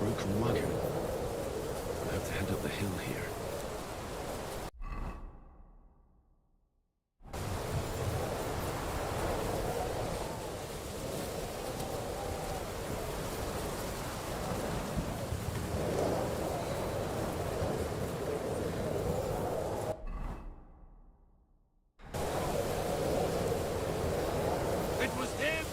Broken wagon. up the hill here. It was him!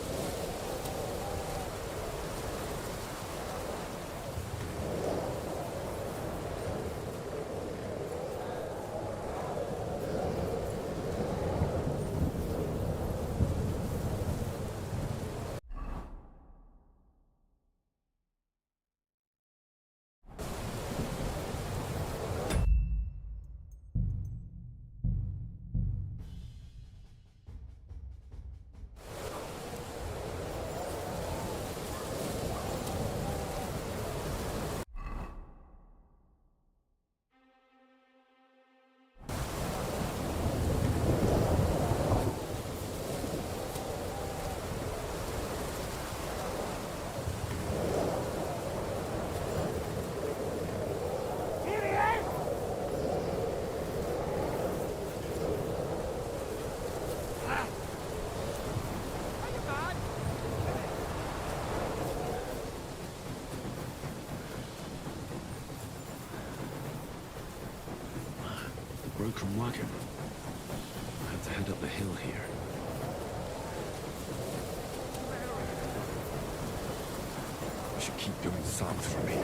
Broken wagon. I have to head up the hill here. I should keep going south from here.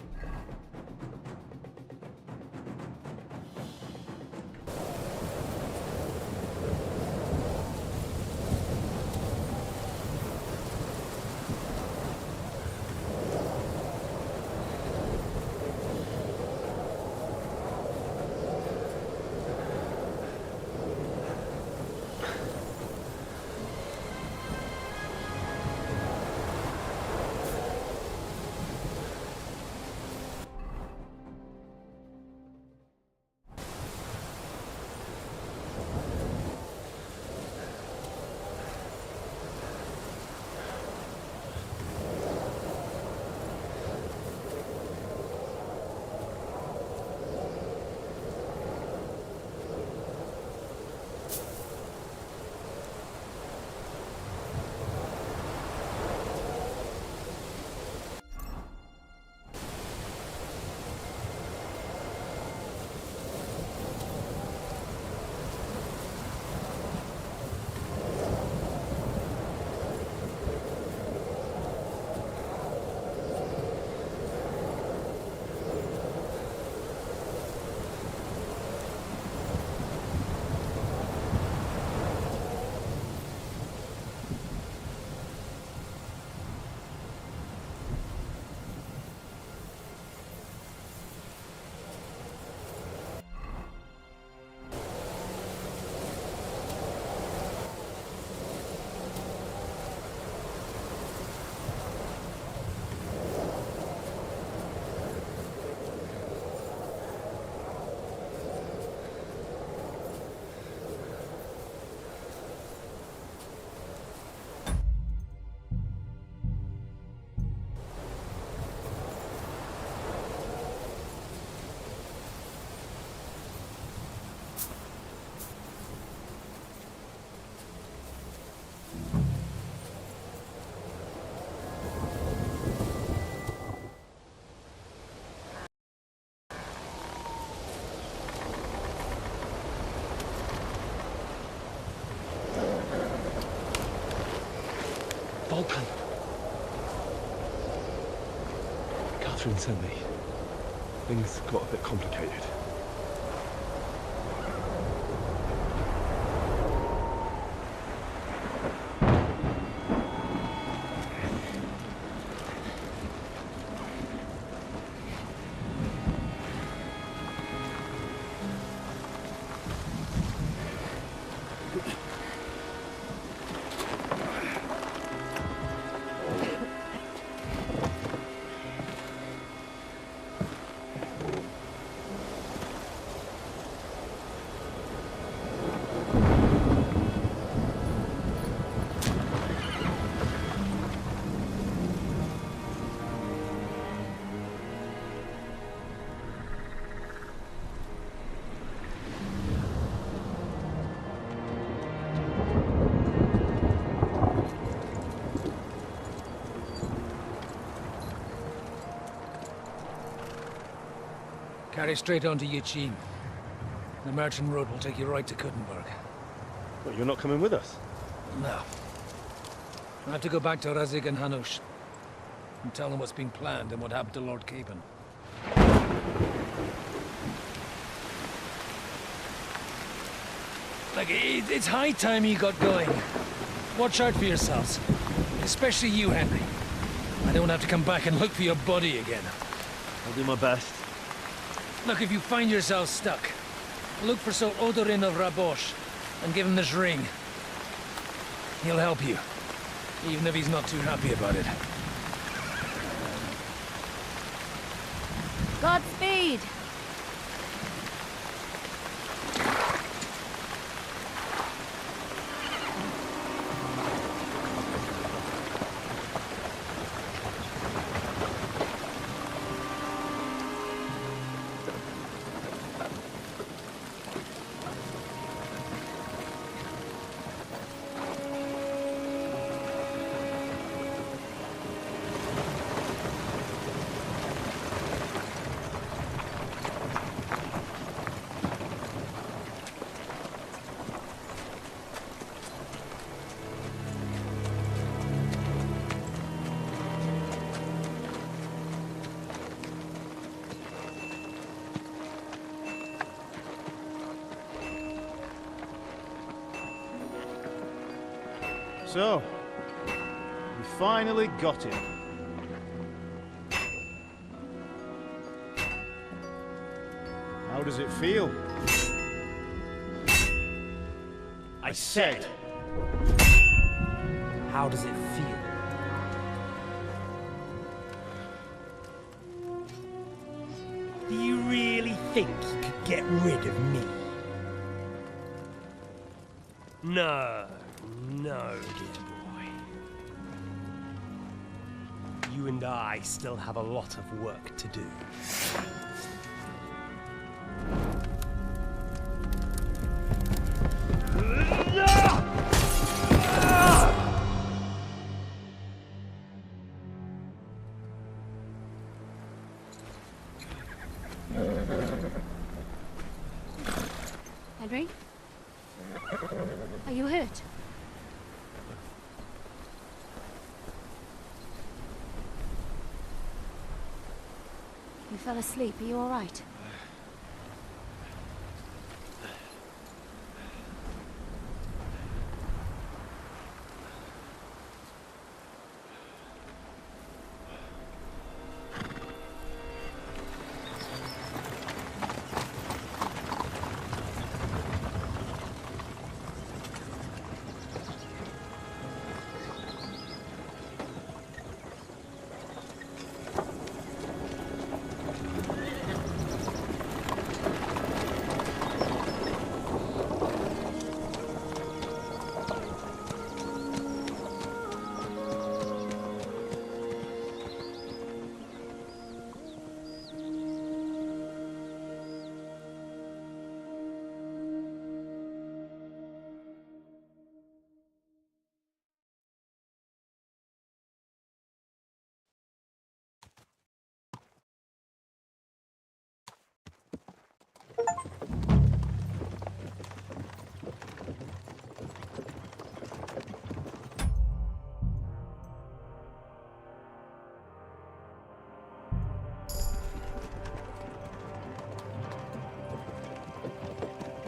Vulcan! Catherine sent me. Things got a bit complicated. Carry straight on to Yuchin. The merchant road will take you right to Kuttenberg. Well, you're not coming with us? No. I have to go back to Razik and Hanush and tell them what's been planned and what happened to Lord Capon. Like, it's high time you got going. Watch out for yourselves. Especially you, Henry. I don't have to come back and look for your body again. I'll do my best. Look, if you find yourself stuck, look for Sir Odorin of Rabosh and give him this ring. He'll help you, even if he's not too happy about it. Godspeed! So, we finally got him. How does it feel? I said, how does it feel? Do you really think you could get rid of me? No, no, dear boy. You and I still have a lot of work to do. Henry? Are you hurt? You fell asleep. Are you all right?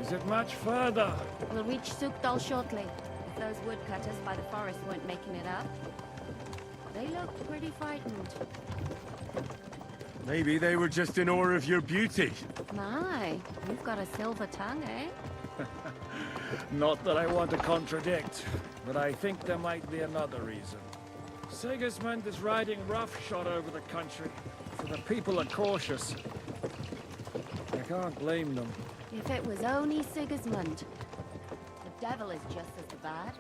Is it much further? We'll reach Sukdal shortly. If those woodcutters by the forest weren't making it up. They looked pretty frightened. Maybe they were just in awe of your beauty. My, you've got a silver tongue, eh? Not that I want to contradict, but I think there might be another reason. Sigismund is riding roughshod over the country, so the people are cautious. I can't blame them. If it was only Sigismund. The devil is just as bad.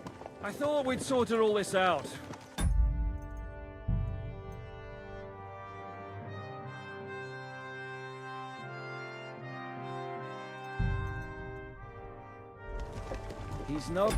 I thought we'd sorted all this out. He's not